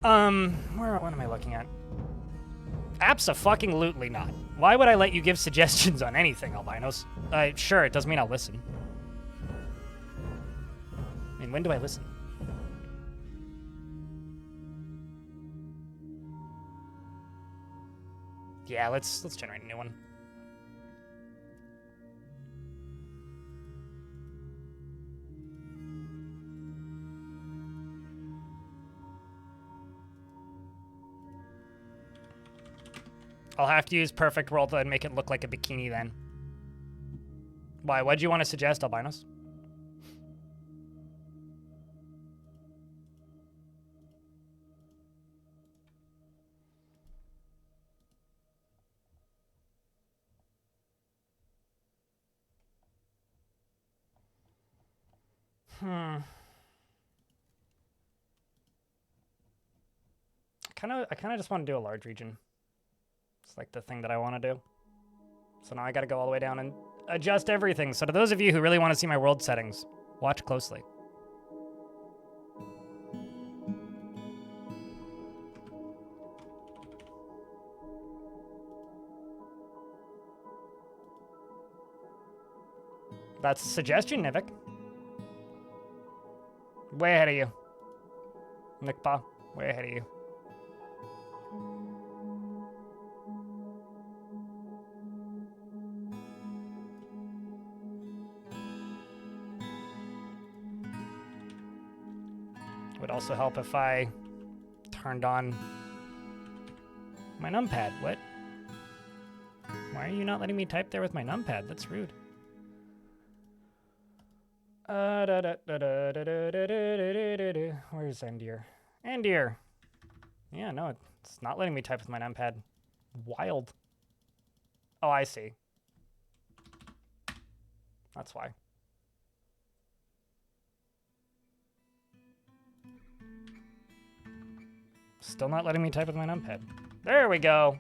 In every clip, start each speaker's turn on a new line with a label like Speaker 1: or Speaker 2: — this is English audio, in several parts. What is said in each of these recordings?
Speaker 1: What am I looking at? Abso-fucking-lutely not. Why would I let you give suggestions on anything, albinos? Sure, it doesn't mean I'll listen. I mean, when do I listen? Yeah, let's generate a new one. I'll have to use perfect world and make it look like a bikini then. Why? What'd you want to suggest, albinos? I kind of just want to do a large region. It's like the thing that I want to do. So now I got to go all the way down and adjust everything. So to those of you who really want to see my world settings, watch closely. That's a suggestion, Nivik. Way ahead of you. Nickpa, way ahead of you. Would also help if I turned on my numpad. What? Why are you not letting me type there with my numpad? That's rude. Where's Endir? Endir! Yeah, no, it's not letting me type with my numpad. Wild. Oh, I see. That's why. Still not letting me type with my numpad. There we go.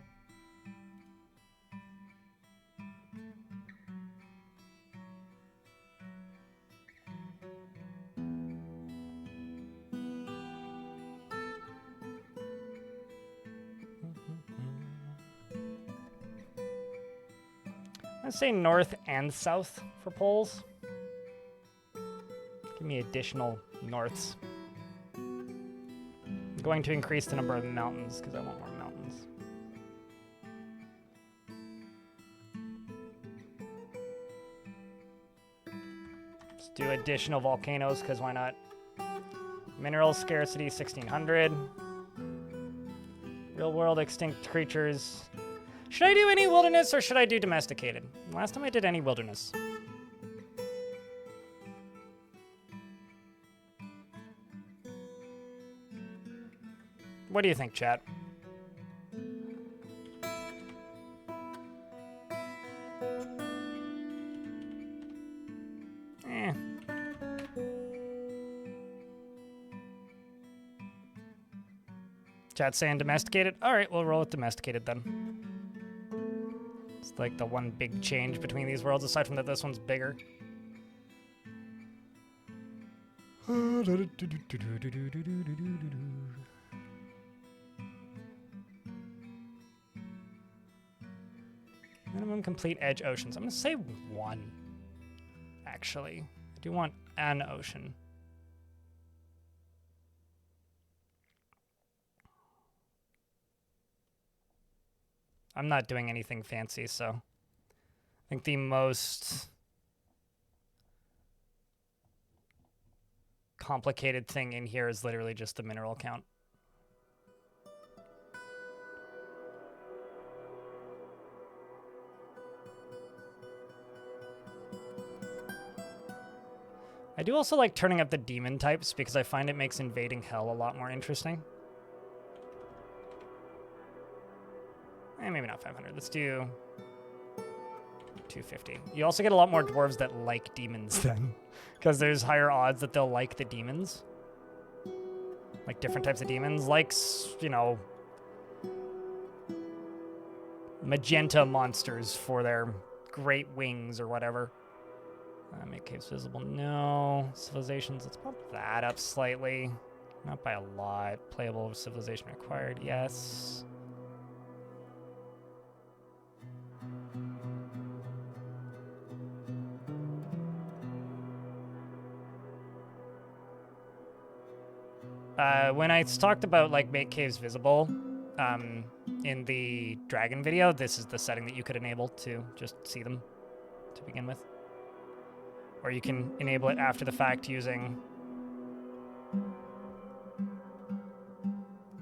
Speaker 1: Let's say north and south for poles. Give me additional norths. I'm going to increase the number of mountains because I want more mountains. Let's do additional volcanoes because why not? Mineral scarcity 1600. Real world extinct creatures. Should I do any wilderness or should I do domesticated? Last time I did any wilderness. What do you think, chat? Chat's saying domesticated? Alright, we'll roll with domesticated then. It's like the one big change between these worlds, aside from that this one's bigger. Minimum complete edge oceans. I'm going to say one, actually. I do want an ocean. I'm not doing anything fancy, so I think the most complicated thing in here is literally just the mineral count. I do also like turning up the demon types because I find it makes invading hell a lot more interesting. Maybe not 500. Let's do 250. You also get a lot more dwarves that like demons then, because there's higher odds that they'll like the demons. Like different types of demons, like, you know, magenta monsters for their great wings or whatever. Make caves visible. No. Civilizations, let's bump that up slightly. Not by a lot. Playable civilization required, yes. When I talked about like make caves visible in the dragon video, this is the setting that you could enable to just see them to begin with. Or you can enable it after the fact using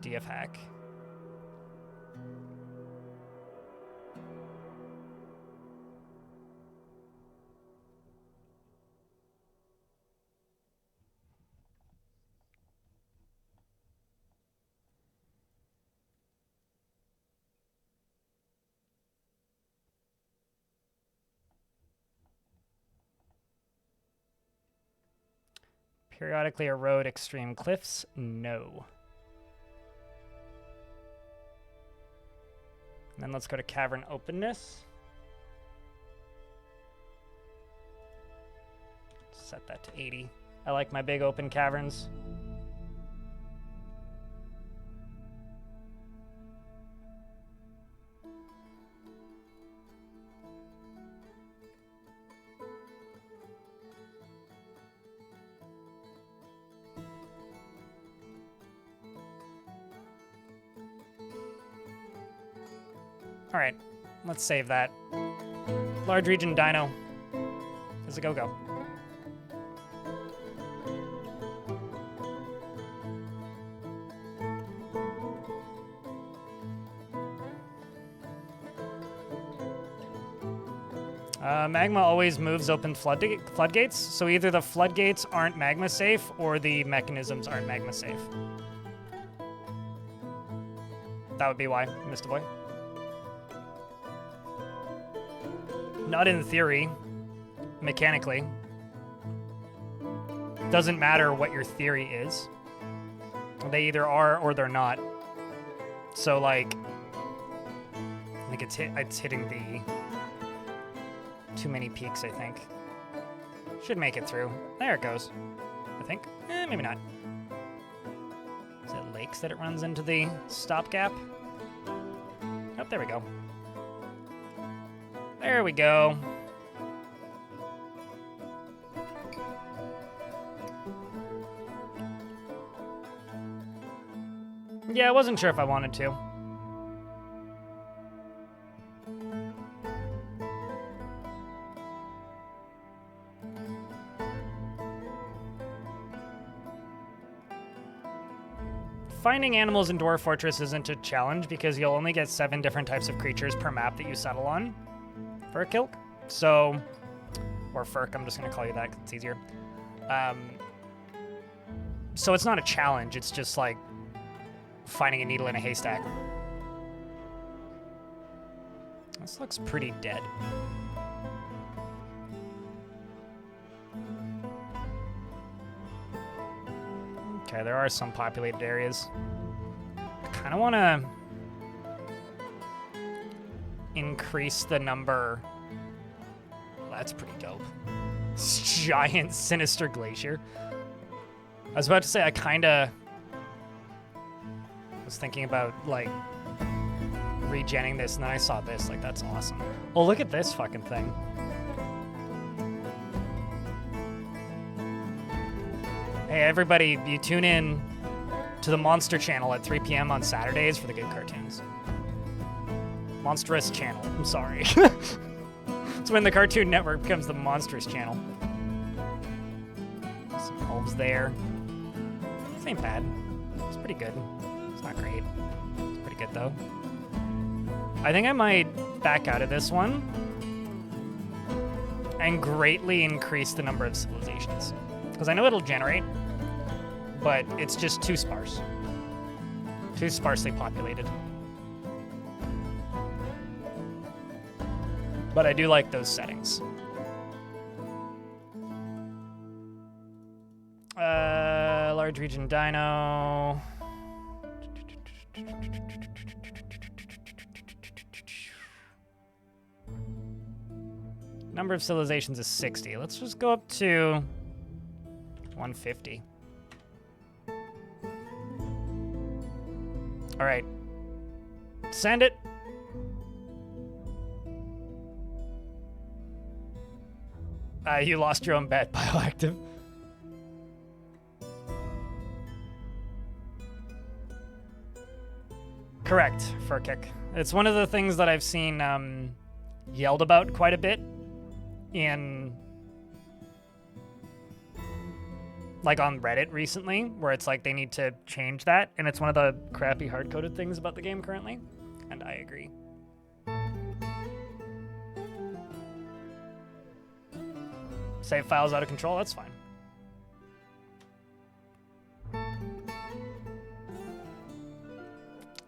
Speaker 1: DF hack. Periodically erode extreme cliffs? No. And then let's go to cavern openness. Set that to 80. I like my big open caverns. All right, let's save that. Large region dino. Let's go. Magma always moves open floodgates, so either the floodgates aren't magma safe or the mechanisms aren't magma safe. That would be why, Mr. Boy. Not in theory, mechanically. Doesn't matter what your theory is. They either are or they're not. So like, I think it's hitting the too many peaks, I think. Should make it through. There it goes, I think. Maybe not. Is it lakes that it runs into the stopgap? Oh, there we go. There we go. Yeah, I wasn't sure if I wanted to. Finding animals in Dwarf Fortress isn't a challenge because you'll only get 7 different types of creatures per map that you settle on for a kilk. So, or Furk, I'm just going to call you that because it's easier. So it's not a challenge, it's just like finding a needle in a haystack. This looks pretty dead. Okay, there are some populated areas. I kind of want to increase the number. Well, that's pretty dope. This giant sinister glacier. I was about to say I kind of was thinking about like regenning this, and then I saw this. Like, that's awesome. Oh, look at this fucking thing. Hey, everybody, you tune in to the Monster Channel at 3 p.m. on Saturdays for the good cartoons. Monstrous Channel, I'm sorry. It's when the Cartoon Network becomes the Monstrous Channel. Some elves there. This ain't bad. It's pretty good. It's not great. It's pretty good, though. I think I might back out of this one and greatly increase the number of civilizations. Because I know it'll generate, but it's just too sparse. Too sparsely populated. But I do like those settings. Large region dino. Number of civilizations is 60. Let's just go up to 150. All right. Send it. You lost your own bet, Bioactive. Correct, Fur Kick. It's one of the things that I've seen yelled about quite a bit in, like, on Reddit recently, where it's like they need to change that, and it's one of the crappy hard-coded things about the game currently, and I agree. Save files out of control, that's fine.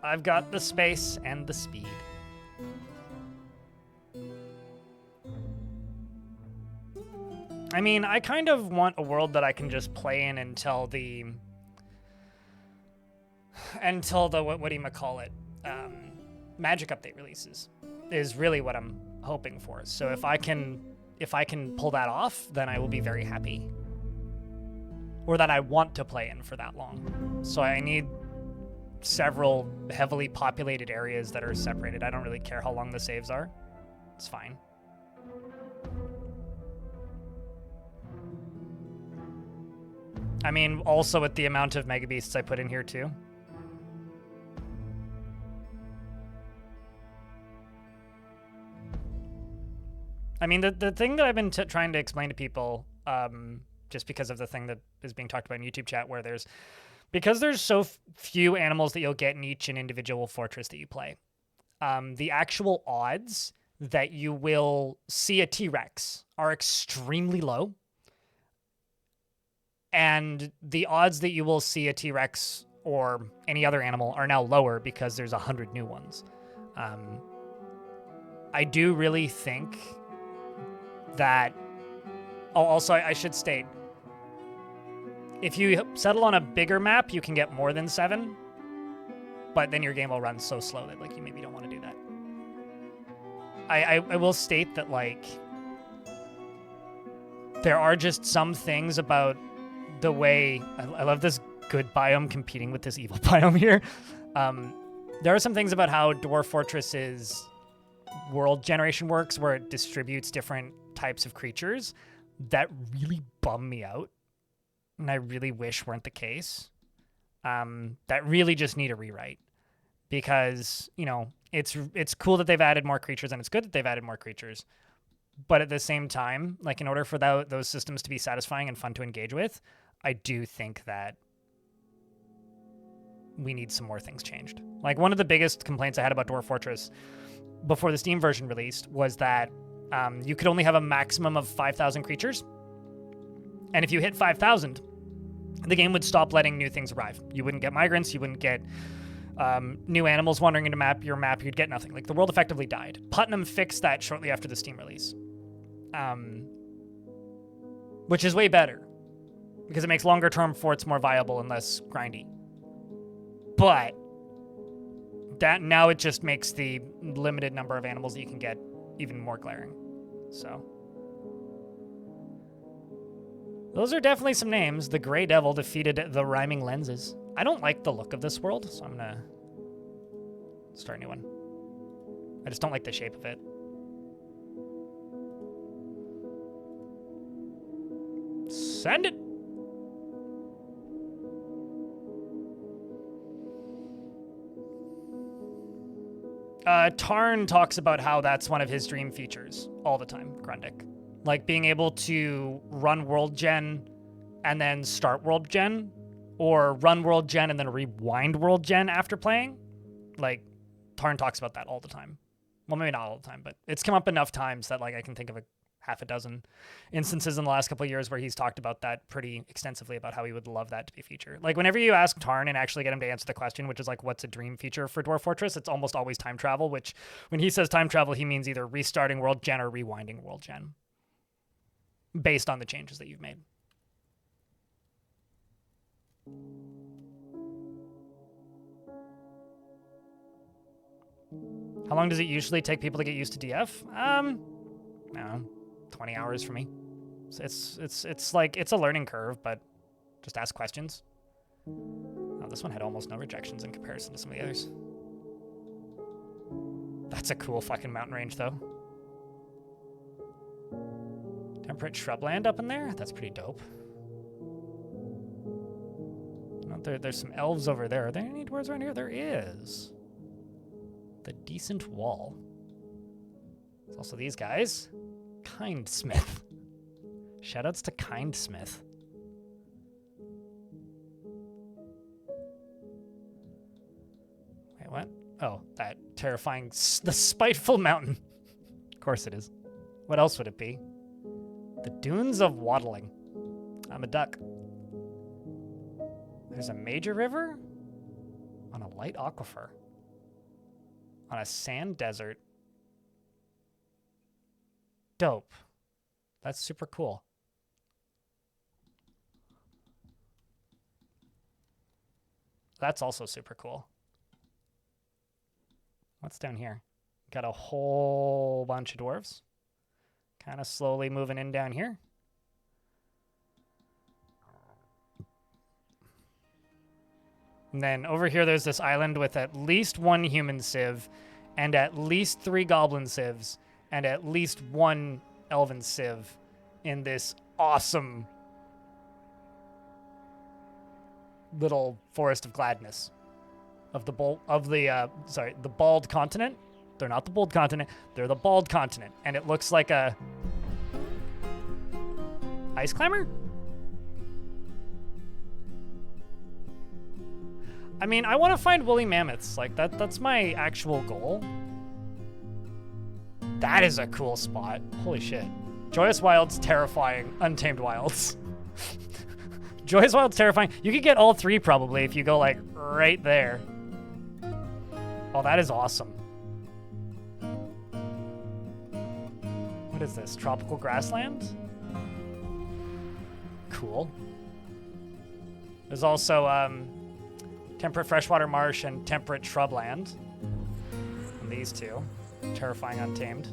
Speaker 1: I've got the space and the speed. I mean, I kind of want a world that I can just play in until the whatchamacallit, Magic update releases is really what I'm hoping for. So if I can pull that off, then I will be very happy. Or that I want to play in for that long. So I need several heavily populated areas that are separated. I don't really care how long the saves are. It's fine. I mean, also with the amount of Mega Beasts I put in here too. I mean, the thing that I've been trying to explain to people, just because of the thing that is being talked about in YouTube chat, where because there's so few animals that you'll get in each and individual fortress that you play, the actual odds that you will see a T-Rex are extremely low. And the odds that you will see a T-Rex or any other animal are now lower because there's 100 new ones. I do really think that... Oh, also, I should state, if you settle on a bigger map, you can get more than 7, but then your game will run so slow that, like, you maybe don't want to do that. I will state that, like, there are just some things about the way... I love this good biome competing with this evil biome here. There are some things about how Dwarf Fortress's world generation works, where it distributes different types of creatures, that really bum me out, and I really wish weren't the case. That really just need a rewrite, because, you know, it's cool that they've added more creatures, and it's good that they've added more creatures, but at the same time, like, in order for those systems to be satisfying and fun to engage with, I do think that we need some more things changed. Like, one of the biggest complaints I had about Dwarf Fortress before the Steam version released was that you could only have a maximum of 5,000 creatures. And if you hit 5,000, the game would stop letting new things arrive. You wouldn't get migrants, you wouldn't get new animals wandering into your map, you'd get nothing. Like, the world effectively died. Putnam fixed that shortly after the Steam release. Which is way better, because it makes longer term forts more viable and less grindy. But that now it just makes the limited number of animals that you can get even more glaring. So those are definitely some names. The Grey Devil defeated the Rhyming Lenses. I don't like the look of this world, so I'm gonna start a new one. I just don't like the shape of it. Send it! Tarn talks about how that's one of his dream features all the time, Grundig. Like, being able to run World Gen and then start World Gen, or run World Gen and then rewind World Gen after playing. Like, Tarn talks about that all the time. Well, maybe not all the time, but it's come up enough times that, like, I can think of a half a dozen instances in the last couple of years where he's talked about that pretty extensively, about how he would love that to be a feature. Like, whenever you ask Tarn and actually get him to answer the question, which is like, what's a dream feature for Dwarf Fortress, it's almost always time travel, which when he says time travel, he means either restarting World Gen or rewinding World Gen based on the changes that you've made. How long does it usually take people to get used to DF? I don't know, 20 hours for me. It's like, it's a learning curve, but just ask questions. Oh, this one had almost no rejections in comparison to some of the others. That's a cool fucking mountain range, though. Temperate shrubland up in there? That's pretty dope. Oh, there's some elves over there. Are there any dwarves around here? There is. The Decent Wall. There's also these guys. Kindsmith. Shoutouts to Kindsmith. Wait, what? Oh, that terrifying, the Spiteful Mountain. Of course it is. What else would it be? The Dunes of Waddling. I'm a duck. There's a major river on a light aquifer. On a sand desert. Dope. That's super cool. That's also super cool. What's down here? Got a whole bunch of dwarves. Kind of slowly moving in down here. And then over here, there's this island with at least one human civ, and at least 3 goblin civs, and at least 1 elven civ in this awesome little forest of gladness of the the bald continent. They're not the bald continent. They're the bald continent, and it looks like a ice climber. I mean, I want to find woolly mammoths. Like, that's my actual goal. That is a cool spot. Holy shit. Joyous Wilds, terrifying. Untamed Wilds. Joyous Wilds, terrifying. You could get all 3 probably if you go, like, right there. Oh, that is awesome. What is this? Tropical grassland? Cool. There's also, temperate freshwater marsh and temperate shrubland. And these 2. Terrifying untamed.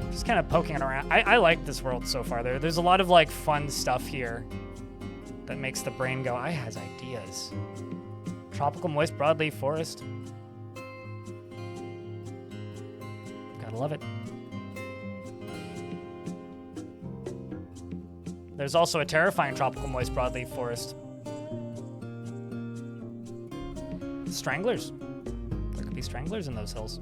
Speaker 1: Just kind of poking it around. I like this world so far. There's a lot of like fun stuff here that makes the brain go, I has ideas. Tropical moist broadleaf forest. Gotta love it. There's also a terrifying tropical moist broadleaf forest. Stranglers. There could be stranglers in those hills.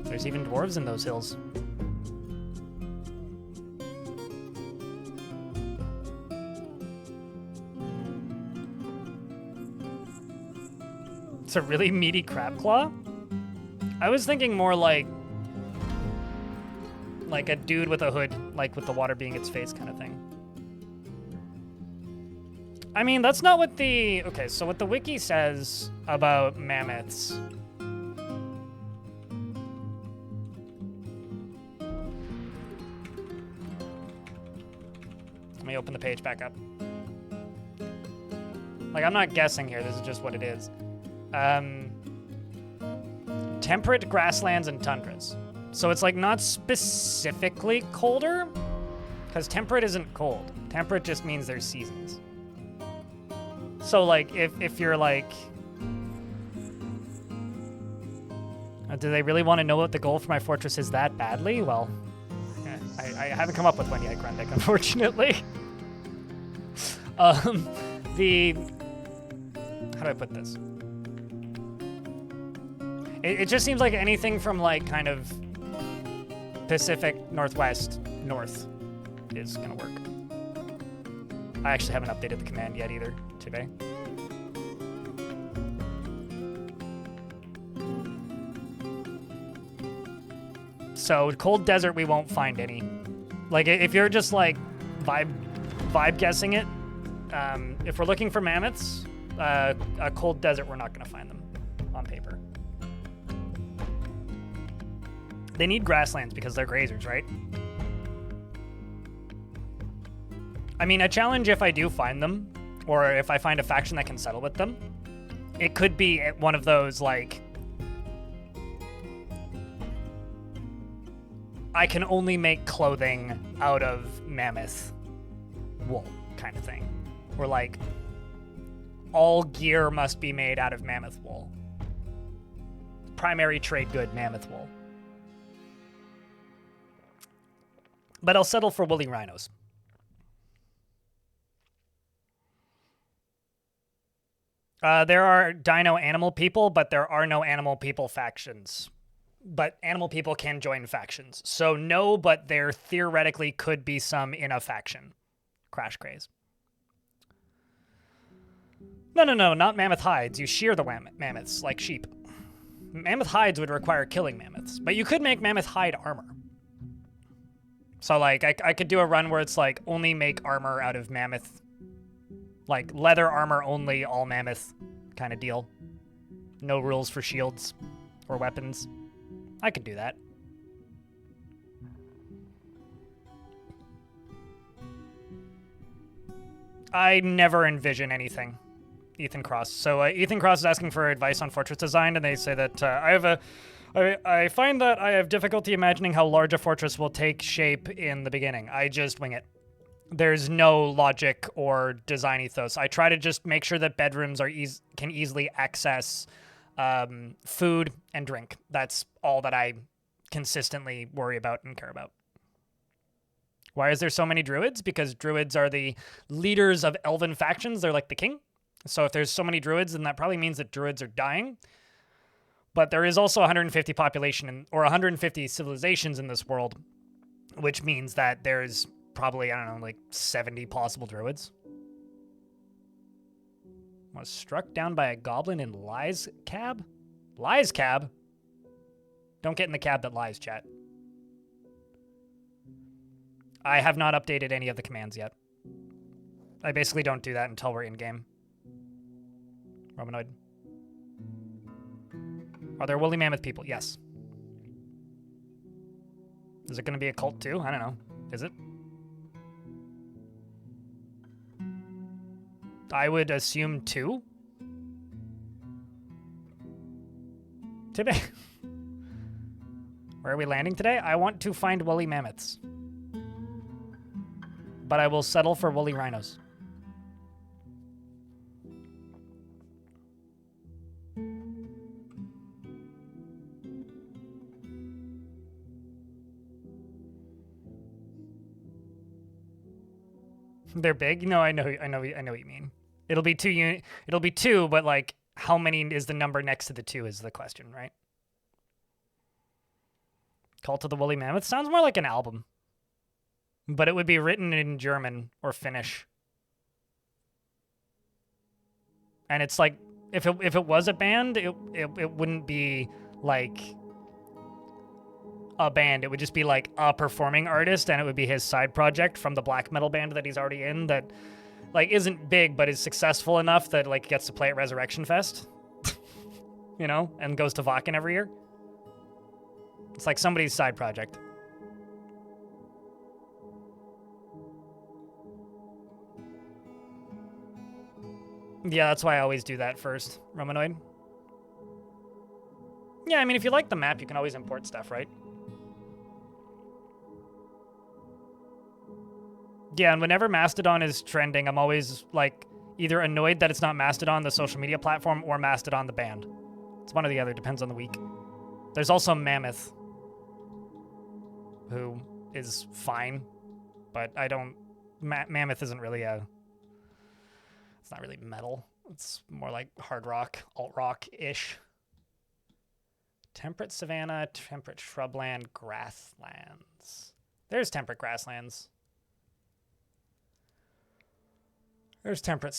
Speaker 1: There's even dwarves in those hills. It's a really meaty crab claw. I was thinking more like a dude with a hood, like with the water being its face kind of thing. I mean, that's not what the... Okay, so what the wiki says about mammoths... Let me open the page back up. Like, I'm not guessing here. This is just what it is. Temperate grasslands and tundras. So it's, like, not specifically colder, because temperate isn't cold. Temperate just means there's seasons. So, like, if you're, like... do they really want to know what the goal for my fortress is that badly? Well, I haven't come up with one yet, Grundig, unfortunately. How do I put this? It just seems like anything from, like, kind of Pacific Northwest North is gonna work. I actually haven't updated the command yet either today. So cold desert, we won't find any. Like, if you're just like vibe guessing it, if we're looking for mammoths, a cold desert, we're not gonna find them on paper. They need grasslands because they're grazers, right? I mean, a challenge if I do find them, or if I find a faction that can settle with them, it could be one of those, like... I can only make clothing out of mammoth wool kind of thing. Or like, all gear must be made out of mammoth wool. Primary trade good, mammoth wool. But I'll settle for woolly rhinos. There are dino animal people, but there are no animal people factions. But animal people can join factions. So no, but there theoretically could be some in a faction. Crash Craze. No, not mammoth hides. You shear the mammoths like sheep. Mammoth hides would require killing mammoths. But you could make mammoth hide armor. So, like, I could do a run where it's, like, only make armor out of mammoth. Like, leather armor only, all mammoth kind of deal. No rules for shields or weapons. I could do that. I never envision anything. Ethan Cross. So Ethan Cross is asking for advice on fortress design, and they say that I find that I have difficulty imagining how large a fortress will take shape in the beginning. I just wing it. There's no logic or design ethos. I try to just make sure that bedrooms are can easily access food and drink. That's all that I consistently worry about and care about. Why is there so many druids? Because druids are the leaders of elven factions. They're like the king. So if there's so many druids, then that probably means that druids are dying. But there is also 150 population or 150 civilizations in this world, which means that there's probably, I don't know, like 70 possible druids. Was struck down by a goblin in Lie's cab? Lie's cab? Don't get in the cab that lies, chat. I have not updated any of the commands yet. I basically don't do that until we're in-game. Romanoid. Are there woolly mammoth people? Yes. Is it going to be a cult too? I don't know. Is it? I would assume 2. Today. Where are we landing today? I want to find woolly mammoths. But I will settle for woolly rhinos. They're big? No, I know what you mean. It'll be 2 it'll be 2, but like how many is the number next to the 2 is the question, right? Cult of the Woolly Mammoth sounds more like an album. But it would be written in German or Finnish. And it's like if it was a band, it wouldn't be like a band. It would just be like a performing artist, and it would be his side project from the black metal band that he's already in that like isn't big but is successful enough that like gets to play at Resurrection Fest. You know, and goes to Vakken every year. It's like somebody's side project. Yeah, that's why I always do that first, Romanoid. Yeah, I mean, if you like the map, you can always import stuff, right? Yeah, and whenever Mastodon is trending, I'm always, like, either annoyed that it's not Mastodon, the social media platform, or Mastodon, the band. It's one or the other, depends on the week. There's also Mammoth, who is fine, but I don't... Mammoth isn't really a... It's not really metal. It's more like hard rock, alt rock-ish. Temperate savanna, temperate shrubland, grasslands. There's temperate grasslands. There's temperate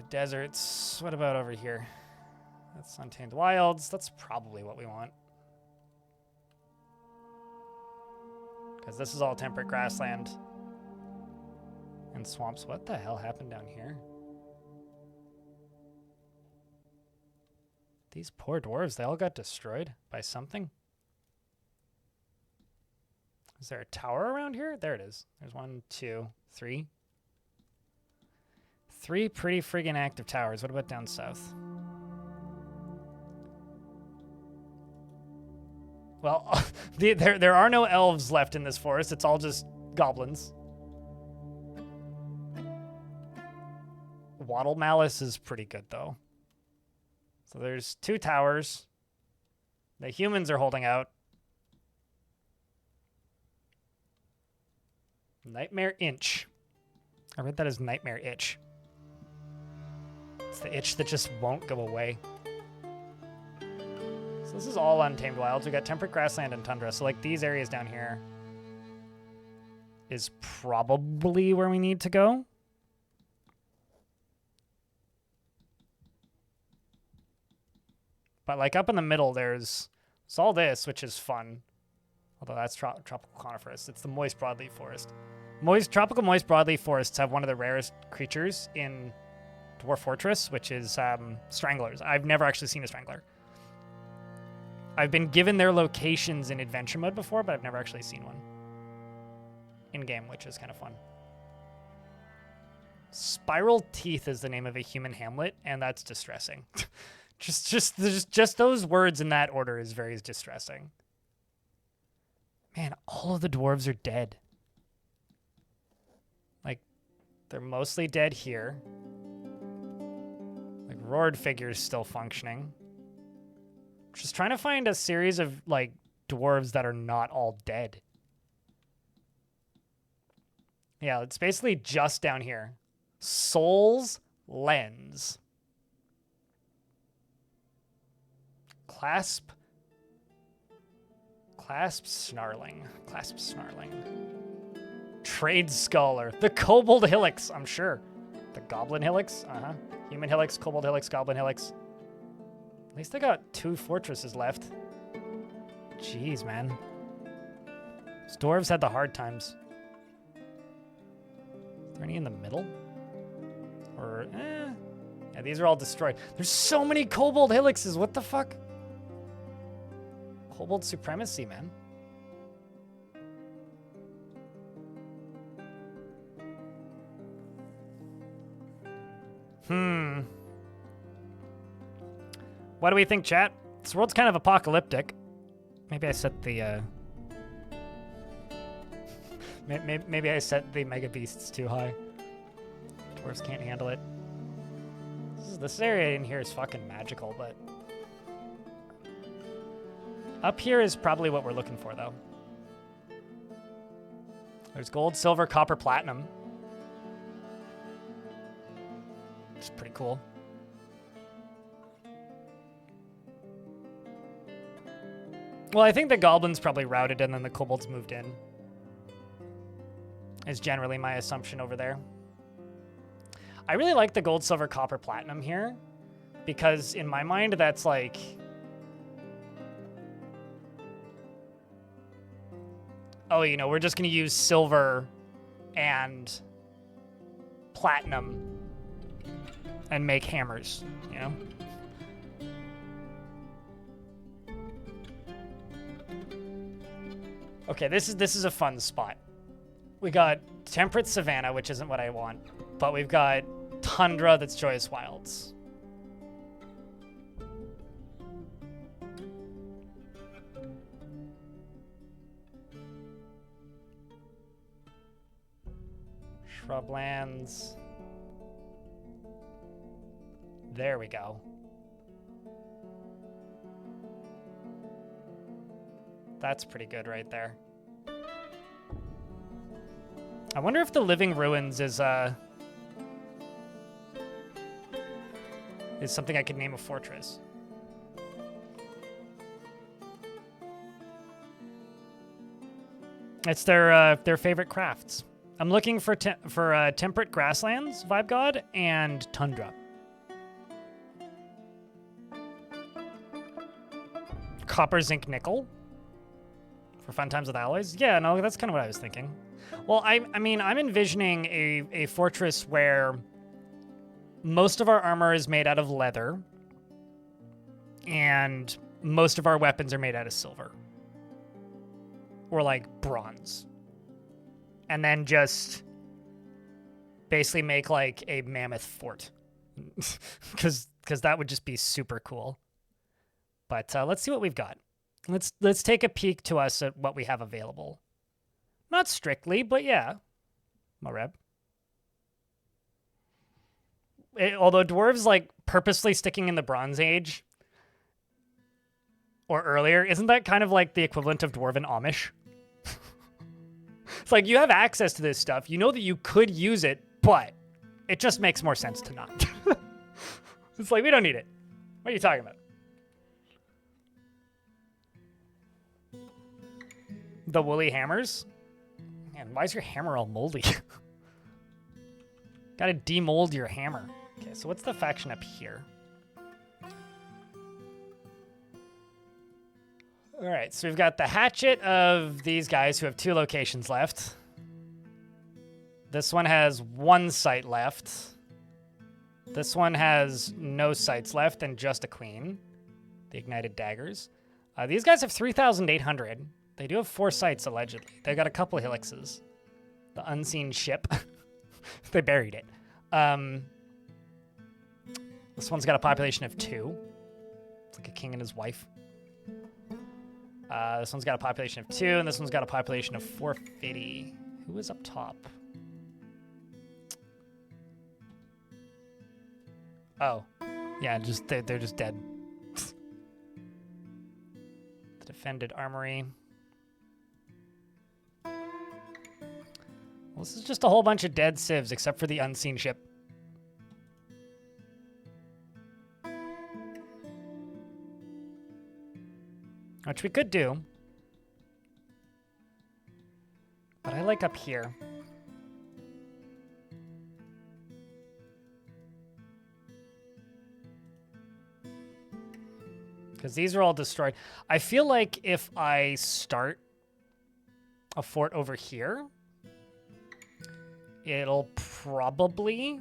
Speaker 1: deserts. What about over here? That's untamed wilds. That's probably what we want. Because this is all temperate grassland. And swamps. What the hell happened down here? These poor dwarves, they all got destroyed by something. Is there a tower around here? There it is. There's 1, 2, 3. 3 pretty friggin' active towers. What about down south? Well, there are no elves left in this forest. It's all just goblins. Waddle Malice is pretty good, though. So there's 2 towers. The humans are holding out. Nightmare Inch. I read that as Nightmare Itch. It's the itch that just won't go away. So this is all untamed wilds. We got temperate grassland and tundra. So like these areas down here is probably where we need to go. But like up in the middle, there's all this, which is fun. Although that's tropical coniferous. It's the moist broadleaf forest. Tropical moist broadleaf forests have one of the rarest creatures in Dwarf Fortress, which is stranglers. I've never actually seen a strangler. I've been given their locations in adventure mode before, but I've never actually seen one in-game, which is kind of fun. Spiral Teeth is the name of a human hamlet, and that's distressing. just those words in that order is very distressing. Man, all of the dwarves are dead. Like, they're mostly dead here. Like, Roared Figure's still functioning. Just trying to find a series of, like, dwarves that are not all dead. Yeah, it's basically just down here. Soul's Lens. Clasp Snarling. Trade Scholar. The Kobold Hillocks, I'm sure. The Goblin Hillocks? Uh-huh. Human Hillocks, Kobold Hillocks, Goblin Hillocks. At least I got 2 fortresses left. Jeez, man. These dwarves had the hard times. Is there any in the middle? Or, yeah, these are all destroyed. There's so many Kobold Hillockses. What the fuck? Kobold supremacy, man. What do we think, chat? This world's kind of apocalyptic. Maybe I set the, maybe I set the mega beasts too high. Dwarves can't handle it. This area in here is fucking magical, but... Up here is probably what we're looking for, though. There's gold, silver, copper, platinum. It's pretty cool. Well, I think the goblins probably routed and then the kobolds moved in. Is generally my assumption over there. I really like the gold, silver, copper, platinum here. Because in my mind, that's like... Oh, you know, we're just going to use silver and platinum and make hammers, you know? Okay, this is a fun spot. We got Temperate Savanna, which isn't what I want, but we've got Tundra that's Joyous Wilds. Shrublands. There we go. That's pretty good right there. I wonder if the Living Ruins is something I could name a fortress. It's their favorite crafts. I'm looking for temperate grasslands, Vibe God, and tundra. Copper, zinc, nickel. For fun times with alloys? Yeah, no, that's kind of what I was thinking. Well, I mean, I'm envisioning a fortress where most of our armor is made out of leather and most of our weapons are made out of silver. Or like bronze. And then just basically make like a mammoth fort. Because that would just be super cool. But let's see what we've got. Let's take a peek to us at what we have available. Not strictly, but yeah. Moreb. Although Dwarves, like, purposely sticking in the Bronze Age or earlier, isn't that kind of like the equivalent of Dwarven Amish? It's like, you have access to this stuff. You know that you could use it, but it just makes more sense to not. It's like, we don't need it. What are you talking about? The woolly hammers? Man, why is your hammer all moldy? Gotta demold your hammer. Okay, so what's the faction up here? All right, so we've got the hatchet of these guys who have 2 locations left. This one has 1 site left. This one has no sites left and just a queen. The ignited daggers. These guys have 3,800. They do have 4 sites, allegedly. They've got a couple of helixes. The unseen ship. They buried it. This one's got a population of 2. It's like a king and his wife. This one's got a population of 2, and this one's got a population of 450. Who is up top? Oh. Yeah, they're just dead. The defended armory. Well, this is just a whole bunch of dead civs, except for the unseen ship. Which we could do. But I like up here. Because these are all destroyed. I feel like if I start a fort over here, it'll probably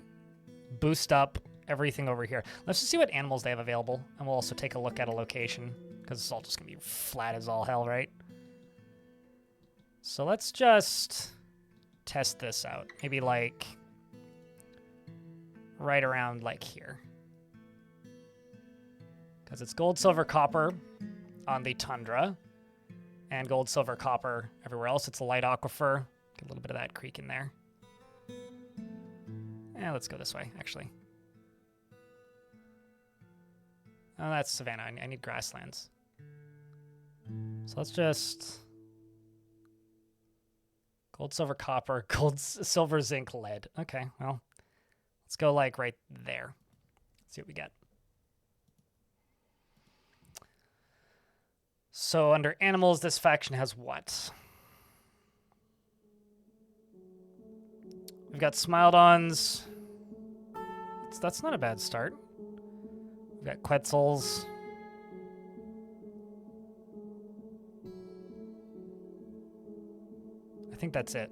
Speaker 1: boost up everything over here. Let's just see what animals they have available, and we'll also take a look at a location, because it's all just going to be flat as all hell, right? So let's just test this out. Maybe, like, right around, like, here. Because it's gold, silver, copper on the tundra, and gold, silver, copper everywhere else. It's a light aquifer. Get a little bit of that creek in there. Yeah, let's go this way, actually. Oh, that's savanna. I need grasslands. So let's just... Gold, silver, copper, gold, silver, zinc, lead. Okay, well, let's go, like, right there. Let's see what we get. So under animals, this faction has what? We've got Smildons. That's not a bad start. We've got Quetzals. I think that's it.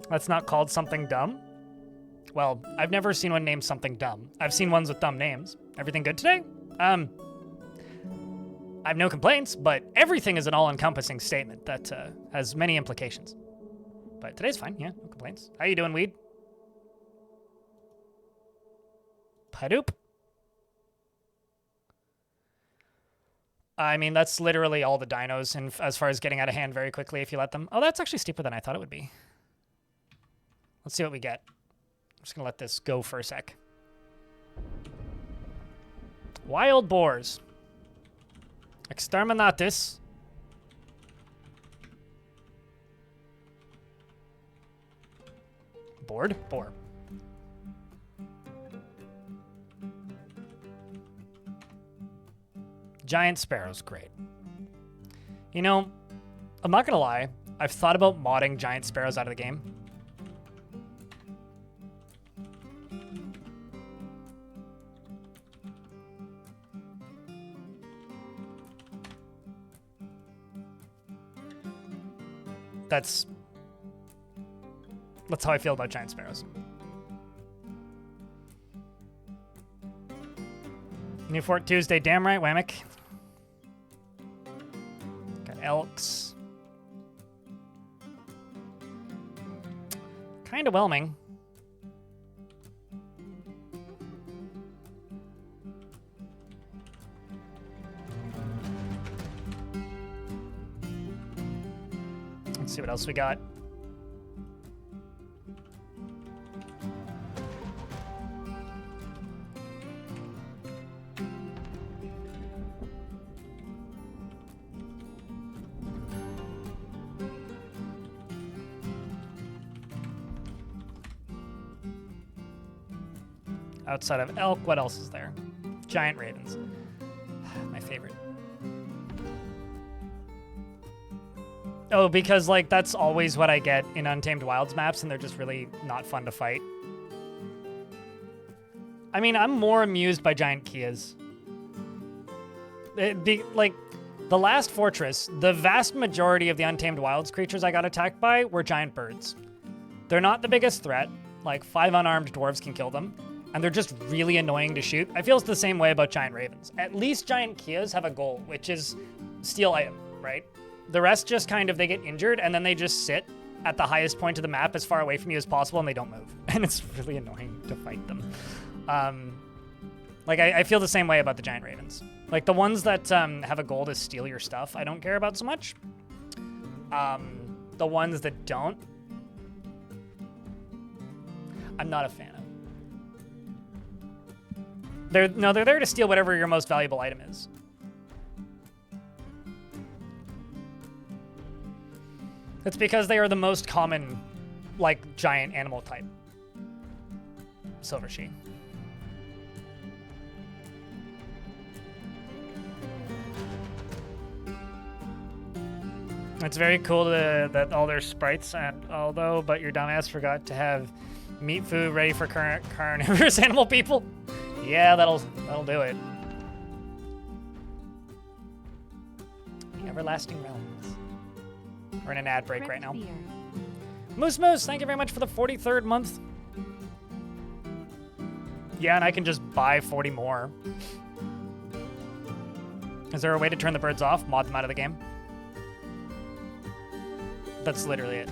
Speaker 1: That's not called something dumb? Well, I've never seen one named something dumb. I've seen ones with dumb names. Everything good today? I have no complaints, but everything is an all-encompassing statement that has many implications. But today's fine, yeah, no complaints. How you doing, Weed? Padoop? I mean, that's literally all the dinos, and as far as getting out of hand very quickly if you let them. Oh, that's actually steeper than I thought it would be. Let's see what we get. I'm just going to let this go for a sec. Wild boars. Exterminatus. Board? Boar. Giant sparrows, great. You know, I'm not going to lie. I've thought about modding giant sparrows out of the game. That's how I feel about giant sparrows. New Fort Tuesday, damn right, Whammick. Got elks. kind of whelming. Let's see what else we got. Outside of elk, what else is there? Giant ravens. My favorite. Oh, because, like, that's always what I get in Untamed Wilds maps, and they're just really not fun to fight. I mean, I'm more amused by giant Kias. Like, the last fortress, the vast majority of the Untamed Wilds creatures I got attacked by were giant birds. They're not the biggest threat. Like, 5 unarmed dwarves can kill them. And they're just really annoying to shoot. I feel it's the same way about giant ravens. At least giant Kias have a goal, which is steal item, right? The rest just kind of, they get injured, and then they just sit at the highest point of the map as far away from you as possible, and they don't move. And it's really annoying to fight them. Like, I feel the same way about the giant ravens. Like, the ones that have a goal to steal your stuff, I don't care about so much. The ones that don't, I'm not a fan of. They're there to steal whatever your most valuable item is. It's because they are the most common, like, giant animal type. Silver She. It's very cool that all their sprites, and but your dumbass forgot to have meat food ready for carnivorous animal people. Yeah, that'll do it. The Everlasting Realms. We're in an ad break right now. Moose, thank you very much for the 43rd month. Yeah, and I can just buy 40 more. Is there a way to turn the birds off? Mod them out of the game? That's literally it.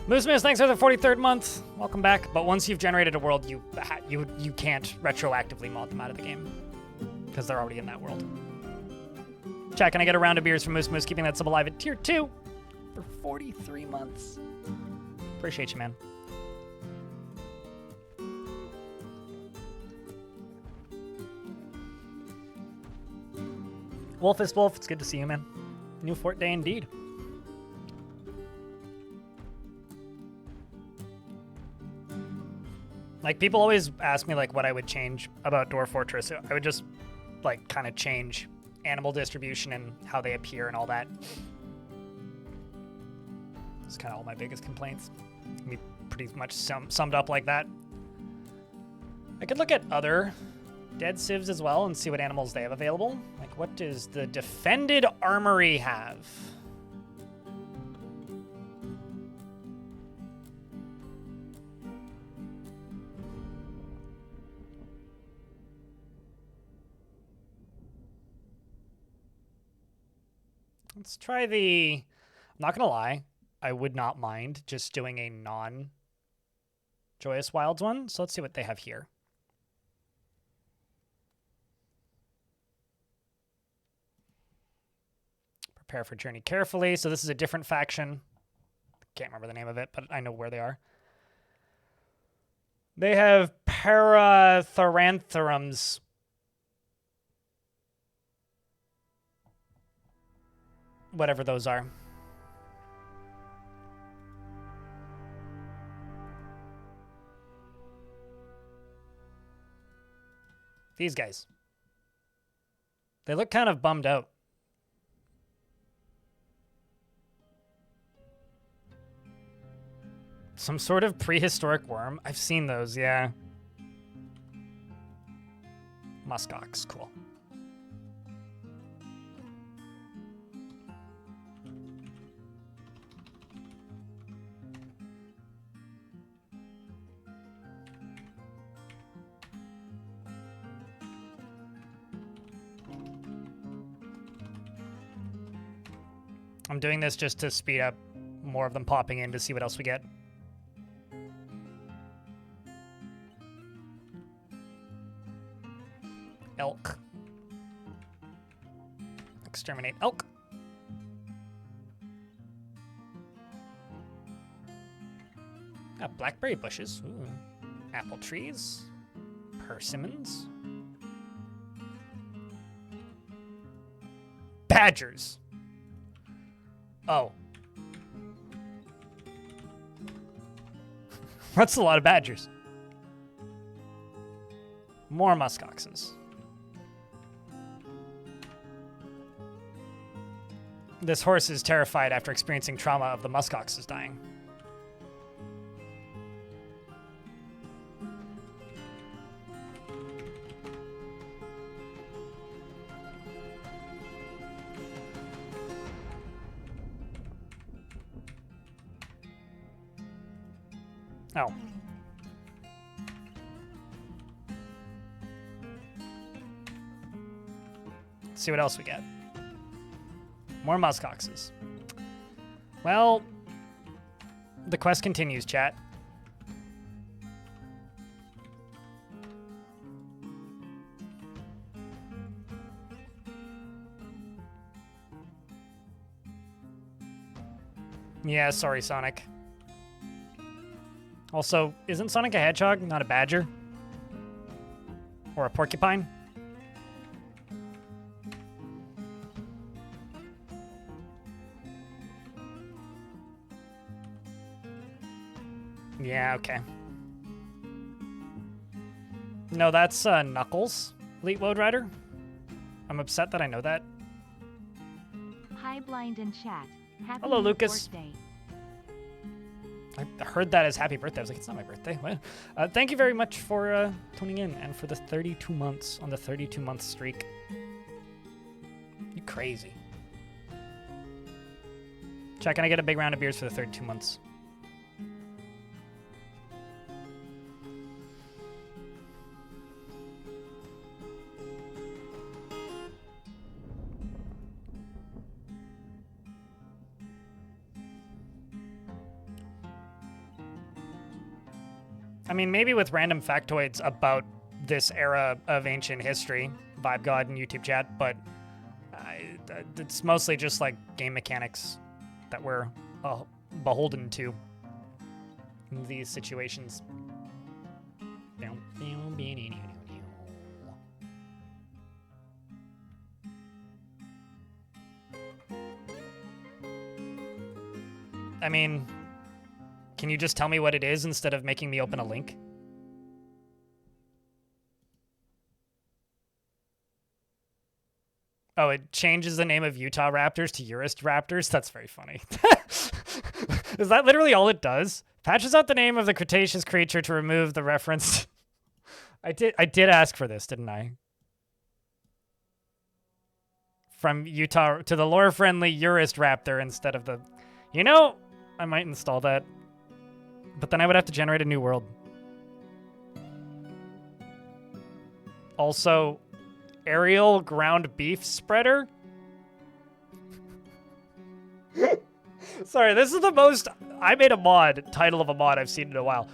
Speaker 1: Moose, thanks for the 43rd month. Welcome back. But once you've generated a world, you can't retroactively mod them out of the game because they're already in that world. Chat, can I get a round of beers from Moose, keeping that sub alive at tier 2 for 43 months? Appreciate you, man. Wolfist Wolf, it's good to see you, man. New Fort Day indeed. Like, people always ask me, like, what I would change about Dwarf Fortress. I would just, like, kind of change animal distribution and how they appear and all that. It's kind of all my biggest complaints. It's gonna be pretty much summed up like that. I could look at other dead civs as well and see what animals they have available. Like, what does the Defended Armory have? Let's try the... I'm not going to lie. I would not mind just doing a non-Joyous Wilds one. So let's see what they have here. Prepare for journey carefully. So this is a different faction. Can't remember the name of it, but I know where they are. They have Paratharanthurums. Whatever those are. These guys. They look kind of bummed out. Some sort of prehistoric worm. I've seen those, yeah. Muskox, cool. I'm doing this just to speed up more of them popping in to see what else we get. Elk. Exterminate elk. Blackberry bushes. Ooh. Apple trees. Persimmons. Badgers. Oh. That's a lot of badgers. More muskoxes. This horse is terrified after experiencing trauma of the muskoxes dying. Oh. Let's see what else we get. More muskoxes. Well, the quest continues, chat. Yeah, sorry, Sonic. Also, isn't Sonic a hedgehog, not a badger? Or a porcupine? Yeah, okay. No, that's Knuckles, Elite Load Rider. I'm upset that I know that.
Speaker 2: Hi, Blind in chat. Happy
Speaker 1: Hello, Lucas.
Speaker 2: Birthday.
Speaker 1: I heard that as happy birthday. I was like, it's not my birthday. What? Thank you very much for tuning in and for the 32 months on the 32-month streak. You crazy. Chat, can I get a big round of beers for the 32 months? I mean, maybe with random factoids about this era of ancient history, Vibe God and YouTube chat, but it's mostly just like game mechanics that we're beholden to in these situations. I mean, can you just tell me what it is instead of making me open a link? Oh, it changes the name of Utah Raptors to Urist Raptors? That's very funny. Is that literally all it does? Patches out the name of the Cretaceous creature to remove the reference. I did ask for this, didn't I? From Utah to the lore-friendly Urist Raptor instead of the... You know, I might install that. But then I would have to generate a new world. Also, aerial ground beef spreader? Sorry, this is the most... I made a mod, title of a mod I've seen in a while.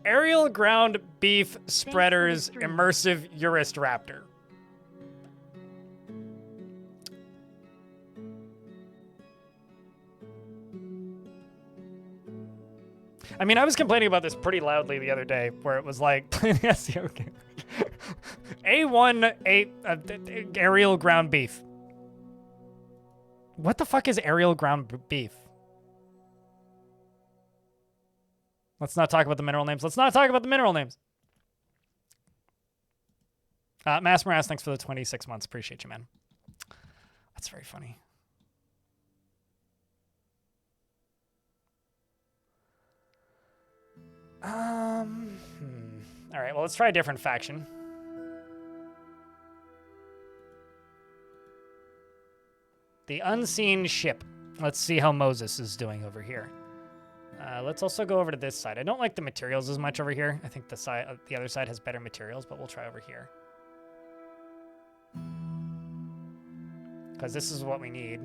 Speaker 1: Aerial ground beef spreaders immersive Urist Raptor. I mean, I was complaining about this pretty loudly the other day, where it was like, yes, okay. A1 aerial ground beef. What the fuck is aerial ground beef? Let's not talk about the mineral names. Let's not talk about the mineral names. Mass Morass, thanks for the 26 months. Appreciate you, man. That's very funny. All right, well, let's try a different faction. The Unseen Ship. Let's see how Moses is doing over here. Let's also go over to this side. I don't like the materials as much over here. I think the other side has better materials, but we'll try over here. Because this is what we need.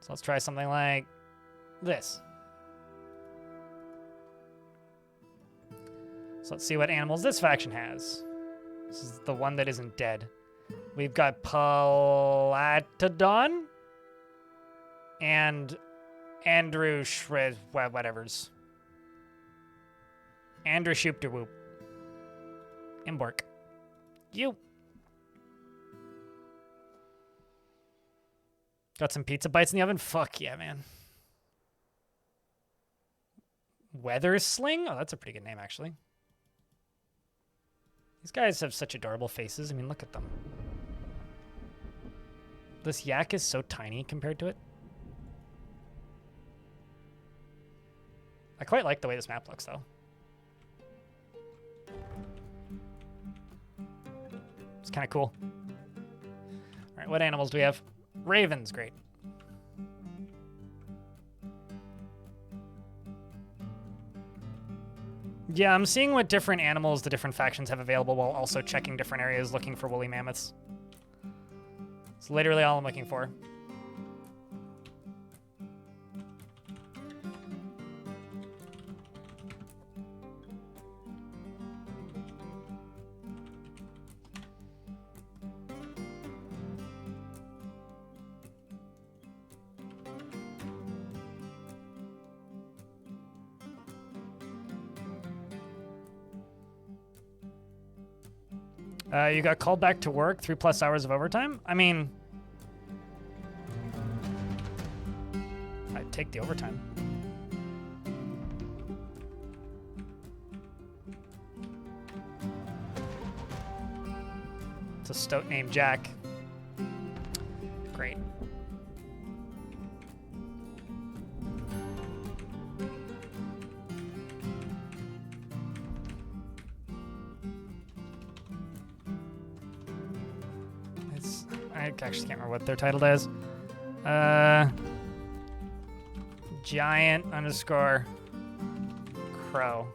Speaker 1: So let's try something like this. So let's see what animals this faction has. This is the one that isn't dead. We've got Palatodon and Andrew Shred, whatever's. Andrew Shoopterwhoop. Imbork. You. Got some pizza bites in the oven? Fuck yeah, man. Weather Sling? Oh, that's a pretty good name, actually. These guys have such adorable faces. I mean, look at them. This yak is so tiny compared to it. I quite like the way this map looks, though. It's kind of cool. All right, what animals do we have? Ravens, great. Yeah, I'm seeing what different animals the different factions have available while also checking different areas looking for woolly mammoths. It's literally all I'm looking for. You got called back to work, 3+ hours of overtime? I mean, I'd take the overtime. It's a stoat named Jack. Great. I actually can't remember what they're titled as. Giant _ crow.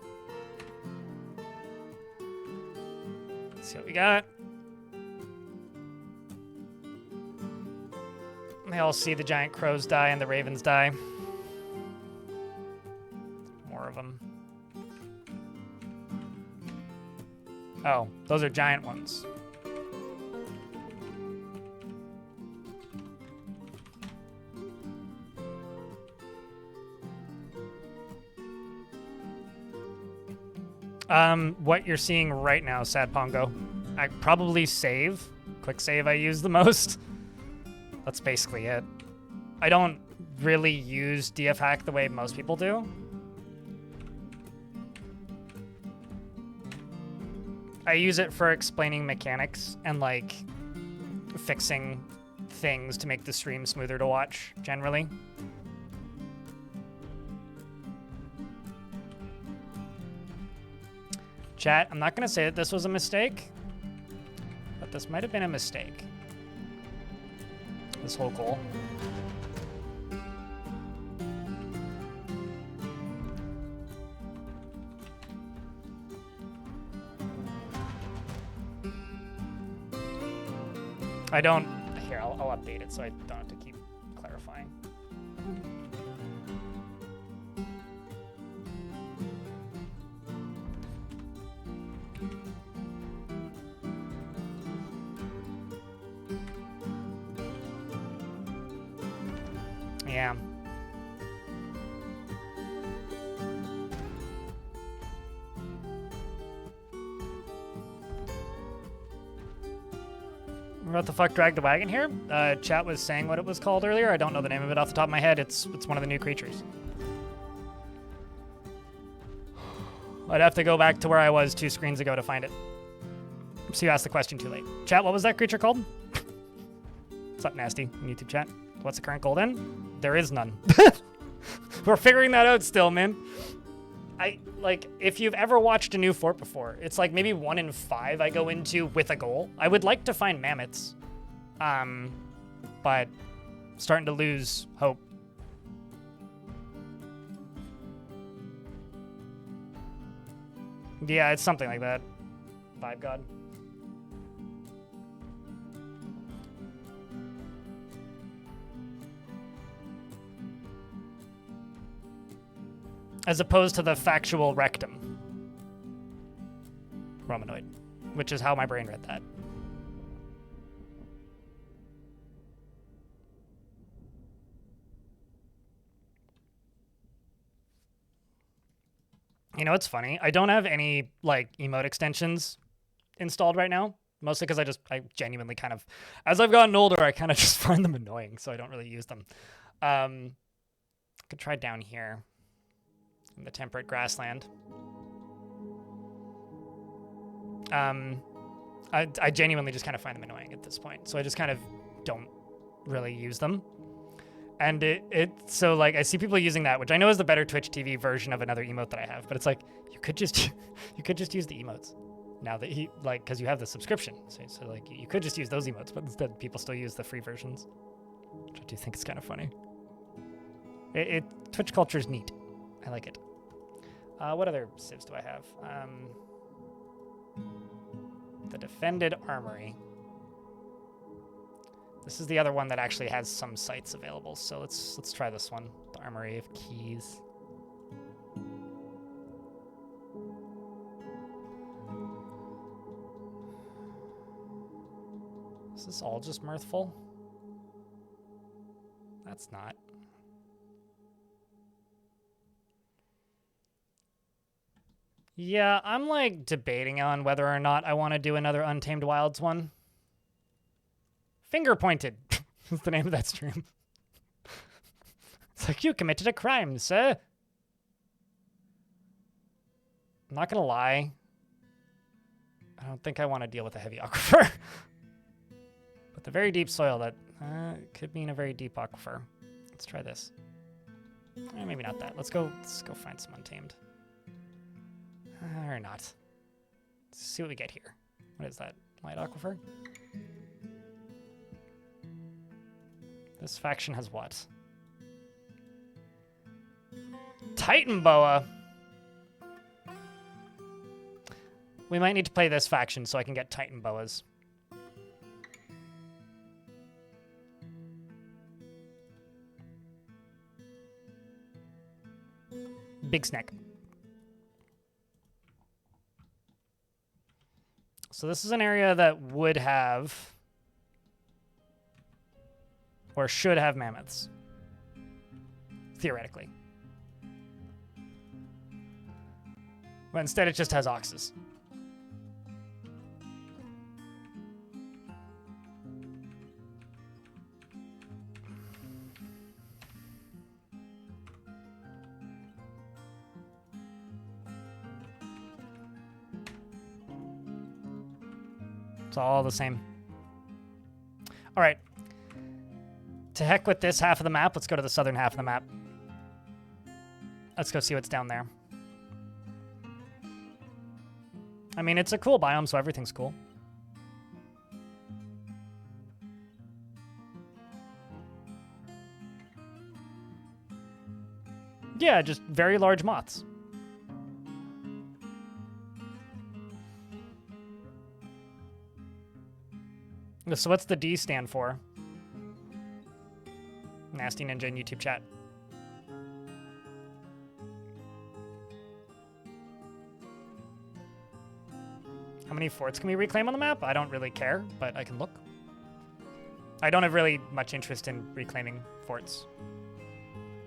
Speaker 1: Let's see what we got. They all see the giant crows die and the ravens die. More of them. Oh, those are giant ones. What you're seeing right now, Sad Pongo. I probably save. Quick save I use the most. That's basically it. I don't really use DF hack the way most people do. I use it for explaining mechanics and like fixing things to make the stream smoother to watch, generally. Chat, I'm not going to say that this was a mistake, but this might have been a mistake. This whole goal. I don't... Here, I'll update it so I don't have to keep clarifying. Yeah. What the fuck dragged the wagon here? Chat was saying what it was called earlier. I don't know the name of it off the top of my head. It's one of the new creatures. I'd have to go back to where I was 2 screens ago to find it. So you asked the question too late. Chat, what was that creature called? What's up, Nasty? YouTube chat. What's the current gold in? There is none. We're figuring that out still, man. If you've ever watched a new fort before, it's like maybe 1 in 5 I go into with a goal. I would like to find mammoths. But starting to lose hope. Yeah, it's something like that. Vibe God. as opposed to the factual rectum. Romanoid, which is how my brain read that. You know, it's funny. I don't have any like emote extensions installed right now, mostly because I genuinely kind of, as I've gotten older, I kind of just find them annoying, so I don't really use them. I could try down here in the temperate grassland. I genuinely just kind of find them annoying at this point, so I just kind of don't really use them. And so like I see people using that, which I know is the better Twitch TV version of another emote that I have, but it's like you could just use the emotes now that because you have the subscription, so like you could just use those emotes, but instead people still use the free versions, which I do think is kind of funny. Twitch culture is neat. I like it. What other civs do I have? The Defended Armory. This is the other one that actually has some sites available, so let's try this one. The Armory of Keys. Is this all just mirthful? That's not. Yeah, I'm like debating on whether or not I want to do another Untamed Wilds one. Finger Pointed is the name of that stream. It's like, you committed a crime, sir. I'm not gonna lie. I don't think I want to deal with a heavy aquifer. But the very deep soil, that could mean a very deep aquifer. Let's try this. Maybe not that. Let's go find some Untamed. Or not. Let's see what we get here. What is that? Light aquifer? This faction has what? Titan Boa. We might need to play this faction so I can get Titan Boas. Big snack. So this is an area that would have, or should have, mammoths. Theoretically. But instead it just has oxes. It's all the same. All right. To heck with this half of the map, let's go to the southern half of the map. Let's go see what's down there. I mean, it's a cool biome, so everything's cool. Yeah, just very large moths. So what's the D stand for? Nasty Ninja in YouTube chat. How many forts can we reclaim on the map? I don't really care, but I can look. I don't have really much interest in reclaiming forts.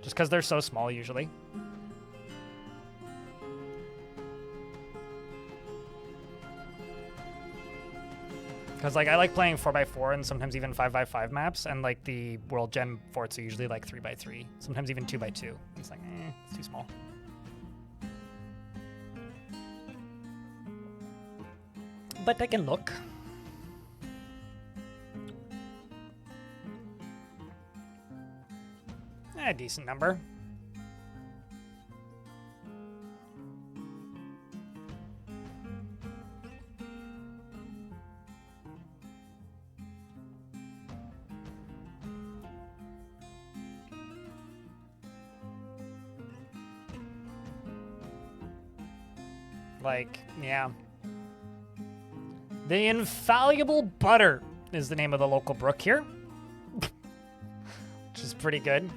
Speaker 1: Just because they're so small usually. Because like I like playing 4x4 and sometimes even 5x5 maps, and like the World Gen forts are usually like 3x3, sometimes even 2x2. It's like, it's too small. But I can look. A decent number. Like, yeah. The Infallible Butter is the name of the local brook here. Which is pretty good.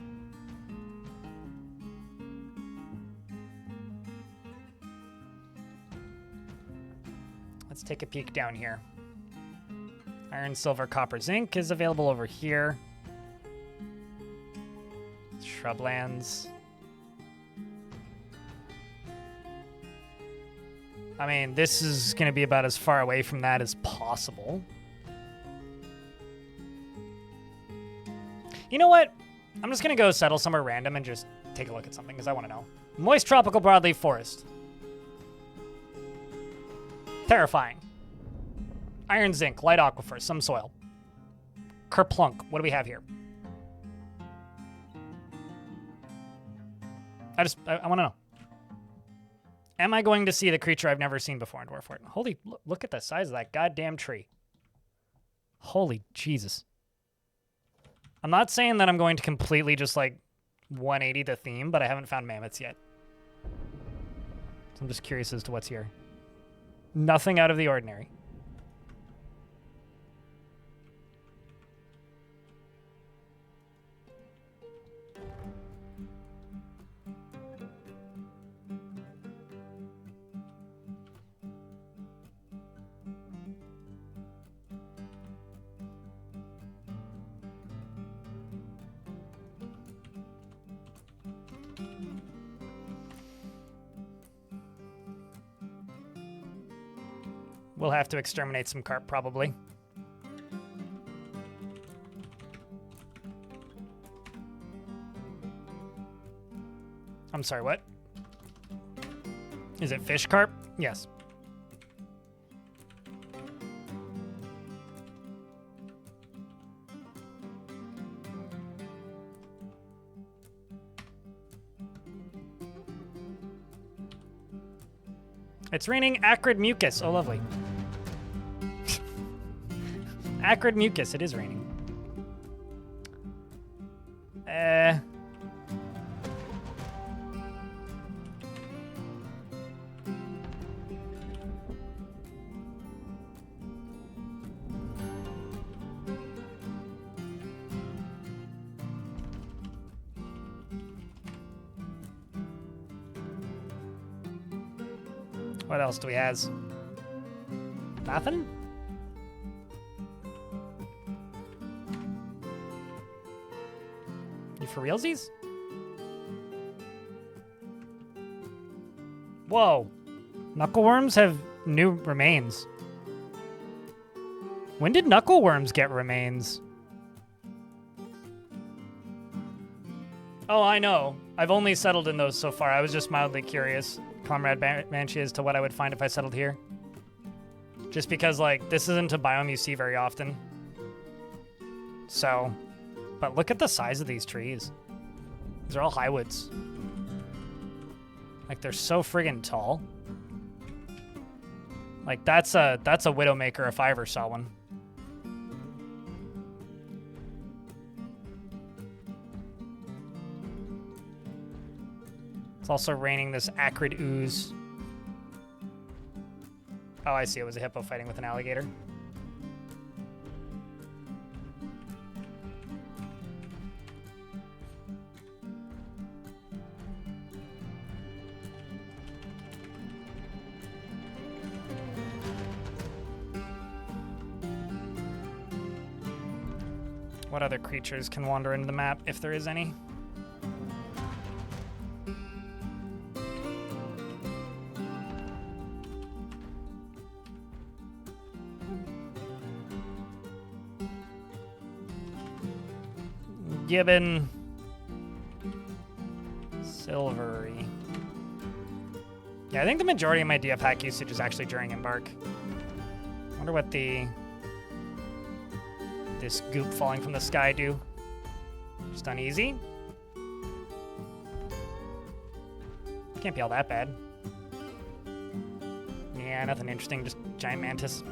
Speaker 1: Let's take a peek down here. Iron, silver, copper, zinc is available over here. Shrublands. I mean, this is going to be about as far away from that as possible. You know what? I'm just going to go settle somewhere random and just take a look at something because I want to know. Moist tropical broadleaf forest. Terrifying. Iron, zinc, light aquifer, some soil. Kerplunk. What do we have here? I want to know. Am I going to see the creature I've never seen before in Dwarf Fort? Holy, look at the size of that goddamn tree. Holy Jesus. I'm not saying that I'm going to completely just like 180 the theme, but I haven't found mammoths yet. So I'm just curious as to what's here. Nothing out of the ordinary. We'll have to exterminate some carp, probably. I'm sorry, what? Is it fish carp? Yes. It's raining acrid mucus. Oh, lovely. Acrid mucus. It is raining. What else do we have? Nothing? You for realsies? Whoa. Knuckleworms have new remains. When did knuckleworms get remains? Oh, I know. I've only settled in those so far. I was just mildly curious, Comrade Banshee, as to what I would find if I settled here. Just because, like, this isn't a biome you see very often. So, but look at the size of these trees. These are all highwoods. Like, they're so friggin' tall. Like, that's a Widowmaker if I ever saw one. It's also raining this acrid ooze. Oh, I see. It was a hippo fighting with an alligator. What other creatures can wander into the map, if there is any? Gibbon. Silvery. Yeah, I think the majority of my DF hack usage is actually during Embark. I wonder what this goop falling from the sky do. Just uneasy. Can't be all that bad. Yeah, nothing interesting, just giant mantis.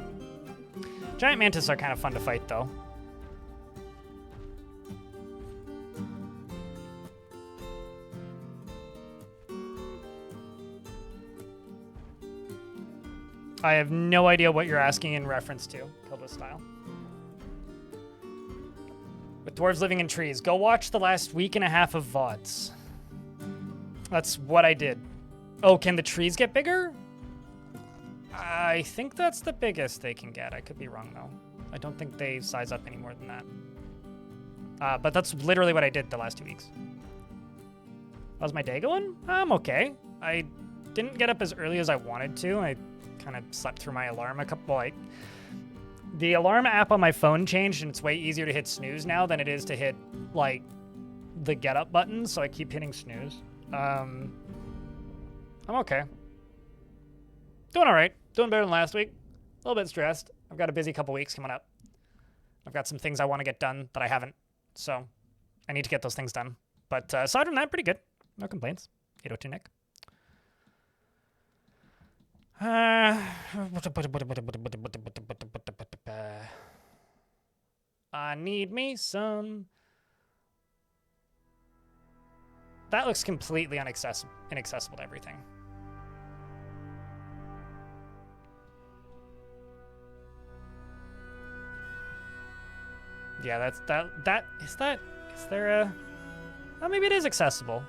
Speaker 1: Giant mantis are kind of fun to fight, though. I have no idea what you're asking in reference to, Kilda style. With dwarves living in trees, go watch the last week and a half of VODs. That's what I did. Oh, can the trees get bigger? I think that's the biggest they can get. I could be wrong, though. I don't think they size up any more than that. But that's literally what I did the last 2 weeks. How's my day going? I'm okay. I didn't get up as early as I wanted to. I kind of slept through my alarm a couple, like, the alarm app on my phone changed, and it's way easier to hit snooze now than it is to hit, like, the get up button, so I keep hitting snooze. I'm okay. Doing all right. Doing better than last week. A little bit stressed. I've got a busy couple weeks coming up. I've got some things I want to get done that I haven't, so I need to get those things done. But aside from that, pretty good. No complaints. 802 Nick. I need me some. That looks completely inaccessible to everything. Yeah, is there a... Oh, maybe it is accessible.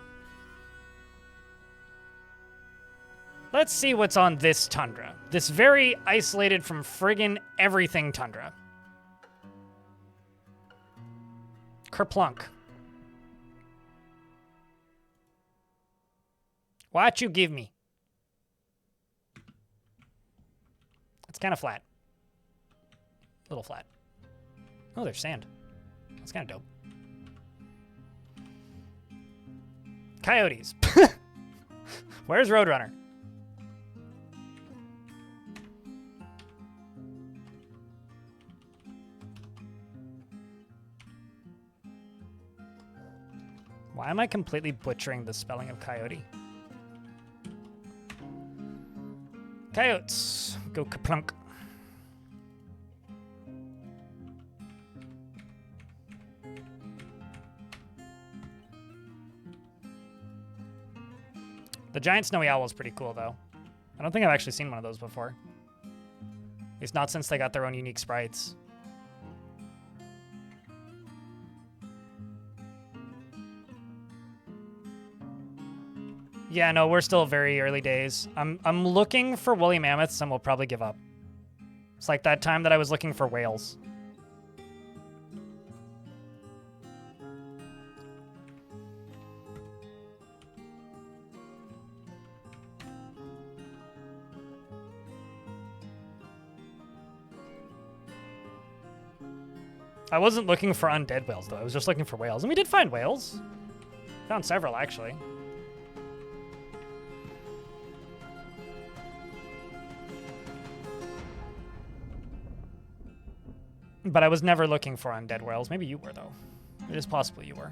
Speaker 1: Let's see what's on this tundra. This very isolated from friggin' everything tundra. Kerplunk. What you give me? It's kind of flat. A little flat. Oh, there's sand. That's kind of dope. Coyotes. Where's Roadrunner? Why am I completely butchering the spelling of coyote? Coyotes. Go kaplunk. The giant snowy owl is pretty cool, though. I don't think I've actually seen one of those before. At least not since they got their own unique sprites. Yeah, no, we're still very early days. I'm looking for woolly mammoths, and we'll probably give up. It's like that time that I was looking for whales. I wasn't looking for undead whales, though. I was just looking for whales. And we did find whales. Found several, actually. But I was never looking for undead whales. Maybe you were, though. It is possible you were.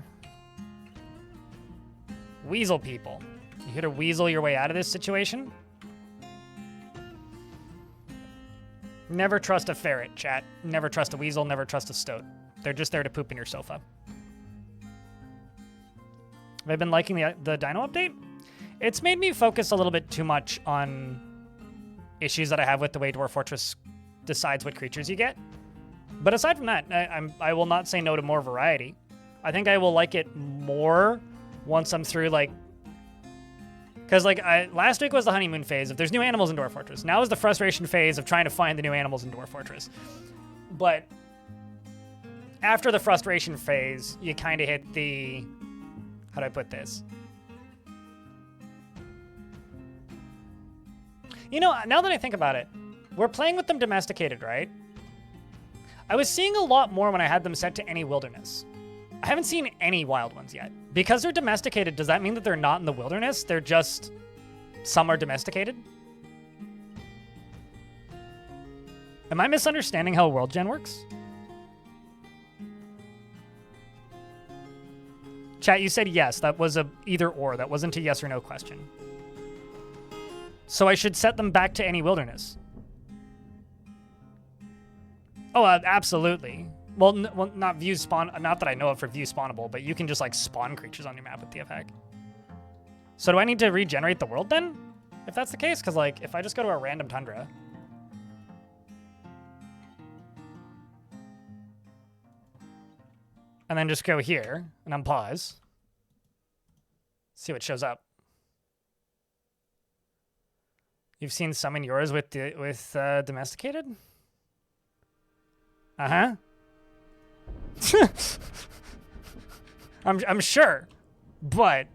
Speaker 1: Weasel people. You here to weasel your way out of this situation? Never trust a ferret, chat. Never trust a weasel, never trust a stoat. They're just there to poop in your sofa. Have I been liking the dino update? It's made me focus a little bit too much on issues that I have with the way Dwarf Fortress decides what creatures you get. But aside from that, I will not say no to more variety. I think I will like it more once I'm through, like... Because, like, last week was the honeymoon phase of there's new animals in Dwarf Fortress. Now is the frustration phase of trying to find the new animals in Dwarf Fortress. But after the frustration phase, you kind of hit the... How do I put this? You know, now that I think about it, we're playing with them domesticated, right? I was seeing a lot more when I had them set to any wilderness. I haven't seen any wild ones yet. Because they're domesticated, does that mean that they're not in the wilderness? They're just... Some are domesticated? Am I misunderstanding how world gen works? Chat, you said yes. That was a either or. That wasn't a yes or no question. So I should set them back to any wilderness. Oh, absolutely. Well, not view spawn. Not that I know of for view spawnable, but you can just like spawn creatures on your map with TFAC. So do I need to regenerate the world then? If that's the case, because like if I just go to a random tundra. And then just go here and unpause. See what shows up. You've seen some in yours with domesticated? Uh-huh. I'm sure, but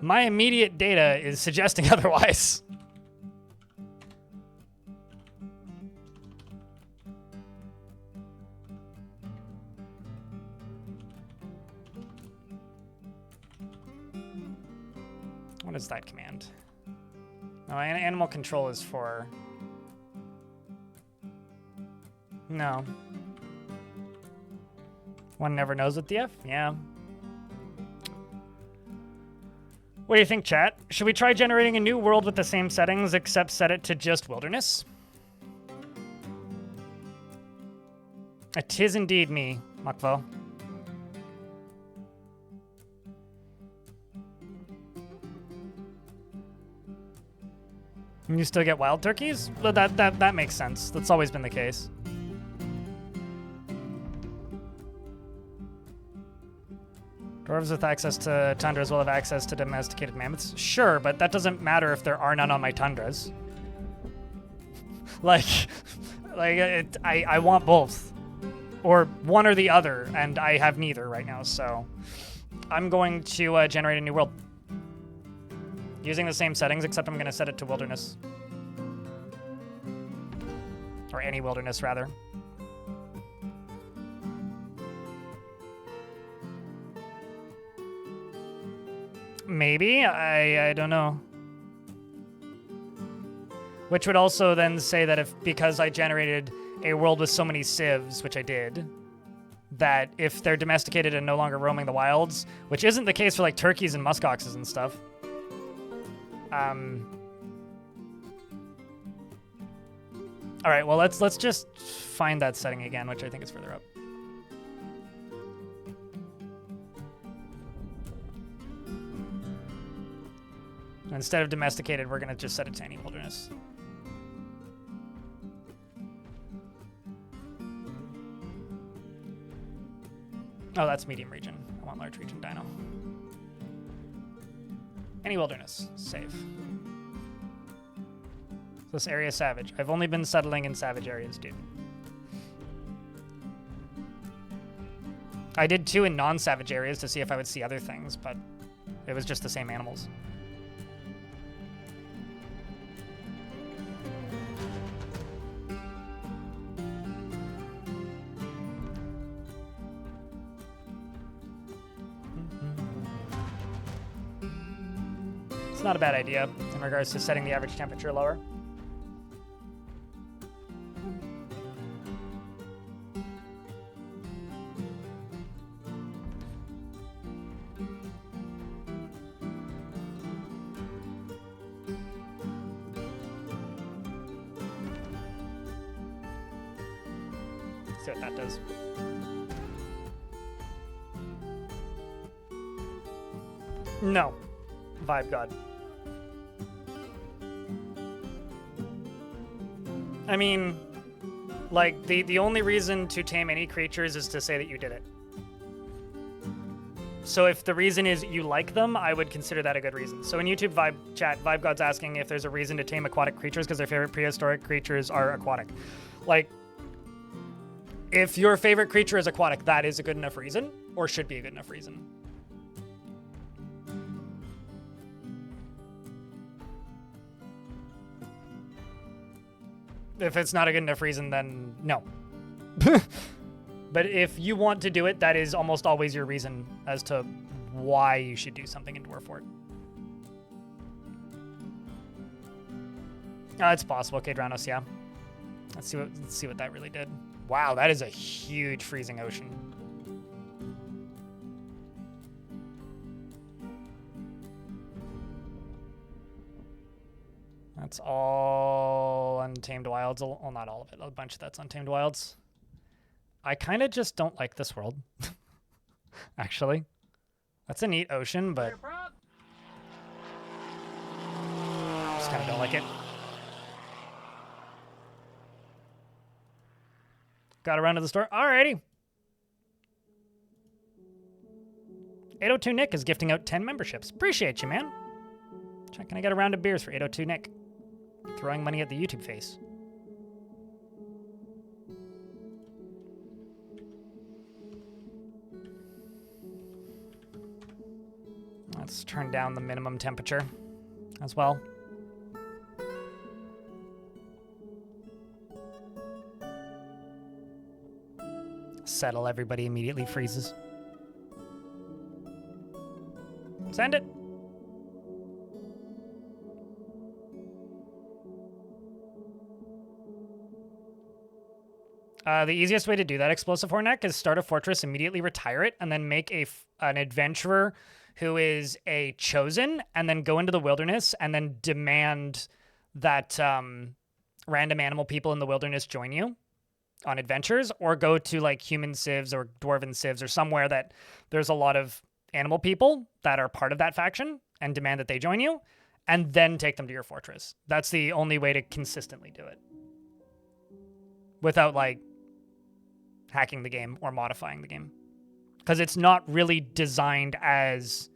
Speaker 1: my immediate data is suggesting otherwise. What is that command? No, animal control is for... No. One never knows with the F? Yeah. What do you think, chat? Should we try generating a new world with the same settings, except set it to just wilderness? It is indeed me, Makvo. And you still get wild turkeys? Well, that makes sense. That's always been the case. Dwarves with access to tundras will have access to domesticated mammoths. Sure, but that doesn't matter if there are none on my tundras. I want both. Or one or the other, and I have neither right now, so... I'm going to generate a new world. Using the same settings, except I'm going to set it to wilderness. Or any wilderness, rather. Maybe? I don't know. Which would also then say that because I generated a world with so many civs, which I did, that if they're domesticated and no longer roaming the wilds, which isn't the case for like turkeys and muskoxes and stuff. All right, well, let's just find that setting again, which I think is further up. Instead of domesticated, we're going to just set it to any wilderness. Oh, that's medium region. I want large region dino. Any wilderness. Save. This area savage. I've only been settling in savage areas, dude. I did 2 in non-savage areas to see if I would see other things, but it was just the same animals. It's not a bad idea in regards to setting the average temperature lower. See what that does. No. Vibe God. I mean, like, the only reason to tame any creatures is to say that you did it. So if the reason is you like them, I would consider that a good reason. So in YouTube Vibe chat, Vibe God's asking if there's a reason to tame aquatic creatures because their favorite prehistoric creatures are aquatic. Like, if your favorite creature is aquatic, that is a good enough reason, or should be a good enough reason. If it's not a good enough reason, then no. But if you want to do it, that is almost always your reason as to why you should do something in Dwarf Fort. It's possible, K-Dranos, yeah. Let's see what that really did. Wow, that is a huge freezing ocean. That's all Untamed Wilds. Well, not all of it. A bunch of that's Untamed Wilds. I kind of just don't like this world. Actually. That's a neat ocean, but... just kind of don't like it. Gotta run to the store. Alrighty. 802 Nick is gifting out 10 memberships. Appreciate you, man. Can I get a round of beers for 802 Nick? Throwing money at the YouTube face. Let's turn down the minimum temperature as well. Settle, everybody immediately freezes. Send it. The easiest way to do that, Explosive Horneck, is start a fortress, immediately retire it, and then make an adventurer who is a chosen, and then go into the wilderness, and then demand that random animal people in the wilderness join you on adventures, or go to like human civs or dwarven civs or somewhere that there's a lot of animal people that are part of that faction, and demand that they join you, and then take them to your fortress. That's the only way to consistently do it without like hacking the game or modifying the game, because it's not really designed as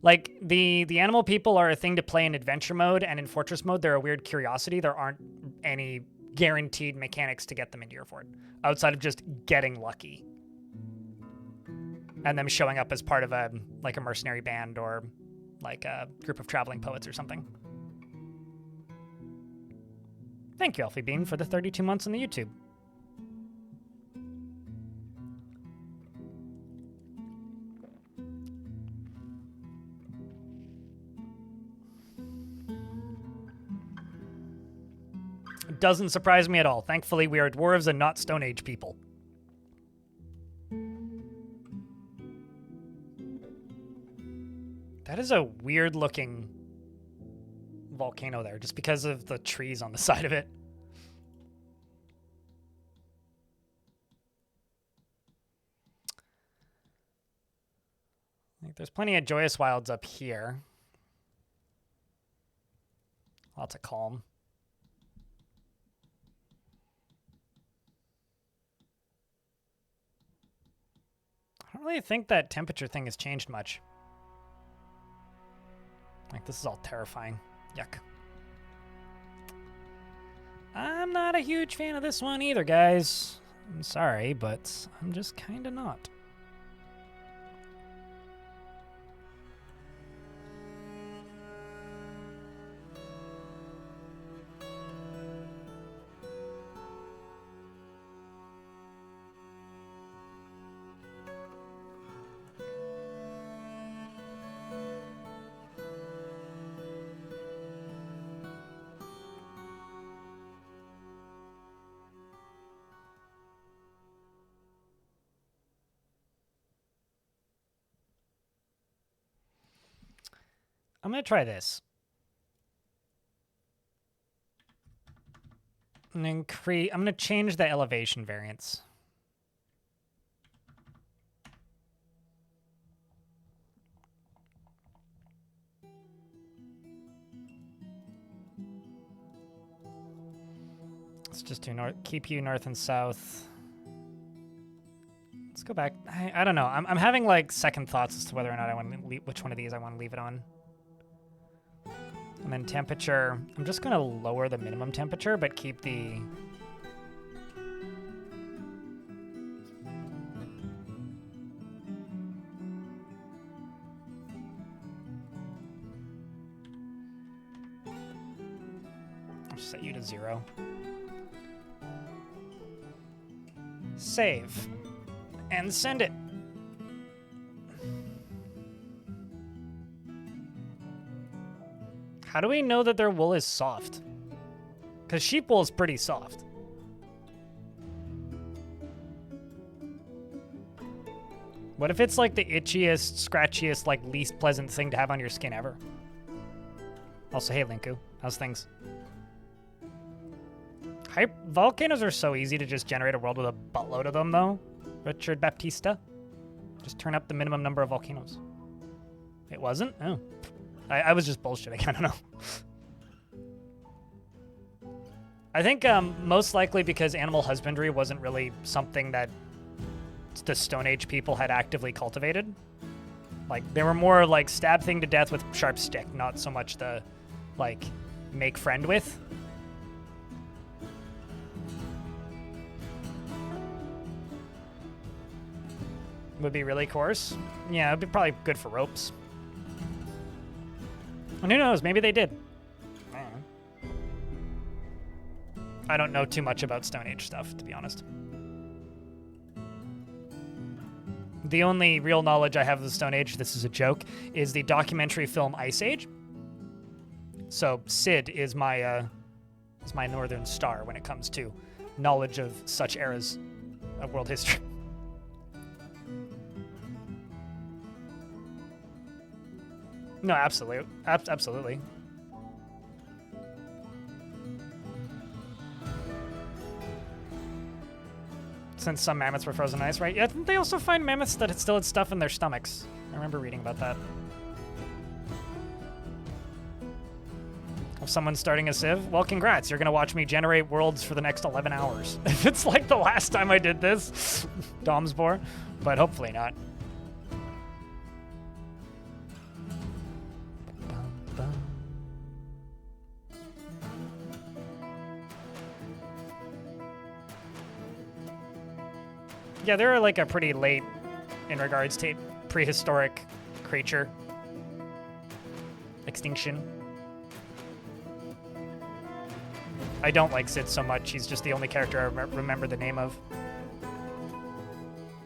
Speaker 1: like the animal people are a thing to play in adventure mode, and in fortress mode they're a weird curiosity. There aren't any guaranteed mechanics to get them into your fort outside of just getting lucky and them showing up as part of a mercenary band or like a group of traveling poets or something. Thank you, Alfie Bean, for the 32 months on the YouTube. It doesn't surprise me at all. Thankfully, we are dwarves and not Stone Age people. That is a weird-looking volcano there, just because of the trees on the side of it. Like, there's plenty of joyous wilds up here. Lots of calm. I don't really think that temperature thing has changed much. Like, this is all terrifying. Yuck. I'm not a huge fan of this one either, guys. I'm sorry, but I'm just kinda not. I'm going to try this. I'm going to change the elevation variance. Let's just do north, keep you north and south. Let's go back. I don't know. I'm having like second thoughts as to whether or not I want to leave, which one of these I want to leave it on. And then temperature, I'm just going to lower the minimum temperature, but keep the... I'll set you to 0. Save. And send it. How do we know that their wool is soft? Because sheep wool is pretty soft. What if it's like the itchiest, scratchiest, like least pleasant thing to have on your skin ever? Also, hey Linku, how's things? Volcanoes are so easy to just generate a world with a buttload of them, though. Richard Baptista. Just turn up the minimum number of volcanoes. It wasn't? Oh. I was just bullshitting. I don't know. I think most likely because animal husbandry wasn't really something that the Stone Age people had actively cultivated. Like, they were more like stab thing to death with sharp stick, not so much the, like, make friend with. Would be really coarse. Yeah, it'd be probably good for ropes. And who knows, maybe they did. I don't know too much about Stone Age stuff, to be honest. The only real knowledge I have of the Stone Age, this is a joke, is the documentary film Ice Age. So Sid is my northern star when it comes to knowledge of such eras of world history. No, absolutely. Absolutely. Since some mammoths were frozen in ice, right? Yeah, didn't they also find mammoths that still had stuff in their stomachs? I remember reading about that. If someone's starting a Civ, well, congrats. You're going to watch me generate worlds for the next 11 hours. If it's like the last time I did this, Domsbor, but hopefully not. Yeah, they're like a pretty late in regards to prehistoric creature. Extinction. I don't like Sid so much. He's just the only character I remember the name of.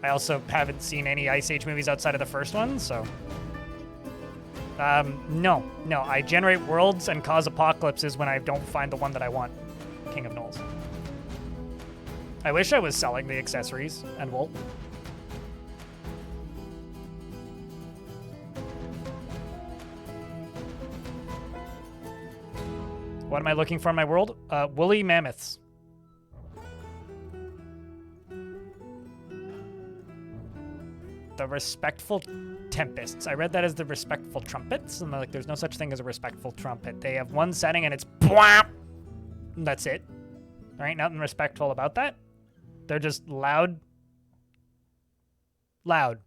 Speaker 1: I also haven't seen any Ice Age movies outside of the first one, so... No. I generate worlds and cause apocalypses when I don't find the one that I want. King of Knolls. I wish I was selling the accessories and wool. What am I looking for in my world? Woolly mammoths. The respectful tempests. I read that as the respectful trumpets, and like, there's no such thing as a respectful trumpet. They have one setting, and it's bwap! And that's it. There ain't nothing respectful about that. They're just loud. Loud.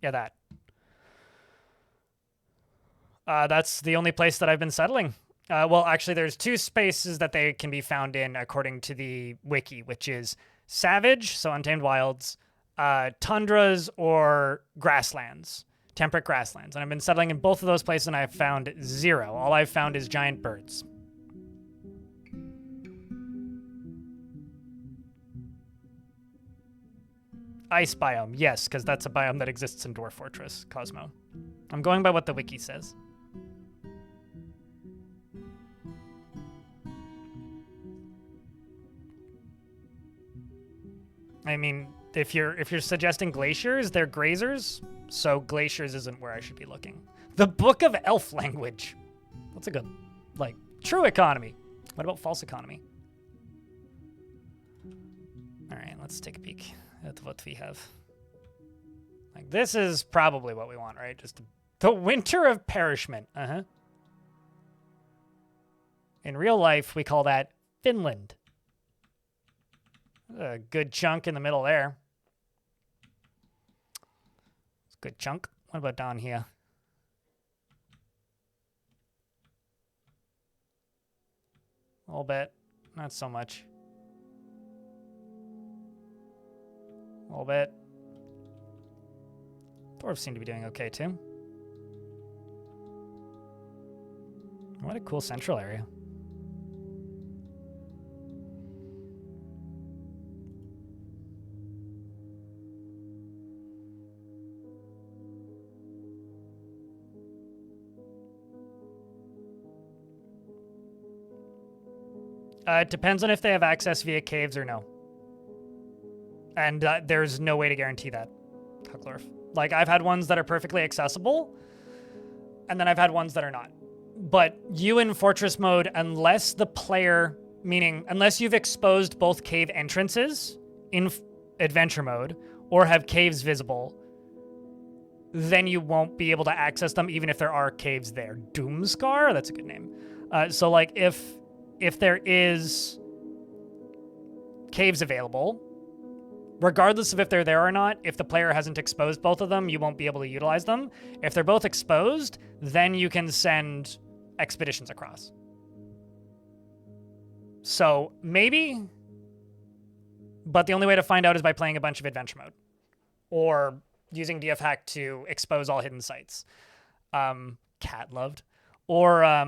Speaker 1: Yeah, that. That's the only place that I've been settling. Well, actually, there's two spaces that they can be found in according to the wiki, which is Savage, so Untamed Wilds, tundras, or grasslands, temperate grasslands. And I've been settling in both of those places, and I've found zero. All I've found is giant birds. Ice biome, yes, because that's a biome that exists in Dwarf Fortress, Cosmo. I'm going by what the wiki says. I mean, if you're suggesting glaciers, they're grazers, so glaciers isn't where I should be looking. The Book of Elf Language. That's a good, like, true economy. What about false economy? All right, let's take a peek at what we have. Like, this is probably what we want, right? Just the Winter of Perishment. In real life, we call that Finland. A good chunk in the middle there. It's a good chunk. What about down here? A little bit. Not so much. A little bit. Dwarves seem to be doing okay, too. What a cool central area. It depends on if they have access via caves or no. And there's no way to guarantee that, Hucklerf. Like, I've had ones that are perfectly accessible, and then I've had ones that are not. But you in Fortress mode, unless the player, meaning unless you've exposed both cave entrances in Adventure mode, or have caves visible, then you won't be able to access them even if there are caves there. Doomscar? That's a good name. So, like, if there is caves available, Regardless of if they're there or not, if the player hasn't exposed both of them, you won't be able to utilize them. If they're both exposed, then you can send expeditions across. So maybe, but the only way to find out is by playing a bunch of adventure mode or using DF hack to expose all hidden sites. Cat loved. Or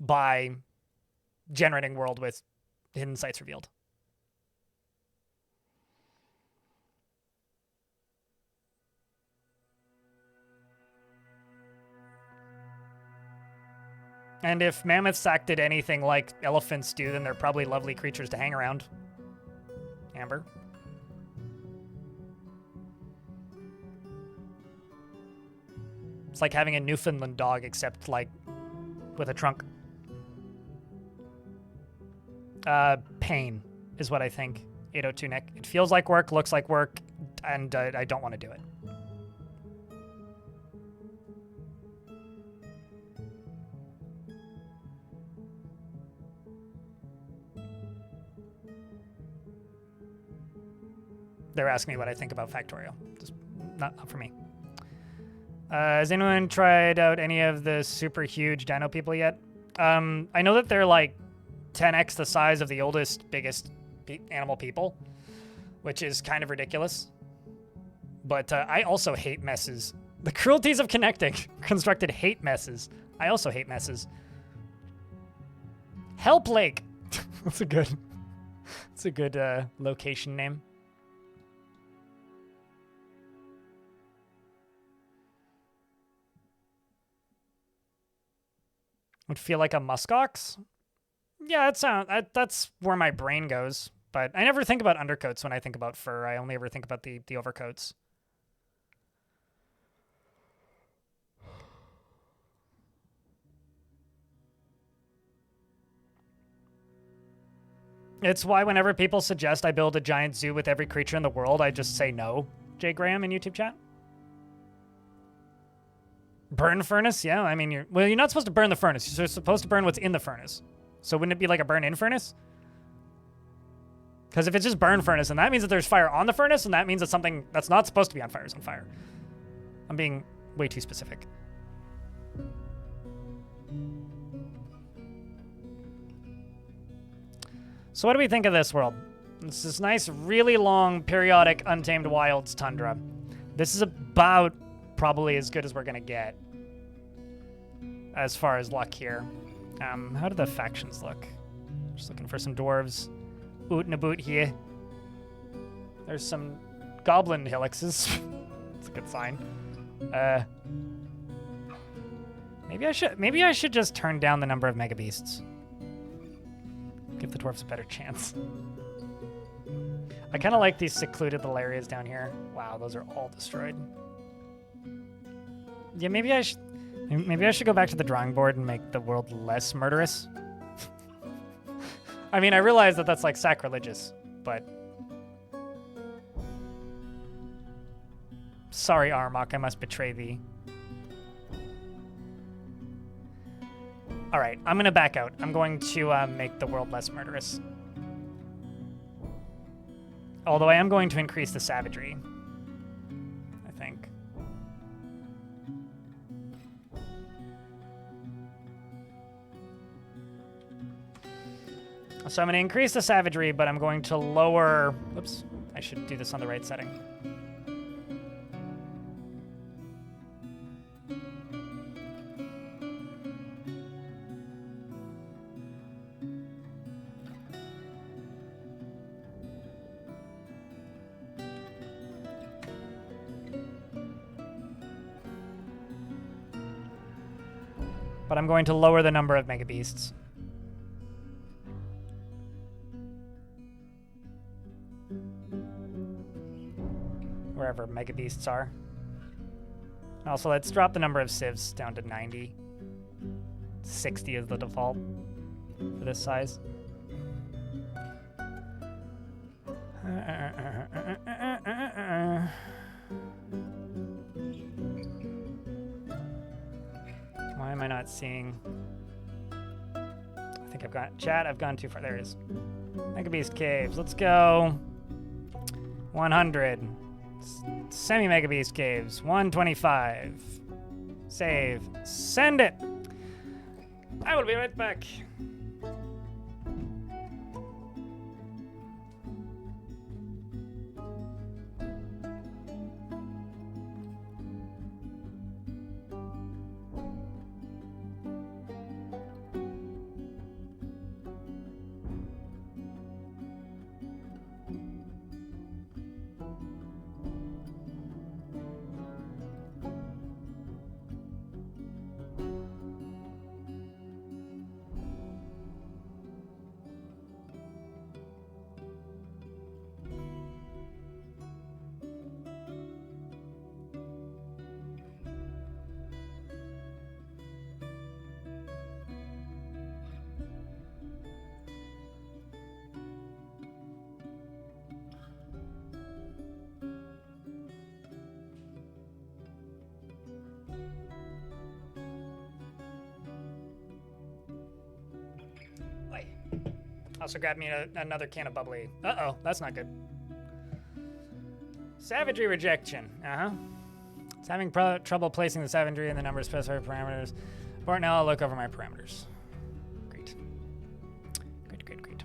Speaker 1: by generating world with hidden sites revealed. And if mammoths acted anything like elephants do, then they're probably lovely creatures to hang around. Amber. It's like having a Newfoundland dog, except, like, with a trunk. Pain is what I think. 802 Nick. It feels like work, looks like work, and I don't want to do it. They're asking me what I think about Factorial. Just not for me. Has anyone tried out any of the super huge dino people yet? I know that they're like 10x the size of the oldest, biggest animal people, which is kind of ridiculous. But I also hate messes. The cruelties of connecting. Constructed hate messes. I also hate messes. Help Lake. That's a good location name. Would feel like a muskox? Yeah, that's where my brain goes. But I never think about undercoats when I think about fur. I only ever think about the overcoats. It's why whenever people suggest I build a giant zoo with every creature in the world, I just say no, Jay Graham in YouTube chat. Burn furnace? Yeah, I mean, you're not supposed to burn the furnace. You're supposed to burn what's in the furnace. So wouldn't it be like a burn-in furnace? Because if it's just burn furnace, then that means that there's fire on the furnace, and that means that something that's not supposed to be on fire is on fire. I'm being way too specific. So what do we think of this world? It's this nice, really long, periodic, untamed wilds tundra. This is about probably as good as we're gonna get as far as luck here. How do the factions look? Just looking for some dwarves. Oot and a boot here. There's some goblin hillixes. That's a good sign. Maybe I should just turn down the number of mega beasts. Give the dwarves a better chance. I kind of like these secluded little areas down here. Wow, those are all destroyed. Yeah, maybe I should go back to the drawing board and make the world less murderous. I mean, I realize that that's like sacrilegious, but sorry, Armok, I must betray thee. All right, I'm gonna back out. I'm going to make the world less murderous. Although I am going to increase the savagery, I think. So I'm going to increase the savagery, but I'm going to lower... Whoops, I should do this on the right setting. But I'm going to lower the number of mega beasts. Wherever mega beasts are. Also, let's drop the number of civs down to 90. 60 is the default for this size. Why am I not seeing? I think I've got chat. I've gone too far. There it is. Mega Beast Caves. Let's go. 100. Semi-Mega Beast Caves. 125. Save. Send it. I will be right back. Also grabbed me another can of bubbly. Uh-oh, that's not good. Savagery rejection. Uh-huh. It's having trouble placing the savagery in the number of specified parameters. For now, I'll look over my parameters. Great. Great, great, great.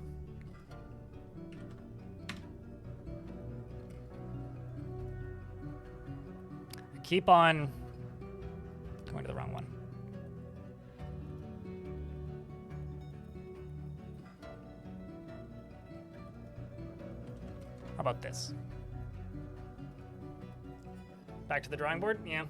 Speaker 1: Keep on going to the wrong one. How about this? Back to the drawing board? Yeah.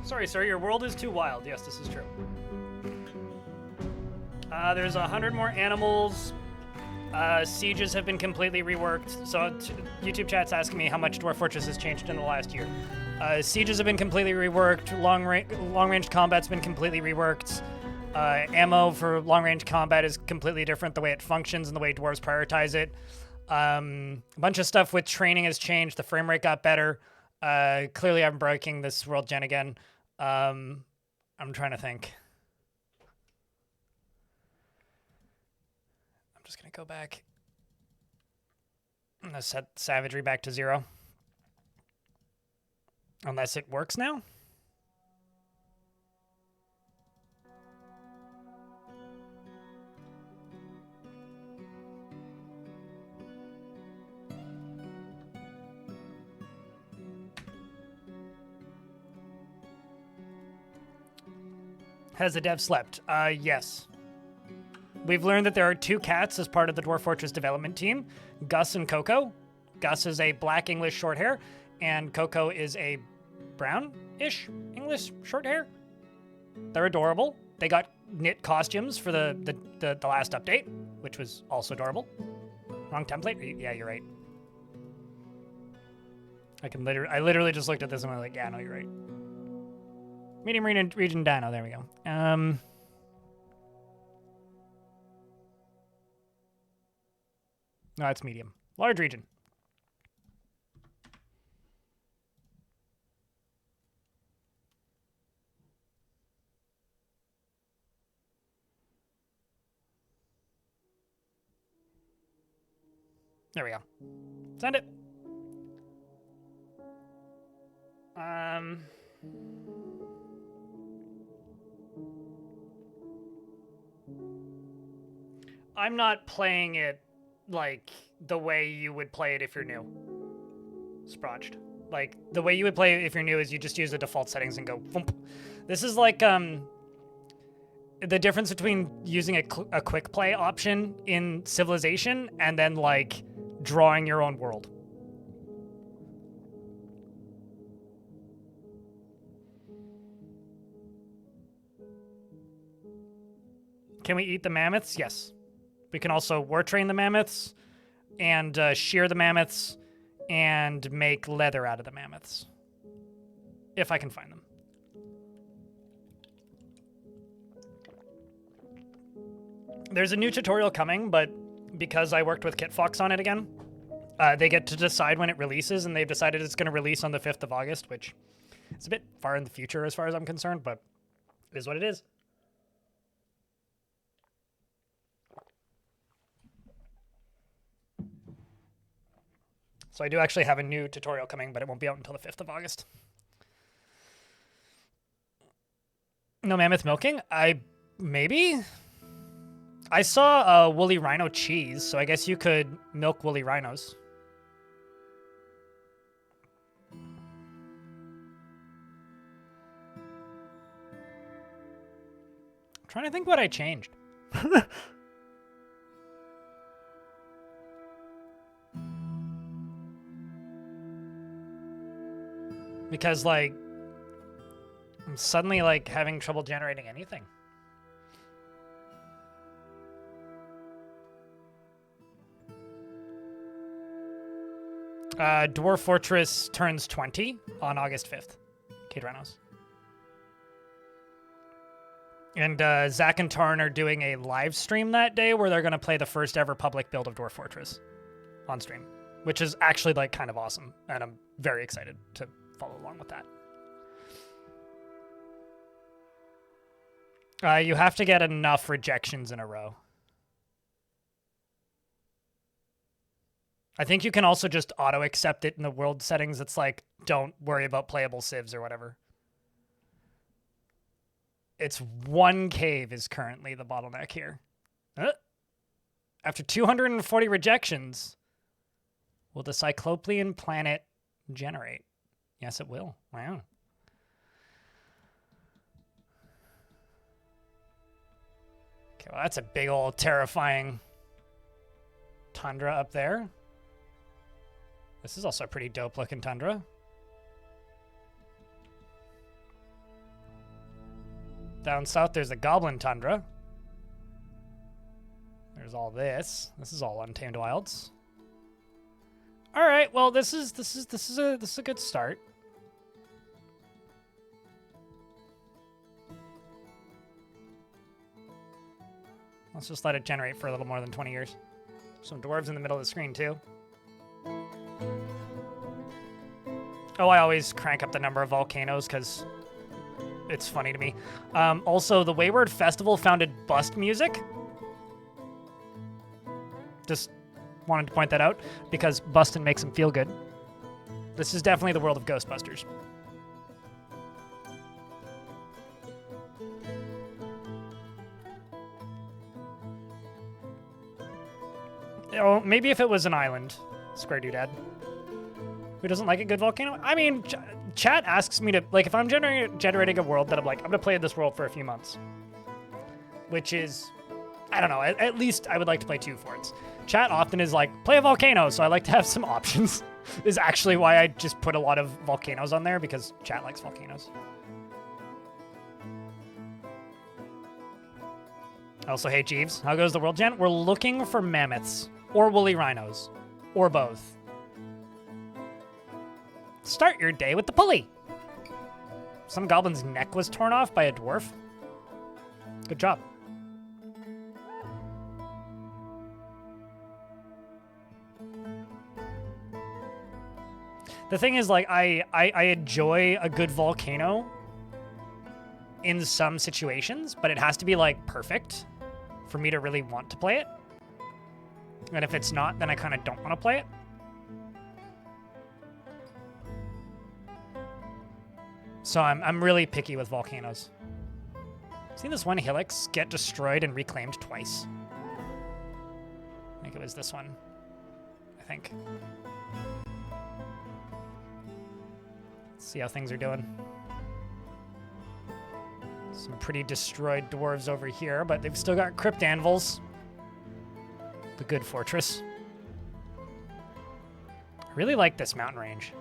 Speaker 1: Sorry, sir, your world is too wild. Yes, this is true. There's 100 more animals. Sieges have been completely reworked. So YouTube chat's asking me how much Dwarf Fortress has changed in the last year. Sieges have been completely reworked. Long-range combat's been completely reworked. Ammo for long-range combat is completely different. The way it functions and the way dwarves prioritize it. A bunch of stuff with training has changed. The frame rate got better. Clearly, I'm breaking this world gen again. I'm trying to think. I'm just going to go back. I'm going to set savagery back to 0. Unless it works now. Has the dev slept? Yes. We've learned that there are 2 cats as part of the Dwarf Fortress development team, Gus and Coco. Gus is a black English short hair, and Coco is a brown-ish English short hair. They're adorable. They got knit costumes for the last update, which was also adorable. Wrong template? Yeah, you're right. I literally just looked at this and I'm like, yeah, no, you're right. Medium region dino, there we go. No, it's medium. Large region. There we go. Send it. I'm not playing it like the way you would play it if you're new. Sprotched. Like, the way you would play it if you're new is you just use the default settings and go thump. This is like, the difference between using a quick play option in Civilization and then, like, drawing your own world. Can we eat the mammoths? Yes. We can also war train the mammoths and shear the mammoths and make leather out of the mammoths. If I can find them. There's a new tutorial coming, but because I worked with KitFox on it again, they get to decide when it releases, and they've decided it's going to release on the 5th of August, which is a bit far in the future as far as I'm concerned, but it is what it is. So I do actually have a new tutorial coming, but it won't be out until the 5th of August. No mammoth milking? Maybe? I saw a woolly rhino cheese, so I guess you could milk woolly rhinos. I'm trying to think what I changed. Because, like, I'm suddenly, like, having trouble generating anything. Dwarf Fortress turns 20 on August 5th. Cade Rhinos. And Zach and Tarn are doing a live stream that day where they're going to play the first ever public build of Dwarf Fortress on stream, which is actually, like, kind of awesome. And I'm very excited to follow along with that. You have to get enough rejections in a row. I think you can also just auto-accept it in the world settings. It's like, don't worry about playable civs or whatever. It's one cave is currently the bottleneck here. After 240 rejections, will the Cyclopean planet generate? Yes, it will. Wow. Okay, well, that's a big old terrifying tundra up there. This is also a pretty dope looking tundra. Down south, there's a goblin tundra. There's all this. This is all Untamed Wilds. All right, well, this is a good start. Let's just let it generate for a little more than 20 years. Some dwarves in the middle of the screen, too. Oh, I always crank up the number of volcanoes because it's funny to me. Also, the Wayward Festival founded Bust Music. Just wanted to point that out because bustin' makes them feel good. This is definitely the world of Ghostbusters. Oh, maybe if it was an island, Square Doodad. Who doesn't like a good volcano? I mean, chat asks me to, like, if I'm generating a world that I'm like, I'm going to play this world for a few months. Which is, I don't know, at least I would like to play 2 forts. Chat often is like, play a volcano, so I like to have some options. Is actually why I just put a lot of volcanoes on there, because chat likes volcanoes. Also, hey, Jeeves, how goes the world gen? We're looking for mammoths, or woolly rhinos, or both. Start your day with the pulley. Some goblin's neck was torn off by a dwarf. Good job. The thing is, like, I enjoy a good volcano in some situations, but it has to be, like, perfect for me to really want to play it. And if it's not, then I kind of don't want to play it. So I'm really picky with volcanoes. Seen this one Helix get destroyed and reclaimed twice. I think it was this one. I think. Let's see how things are doing. Some pretty destroyed dwarves over here, but they've still got crypt anvils. The good fortress. I really like this mountain range.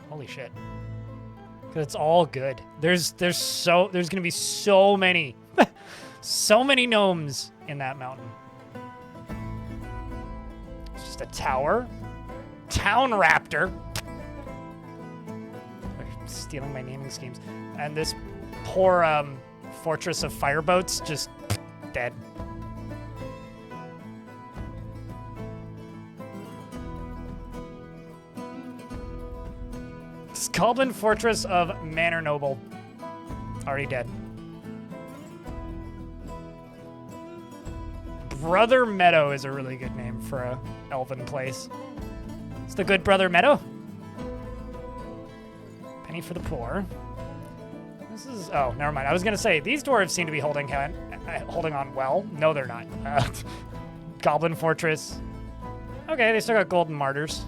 Speaker 1: Holy shit. Because it's all good. There's gonna be so many, so many gnomes in that mountain. It's just a tower. Town Raptor. They're stealing my naming schemes. And this poor fortress of fireboats just dead. Goblin Fortress of Manor Noble. Already dead. Brother Meadow is a really good name for a elven place. It's the good Brother Meadow. Penny for the poor. This is... Oh, never mind. I was going to say, these dwarves seem to be holding on well. No, they're not. Goblin Fortress. Okay, they still got Golden Martyrs.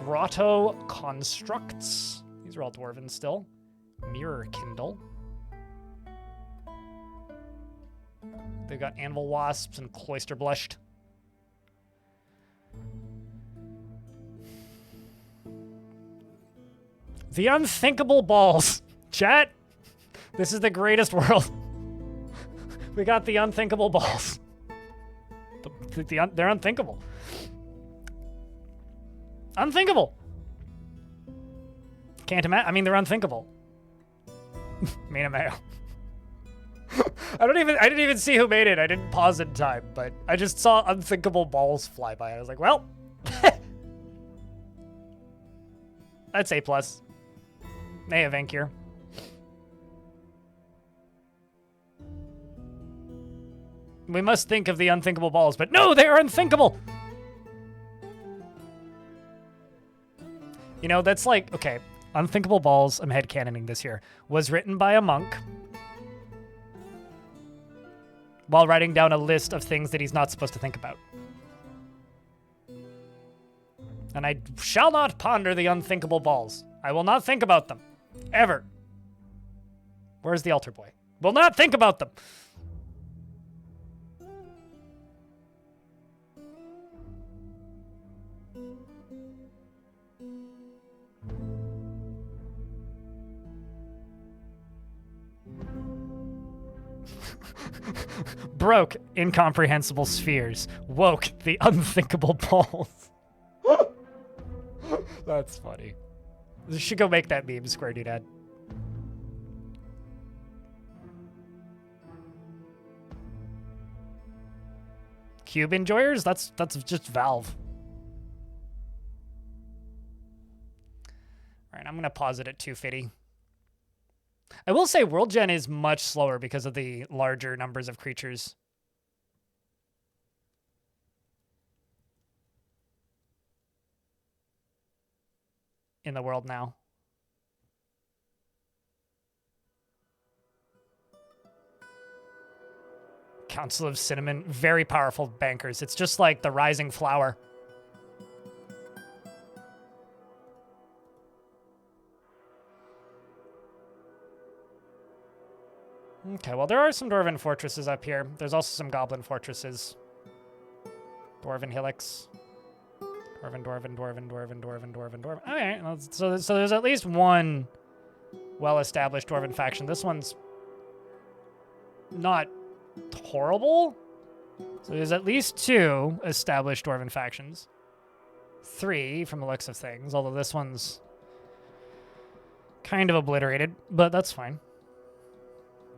Speaker 1: Grotto Constructs. These are all dwarven still. Mirror Kindle. They've got Anvil Wasps and Cloister Blushed. The Unthinkable Balls. Chat, this is the greatest world. We got the Unthinkable Balls. They're unthinkable. Unthinkable. Can't imagine. I mean, they're unthinkable. Mina Mayo. I didn't even see who made it. I didn't pause in time, but I just saw Unthinkable Balls fly by. I was like, well, that's A+. Naya Vankir. We must think of the unthinkable balls, but no, they are unthinkable! You know, that's like, okay, Unthinkable Balls, I'm headcanoning this here, was written by a monk while writing down a list of things that he's not supposed to think about. And I shall not ponder the unthinkable balls. I will not think about them. Ever. Where's the altar boy? Will not think about them. Broke incomprehensible spheres. Woke the unthinkable balls. That's funny. You should go make that meme, Square Doodad. Cube enjoyers? That's just Valve. Alright, I'm gonna pause it at 250. I will say World Gen is much slower because of the larger numbers of creatures. In the world now. Council of Cinnamon, very powerful bankers. It's just like the rising flower. Okay, well, there are some Dwarven fortresses up here. There's also some Goblin fortresses. Dwarven hillocks. Dwarven. Okay, so there's at least one well-established Dwarven faction. This one's not horrible. So there's at least 2 established Dwarven factions. 3 from the looks of things, although this one's kind of obliterated, but that's fine.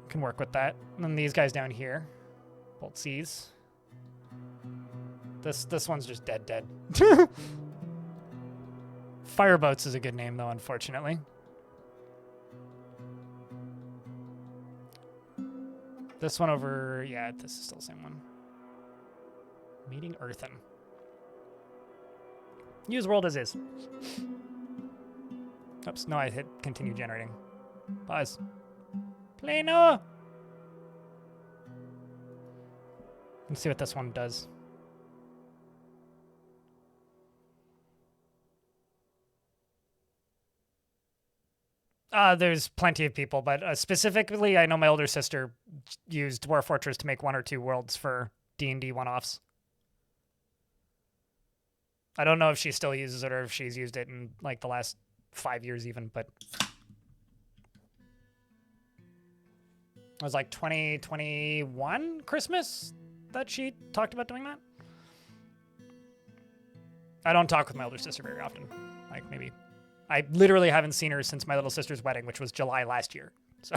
Speaker 1: Can work with that. And then these guys down here. Bolt Seas. This one's just dead. Fireboats is a good name, though, unfortunately. This one over... Yeah, this is still the same one. Meeting Earthen. Use world as is. Oops, no, I hit continue generating. Pause. Play no! Let's see what this one does. There's plenty of people, but specifically, I know my older sister used Dwarf Fortress to make 1 or 2 worlds for D&D one-offs. I don't know if she still uses it or if she's used it in like the last 5 years even, but it was like 2021 Christmas that she talked about doing that. I don't talk with my older sister very often. Like maybe I literally haven't seen her since my little sister's wedding, which was July last year. So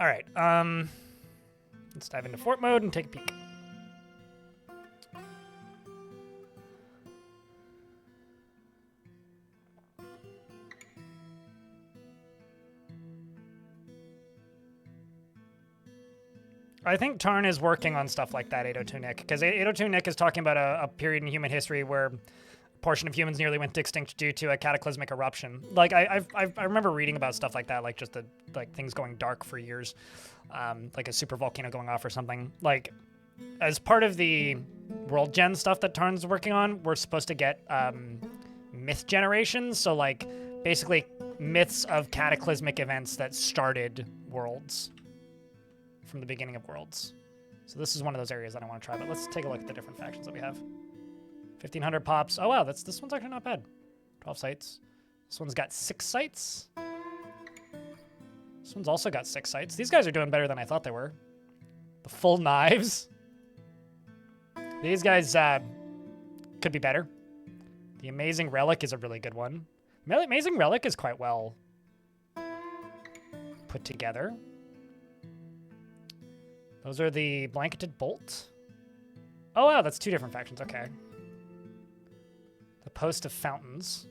Speaker 1: all right, let's dive into fort mode and take a peek. I think Tarn is working on stuff like that, 802 Nick, because 802 Nick is talking about a period in human history where a portion of humans nearly went extinct due to a cataclysmic eruption. Like I remember reading about stuff like that, like just the things going dark for years, like a super volcano going off or something. Like as part of the world gen stuff that Tarn's working on, we're supposed to get myth generations. So like basically myths of cataclysmic events that started worlds. From the beginning of worlds. So this is one of those areas that I want to try, but let's take a look at the different factions that we have. 1,500 pops. Oh wow, this one's actually not bad. 12 sites. This one's got 6 sites. This one's also got 6 sites. These guys are doing better than I thought they were. The full knives. These guys could be better. The amazing relic is a really good one. Amazing relic is quite well put together. Those are the blanketed bolt. Oh, wow, that's 2 different factions. Okay. The post of fountains.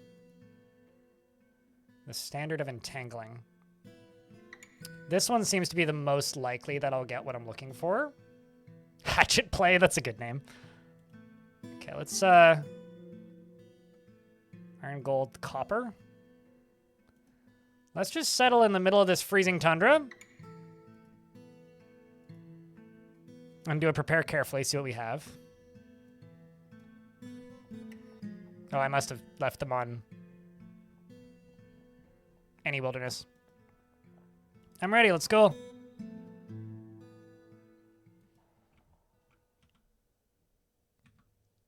Speaker 1: The standard of entangling. This one seems to be the most likely that I'll get what I'm looking for. Hatchet play, that's a good name. Okay, let's iron, gold, copper. Let's just settle in the middle of this freezing tundra. And do a prepare carefully, see what we have. Oh, I must have left them on any wilderness. I'm ready, let's go.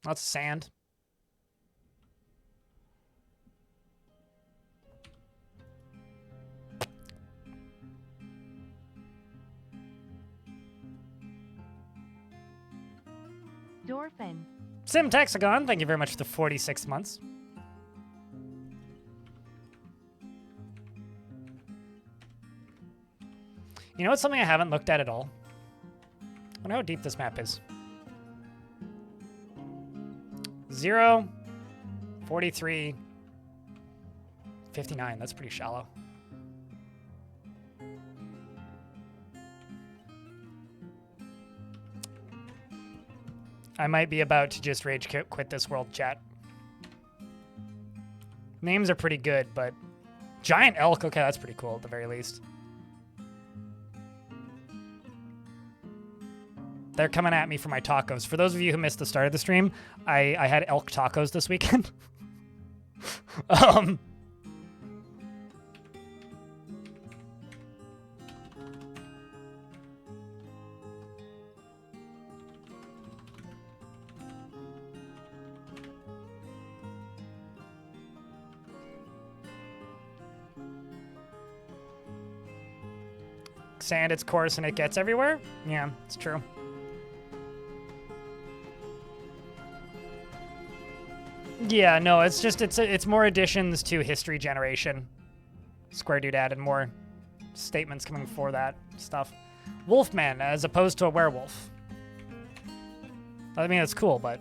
Speaker 1: Lots of sand.
Speaker 2: Dwarfin.
Speaker 1: Sim Taxagon, thank you very much for the 46 months. You know what's something I haven't looked at all? I wonder how deep this map is. 0, 43, 59. That's pretty shallow. I might be about to just rage quit this world, chat. Names are pretty good, but giant elk, okay, that's pretty cool at the very least. They're coming at me for my tacos. For those of you who missed the start of the stream, I had elk tacos this weekend. Sand, it's coarse and it gets everywhere? Yeah, it's true. Yeah, no, it's just, it's more additions to history generation. Square Dude added more statements coming for that stuff. Wolfman as opposed to a werewolf. I mean, it's cool, but...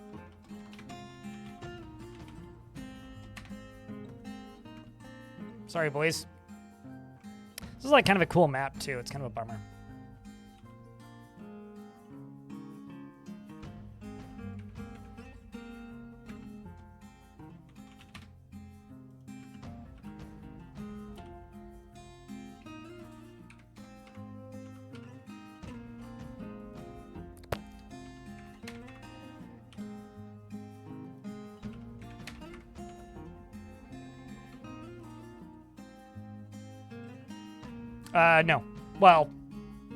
Speaker 1: Sorry, boys. This is like kind of a cool map, too. It's kind of a bummer. No. Well,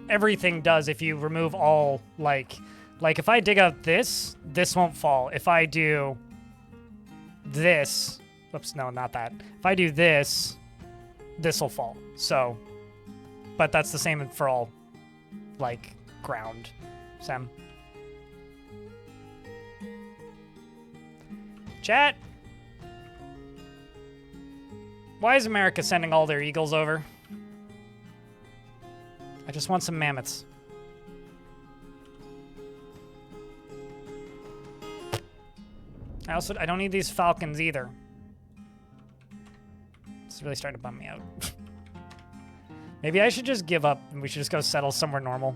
Speaker 1: everything does if you remove all, like if I dig out this won't fall. If I do this, oops, no, not that. If I do this will fall. So, but that's the same for all, like, ground, Sam. Chat! Why is America sending all their eagles over? I just want some mammoths. I don't need these falcons either. It's really starting to bum me out. Maybe I should just give up and we should just go settle somewhere normal.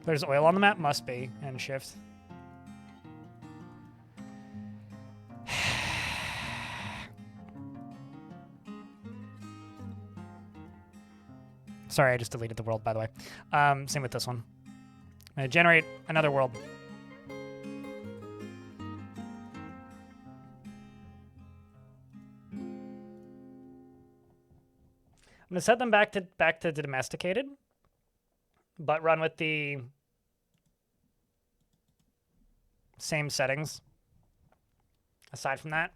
Speaker 1: There's oil on the map? Must be. And shift. Sorry, I just deleted the world, by the way. Same with this one. I'm going to generate another world. I'm gonna set them back to domesticated, but run with the same settings. Aside from that,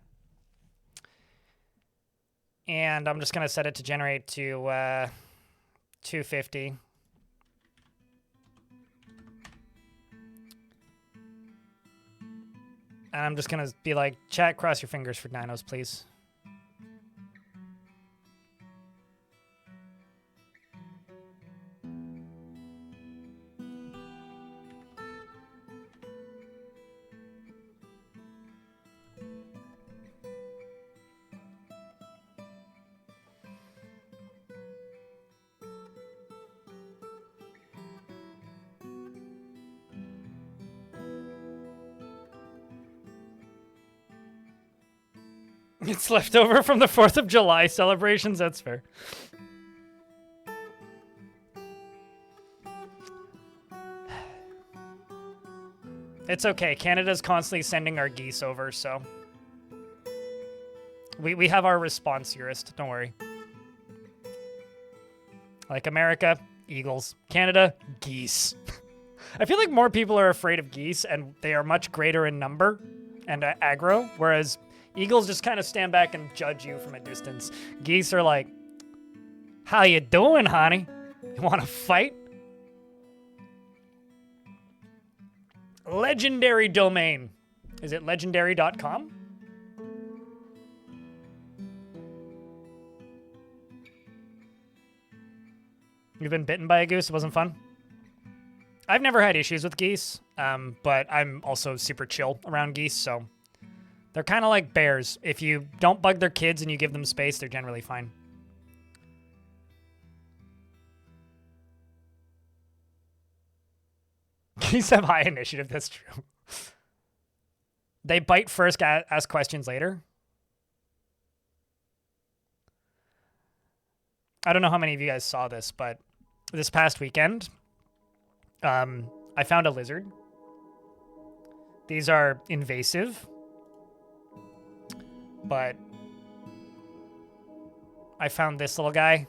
Speaker 1: and I'm just gonna set it to generate to 250. And I'm just gonna be like, chat, cross your fingers for dinos, please. It's left over from the 4th of July celebrations. That's fair. It's okay. Canada's constantly sending our geese over, so we have our responseurist. Don't worry. Like America, eagles. Canada, geese. I feel like more people are afraid of geese, and they are much greater in number and aggro, whereas eagles just kind of stand back and judge you from a distance. Geese are like, how you doing, honey? You want to fight? Legendary domain. Is it legendary.com? You've been bitten by a goose? It wasn't fun? I've never had issues with geese, but I'm also super chill around geese, so they're kind of like bears. If you don't bug their kids and you give them space, they're generally fine. Geese have high initiative, that's true. They bite first, ask questions later. I don't know how many of you guys saw this, but this past weekend, I found a lizard. These are invasive, but I found this little guy.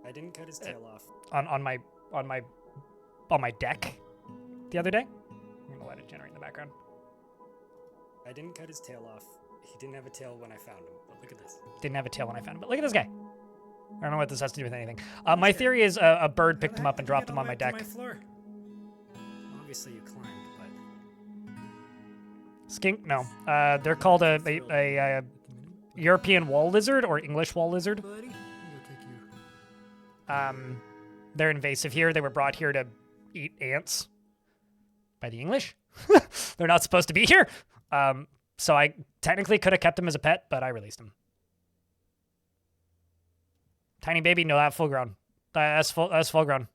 Speaker 3: I didn't cut his tail off.
Speaker 1: On my deck the other day. I'm gonna let it generate in the background.
Speaker 3: I didn't cut his tail off. He didn't have a tail when I found him, but look at this.
Speaker 1: Didn't have a tail when I found him, but look at this guy. I don't know what this has to do with anything. My theory is a bird picked him up and dropped him on my deck.
Speaker 3: My floor? Obviously you climbed, but...
Speaker 1: Skink? No. They're called a European wall lizard or English wall lizard. They're invasive here. They were brought here to eat ants by the English. They're not supposed to be here. So I technically could have kept him as a pet, but I released him. Tiny baby? No, that's full grown. That's full grown.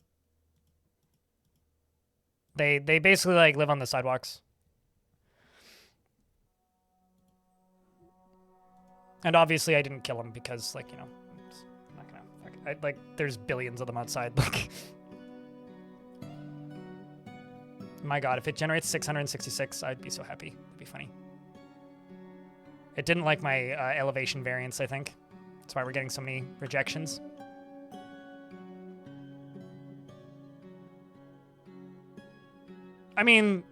Speaker 1: They basically like live on the sidewalks. And obviously I didn't kill him because, like, you know, it's not gonna, like, there's billions of them outside. Like, my God, if it generates 666, I'd be so happy. It'd be funny. It didn't like my elevation variance, I think. That's why we're getting so many rejections. I mean,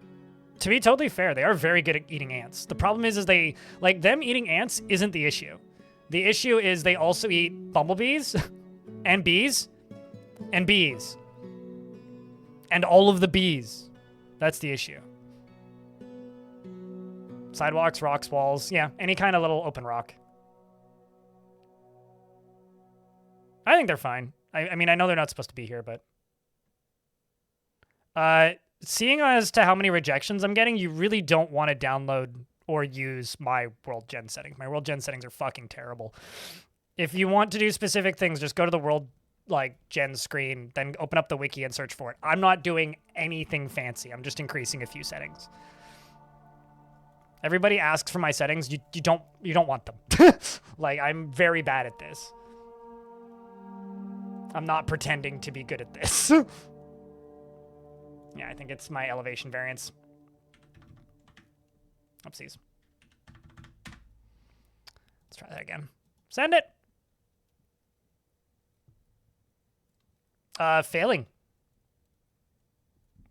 Speaker 1: to be totally fair, they are very good at eating ants. The problem is they, like, them eating ants isn't the issue. The issue is they also eat bumblebees and bees and bees and all of the bees. That's the issue. Sidewalks, rocks, walls. Yeah, any kind of little open rock. I think they're fine. I mean, I know they're not supposed to be here, but... seeing as to how many rejections I'm getting, you really don't want to download or use my world gen settings. My world gen settings are fucking terrible. If you want to do specific things, just go to the world like gen screen, then open up the wiki and search for it. I'm not doing anything fancy. I'm just increasing a few settings. Everybody asks for my settings. You don't want them. Like, I'm very bad at this. I'm not pretending to be good at this. Yeah, I think it's my elevation variance. Oopsies. Let's try that again. Send it. Failing.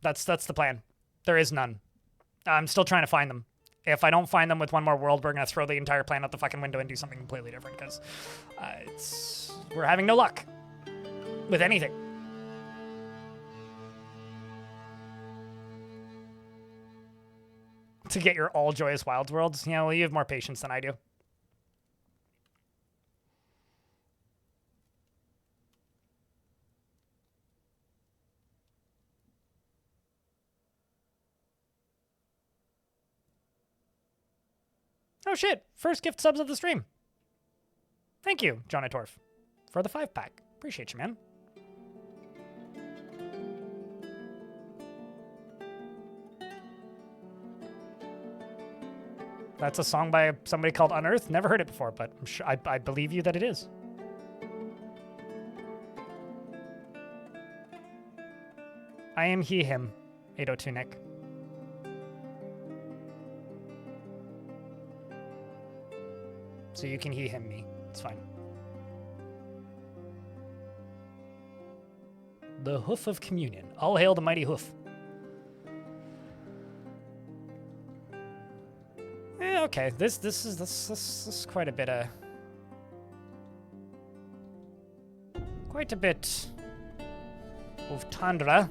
Speaker 1: That's the plan. There is none. I'm still trying to find them. If I don't find them with one more world, we're gonna throw the entire plan out the fucking window and do something completely different, because we're having no luck with anything. To get your all Joyous Wilds worlds, well, you have more patience than I do. Oh shit, first gift subs of the stream. Thank you, Johnny Dwarf, for the 5-pack. Appreciate you, man. That's a song by somebody called Unearthed. Never heard it before, but I'm sure, I believe you that it is. I am he, him. 802 Nick. So you can he, him, me. It's fine. The Hoof of Communion. All hail the mighty hoof. Yeah, okay. This is quite a bit of tundra.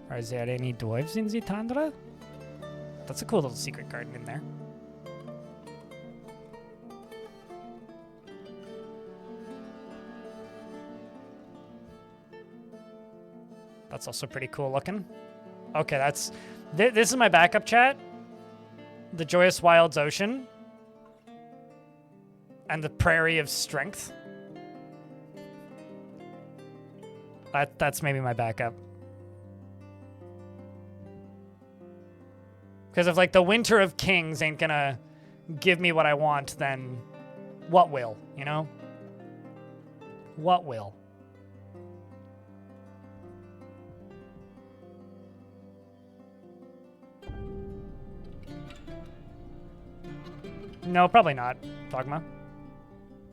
Speaker 1: Are there any dwarves in the tundra? That's a cool little secret garden in there. That's also pretty cool looking. Okay, that's... This is my backup chat. The Joyous Wilds Ocean. And the Prairie of Strength. That's maybe my backup. Because if, like, the Winter of Kings ain't gonna give me what I want, then what will, you know? What will? No, probably not, Dogma.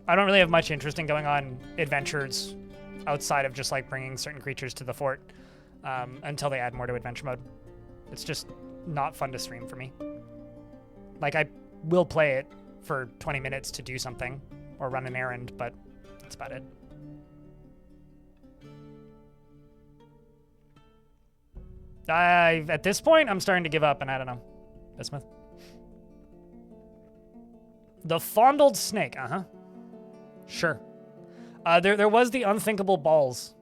Speaker 1: I don't really have much interest in going on adventures outside of just, like, bringing certain creatures to the fort until they add more to adventure mode. It's just not fun to stream for me. Like, I will play it for 20 minutes to do something or run an errand, but that's about it. At this point, I'm starting to give up, and I don't know. Bismuth. The Fondled Snake, uh-huh. Sure. There was the Unthinkable Balls,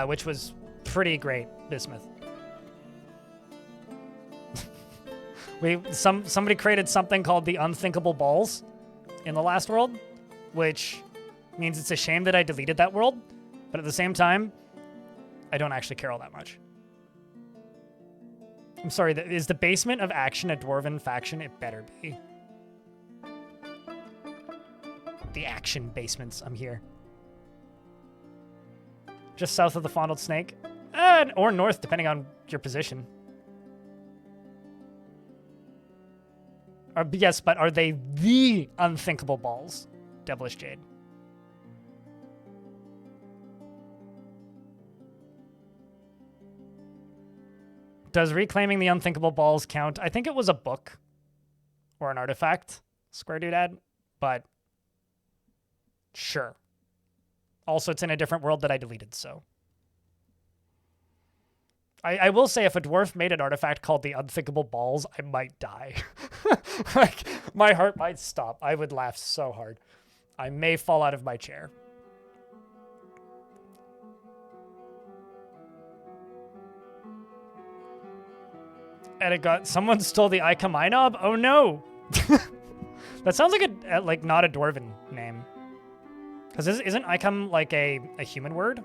Speaker 1: which was pretty great, Bismuth. Somebody created something called the Unthinkable Balls in the last world, which means it's a shame that I deleted that world, but at the same time, I don't actually care all that much. I'm sorry, is the Basement of Action a Dwarven faction? It better be. The Action Basements, I'm here. Just south of the Fondled Snake. Or north, depending on your position. Yes, but are they the Unthinkable Balls? Devilish Jade. Does reclaiming the Unthinkable Balls count? I think it was a book or an artifact, Square Doodad, but sure. Also, it's in a different world that I deleted, so. I will say if a dwarf made an artifact called the Unthinkable Balls, I might die. Like, my heart might stop. I would laugh so hard. I may fall out of my chair. And it got... Someone stole the Ikaminaub? Oh, no! That sounds like a... like, not a dwarven name. Because isn't Icum like a human word?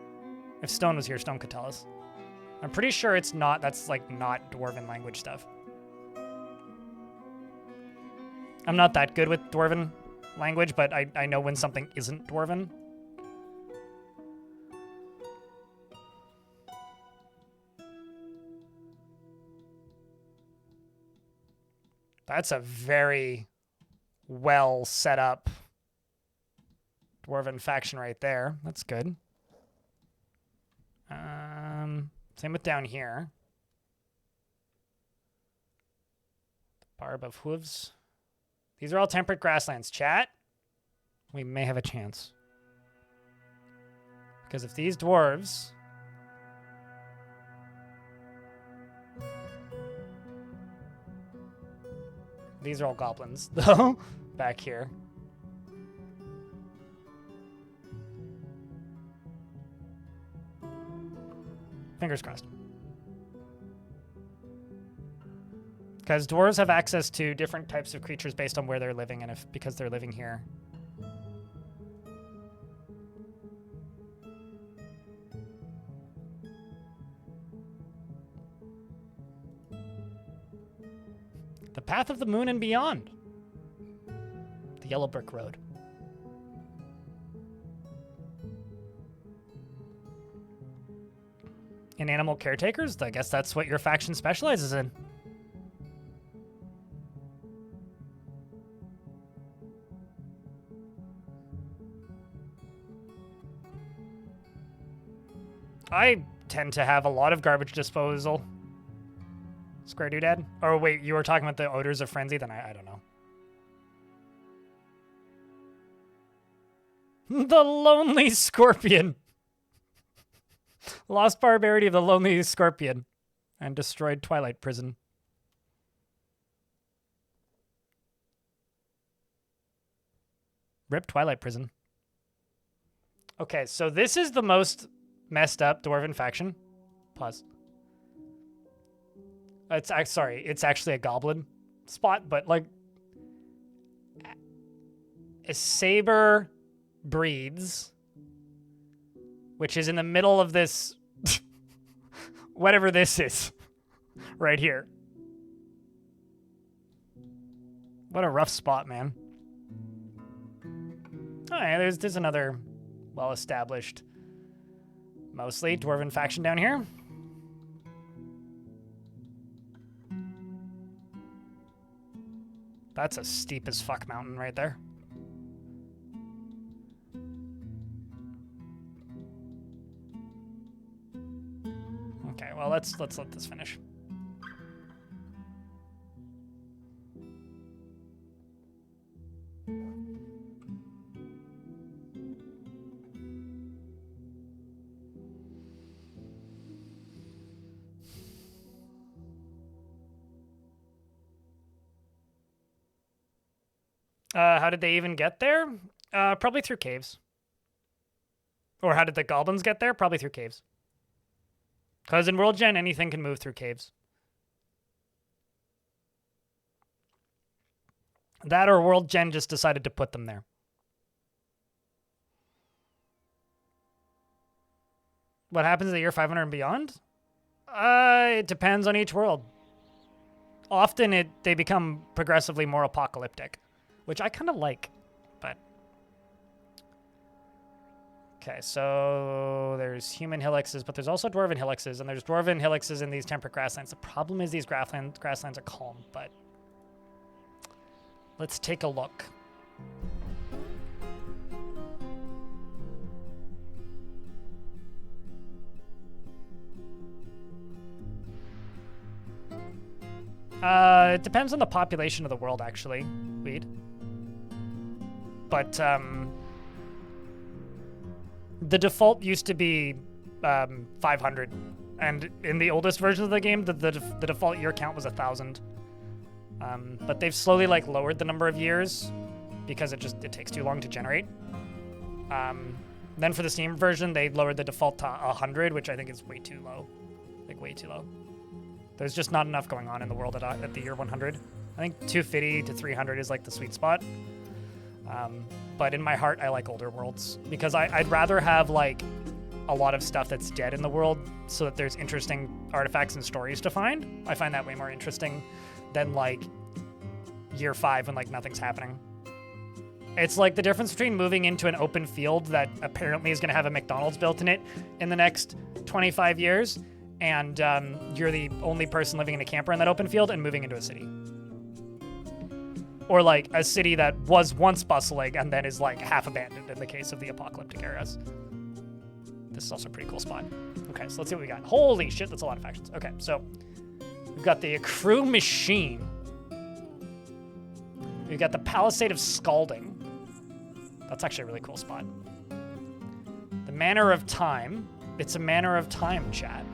Speaker 1: If Stone was here, Stone could tell us. I'm pretty sure it's not. That's like not Dwarven language stuff. I'm not that good with Dwarven language, but I know when something isn't Dwarven. That's a very well set up Dwarven faction right there. That's good. Same with down here. Barb of Hooves. These are all temperate grasslands. Chat, we may have a chance. Because if these dwarves... These are all goblins, though, back here. Fingers crossed. Because dwarves have access to different types of creatures based on where they're living, and because they're living here. The Path of the Moon and Beyond. The Yellow Brick Road. In animal caretakers? I guess that's what your faction specializes in. I tend to have a lot of garbage disposal. Square Doodad? Oh, wait, you were talking about the odors of frenzy? Then I don't know. The Lonely Scorpion. Lost barbarity of the Lonely Scorpion. And destroyed Twilight Prison. Rip Twilight Prison. Okay, so this is the most messed up Dwarven faction. Pause. It's actually a goblin spot, but like a saber breeds, which is in the middle of this whatever this is right here. What a rough spot, man. Oh yeah, there's another well-established, mostly Dwarven faction down here. That's a steep as fuck mountain right there. Okay, well let's let this finish. How did they even get there? Probably through caves. Or how did the goblins get there? Probably through caves. Because in World Gen, anything can move through caves. That or World Gen just decided to put them there. What happens at year 500 and beyond? It depends on each world. Often they become progressively more apocalyptic, which I kind of like, but... Okay, so there's human hillexes, but there's also dwarven hillexes, and there's dwarven hillexes in these temperate grasslands. The problem is these grasslands are calm, but... Let's take a look. It depends on the population of the world, actually, Weed. But, the default used to be 500, and in the oldest versions of the game, the default year count was 1,000. But they've slowly lowered the number of years because it takes too long to generate. Then for the Steam version, they lowered the default to 100, which I think is way too low, way too low. There's just not enough going on in the world at the year 100. I think 250 to 300 is the sweet spot. But in my heart, I like older worlds because I'd rather have like a lot of stuff that's dead in the world so that there's interesting artifacts and stories to find. I find that way more interesting than like year 5 when like nothing's happening. It's like the difference between moving into an open field that apparently is going to have a McDonald's built in it in the next 25 years, and you're the only person living in a camper in that open field, and moving into a city. Or like a city that was once bustling and then is like half abandoned in the case of the apocalyptic eras. This is also a pretty cool spot. Okay, so let's see what we got. Holy shit, that's a lot of factions. Okay, so we've got the Accrue Machine. We've got the Palisade of Scalding. That's actually a really cool spot. The Manor of Time. It's a Manor of Time, chat.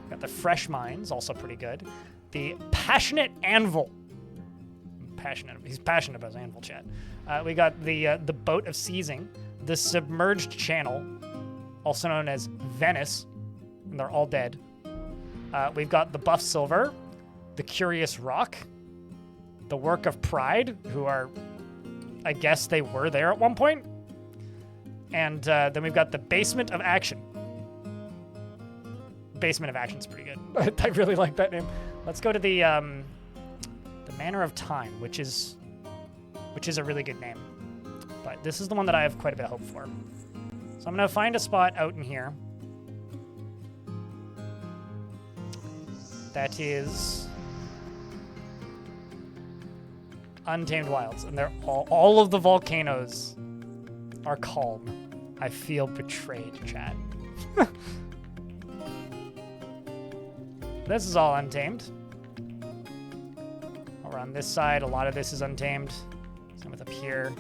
Speaker 1: We've got the Fresh Mines, also pretty good. The Passionate Anvil. He's passionate about his anvil, chat. We got the Boat of Seizing, the Submerged Channel, also known as Venice, and they're all dead. We've got the Buff Silver, the Curious Rock, the Work of Pride, who are, I guess they were there at one point, and then we've got the Basement of Action. Basement of Action's pretty good. I really like that name. Let's go to the Manor of Time, which is a really good name. But this is the one that I have quite a bit of hope for. So I'm going to find a spot out in here that is Untamed Wilds, and they're all of the volcanoes are calm. I feel betrayed, chat. This is all untamed. Over on this side, a lot of this is untamed. Same with up here.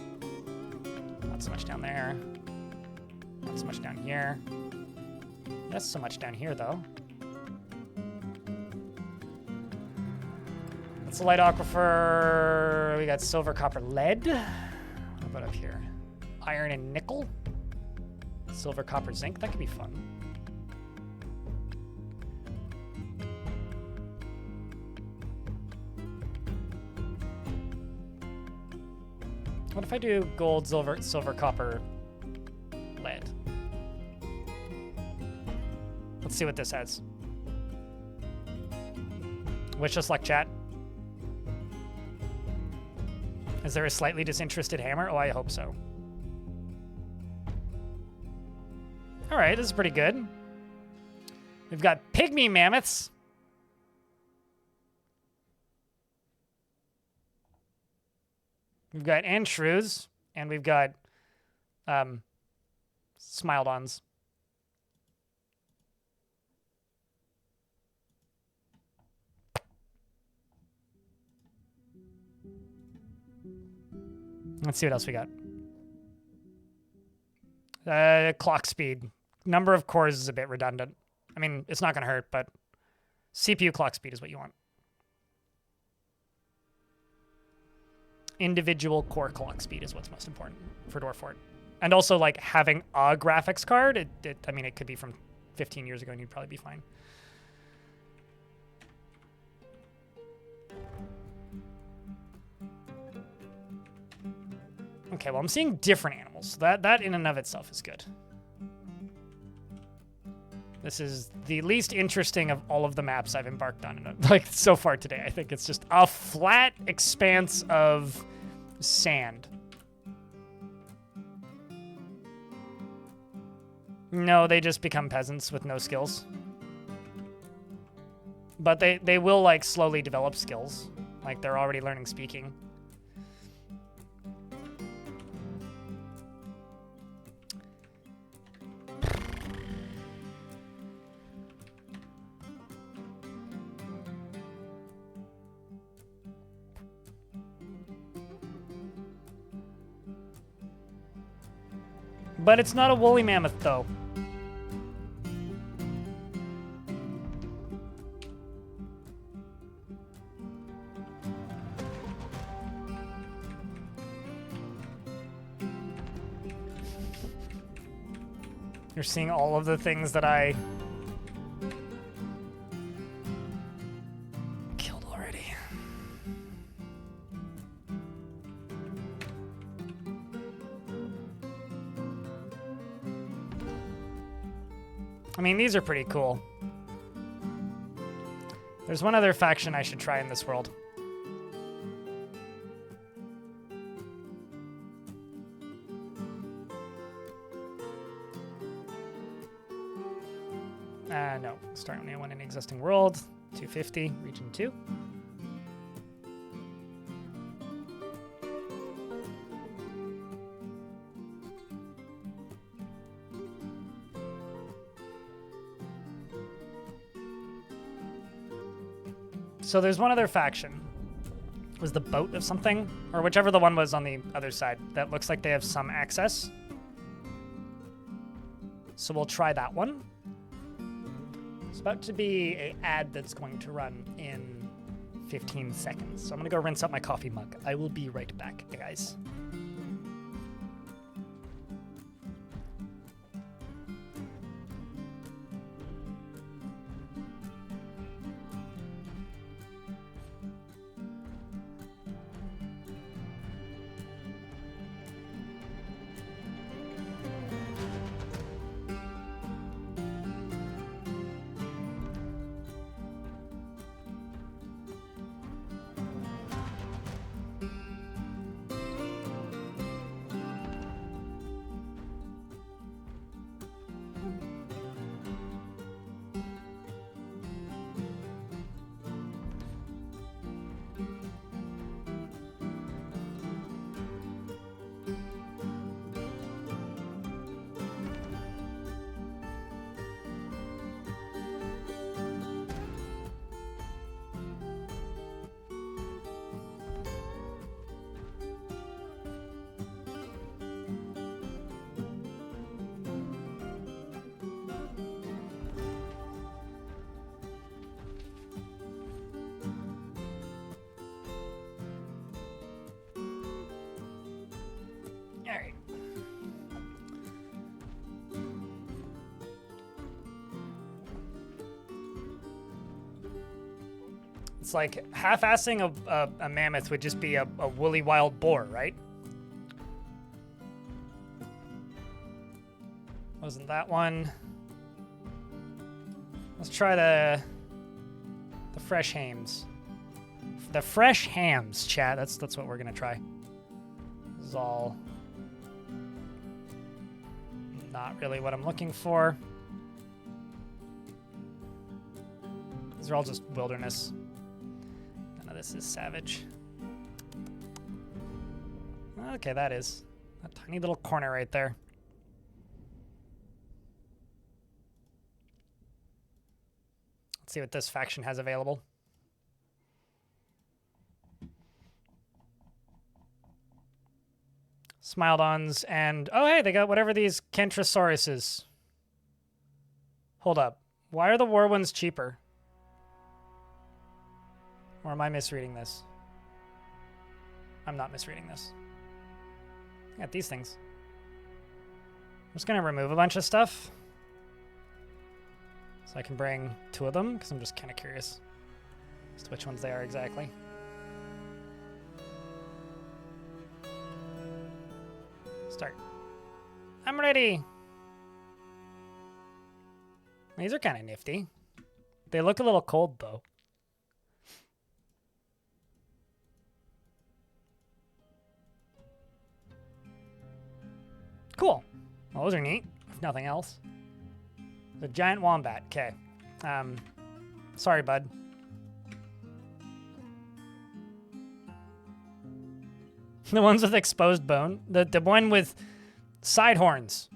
Speaker 1: Not so much down there. Not so much down here. Not so much down here, though. That's a light aquifer. We got silver, copper, lead. What about up here? Iron and nickel. Silver, copper, zinc. That could be fun. What if I do gold, silver, copper, lead? Let's see what this has. Wish us luck, chat. Is there a slightly disinterested hammer? Oh, I hope so. All right, this is pretty good. We've got pygmy mammoths. We've got Anshrews, and we've got Smilodons. Let's see what else we got. Clock speed. Number of cores is a bit redundant. I mean, it's not going to hurt, but CPU clock speed is what you want. Individual core clock speed is what's most important for Dwarf Fort. And also, like, having a graphics card, I mean, it could be from 15 years ago and you'd probably be fine. Okay, well, I'm seeing different animals. That in and of itself is good. This is the least interesting of all of the maps I've embarked on, like, so far today. I think it's just a flat expanse of sand. No, they just become peasants with no skills. But they will, like, slowly develop skills. Like, they're already learning speaking. But it's not a woolly mammoth, though. You're seeing all of the things that I killed already. I mean, these are pretty cool. There's one other faction I should try in this world. No. Start new one in existing world. 250, region 2. So there's one other faction. Was the boat of something? Or whichever the one was on the other side. That looks like they have some access. So we'll try that one. It's about to be an ad that's going to run in 15 seconds. So I'm going to go rinse up my coffee mug. I will be right back, guys. All right. It's like half-assing a mammoth would just be a woolly wild boar, right? Wasn't that one? Let's try the fresh hams. The fresh hams, chat. That's what we're gonna try. This is all not really what I'm looking for. These are all just wilderness. None of this is savage. Okay, that is a tiny little corner right there. Let's see what this faction has available. Smilodons and... Oh, hey, they got whatever these Kentrosaurus. Hold up. Why are the war ones cheaper? Or am I misreading this? I'm not misreading this. I got these things. I'm just going to remove a bunch of stuff. So I can bring 2 of them, because I'm just kind of curious as to which ones they are exactly. Start. I'm ready. These are kind of nifty. They look a little cold, though. Cool. Well, those are neat, if nothing else. The giant wombat. Okay. Sorry, bud. The ones with exposed bone. The one with side horns.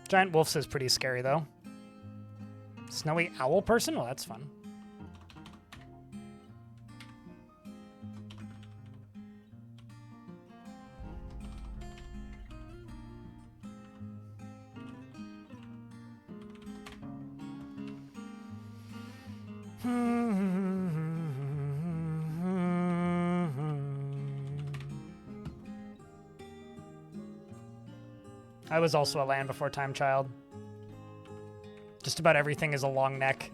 Speaker 1: Giant wolf says pretty scary, though. Snowy owl person? Well, that's fun. I was also a Land Before Time child. Just about everything is a long neck.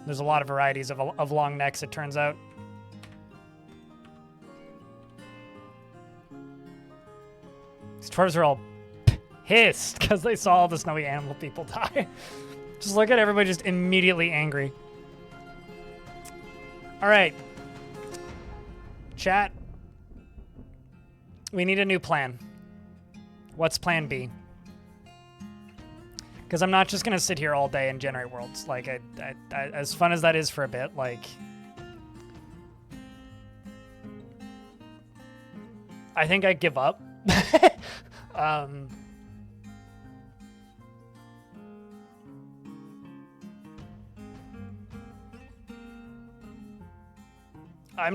Speaker 1: There's a lot of varieties of long necks, it turns out. These dwarves are all pissed because they saw all the snowy animal people die. Just look at everybody just immediately angry. All right. Chat. We need a new plan. What's plan B? Because I'm not just going to sit here all day and generate worlds. Like, as fun as that is for a bit, like... I think I give up. I'm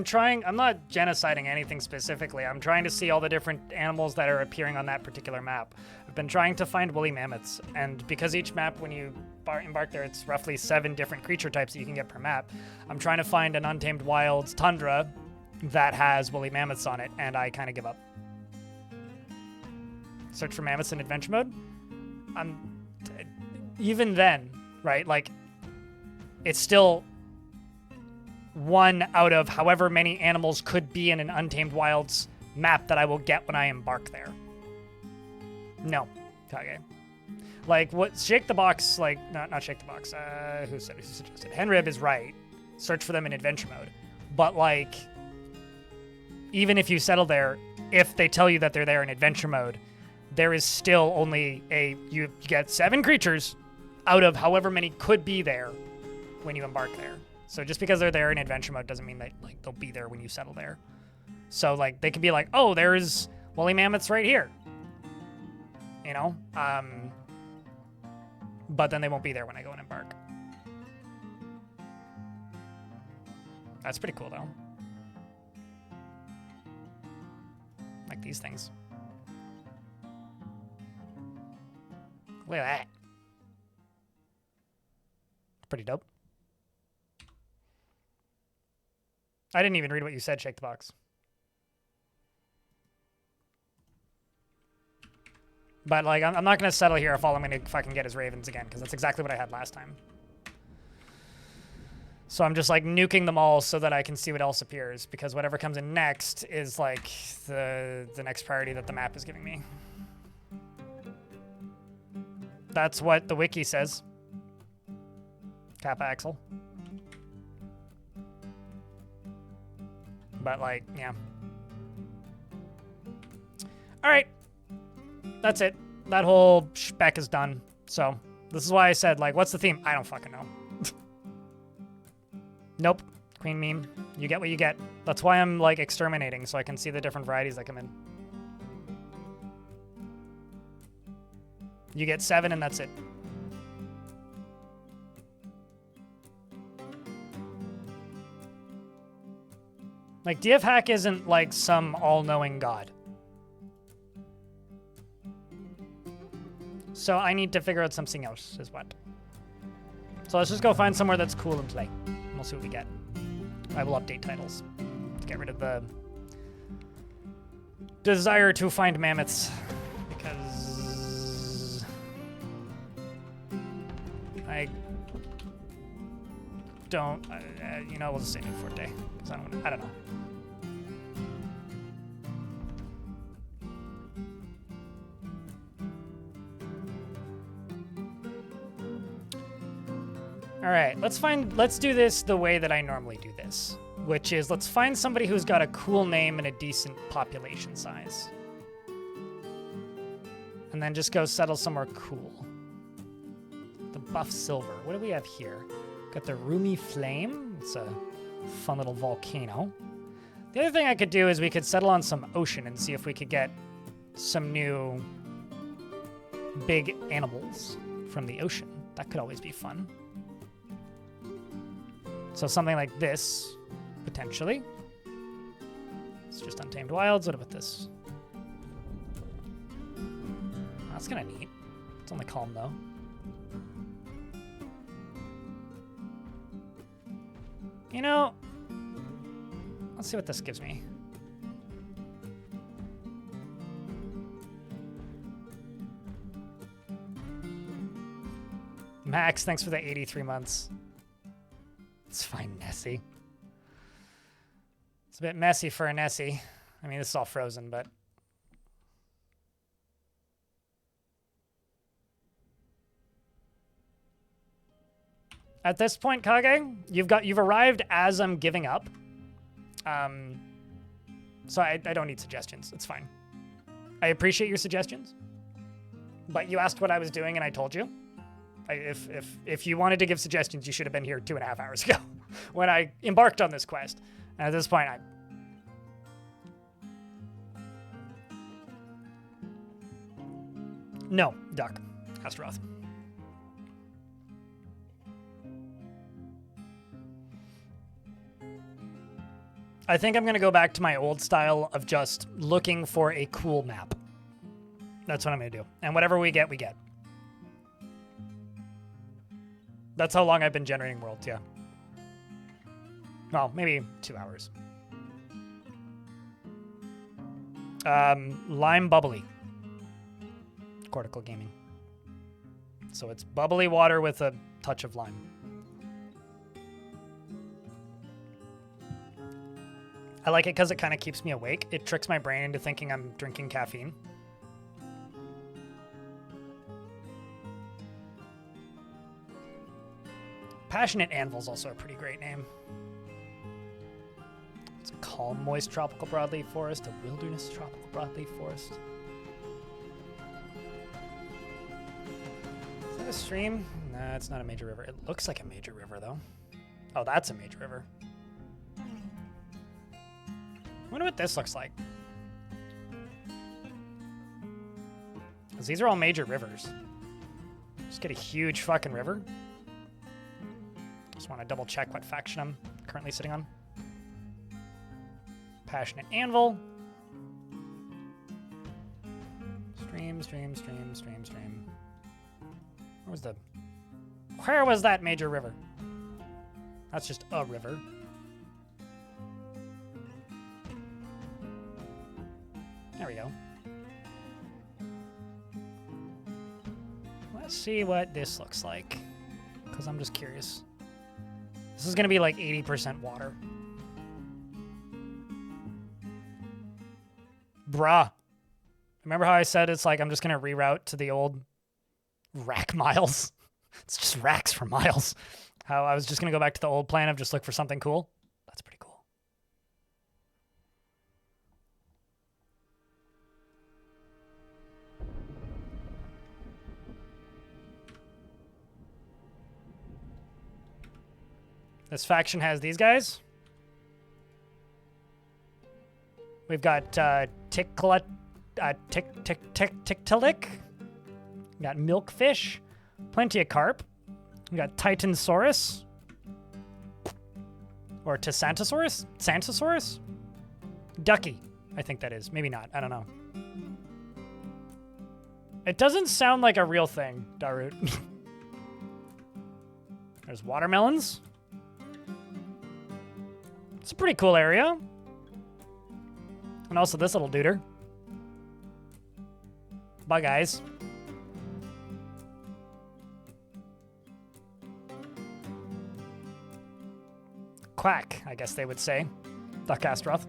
Speaker 1: not genociding anything specifically. I'm trying to see all the different animals that are appearing on that particular map. I've been trying to find woolly mammoths, and because each map, when you embark there, it's roughly 7 different creature types that you can get per map. I'm trying to find an untamed wilds tundra that has woolly mammoths on it, and I kind of give up. Search for mammoths in adventure mode? Even then, right, like, it's still 1 out of however many animals could be in an Untamed Wilds map that I will get when I embark there. No. Okay. Like, what Shake the Box, like, not Shake the Box, who suggested? Henrib is right. Search for them in adventure mode. But, like, even if you settle there, if they tell you that they're there in adventure mode, there is still only you get 7 creatures out of however many could be there when you embark there. So just because they're there in adventure mode doesn't mean that, like, they'll be there when you settle there. So, like, they could be like, oh, there's woolly mammoths right here. You know? But then they won't be there when I go and embark. That's pretty cool, though. Like these things. Look at that. Pretty dope. I didn't even read what you said, Shake the Box. But, like, I'm not going to settle here if all I'm going to fucking get is ravens again, because that's exactly what I had last time. So I'm just, like, nuking them all so that I can see what else appears, because whatever comes in next is, like, the next priority that the map is giving me. That's what the wiki says. Kappa Axel. But, like, yeah. All right. That's it. That whole spec is done. So, this is why I said, like, what's the theme? I don't fucking know. Nope. Queen meme. You get what you get. That's why I'm, like, exterminating, so I can see the different varieties that come in. You get 7, and that's it. Like, DF Hack isn't, like, some all-knowing god. So I need to figure out something else, is what. So let's just go find somewhere that's cool and play. And we'll see what we get. I will update titles to get rid of the desire to find mammoths. Because I don't, you know, we'll just say New Forte. Because I don't know. All right, let's do this the way that I normally do this, which is let's find somebody who's got a cool name and a decent population size. And then just go settle somewhere cool. The Buff Silver. What do we have here? Got the Roomy Flame. It's a fun little volcano. The other thing I could do is we could settle on some ocean and see if we could get some new big animals from the ocean. That could always be fun. So something like this, potentially. It's just Untamed Wilds. What about this? That's kind of neat. It's only calm, though. You know, let's see what this gives me. Max, thanks for the 83 months. It's fine, Nessie. It's a bit messy for a Nessie. I mean, this is all frozen, but... At this point, Kage, you've arrived as I'm giving up. So I don't need suggestions. It's fine. I appreciate your suggestions, but you asked what I was doing and I told you. If you wanted to give suggestions, you should have been here 2.5 hours ago when I embarked on this quest. And at this point, No, Duck. Astaroth. I think I'm going to go back to my old style of just looking for a cool map. That's what I'm going to do. And whatever we get, we get. That's how long I've been generating worlds, yeah. Well, maybe 2 hours. Lime bubbly. Cortical gaming. So it's bubbly water with a touch of lime. I like it because it kind of keeps me awake. It tricks my brain into thinking I'm drinking caffeine. Passionate Anvil's also a pretty great name. It's a calm, moist tropical broadleaf forest, a wilderness tropical broadleaf forest. Is that a stream? Nah, it's not a major river. It looks like a major river, though. Oh, that's a major river. I wonder what this looks like. Because these are all major rivers. Just get a huge fucking river. Just want to double check what faction I'm currently sitting on. Passionate Anvil. Stream. Where was that major river? That's just a river. There we go. Let's see what this looks like, because I'm just curious. This is going to be like 80% water. Bruh. Remember how I said it's like I'm just going to reroute to the old rack miles? It's just racks for miles. How I was just going to go back to the old plan of just look for something cool? That's pretty cool. This faction has these guys. We've got Ticklick. We got Milkfish. Plenty of carp. We got Titansaurus. Or Tassantosaurus? Santosaurus? Ducky, I think that is. Maybe not. I don't know. It doesn't sound like a real thing, Darut. There's watermelons. It's a pretty cool area. And also this little duder. Bug eyes. Quack, I guess they would say. Duck Astaroth.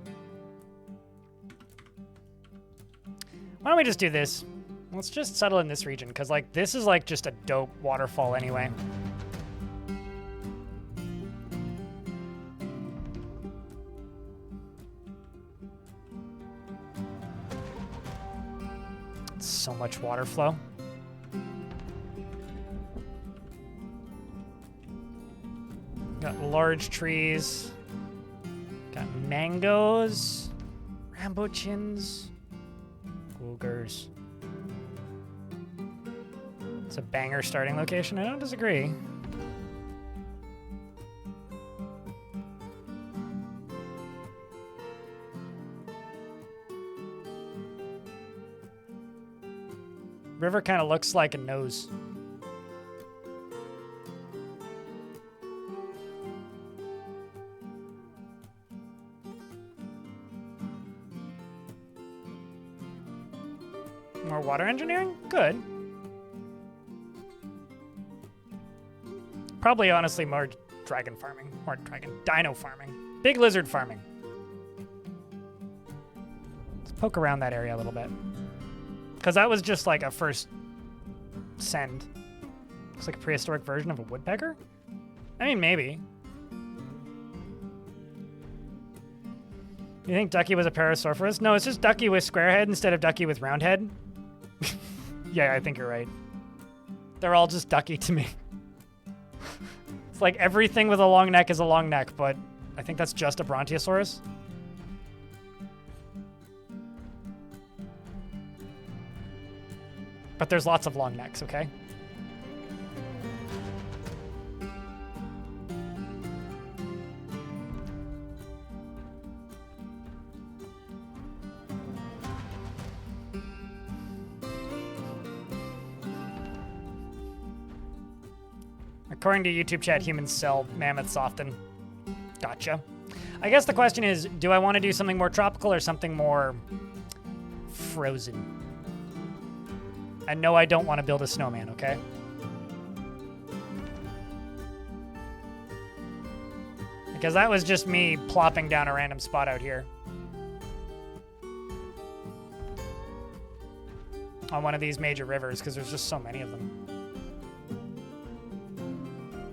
Speaker 1: Why don't we just do this? Let's just settle in this region, because like this is like just a dope waterfall anyway. So much water flow. Got large trees. Got mangoes. Rambuchins. Cougars. It's a banger starting location. I don't disagree. River kind of looks like a nose. More water engineering? Good. Probably, honestly, more dragon farming. More dino farming. Big lizard farming. Let's poke around that area a little bit. Because that was just like a first send. Looks like a prehistoric version of a woodpecker? I mean, maybe. You think Ducky was a Parasaurus? No, it's just Ducky with square head instead of Ducky with round head. Yeah, I think you're right. They're all just Ducky to me. It's like everything with a long neck is a long neck, but I think that's just a Brontosaurus. But there's lots of long necks, okay? According to YouTube chat, humans sell mammoths often. Gotcha. I guess the question is, do I want to do something more tropical or something more frozen? And no, I don't want to build a snowman, okay? Because that was just me plopping down a random spot out here. On one of these major rivers, because there's just so many of them.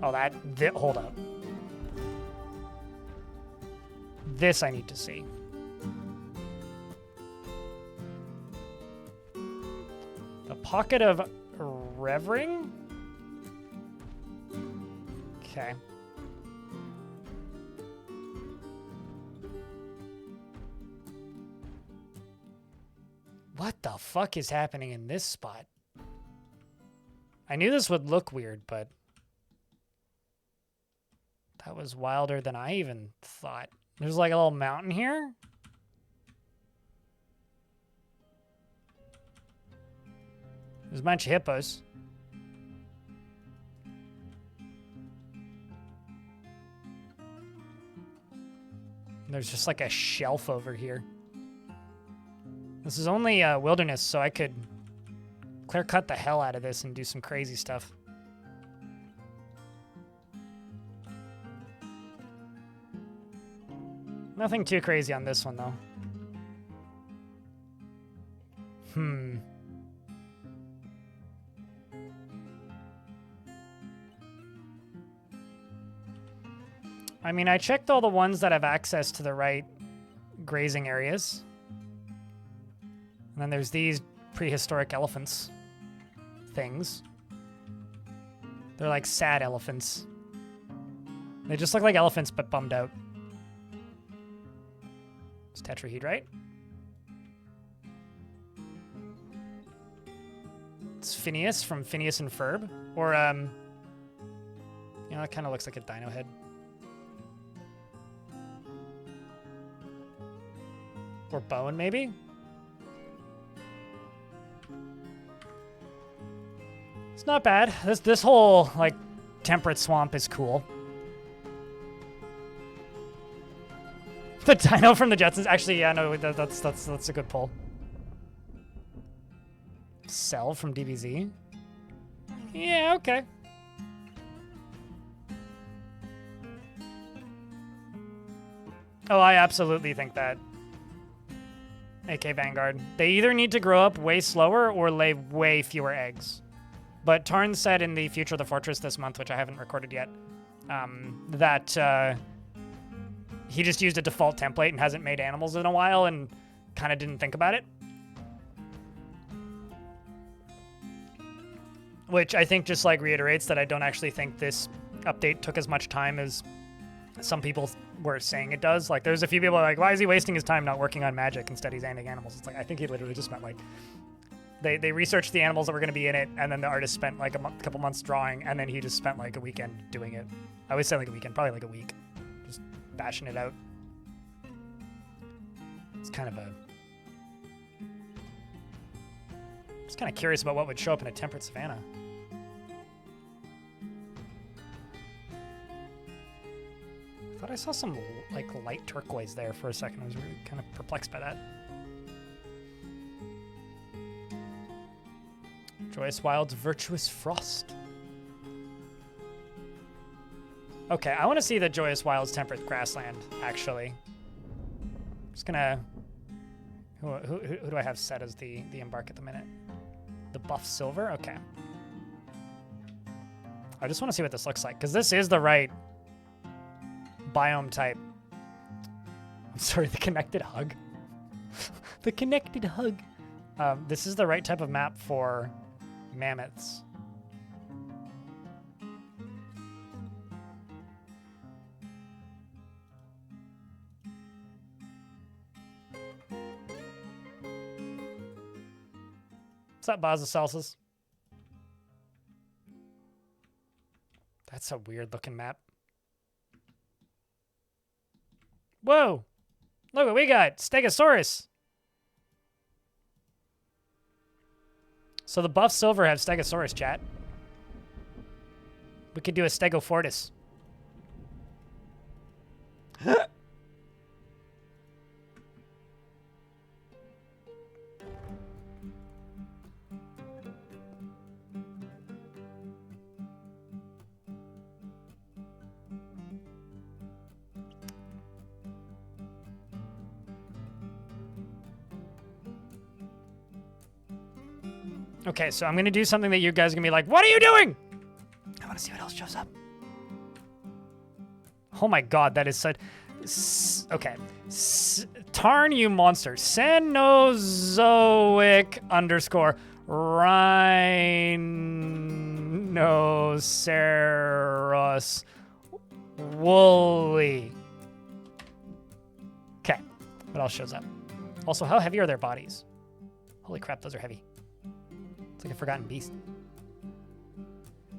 Speaker 1: Oh, hold up. This I need to see. The pocket of Revering? Okay. What the fuck is happening in this spot? I knew this would look weird, but that was wilder than I even thought. There's like a little mountain here. There's a bunch of hippos. There's just like a shelf over here. This is only wilderness, so I could clear cut the hell out of this and do some crazy stuff. Nothing too crazy on this one, though. I mean, I checked all the ones that have access to the right grazing areas. And then there's these prehistoric elephants things. They're like sad elephants. They just look like elephants, but bummed out. It's tetrahedrite. It's Phineas from Phineas and Ferb. Or, you know, that kind of looks like a dino head. Or bone, maybe? It's not bad. This whole, like, temperate swamp is cool. The dino from the Jetsons. Actually, yeah, no, that's a good pull. Cell from DBZ? Yeah, okay. Oh, I absolutely think that. AK Vanguard. They either need to grow up way slower or lay way fewer eggs. But Tarn said in the Future of the Fortress this month, which I haven't recorded yet, that he just used a default template and hasn't made animals in a while and kind of didn't think about it. Which I think just like reiterates that I don't actually think this update took as much time as some people were saying it does. Like, there's a few people like, why is he wasting his time not working on magic? Instead, he's ending animals. It's like, I think he literally just meant like, they researched the animals that were going to be in it, and then the artist spent like a couple months drawing, and then he just spent like a weekend doing it. I always say like a weekend, probably like a week, just bashing it out. It's kind of just kind of curious about what would show up in a temperate savanna. I thought I saw some like light turquoise there for a second. I was really kind of perplexed by that. Joyous Wild's Virtuous Frost. Okay, I want to see the Joyous Wilds Temperate Grassland, actually. Just gonna... Who do I have set as the embark at the minute? The Buff Silver? Okay. I just want to see what this looks like, because this is the right biome type. I'm sorry, the Connected Hug. The Connected Hug. This is the right type of map for mammoths. What's up, Bazocelsus? That's a weird looking map. Whoa! Look what we got! Stegosaurus! So the buff silver have Stegosaurus, chat. We could do a Stegofortis. Okay, so I'm going to do something that you guys are going to be like, what are you doing? I want to see what else shows up. Oh my god, that is such... Okay. Tarn, you monster. Cenozoic _ Rhinoceros woolly. Okay, what else shows up? Also, how heavy are their bodies? Holy crap, those are heavy. It's like a forgotten beast.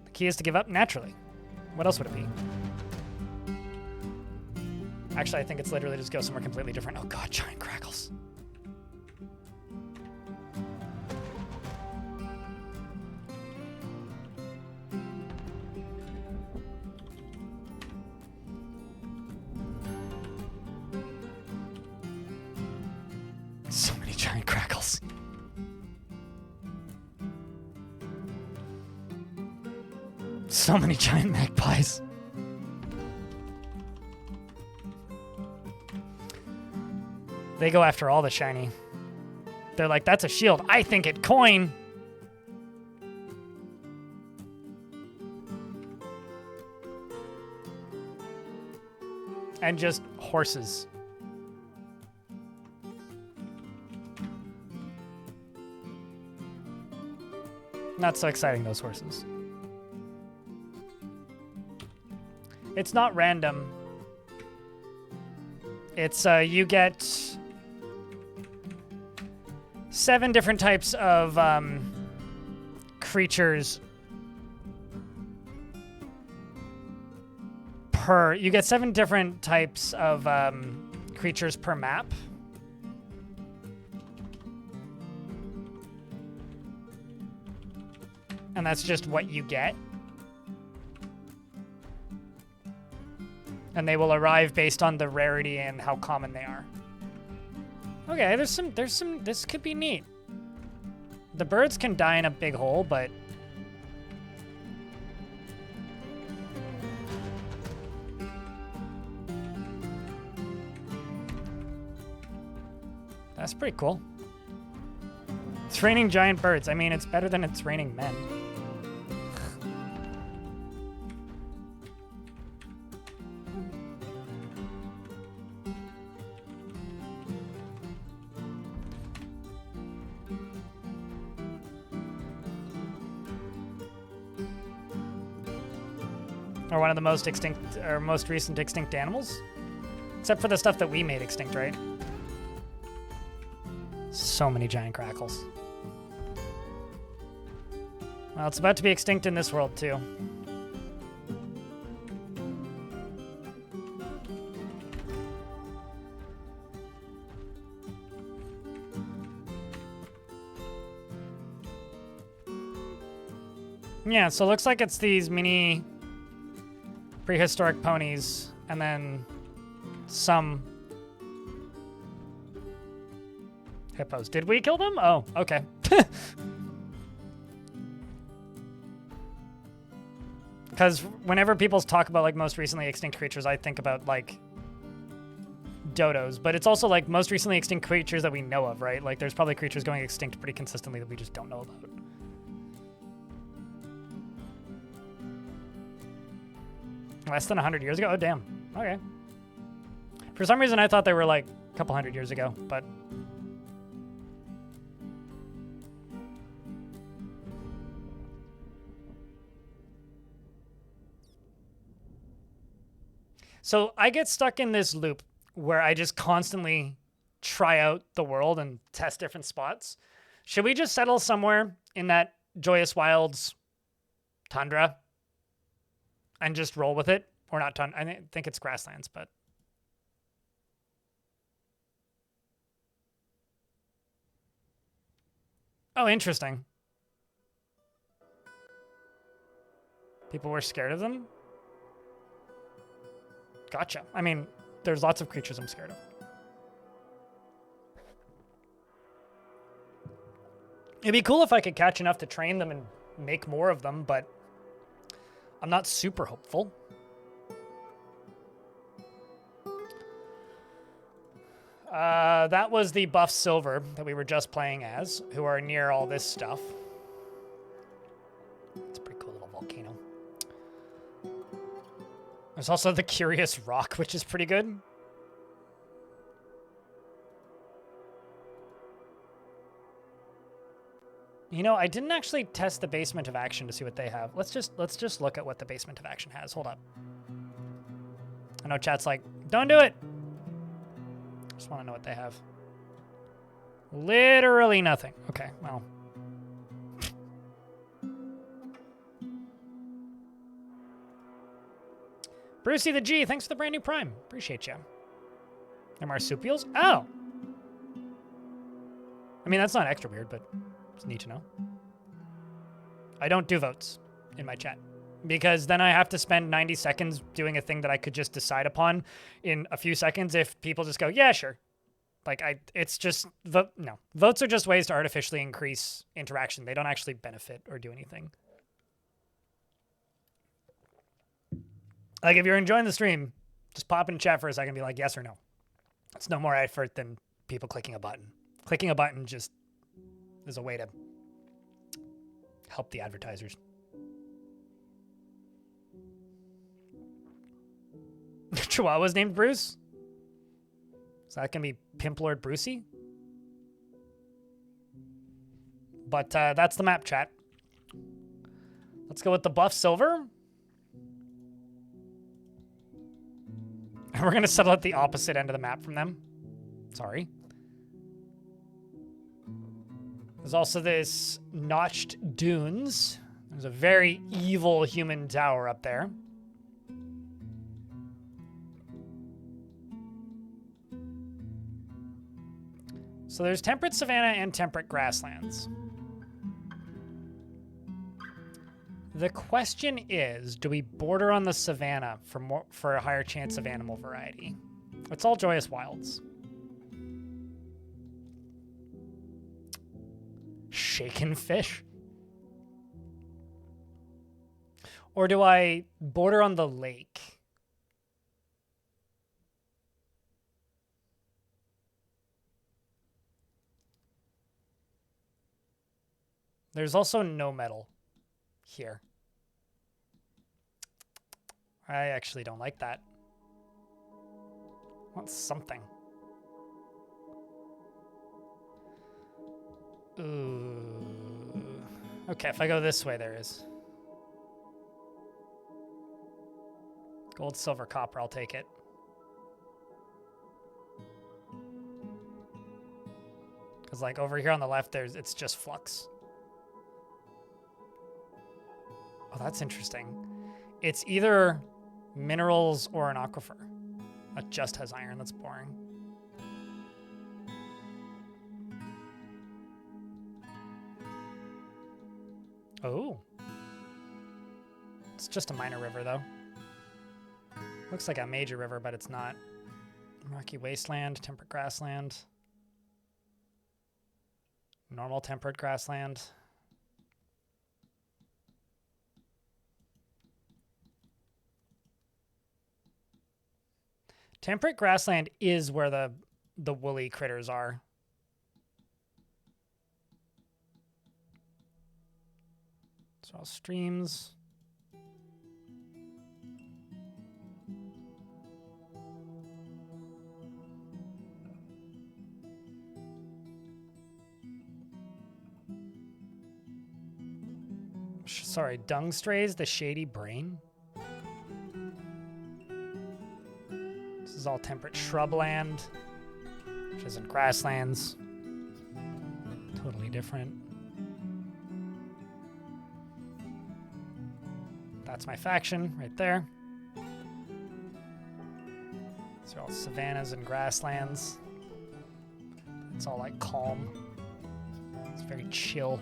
Speaker 1: The key is to give up naturally. What else would it be? Actually, I think it's literally just go somewhere completely different. Oh god, giant crackles. So many giant crackles. So many giant magpies. They go after all the shiny. They're like, that's a shield. I think it coin. And just horses. Not so exciting, those horses. It's not random. It's, you get 7 different types of creatures per... You get 7 different types of creatures per map. And that's just what you get. And they will arrive based on the rarity and how common they are. Okay, there's some, this could be neat. The birds can die in a big hole, but... That's pretty cool. It's raining giant birds. I mean, it's better than it's raining men. Or one of the most extinct, or most recent extinct animals? Except for the stuff that we made extinct, right? So many giant crackles. Well, it's about to be extinct in this world, too. Yeah, so it looks like it's these mini prehistoric ponies, and then some hippos. Did we kill them? Oh, okay. Because whenever people talk about like most recently extinct creatures, I think about like dodos, but it's also like most recently extinct creatures that we know of, right? Like there's probably creatures going extinct pretty consistently that we just don't know about. Less than 100 years ago? Oh, damn. Okay. For some reason, I thought they were like a couple hundred years ago, but... So I get stuck in this loop where I just constantly try out the world and test different spots. Should we just settle somewhere in that Joyous Wilds tundra and just roll with it? Or not tundra. I think it's grasslands, but... Oh, interesting. People were scared of them? Gotcha. I mean, there's lots of creatures I'm scared of. It'd be cool if I could catch enough to train them and make more of them, but I'm not super hopeful. That was the buff silver that we were just playing as, who are near all this stuff. It's a pretty cool little volcano. There's also the Curious Rock, which is pretty good. You know, I didn't actually test the Basement of Action to see what they have. Let's just look at what the Basement of Action has. Hold up. I know chat's like, don't do it. Just want to know what they have. Literally nothing. Okay, well. Brucey the G, thanks for the brand new Prime. Appreciate you. They're marsupials? Oh! I mean, that's not extra weird, but it's neat to know. I don't do votes in my chat because then I have to spend 90 seconds doing a thing that I could just decide upon in a few seconds if people just go, yeah, sure. Like, it's just, no. Votes are just ways to artificially increase interaction. They don't actually benefit or do anything. Like, if you're enjoying the stream, just pop in chat for a second and be like, yes or no. It's no more effort than people clicking a button. Clicking a button just is a way to help the advertisers. Chihuahua's named Bruce? So that can be Pimp Lord Brucey? But that's the map, chat. Let's go with the buff silver. And we're going to settle at the opposite end of the map from them. Sorry. There's also this Notched Dunes. There's a very evil human tower up there. So there's temperate savanna and temperate grasslands. The question is, do we border on the savanna for a higher chance of animal variety? It's all Joyous Wilds. Shaken fish? Or do I border on the lake? There's also no metal here. I actually don't like that. I want something. Ooh. Okay, if I go this way, there is. Gold, silver, copper, I'll take it. Because like over here on the left, it's just flux. Oh, that's interesting. It's either minerals or an aquifer that just has iron. That's boring. Oh. It's just a minor river, though. Looks like a major river, but it's not. Rocky wasteland, temperate grassland. Normal temperate grassland. Temperate grassland is where the woolly critters are. So all streams. Sorry, dung strays, the shady brain. This is all temperate shrubland, which isn't grasslands. Totally different. That's my faction right there. These are all savannas and grasslands. It's all like calm. It's very chill.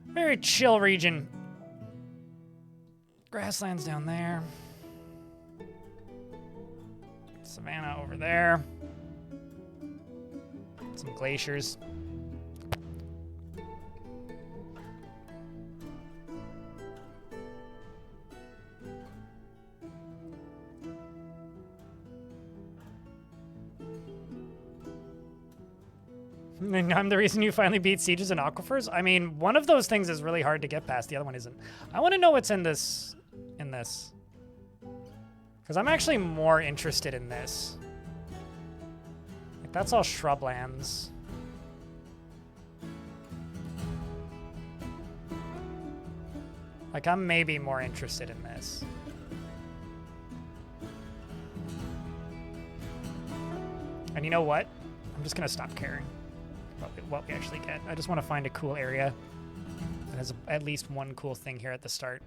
Speaker 1: Very chill region. Grasslands down there. Savannah over there. Some glaciers. And I'm the reason you finally beat sieges and aquifers? I mean, one of those things is really hard to get past. The other one isn't. I want to know what's in this. Because I'm actually more interested in this. Like, that's all shrublands. Like, I'm maybe more interested in this. And you know what? I'm just going to stop caring what we actually get. I just want to find a cool area that has at least one cool thing here at the start.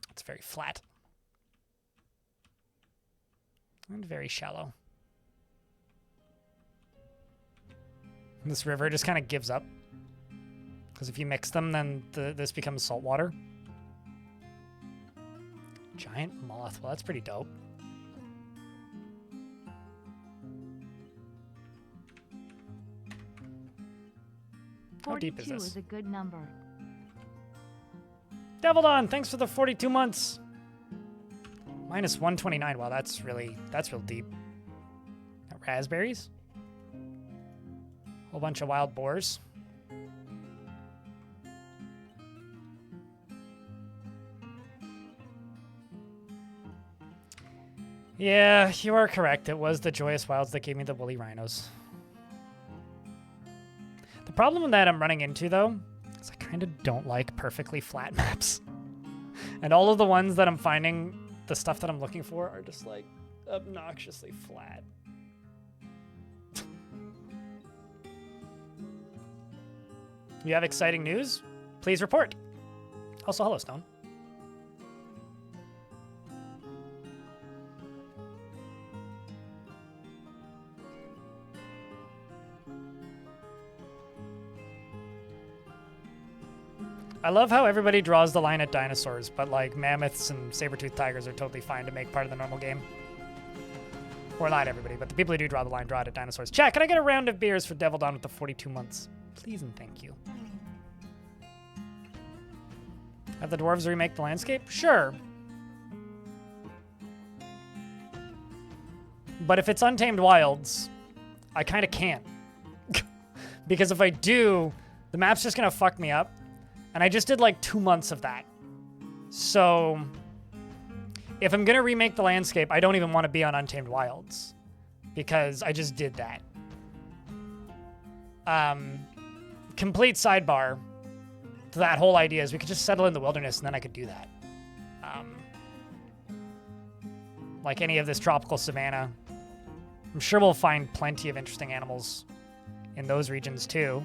Speaker 1: It's very flat. And very shallow. And this river just kind of gives up. Because if you mix them, then this becomes salt water. Giant moth. Well, that's pretty dope. How deep is
Speaker 2: 42
Speaker 1: this?
Speaker 2: is a good number.
Speaker 1: Devildawn, thanks for the 42 months. Minus 129. Wow, that's real deep. Got raspberries. Whole bunch of wild boars. Yeah, you are correct. It was the Joyous Wilds that gave me the woolly rhinos. The problem that I'm running into, though, is I kind of don't like perfectly flat maps. And all of the ones that I'm finding, the stuff that I'm looking for, are just, like, obnoxiously flat. You have exciting news? Please report. Also, hello, Stone. I love how everybody draws the line at dinosaurs, but like mammoths and saber-toothed tigers are totally fine to make part of the normal game. Or not everybody, but the people who do draw the line draw it at dinosaurs. Chat, can I get a round of beers for Devildawn with the 42 months? Please and thank you. Have the dwarves remake the landscape? Sure. But if it's Untamed Wilds, I kind of can't. Because if I do, the map's just going to fuck me up. And I just did like 2 months of that. So if I'm going to remake the landscape, I don't even want to be on Untamed Wilds. Because I just did that. Complete sidebar to that whole idea is we could just settle in the wilderness and then I could do that. Like any of this tropical savanna. I'm sure we'll find plenty of interesting animals in those regions too.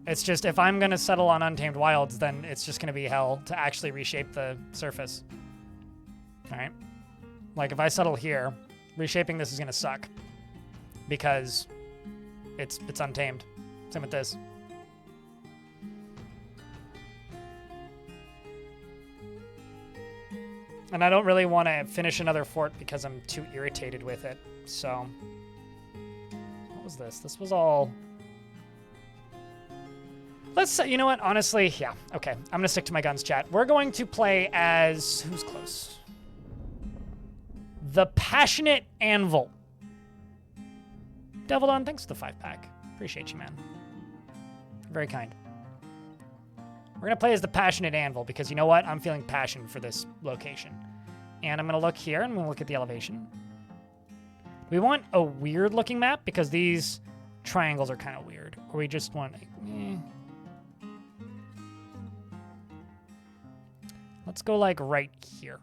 Speaker 1: It's just, if I'm going to settle on Untamed Wilds, then it's just going to be hell to actually reshape the surface. All right? Like, if I settle here, reshaping this is going to suck. Because it's untamed. Same with this. And I don't really want to finish another fort because I'm too irritated with it. So, what was this? This was all Let's, you know what? Honestly, yeah. Okay, I'm gonna stick to my guns, chat. We're going to play as who's close? The Passionate Anvil. Devilon, thanks for the 5-pack. Appreciate you, man. Very kind. We're gonna play as the Passionate Anvil because you know what? I'm feeling passion for this location. And I'm gonna look here and I'm gonna look at the elevation. We want a weird looking map because these triangles are kind of weird. Or we just want, Let's go like right here.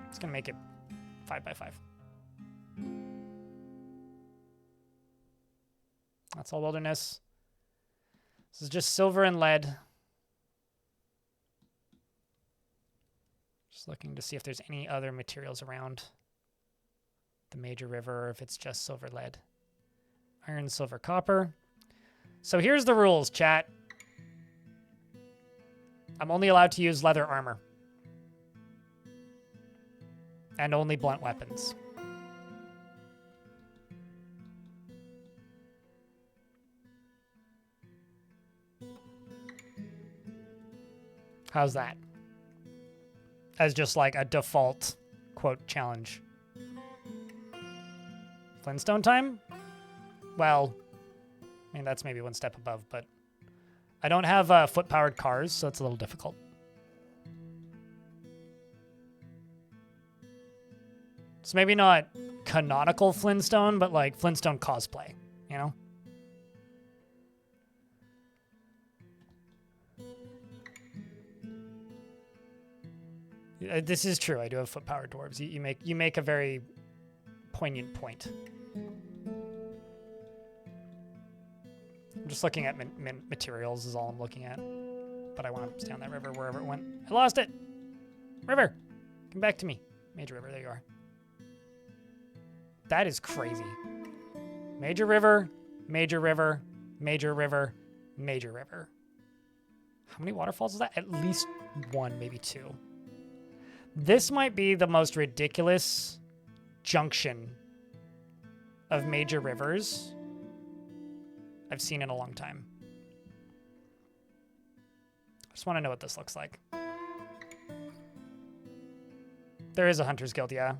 Speaker 1: It's gonna make it 5x5. That's all wilderness. This is just silver and lead. Just looking to see if there's any other materials around the major river, or if it's just silver, lead. Iron, silver, copper. So here's the rules, chat. I'm only allowed to use leather armor. And only blunt weapons. How's that? As just like a default quote challenge. Flintstone time? Well, I mean, that's maybe one step above, but I don't have foot-powered cars, so it's a little difficult. It's maybe not canonical Flintstone, but like Flintstone cosplay, you know? This is true. I do have foot-powered dwarves. You make a very poignant point. I'm just looking at materials is all I'm looking at. But I want to stay on that river wherever it went. I lost it! River! Come back to me. Major river, there you are. That is crazy. Major river, major river, major river, major river. How many waterfalls is that? At least one, maybe two. This might be the most ridiculous junction of major rivers I've seen in a long time. I just want to know what this looks like. There is a Hunter's Guild, yeah.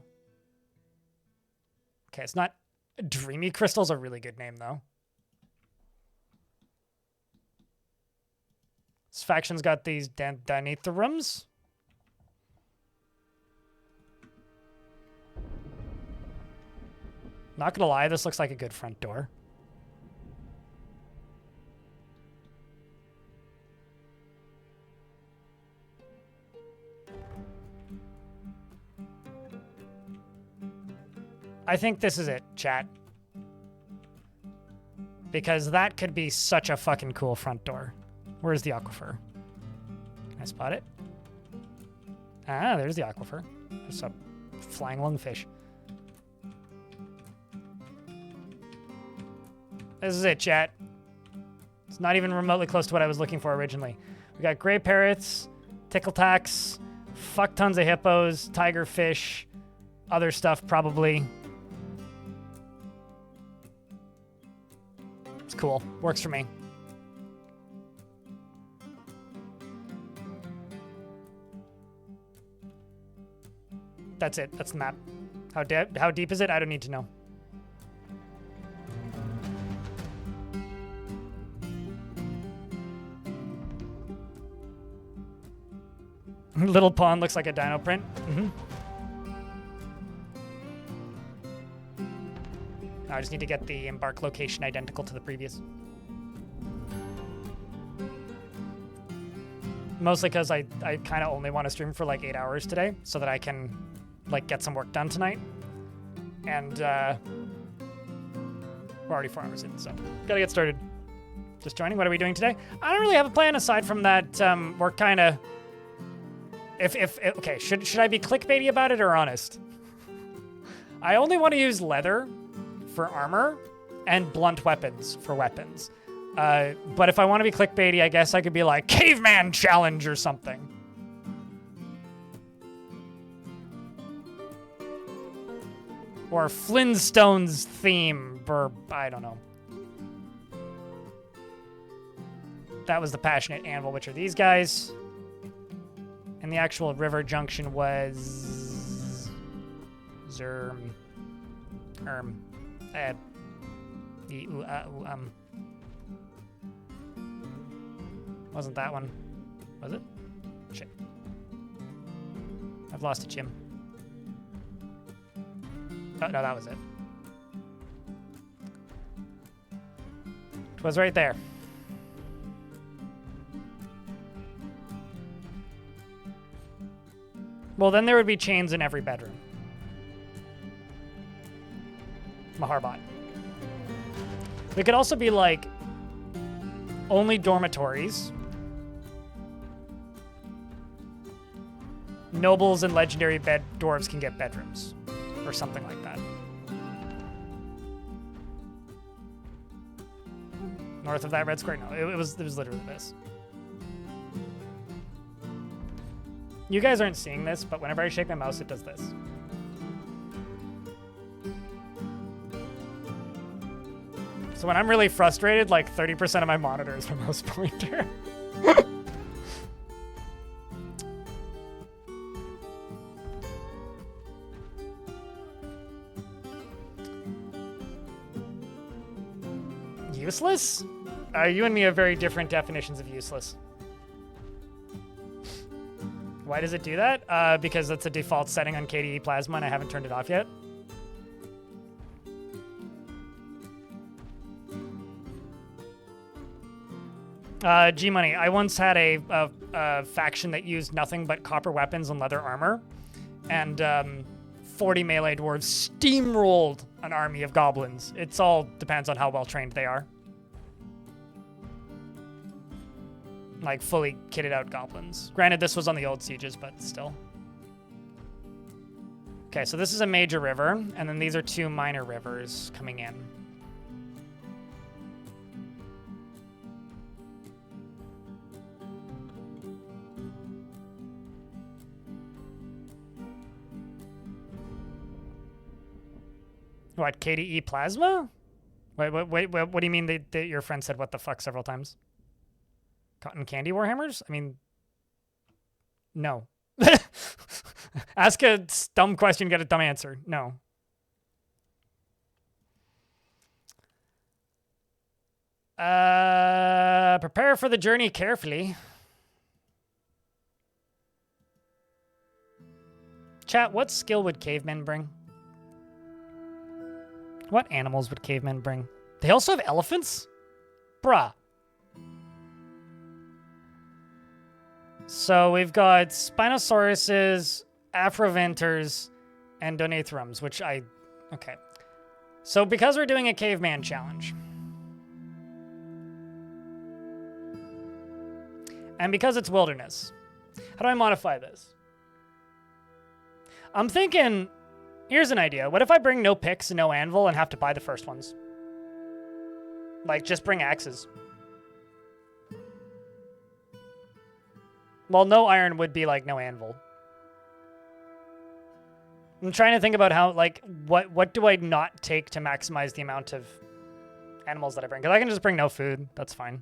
Speaker 1: Okay, it's not... Dreamy Crystal's a really good name, though. This faction's got these Danithrums. Not gonna lie, this looks like a good front door. I think this is it, chat. Because that could be such a fucking cool front door. Where's the aquifer? Can I spot it? Ah, there's the aquifer. There's a flying lungfish. This is it, chat. It's not even remotely close to what I was looking for originally. We got gray parrots, tickletacs, fuck tons of hippos, tigerfish, other stuff probably. It's cool. Works for me. That's it. That's the map. How deep is it? I don't need to know. Little pond looks like a dino print. Mm-hmm. I just need to get the embark location identical to the previous. Mostly because I kind of only want to stream for like 8 hours today so that I can like get some work done tonight. And we're already 4 hours in, so gotta get started. Just joining. What are we doing today? I don't really have a plan aside from that. We're kind of... Okay, should I be clickbaity about it or honest? I only want to use leather for armor and blunt weapons for weapons. But if I want to be clickbaity, I guess I could be like, caveman challenge or something. Or Flintstones theme, or I don't know. That was the Passionate Anvil, which are these guys. And the actual river junction was... Wasn't that one? Was it? Shit. I've lost it, Jim. Oh, no, that was it. It was right there. Well, then there would be chains in every bedroom. Maharbot. It could also be like only dormitories. Nobles and legendary dwarves can get bedrooms. Or something like that. North of that red square? No, it was literally this. You guys aren't seeing this, but whenever I shake my mouse, it does this. So when I'm really frustrated, like 30% of my monitor is my mouse pointer. Useless? You and me have very different definitions of useless. Why does it do that? Because that's a default setting on KDE Plasma and I haven't turned it off yet. G-Money, I once had a faction that used nothing but copper weapons and leather armor. And 40 melee dwarves steamrolled an army of goblins. It's all depends on how well trained they are. Like fully kitted out goblins. Granted, this was on the old sieges, but still. Okay, so this is a major river, and then these are two minor rivers coming in. What, KDE Plasma? Wait, what do you mean that your friend said what the fuck several times? Cotton candy Warhammers? I mean, no. Ask a dumb question, get a dumb answer. No. Prepare for the journey carefully. Chat, what skill would cavemen bring? What animals would cavemen bring? They also have elephants? Bruh. So we've got Spinosauruses, Afroventers, and Donathrums, which okay. So because we're doing a caveman challenge, and because it's wilderness, how do I modify this? I'm thinking, here's an idea. What if I bring no picks and no anvil and have to buy the first ones? Like, just bring axes. Well, no iron would be like no anvil. I'm trying to think about how, like, what do I not take to maximize the amount of animals that I bring? Because I can just bring no food. That's fine.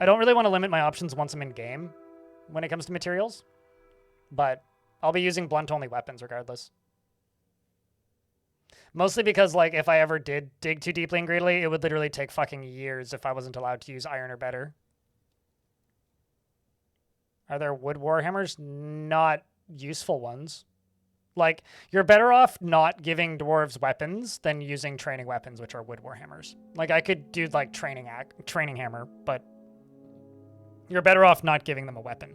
Speaker 1: I don't really want to limit my options once I'm in game when it comes to materials. But I'll be using blunt-only weapons regardless. Mostly because, like, if I ever did dig too deeply and greedily, it would literally take fucking years if I wasn't allowed to use iron or better. Are there wood warhammers? Not useful ones. Like, you're better off not giving dwarves weapons than using training weapons, which are wood warhammers. Like, I could do, like, training hammer, but you're better off not giving them a weapon.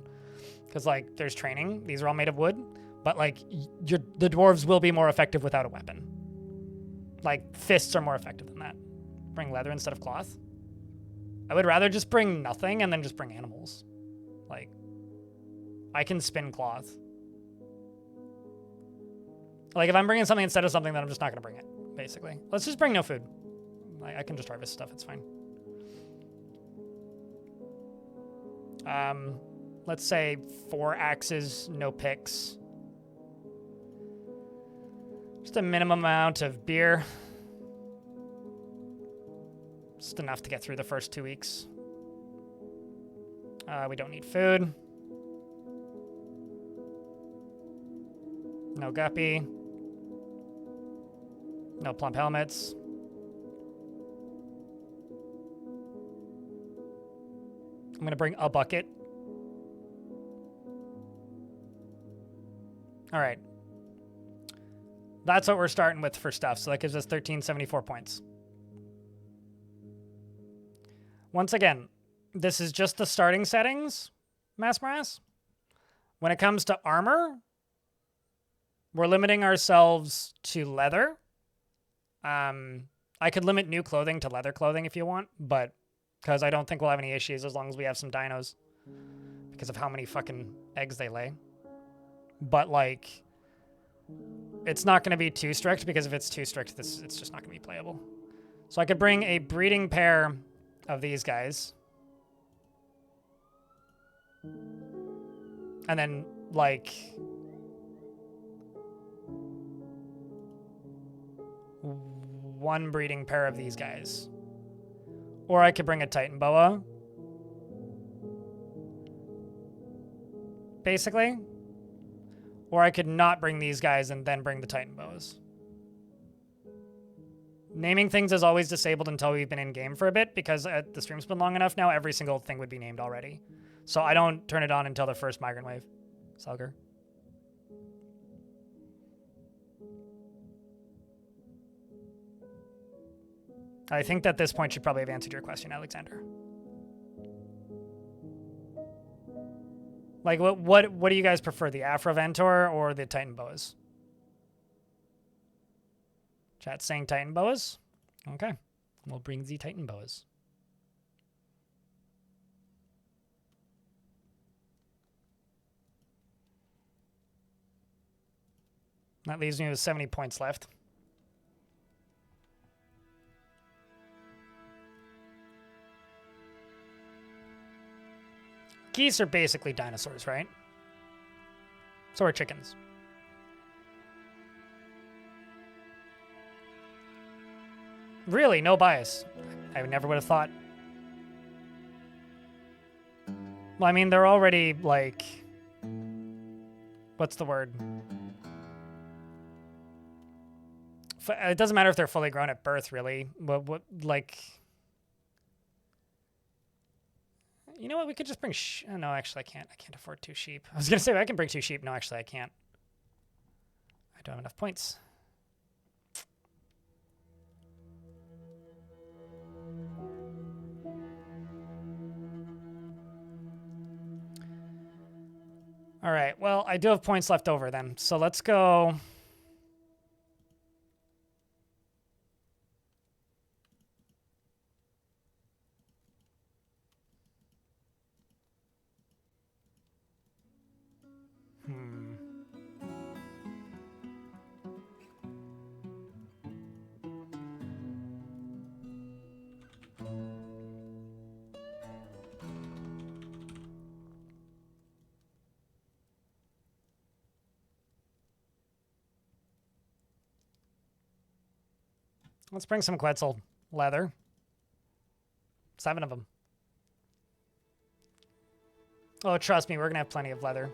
Speaker 1: Because, like, there's training. These are all made of wood. But, like, the dwarves will be more effective without a weapon. Like, fists are more effective than that. Bring leather instead of cloth. I would rather just bring nothing and then just bring animals. Like, I can spin cloth. Like, if I'm bringing something instead of something, then I'm just not going to bring it, basically. Let's just bring no food. I can just harvest stuff. It's fine. Let's say 4 axes, no picks. Just a minimum amount of beer. Just enough to get through the first 2 weeks. We don't need food. No guppy. No plump helmets. I'm going to bring a bucket. All right. That's what we're starting with for stuff. So that gives us 1374 points. Once again, this is just the starting settings, Mass Morass. When it comes to armor, we're limiting ourselves to leather. I could limit new clothing to leather clothing if you want, but because I don't think we'll have any issues as long as we have some dinos because of how many fucking eggs they lay. But like, it's not going to be too strict because if it's too strict, it's just not going to be playable. So I could bring a breeding pair of these guys. And then like one breeding pair of these guys. Or I could bring a Titan boa. Basically. Or I could not bring these guys and then bring the Titan boas. Naming things is always disabled until we've been in game for a bit because the stream's been long enough now, every single thing would be named already. So I don't turn it on until the first migrant wave. Selger. I think that this point should probably have answered your question, Alexander. Like, what do you guys prefer, the Afroventor or the Titan boas? Chat's saying Titan boas. Okay, we'll bring the Titan boas. That leaves me with 70 points left. Geese are basically dinosaurs, right? So are chickens. Really, no bias. I never would have thought. Well, I mean, they're already, like... What's the word? It doesn't matter if they're fully grown at birth, really. What like... You know what? We could just bring... Oh, no, actually, I can't. I can't afford 2 sheep. I was going to say, I can bring 2 sheep. No, actually, I can't. I don't have enough points. All right. Well, I do have points left over then. So let's go... Let's bring some Quetzal leather. 7 of them. Oh, trust me, we're going to have plenty of leather.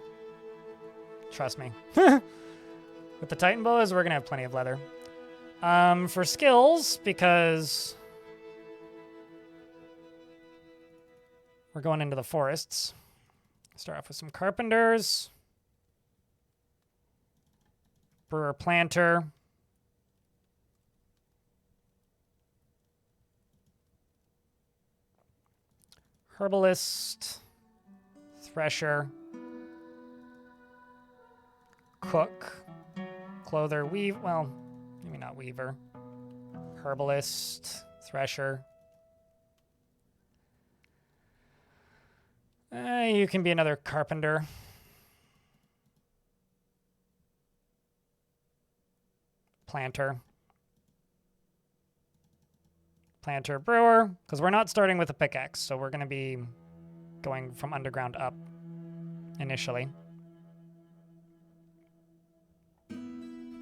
Speaker 1: Trust me. With the Titan boas, we're going to have plenty of leather. For skills, because we're going into the forests. Start off with some carpenters. Brewer planter. Herbalist, thresher, cook, clother, weave, well, maybe not weaver, herbalist, thresher. You can be another carpenter. Planter. Planter, brewer, because we're not starting with a pickaxe, so we're going to be going from underground up initially.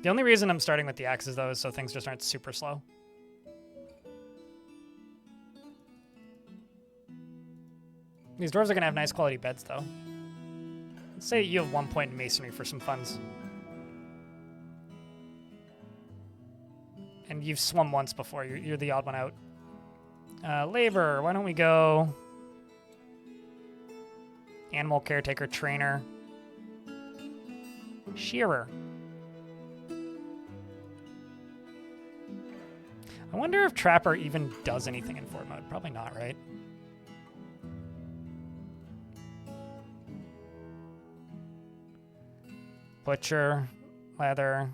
Speaker 1: The only reason I'm starting with the axes, though, is so things just aren't super slow. These dwarves are going to have nice quality beds, though. Let's say you have 1 point in masonry for some funds. And you've swum once before. You're the odd one out. Labor, why don't we go... Animal caretaker, trainer. Shearer. I wonder if Trapper even does anything in Fort mode. Probably not, right? Butcher, leather.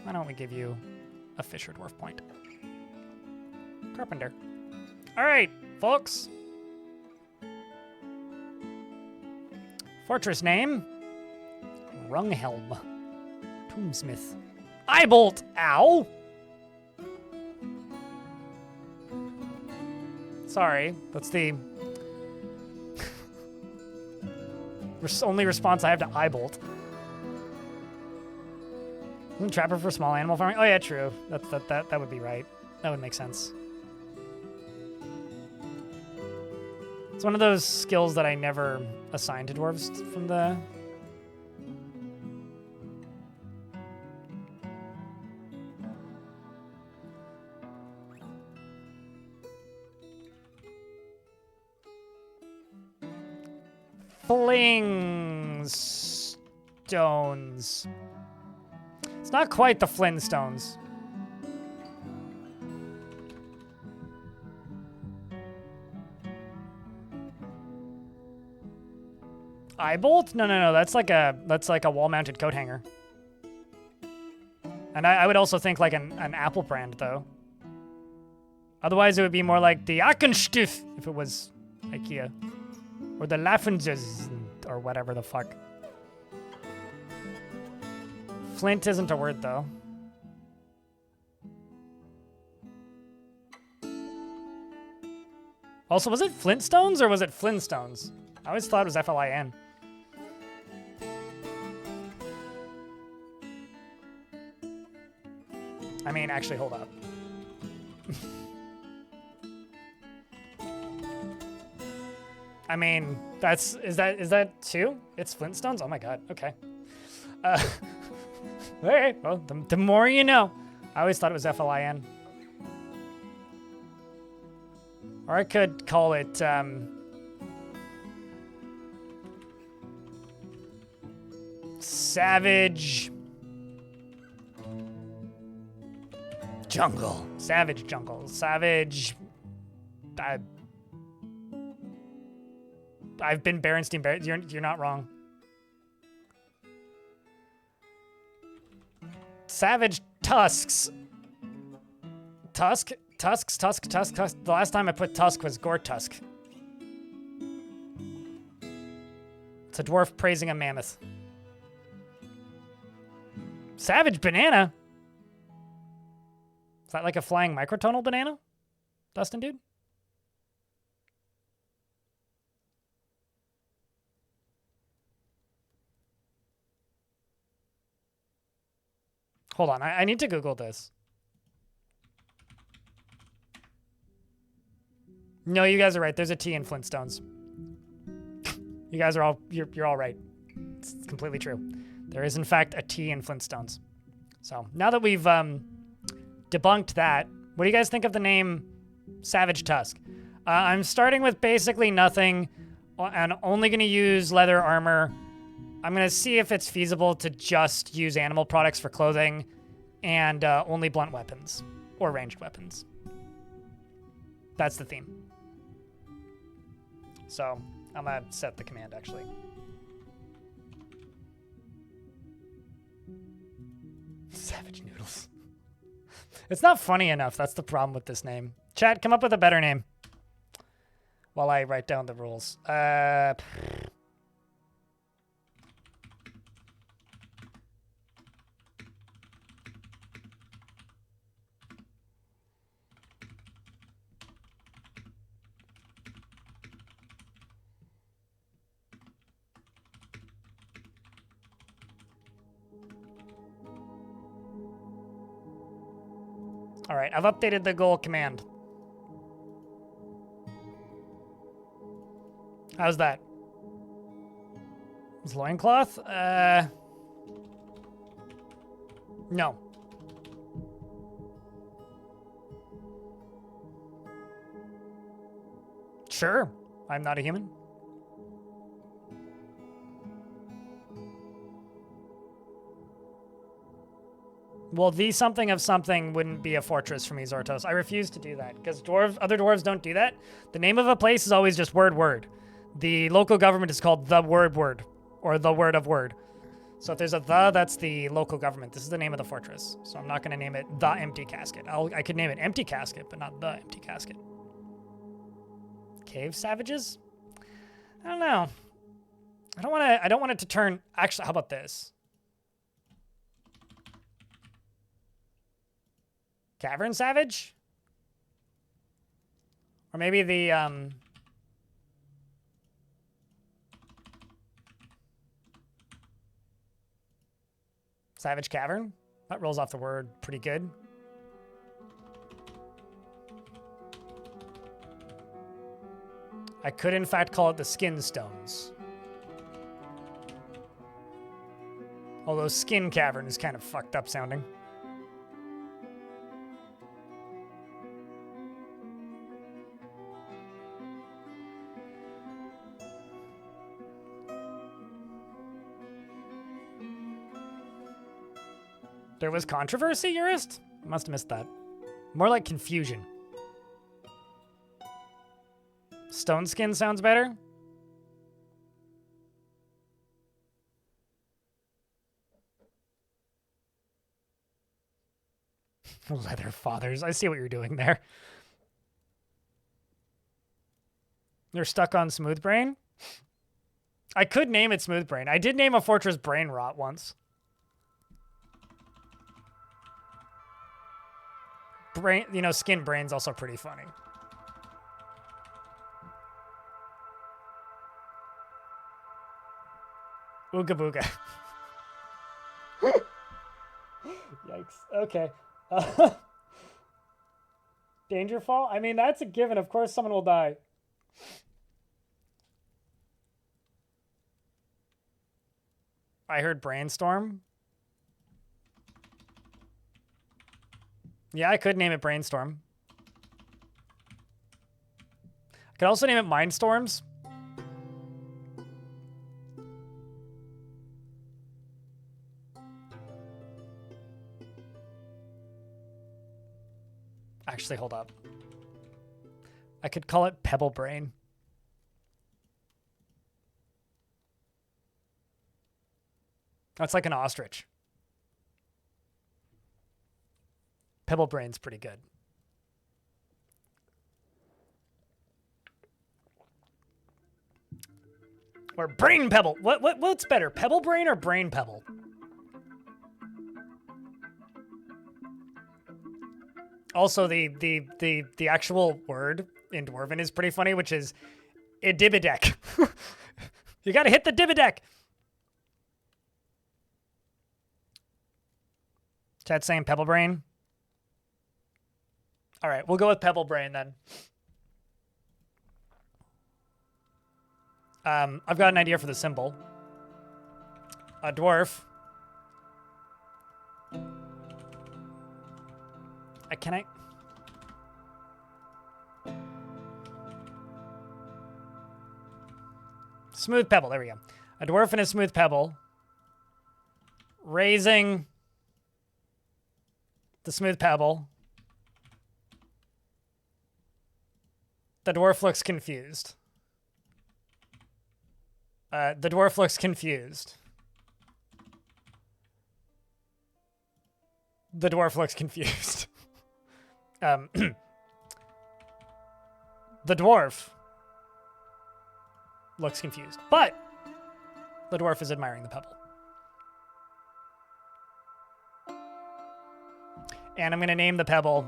Speaker 1: Why don't we give you a Fisher Dwarf point? Carpenter. All right, folks. Fortress name, Runghelm. Tombsmith. Eyebolt, ow! Sorry, that's the only response I have to Eyebolt. Isn't Trapper for small animal farming? Oh yeah, true. That would be right. That would make sense. It's one of those skills that I never assigned to dwarves from the... Fling stones. It's not quite the Flintstones. Eyebolt? No. That's like a wall-mounted coat hanger. And I would also think like an apple brand though. Otherwise, it would be more like the Ackenstift if it was IKEA, or the Laffenges or whatever the fuck. Flint isn't a word though. Also, was it Flintstones or was it Flintstones? I always thought it was F-L-I-N. I mean, actually, hold up. I mean, is that two? It's Flintstones? Oh my god, okay. Alright, well, the more you know. I always thought it was F-L-I-N. Or I could call it, Savage Jungle. Savage Jungle. Savage... I've been Berenstein. You're not wrong. Savage Tusks. Tusks. The last time I put Tusk was Gore Tusk. It's a dwarf praising a mammoth. Savage Banana? Is that like a flying microtonal banana? Dustin, dude? Hold on, I need to Google this. No, you guys are right. There's a T in Flintstones. You guys are all, you're all right. It's completely true. There is, in fact, a T in Flintstones. So, now that we've debunked that, what do you guys think of the name Savage Tusk? I'm starting with basically nothing and only going to use leather armor. I'm going to see if it's feasible to just use animal products for clothing and only blunt weapons or ranged weapons. That's the theme. So I'm going to set the command, actually. Savage Noodles. It's not funny enough. That's the problem with this name. Chat, come up with a better name while I write down the rules. All right, I've updated the goal command. How's that? Is loincloth? No. Sure, I'm not a human. Well, the something of something wouldn't be a fortress for me, Zortos. I refuse to do that, because other dwarves don't do that. The name of a place is always just word. The local government is called the word, or the word of word. So if there's a the, that's the local government. This is the name of the fortress. So I'm not going to name it the Empty Casket. I could name it Empty Casket, but not the Empty Casket. Cave savages? I don't know. I don't want it to turn... Actually, how about this? Cavern savage? Or maybe the, Savage Cavern? That rolls off the word pretty good. I could, in fact, call it the Skin Stones. Although Skin Cavern is kind of fucked up sounding. There was controversy, Urist? Must have missed that. More like confusion. Stone Skin sounds better. Leather Fathers. I see what you're doing there. You're stuck on Smooth Brain? I could name it Smooth Brain. I did name a fortress Brain Rot once. Brain, you know, Skin Brain's also pretty funny. Ooga booga. Yikes. Okay. Dangerfall? I mean, that's a given. Of course someone will die. I heard Brainstorm. Yeah, I could name it Brainstorm. I could also name it Mindstorms. Actually, hold up. I could call it Pebblebrain. That's like an ostrich. Pebblebrain's pretty good. Or Brain Pebble. What's better, Pebblebrain or Brain Pebble? Also, the actual word in Dwarven is pretty funny, which is Idibidek. You gotta hit the Dibidek. Chat's saying Pebblebrain. All right, we'll go with Pebblebrain then. I've got an idea for the symbol. A dwarf. Can I? Smooth pebble. There we go. A dwarf and a smooth pebble. Raising the smooth pebble. The dwarf looks confused. The dwarf looks confused. The dwarf looks confused. The dwarf looks confused, but the dwarf is admiring the pebble. And I'm going to name the pebble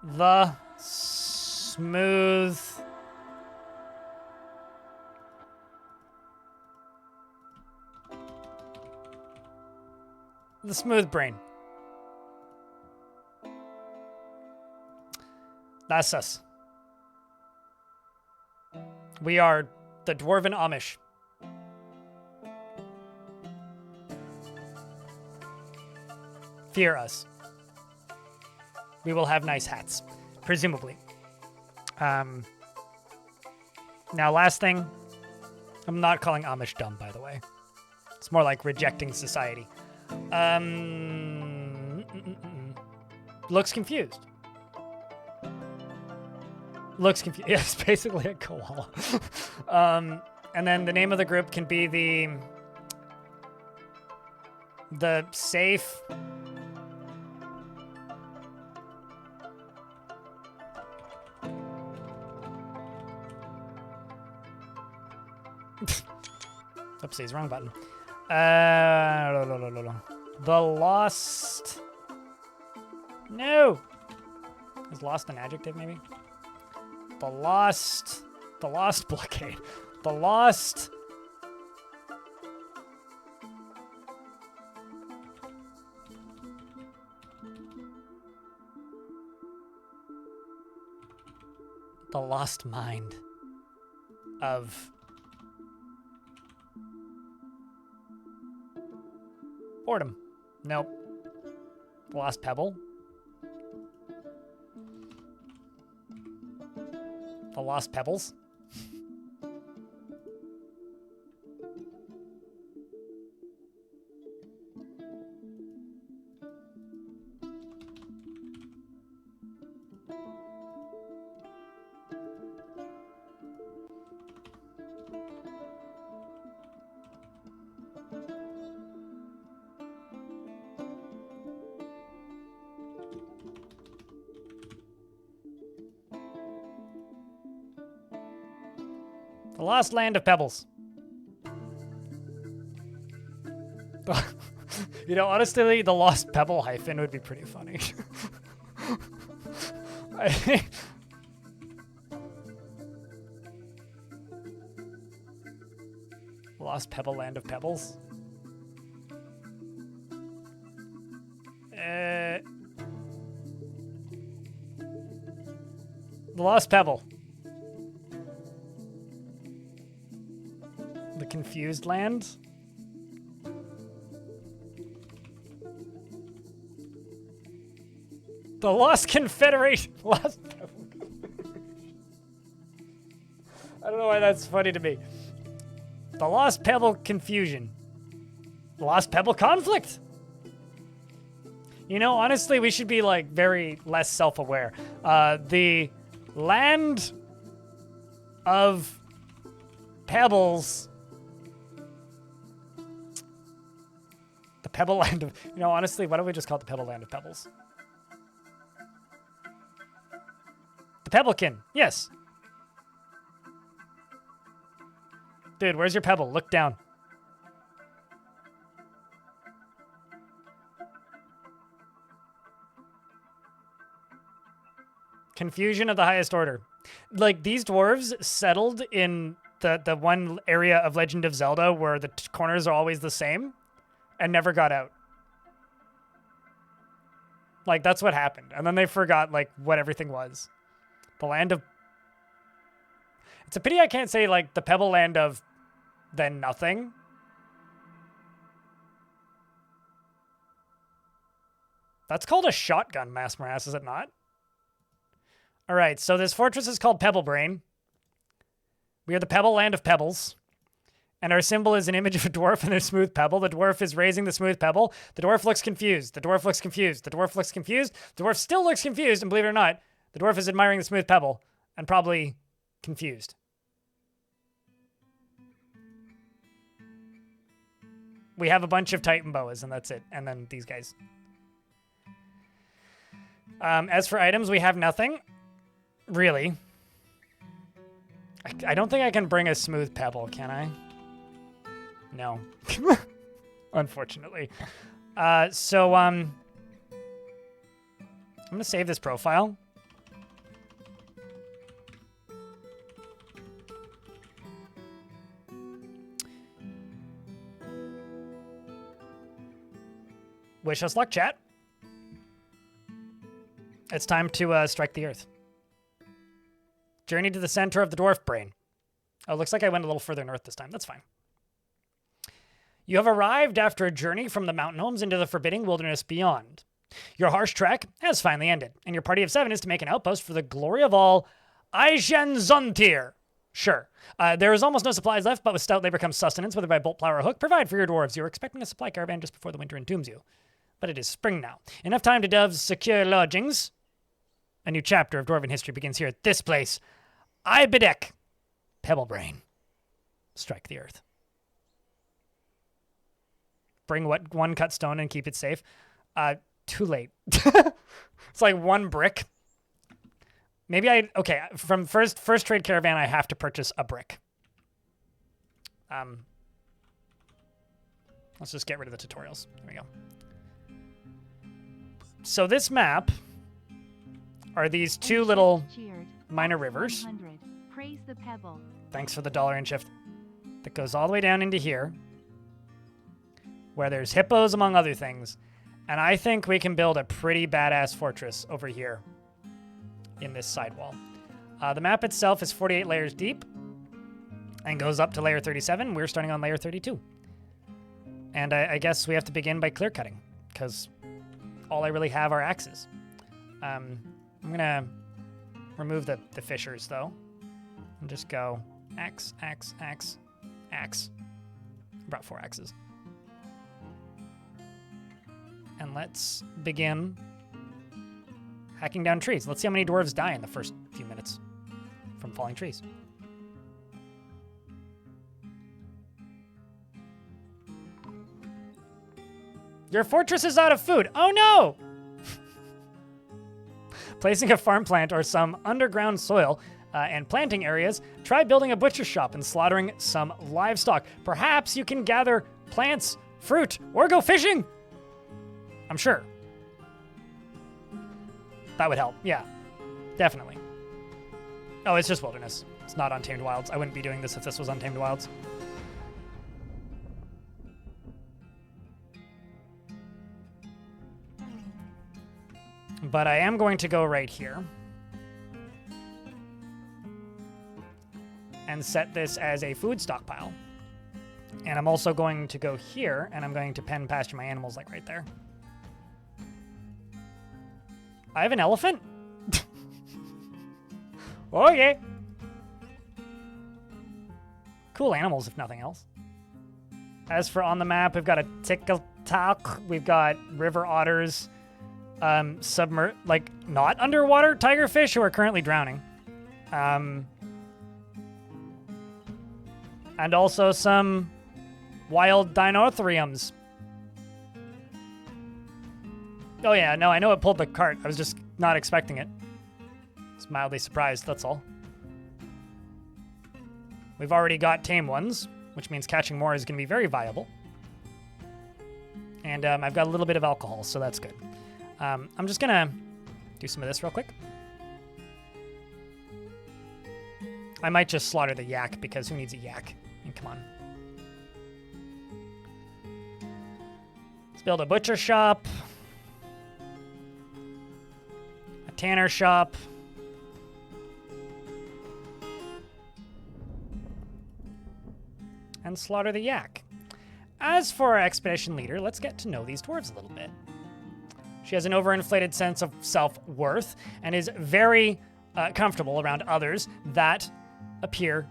Speaker 1: the smooth brain. That's us. We are the Dwarven Amish. Fear us. We will have nice hats, presumably. Now, last thing. I'm not calling Amish dumb, by the way. It's more like rejecting society. Looks confused. Looks confused. Yeah, it's basically a koala. And then the name of the group can be the safe. Oopsies, wrong button. The lost. No. Is lost an adjective, maybe? The lost blockade. The lost. The lost mind of boredom. Nope. The lost pebble. The lost pebbles. The lost land of pebbles. You know, honestly, the lost pebble hyphen would be pretty funny. Lost pebble land of pebbles. The lost pebble. The confused land. The lost confederation. Lost pebble. I don't know why that's funny to me. The lost pebble confusion. The lost pebble conflict. You know, honestly, we should be like very less self-aware. The land of pebbles. The pebble land of, you know, honestly, why don't we just call it the pebble land of pebbles? The pebblekin, yes. Dude, where's your pebble? Look down. Confusion of the highest order. Like, these dwarves settled in the one area of Legend of Zelda where the corners are always the same and never got out. Like, that's what happened. And then they forgot, like, what everything was. The land of... It's a pity I can't say, like, the pebble land of then nothing. That's called a shotgun, Mass Morass, is it not? All right, so this fortress is called Pebblebrain. We are the pebble land of pebbles. And our symbol is an image of a dwarf and a smooth pebble. The dwarf is raising the smooth pebble. The dwarf looks confused. The dwarf looks confused. The dwarf looks confused. The dwarf still looks confused, and believe it or not, the dwarf is admiring the smooth pebble and probably confused. We have a bunch of Titan boas, and that's it. And then these guys. As for items, we have nothing. Really. I don't think I can bring a smooth pebble, can I? No. Unfortunately. So, I'm going to save this profile. Wish us luck, chat. It's time to strike the earth. Journey to the center of the Dwarf brain. Oh, looks like I went a little further north this time. That's fine. You have arrived after a journey from the mountain homes into the forbidding wilderness beyond. Your harsh trek has finally ended, and your party of 7 is to make an outpost for the glory of all Aishen Zuntir. Sure. There is almost no supplies left, but with stout labor comes sustenance, whether by bolt, plow, or hook. Provide for your dwarves. You were expecting a supply caravan just before the winter entombs you. But it is spring now. Enough time to doves secure lodgings. A new chapter of dwarven history begins here at this place. Ibedek. Pebblebrain. Strike the earth. Bring what? 1 cut stone and keep it safe. Too late. It's like 1 brick. Maybe okay, from first trade caravan, I have to purchase a brick. Let's just get rid of the tutorials. There we go. So this map are these 2 little minor rivers.
Speaker 2: Praise the pebble.
Speaker 1: Thanks for the $1 shift. That goes all the way down into here, where there's hippos, among other things. And I think we can build a pretty badass fortress over here in this sidewall. The map itself is 48 layers deep and goes up to layer 37. We're starting on layer 32. And I guess we have to begin by clear cutting, because all I really have are axes. I'm going to remove the fissures, though, and just go axe, axe, axe, axe. I brought 4 axes. And let's begin hacking down trees. Let's see how many dwarves die in the first few minutes from falling trees. Your fortress is out of food. Oh no! Placing a farm plant or some underground soil and planting areas, try building a butcher shop and slaughtering some livestock. Perhaps you can gather plants, fruit, or go fishing. I'm sure. That would help. Yeah, definitely. Oh, it's just wilderness. It's not Untamed Wilds. I wouldn't be doing this if this was Untamed Wilds. But I am going to go right here and set this as a food stockpile. And I'm also going to go here and I'm going to pen pasture my animals like right there. I have an elephant? Oh, yeah. Cool animals, if nothing else. As for on the map, we've got a tickle-talk. We've got river otters. Like, not underwater tigerfish who are currently drowning. And also some wild dinotheriums. Oh yeah, no, I know it pulled the cart. I was just not expecting it. I was mildly surprised, that's all. We've already got tame ones, which means catching more is going to be very viable. And I've got a little bit of alcohol, so that's good. I'm just going to do some of this real quick. I might just slaughter the yak, because who needs a yak? I mean, come on. Let's build a butcher shop. A tanner shop. And slaughter the yak. As for our expedition leader, let's get to know these dwarves a little bit. She has an overinflated sense of self-worth and is very comfortable around others that appear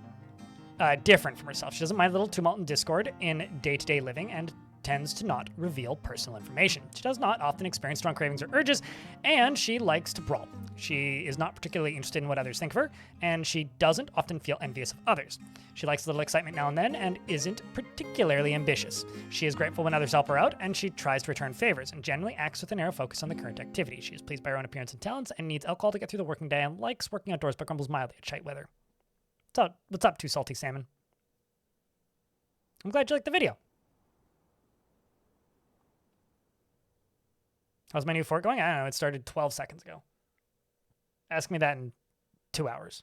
Speaker 1: different from herself. She doesn't mind a little tumult and discord in day-to-day living and tends to not reveal personal information. She does not often experience strong cravings or urges, and she likes to brawl. She is not particularly interested in what others think of her, and she doesn't often feel envious of others. She likes a little excitement now and then and isn't particularly ambitious. She is grateful when others help her out, and she tries to return favors and generally acts with a narrow focus on the current activity. She is pleased by her own appearance and talents and needs alcohol to get through the working day and likes working outdoors but grumbles mildly at shite weather. What's up, Too Salty Salmon? I'm glad you liked the video. How's my new fort going? I don't know. It started 12 seconds ago. Ask me that in 2 hours.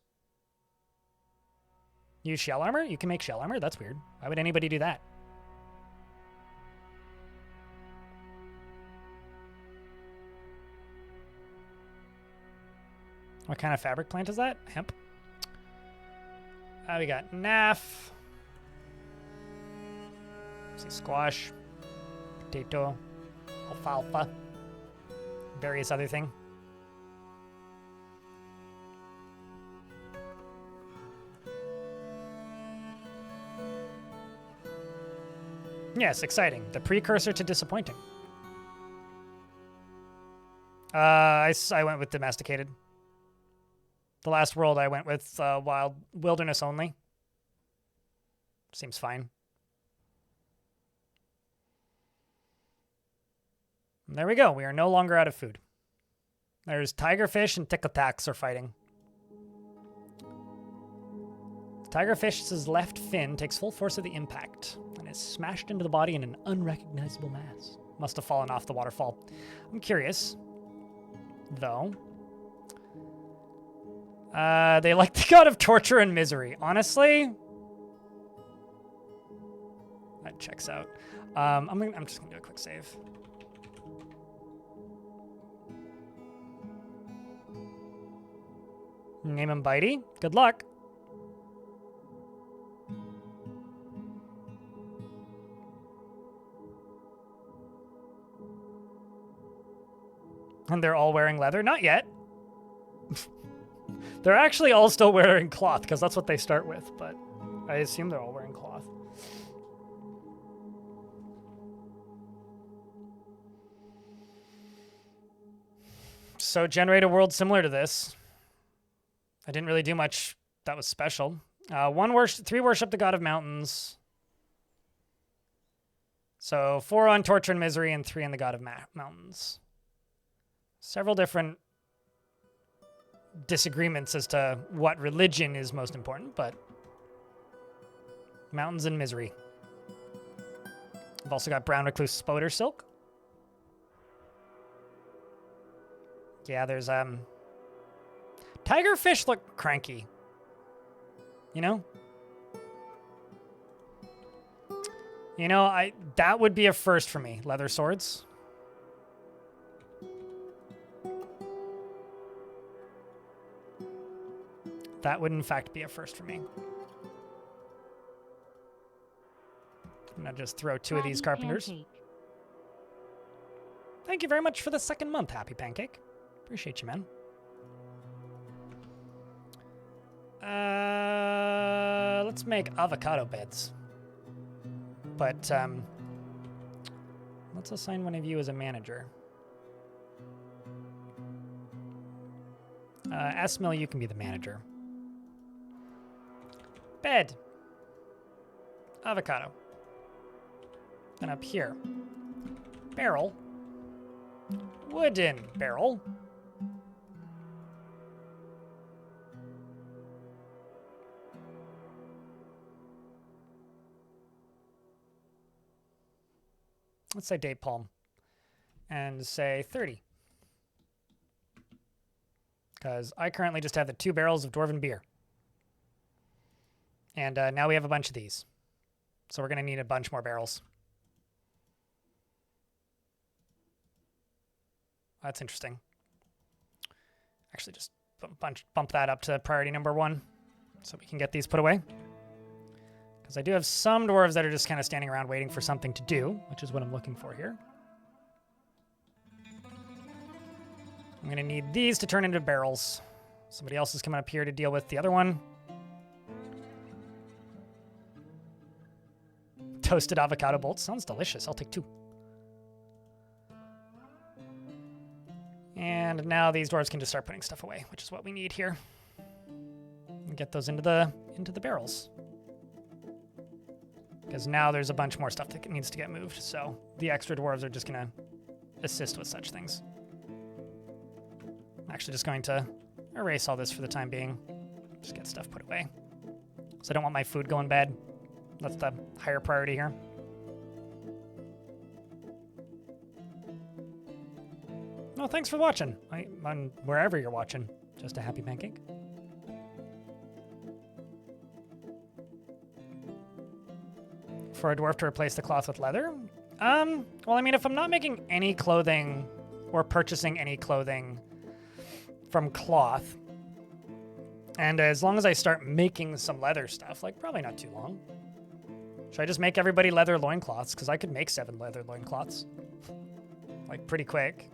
Speaker 1: Use shell armor? You can make shell armor? That's weird. Why would anybody do that? What kind of fabric plant is that? Hemp? We got naff. See, squash, potato, alfalfa, various other thing. Yes, exciting. The precursor to disappointing. I went with domesticated. The last world I went with wild wilderness only. Seems fine. And there we go. We are no longer out of food. There's tigerfish and tickletax are fighting. Tigerfish's left fin takes full force of the impact and is smashed into the body in an unrecognizable mass. Must have fallen off the waterfall. I'm curious, though. They like the god of torture and misery. Honestly, that checks out. I'm just gonna do a quick save. Name him Bitey. Good luck. And they're all wearing leather? Not yet. They're actually all still wearing cloth, because that's what they start with, but I assume they're all wearing cloth. So generate a world similar to this. I didn't really do much that was special. 3 worship the god of mountains. So 4 on torture and misery and 3 on the god of mountains. Several different disagreements as to what religion is most important, but mountains and misery. I've also got brown recluse spoder silk. Yeah, there's tigerfish look cranky. You know? That would be a first for me, leather swords. That would, in fact, be a first for me. I'm going to just throw 2 of these carpenters.
Speaker 2: Pancake.
Speaker 1: Thank you very much for the 2nd month, Happy Pancake. Appreciate you, man. Let's make avocado beds. But, let's assign one of you as a manager. Esmil, you can be the manager. Bed. Avocado. And up here. Barrel. Wooden barrel. Let's say date palm. And say 30. Because I currently just have the 2 barrels of Dwarven beer. And now we have a bunch of these. So we're going to need a bunch more barrels. That's interesting. Actually, just bump that up to priority number 1 so we can get these put away. Because I do have some dwarves that are just kind of standing around waiting for something to do, which is what I'm looking for here. I'm going to need these to turn into barrels. Somebody else is coming up here to deal with the other one. Toasted avocado bolts. Sounds delicious. I'll take 2. And now these dwarves can just start putting stuff away, which is what we need here. And get those into the barrels. Because now there's a bunch more stuff that needs to get moved. So the extra dwarves are just going to assist with such things. I'm actually just going to erase all this for the time being. Just get stuff put away. So I don't want my food going bad. That's the higher priority here. No, thanks for watching. On wherever you're watching. Just a happy pancake. For a dwarf to replace the cloth with leather? Well, I mean, if I'm not making any clothing or purchasing any clothing from cloth, And as long as I start making some leather stuff, like probably not too long. Should I just make everybody leather loincloths? Because I could make 7 leather loincloths. Like pretty quick.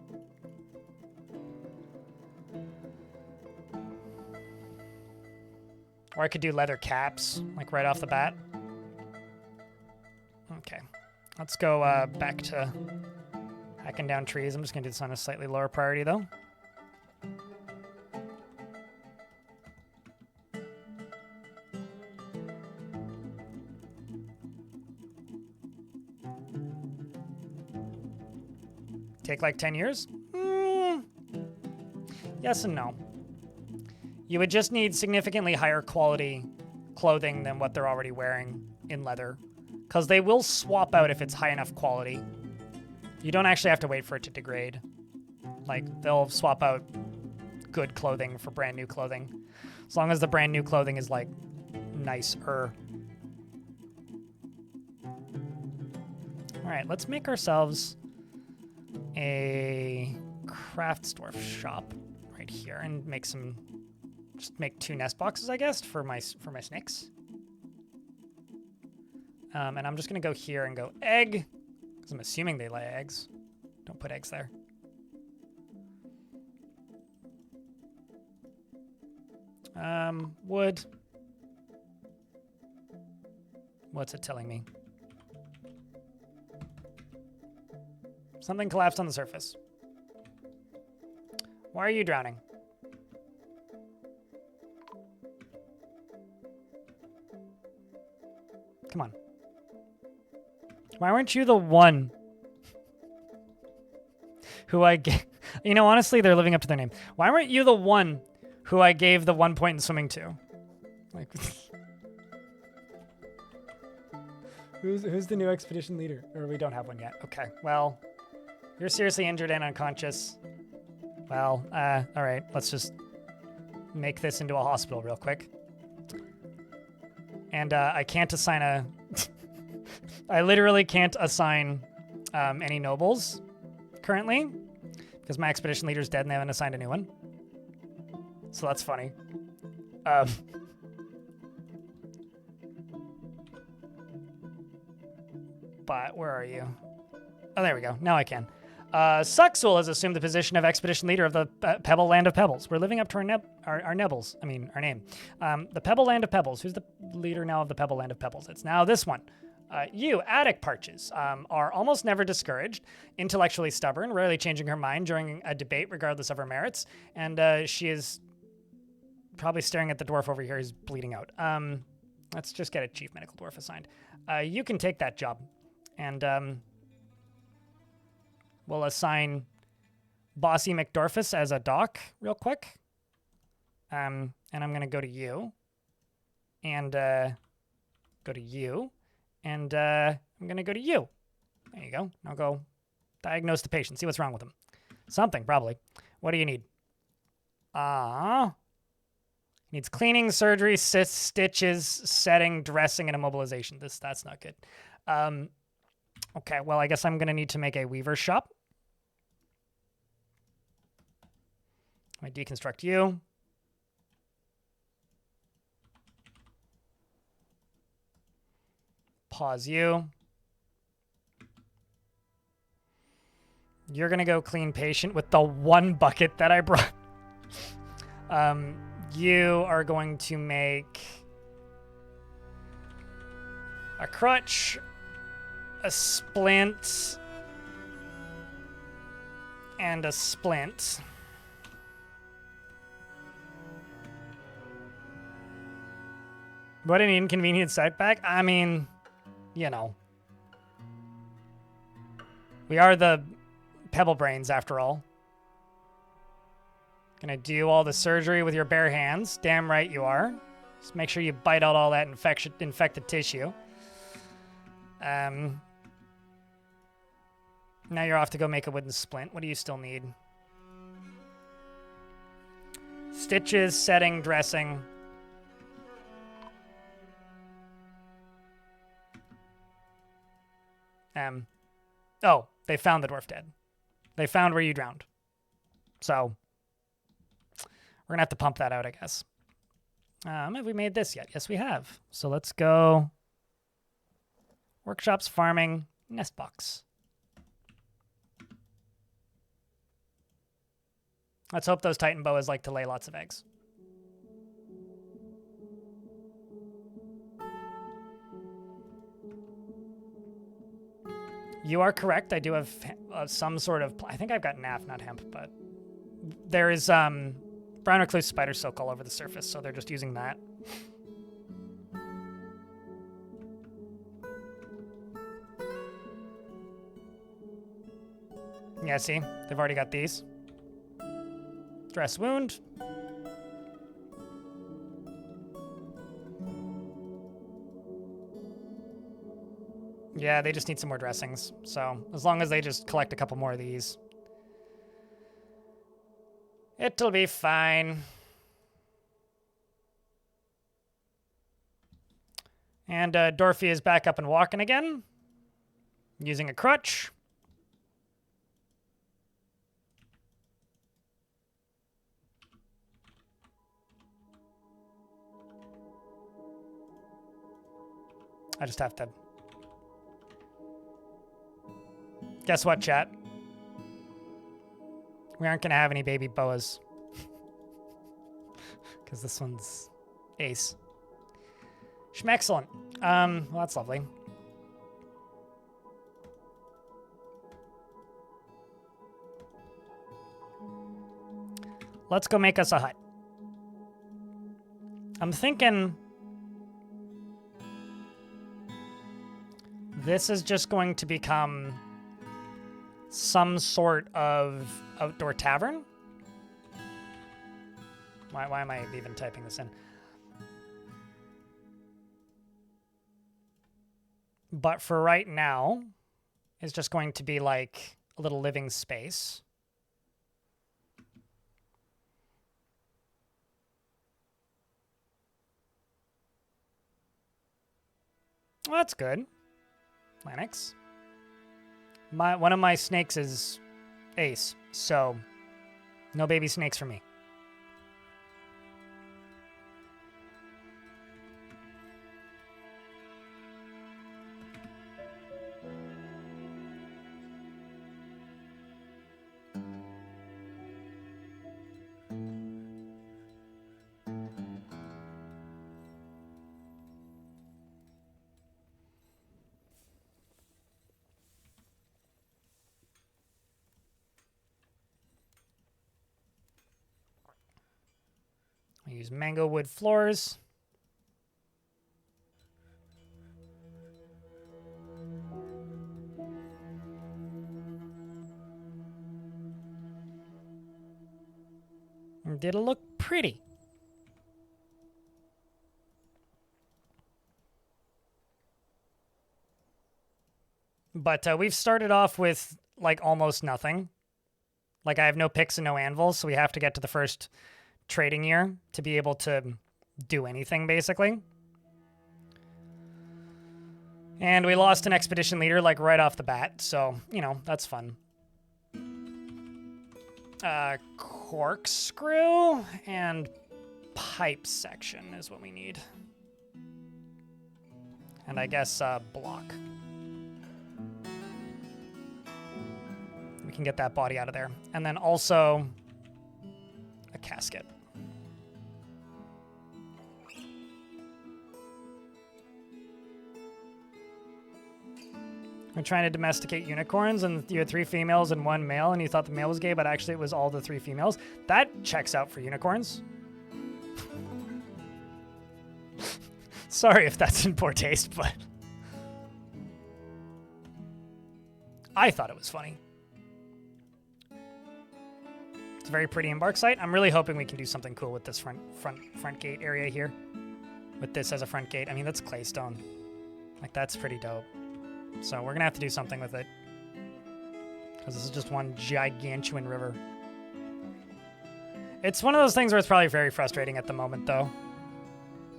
Speaker 1: Or I could do leather caps, like right off the bat. Okay. Let's go back to hacking down trees. I'm just going to do this on a slightly lower priority, though. Take like 10 years? Yes and no. You would just need significantly higher quality clothing than what they're already wearing in leather, because they will swap out if it's high enough quality. You don't actually have to wait for it to degrade. Like, they'll swap out good clothing for brand new clothing, as long as the brand new clothing is, like, nicer. All right, let's make ourselves a crafts dwarf shop right here and make some, just make 2 nest boxes, I guess, for my snakes. And I'm just gonna go here and go egg, because I'm assuming they lay eggs. Don't put eggs there. Wood. What's it telling me? Something collapsed on the surface. Why are you drowning? Come on. Why weren't you the one who I gave... You know, honestly, they're living up to their name. Why weren't you the one who I gave the 1 point in swimming to? Like... Who's the new expedition leader? Or we don't have one yet. Okay, well... You're seriously injured and unconscious. Well, all right. Let's just make this into a hospital real quick. And I can't assign a... I literally can't assign any nobles currently because my expedition leader's dead and they haven't assigned a new one. So that's funny. But where are you? Oh, there we go. Now I can. Suxul has assumed the position of expedition leader of the Pebble Land of Pebbles. We're living up to our Nebbles. I mean, our name. The Pebble Land of Pebbles. Who's the leader now of the Pebble Land of Pebbles? It's now this one. You, Attic Parches, are almost never discouraged, intellectually stubborn, rarely changing her mind during a debate regardless of her merits, and she is probably staring at the dwarf over here who's bleeding out. Let's just get a chief medical dwarf assigned. You can take that job, and we'll assign Bossy McDorfus as a doc real quick. And I'm going to go to you. And go to you. And I'm going to go to you. There you go. Now go diagnose the patient. See what's wrong with him. Something, probably. What do you need? Needs cleaning, surgery, stitches, setting, dressing, and immobilization. That's not good. Okay, well, I guess I'm going to need to make a weaver shop. I deconstruct you. Pause you. You're going to go clean patient with the 1 bucket that I brought. You are going to make a crutch, a splint, and a splint. What an inconvenient setback. I mean, you know. We are the Pebblebrains, after all. Gonna do all the surgery with your bare hands. Damn right you are. Just make sure you bite out all that infected tissue. Now you're off to go make a wooden splint. What do you still need? Stitches, setting, dressing. Oh, they found the dwarf dead. They found where you drowned. So, we're gonna have to pump that out, I guess. Have we made this yet? Yes, we have. So let's go. Workshops, farming, nest box. Let's hope those Titan boas like to lay lots of eggs. You are correct. I do have some sort of... I think I've got NAF, not hemp, but... There is brown recluse spider silk all over the surface, so they're just using that. Yeah, see? They've already got these. Dress wound. Yeah, they just need some more dressings. So as long as they just collect a couple more of these, it'll be fine. And Dwarfy is back up and walking again, using a crutch. I just have to... Guess what, chat? We aren't going to have any baby boas. Because this one's ace. Schmexcellent. Well, that's lovely. Let's go make us a hut. I'm thinking... This is just going to become some sort of outdoor tavern. Why am I even typing this in? But for right now, it's just going to be like a little living space. Well, that's good. Lanix. One of my snakes is ace, so no baby snakes for me. I use mango wood floors. And it'll look pretty. But we've started off with like almost nothing. Like I have no picks and no anvils, so we have to get to the first trading year to be able to do anything, basically. And we lost an expedition leader, like, right off the bat, so, you know, that's fun. Corkscrew and pipe section is what we need. And I guess, block. We can get that body out of there. And then also a casket. We're trying to domesticate unicorns, and you had 3 females and 1 male, and you thought the male was gay, but actually it was all the 3 females. That checks out for unicorns. Sorry if that's in poor taste, but I thought it was funny. It's a very pretty embark site. I'm really hoping we can do something cool with this front gate area here. With this as a front gate. I mean, that's claystone. Like, that's pretty dope. So we're going to have to do something with it. Because this is just one gigantuan river. It's one of those things where it's probably very frustrating at the moment, though.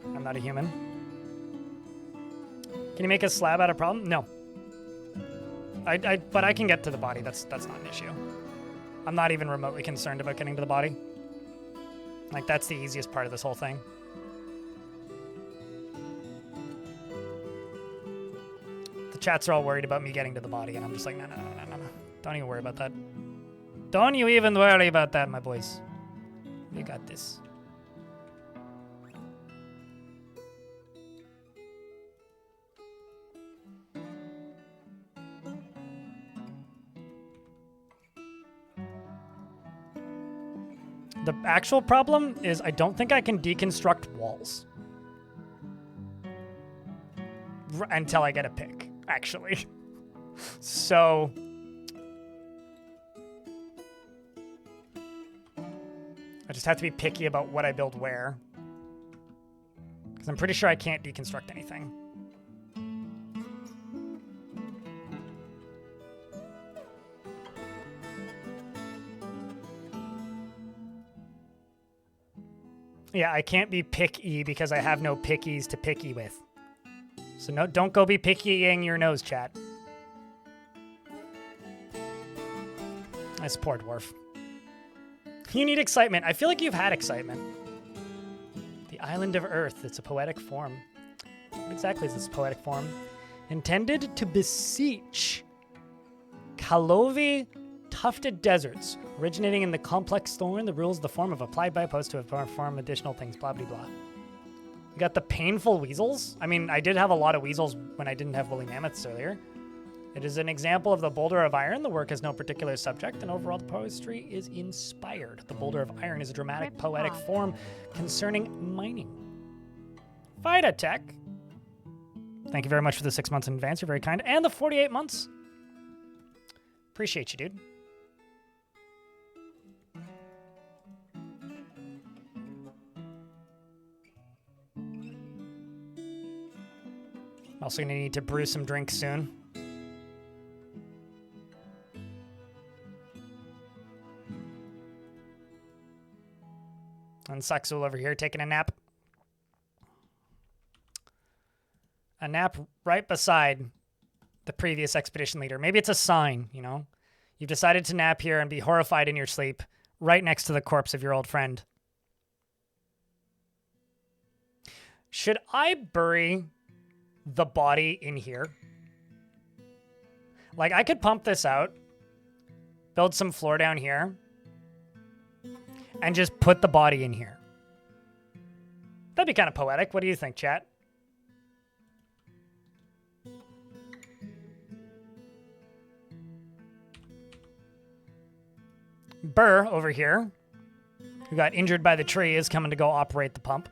Speaker 1: I'm not a human. Can you make a slab out of problem? No. But I can get to the body. That's not an issue. I'm not even remotely concerned about getting to the body. Like, that's the easiest part of this whole thing. chats are all worried about me getting to the body, and I'm just like, no. Don't even worry about that. Don't you even worry about that, my boys. We got this. The actual problem is I don't think I can deconstruct walls. Until I get a pick, actually. So... I just have to be picky about what I build where. Because I'm pretty sure I can't deconstruct anything. Yeah, I can't be picky because I have no pickies to picky with. So no, don't go be pickying your nose, chat. I support Dwarf. You need excitement. I feel like you've had excitement. The island of Earth. It's a poetic form. What exactly is this poetic form? Intended to beseech Kalovi tufted deserts, originating in the complex thorn, the rules of the form of applied by opposed to perform additional things, blah, blah, blah. We got the painful weasels. I mean, I did have a lot of weasels when I didn't have woolly mammoths earlier. It is an example of the boulder of iron. The work has no particular subject, and overall the poetry is inspired. The boulder of iron is a dramatic, poetic form concerning mining. Vita Tech. Thank you very much for the 6 months in advance. You're very kind. And the 48 months. Appreciate you, dude. I'm also going to need to brew some drinks soon. And Saxul over here taking a nap. A nap right beside the previous expedition leader. Maybe it's a sign, you know? You've decided to nap here and be horrified in your sleep right next to the corpse of your old friend. Should I bury the body in here? Like, I could pump this out, build some floor down here, and just put the body in here. That'd be kind of poetic. What do you think, chat? Burr over here, who got injured by the tree, is coming to go operate the pump.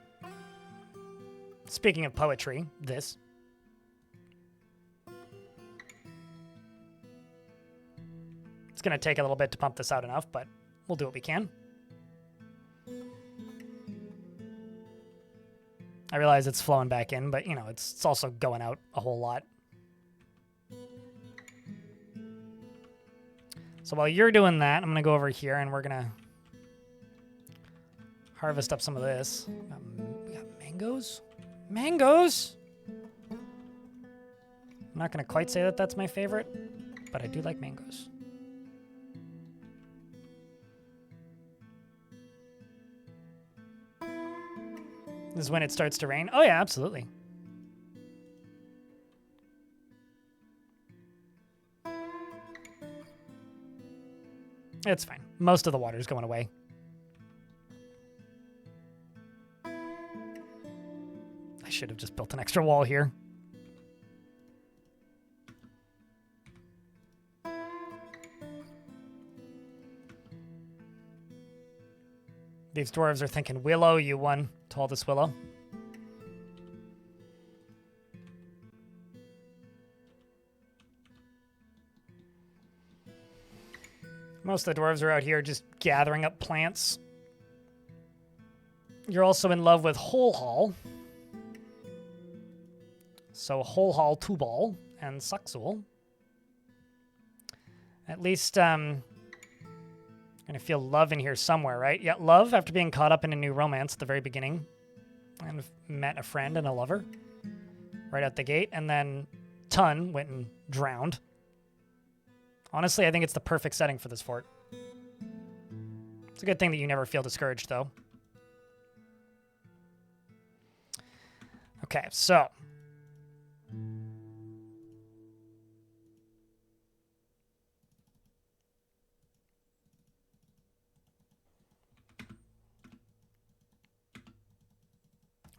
Speaker 1: Speaking of poetry, this. It's going to take a little bit to pump this out enough, but we'll do what we can. I realize it's flowing back in, but, you know, it's also going out a whole lot. So while you're doing that, I'm going to go over here, and we're going to harvest up some of this. We got mangoes? Mangoes! I'm not going to quite say that that's my favorite, but I do like mangoes. This is when it starts to rain. Oh, yeah, absolutely. It's fine. Most of the water's going away. I should have just built an extra wall here. These dwarves are thinking, Willow, you won. Tallest Willow. Most of the dwarves are out here just gathering up plants. You're also in love with Whole Hall. So Whole Hall, Tubal, and Saxul. At least, gonna feel love in here somewhere, right? Yeah, love after being caught up in a new romance at the very beginning. And met a friend and a lover right out the gate. And then Tun went and drowned. Honestly, I think it's the perfect setting for this fort. It's a good thing that you never feel discouraged, though. Okay, so.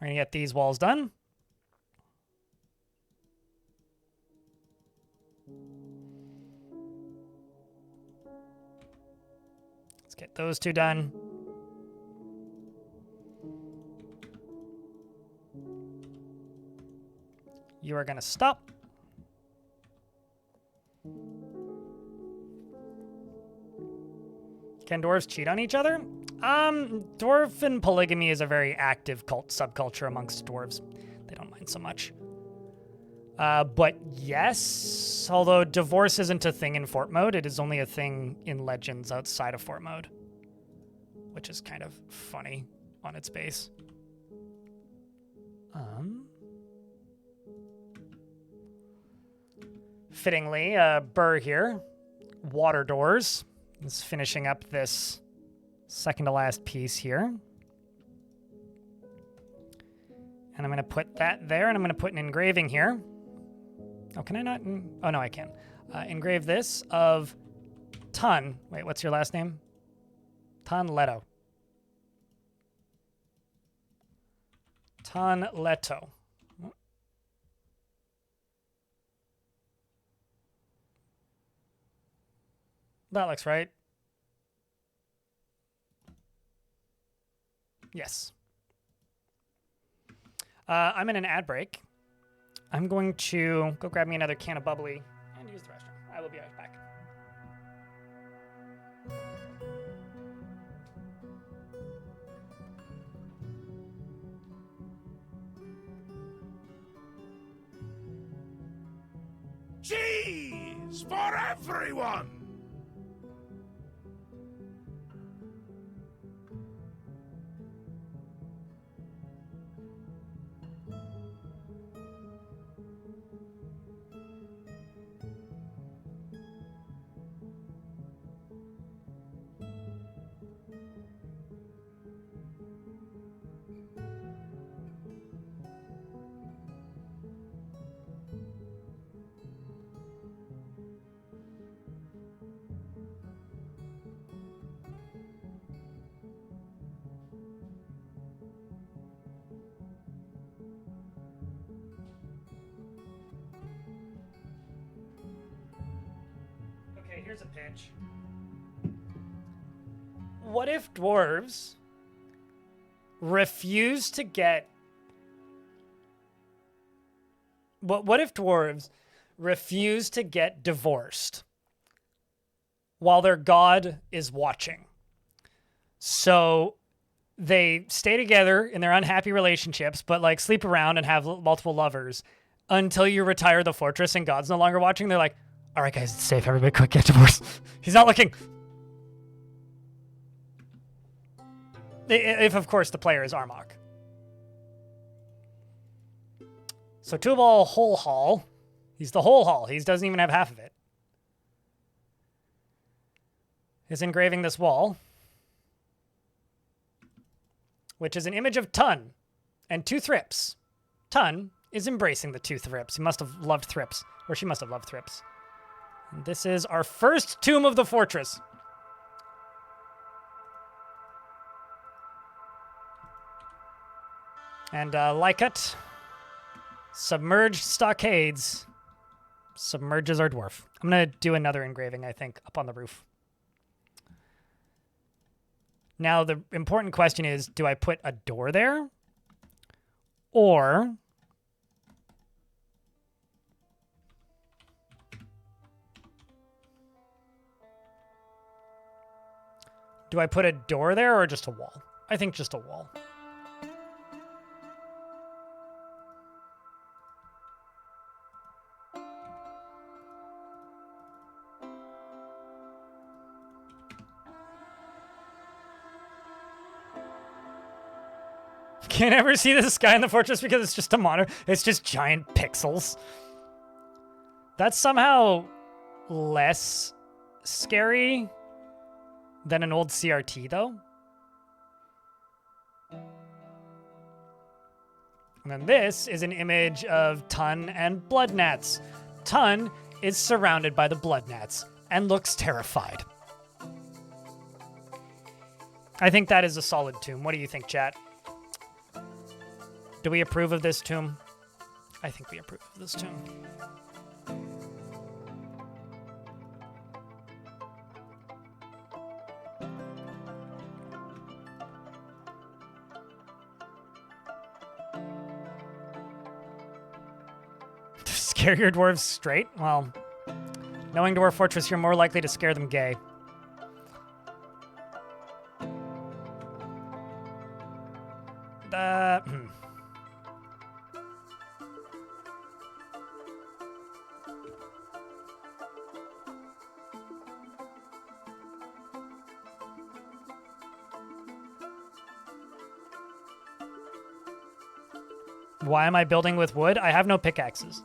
Speaker 1: We're going to get these walls done. Let's get those two done. You are going to stop. Can dwarves cheat on each other? Dwarven polygamy is a very active subculture amongst dwarves. They don't mind so much. But yes, although divorce isn't a thing in Fort mode, it is only a thing in Legends outside of Fort mode, which is kind of funny on its base. Fittingly, Burr here, water doors, is finishing up this second to last piece here. And I'm going to put that there, and I'm going to put an engraving here. Oh, can I not? Oh, no, I can. Engrave this of Ton. Wait, what's your last name? Ton Leto. Ton Leto. That looks right. Yes. I'm in an ad break. I'm going to go grab me another can of bubbly and use the restroom. I will be right back.
Speaker 4: Cheese for everyone!
Speaker 1: Okay, here's a pitch. What if dwarves refuse to get... What if dwarves refuse to get divorced while their god is watching? So they stay together in their unhappy relationships, but like sleep around and have multiple lovers until you retire the fortress and god's no longer watching. They're like, all right, guys, it's safe. Everybody quick, get divorced. He's not looking. If, of course, the player is Armok. So Tubal Whole Hall. He's the whole hall. He doesn't even have half of it. Is engraving this wall, which is an image of Tun and two thrips. Tun is embracing the two thrips. He must have loved thrips, or she must have loved thrips. And this is our first tomb of the fortress. And Lycut, submerged stockades, submerges our dwarf. I'm going to do another engraving, I think, up on the roof. Now, the important question is, do I put a door there? Or... do I put a door there or just a wall? I think just a wall. Can't ever see the sky in the fortress because it's just a monitor. It's just giant pixels. That's somehow less scary than an old CRT, though. And then this is an image of Tun and blood gnats. Tun is surrounded by the blood gnats and looks terrified. I think that is a solid tomb. What do you think, chat? Do we approve of this tomb? I think we approve of this tomb. Scare your dwarves straight? Well, knowing Dwarf Fortress, you're more likely to scare them gay. Why am I building with wood? I have no pickaxes.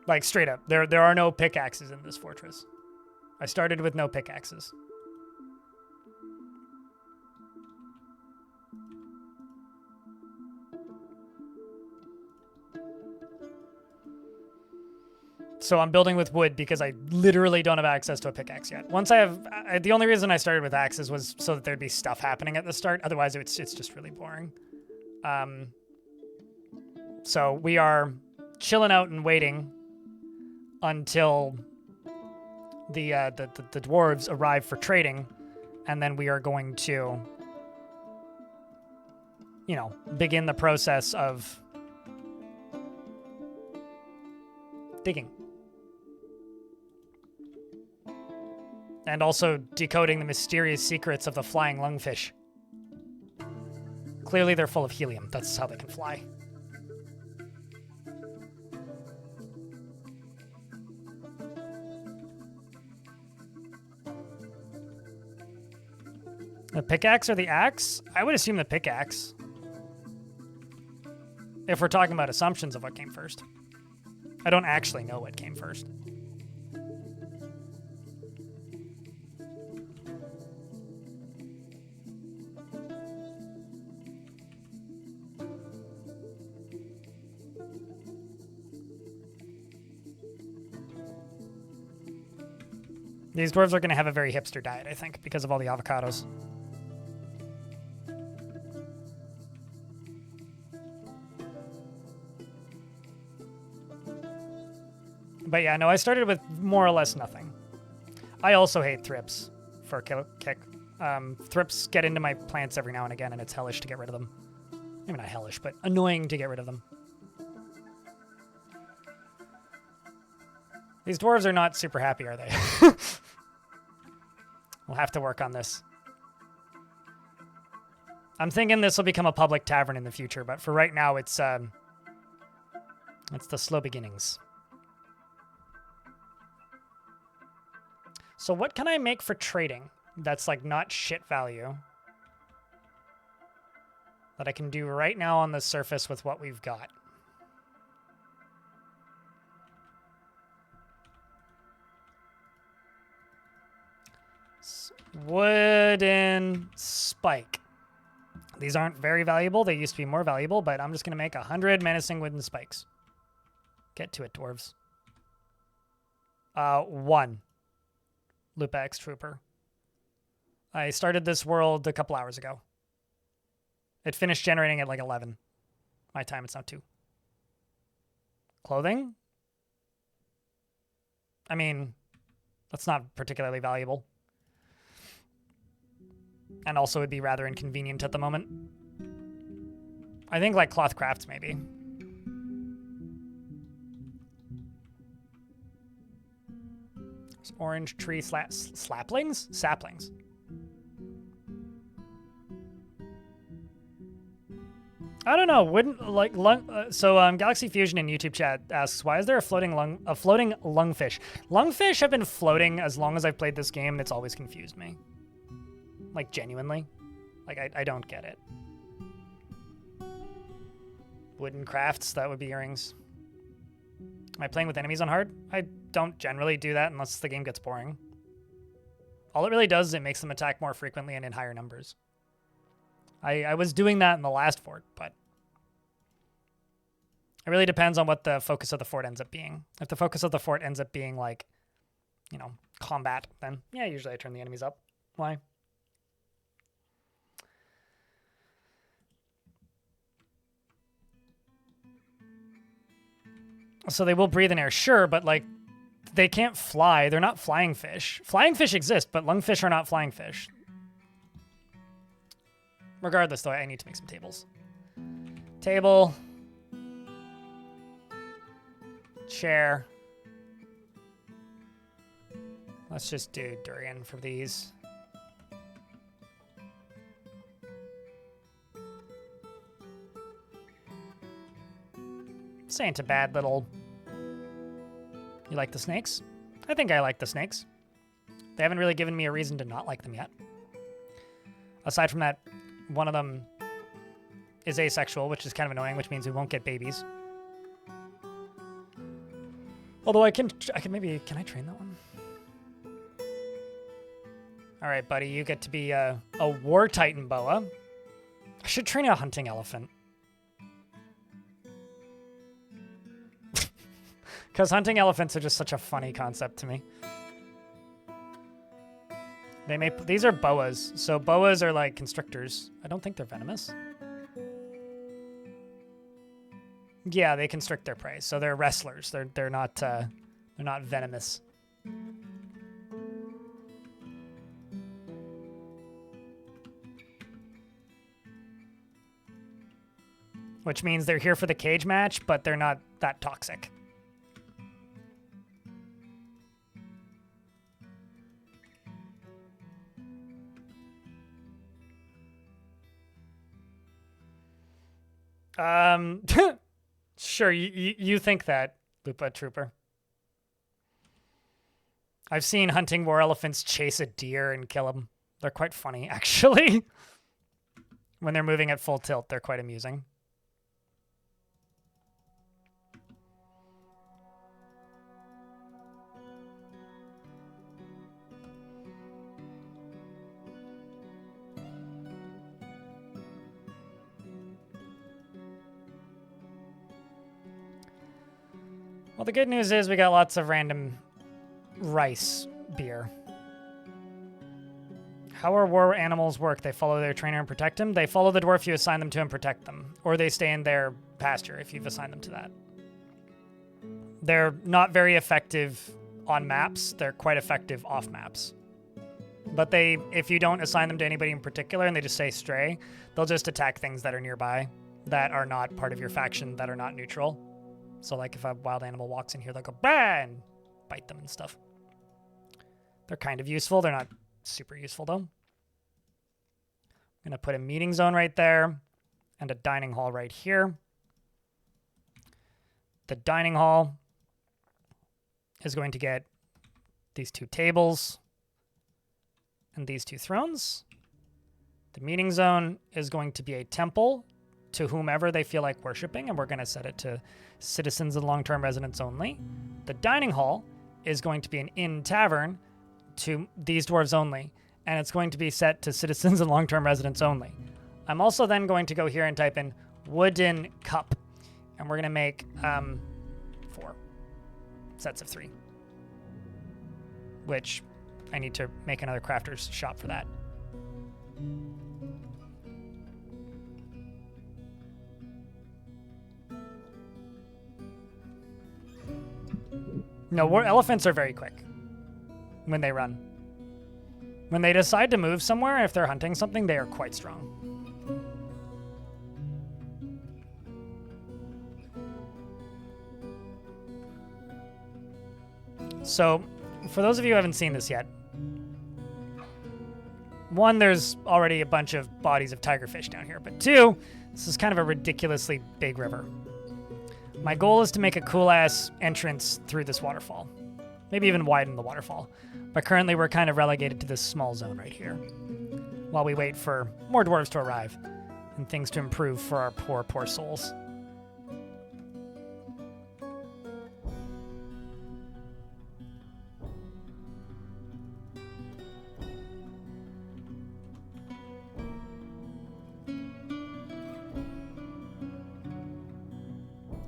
Speaker 1: Like, straight up. There are no pickaxes in this fortress. I started with no pickaxes. So I'm building with wood because I literally don't have access to a pickaxe yet. Once I have... the only reason I started with axes was so that there'd be stuff happening at the start. Otherwise, it's just really boring. So we are chilling out and waiting until the dwarves arrive for trading, and then we are going to, you know, begin the process of digging. And also decoding the mysterious secrets of the flying lungfish. Clearly they're full of helium. That's how they can fly. The pickaxe or the axe? I would assume the pickaxe. If we're talking about assumptions of what came first. I don't actually know what came first. These dwarves are going to have a very hipster diet, I think, because of all the avocados. But yeah, no, I started with more or less nothing. I also hate thrips for a kick. Thrips get into my plants every now and again, and it's hellish to get rid of them. Maybe not hellish, but annoying to get rid of them. These dwarves are not super happy, are they? We'll have to work on this. I'm thinking this will become a public tavern in the future, but for right now, it's the slow beginnings. So what can I make for trading that's like not shit value that I can do right now on the surface with what we've got? Wooden spike. These aren't very valuable. They used to be more valuable, but I'm just going to make 100 menacing wooden spikes. Get to it, dwarves. 1. Lupax Trooper. I started this world a couple hours ago. It finished generating at like 11. My time, it's not 2. Clothing? I mean, that's not particularly valuable. And also would be rather inconvenient at the moment. I think like cloth crafts, maybe. Orange tree saplings? Saplings. I don't know. Wouldn't like Galaxy Fusion in YouTube chat asks, why is there a floating lungfish? Lungfish have been floating as long as I've played this game, and it's always confused me. Like, genuinely. Like, I don't get it. Wooden crafts, that would be earrings. Am I playing with enemies on hard? I don't generally do that unless the game gets boring. All it really does is it makes them attack more frequently and in higher numbers. I was doing that in the last fort, but it really depends on what the focus of the fort ends up being. If the focus of the fort ends up being like, you know, combat, then yeah, usually I turn the enemies up. Why? So they will breathe in air, sure, but like they can't fly. They're not flying fish. Flying fish exist, but lungfish are not flying fish. Regardless, though, I need to make some tables. Table. Chair. Let's just do durian for these. This ain't a bad little... You like the snakes? I think I like the snakes. They haven't really given me a reason to not like them yet. Aside from that, one of them is asexual, which is kind of annoying, which means we won't get babies. Although I can maybe... Can I train that one? All right, buddy, you get to be a war titan boa. I should train a hunting elephant. Because hunting elephants are just such a funny concept to me. These are boas, so boas are like constrictors. I don't think they're venomous. Yeah, they constrict their prey, so they're wrestlers. They're not venomous. Which means they're here for the cage match, but they're not that toxic. Sure, you think that, Lupa Trooper. I've seen hunting war elephants chase a deer and kill them. They're quite funny, actually. When they're moving at full tilt, they're quite amusing. Well, the good news is we got lots of random rice beer. How our war animals work? They follow their trainer and protect him. They follow the dwarf you assign them to and protect them. Or they stay in their pasture if you've assigned them to that. They're not very effective on maps. They're quite effective off maps. But if you don't assign them to anybody in particular and they just say stray, they'll just attack things that are nearby that are not part of your faction, that are not neutral. So like if a wild animal walks in here, they'll go, bah, and bite them and stuff. They're kind of useful. They're not super useful though. I'm going to put a meeting zone right there and a dining hall right here. The dining hall is going to get these 2 tables and these 2 thrones. The meeting zone is going to be a temple to whomever they feel like worshiping, and we're going to set it to citizens and long-term residents only. The dining hall is going to be an inn tavern to these dwarves only, and it's going to be set to citizens and long-term residents only. I'm also then going to go here and type in wooden cup, and we're going to make 4 sets of 3, which I need to make another crafter's shop for that. No, elephants are very quick when they run. When they decide to move somewhere, if they're hunting something, they are quite strong. So, for those of you who haven't seen this yet, 1, there's already a bunch of bodies of tigerfish down here, but 2, this is kind of a ridiculously big river. My goal is to make a cool-ass entrance through this waterfall. Maybe even widen the waterfall. But currently we're kind of relegated to this small zone right here, while we wait for more dwarves to arrive and things to improve for our poor, poor souls.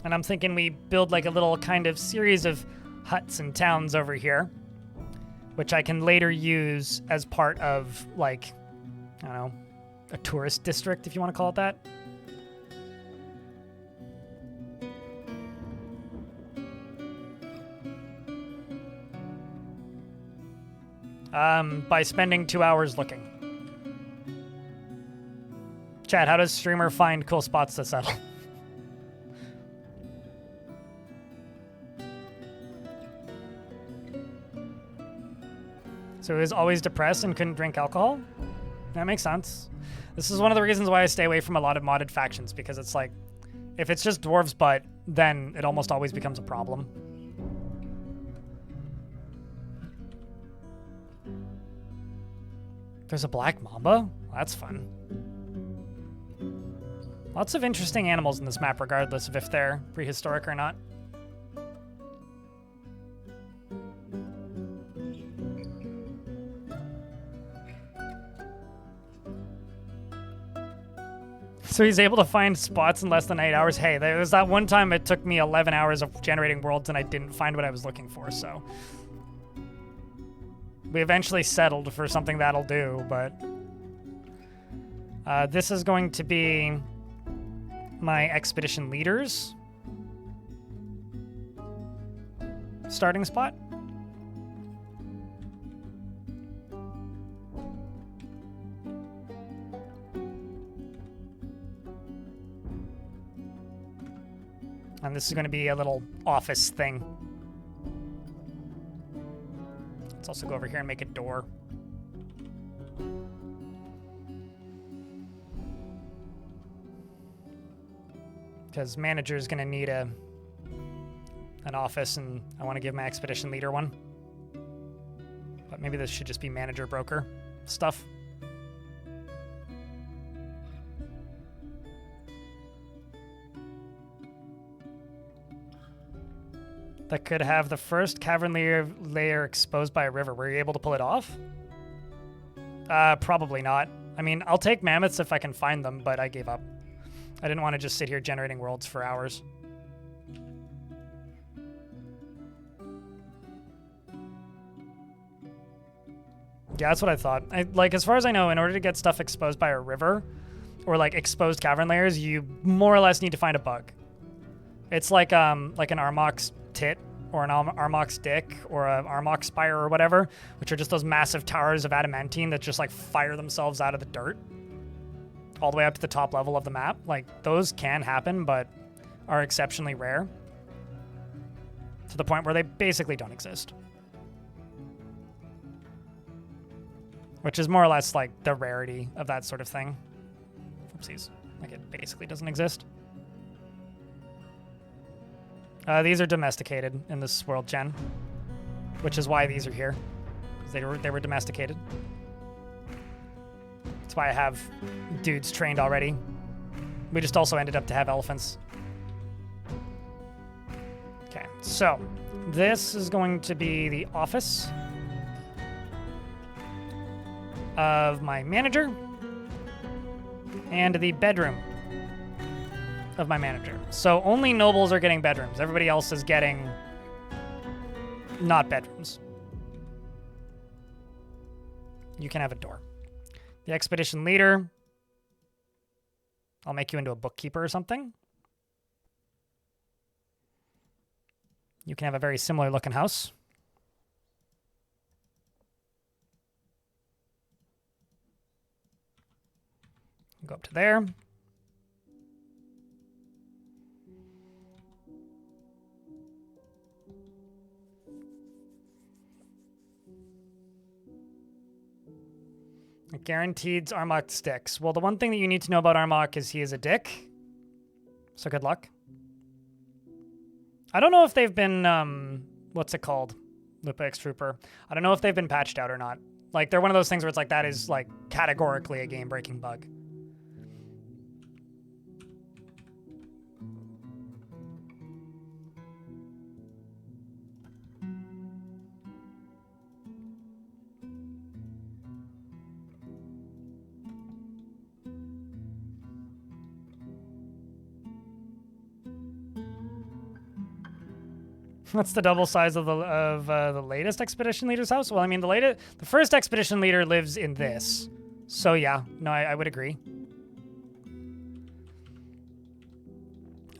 Speaker 1: And I'm thinking we build like a little kind of series of huts and towns over here, which I can later use as part of, like, I don't know, a tourist district, if you want to call it that. By spending 2 hours looking. Chat, how does streamer find cool spots to settle? So he was always depressed and couldn't drink alcohol? That makes sense. This is one of the reasons why I stay away from a lot of modded factions, because it's like, if it's just dwarves butt, then it almost always becomes a problem. There's a black mamba? That's fun. Lots of interesting animals in this map, regardless of if they're prehistoric or not. So he's able to find spots in less than 8 hours. Hey, there was that one time it took me 11 hours of generating worlds and I didn't find what I was looking for, so. We eventually settled for something that'll do, but... this is going to be my expedition leader's starting spot. And this is going to be a little office thing. Let's also go over here and make a door. Because manager is going to need an office, and I want to give my expedition leader one. But maybe this should just be manager broker stuff. That could have the first cavern layer exposed by a river. Were you able to pull it off? Probably not. I mean, I'll take mammoths if I can find them, but I gave up. I didn't want to just sit here generating worlds for hours. Yeah, that's what I thought. Like, as far as I know, in order to get stuff exposed by a river, or like exposed cavern layers, you more or less need to find a bug. It's like an Armok's tit, or an Armok's dick, or an Armok spire, or whatever, which are just those massive towers of adamantine that just like fire themselves out of the dirt all the way up to the top level of the map. Like, those can happen, but are exceptionally rare, to the point where they basically don't exist. Which is more or less like the rarity of that sort of thing. Oopsies. Like, it basically doesn't exist. These are domesticated in this world gen, which is why these are here, because they were domesticated. That's why I have dudes trained already. We just also ended up to have elephants. Okay, so this is going to be the office of my manager and the bedroom of my manager. So only nobles are getting bedrooms. Everybody else is getting not bedrooms. You can have a door. The expedition leader, I'll make you into a bookkeeper or something. You can have a very similar looking house. Go up to there. Guaranteed Armok sticks. Well, the one thing that you need to know about Armok is he is a dick. So good luck. I don't know if they've been, what's it called? Lupa X Trooper. I don't know if they've been patched out or not. Like, they're one of those things where it's like, that is, like, categorically a game-breaking bug. What's the double size of the latest expedition leader's house? Well, I mean, the first expedition leader lives in this. So yeah, no, I would agree.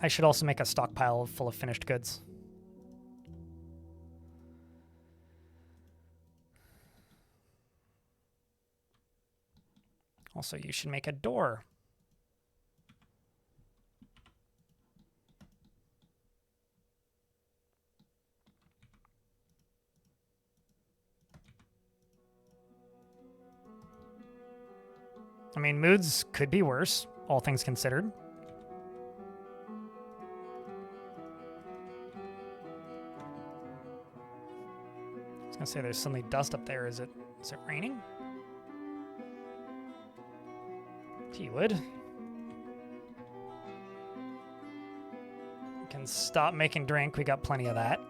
Speaker 1: I should also make a stockpile full of finished goods. Also, you should make a door. I mean, moods could be worse, all things considered. I was gonna say there's suddenly dust up there. Is it raining? Gee, would. We can stop making drink. We got plenty of that.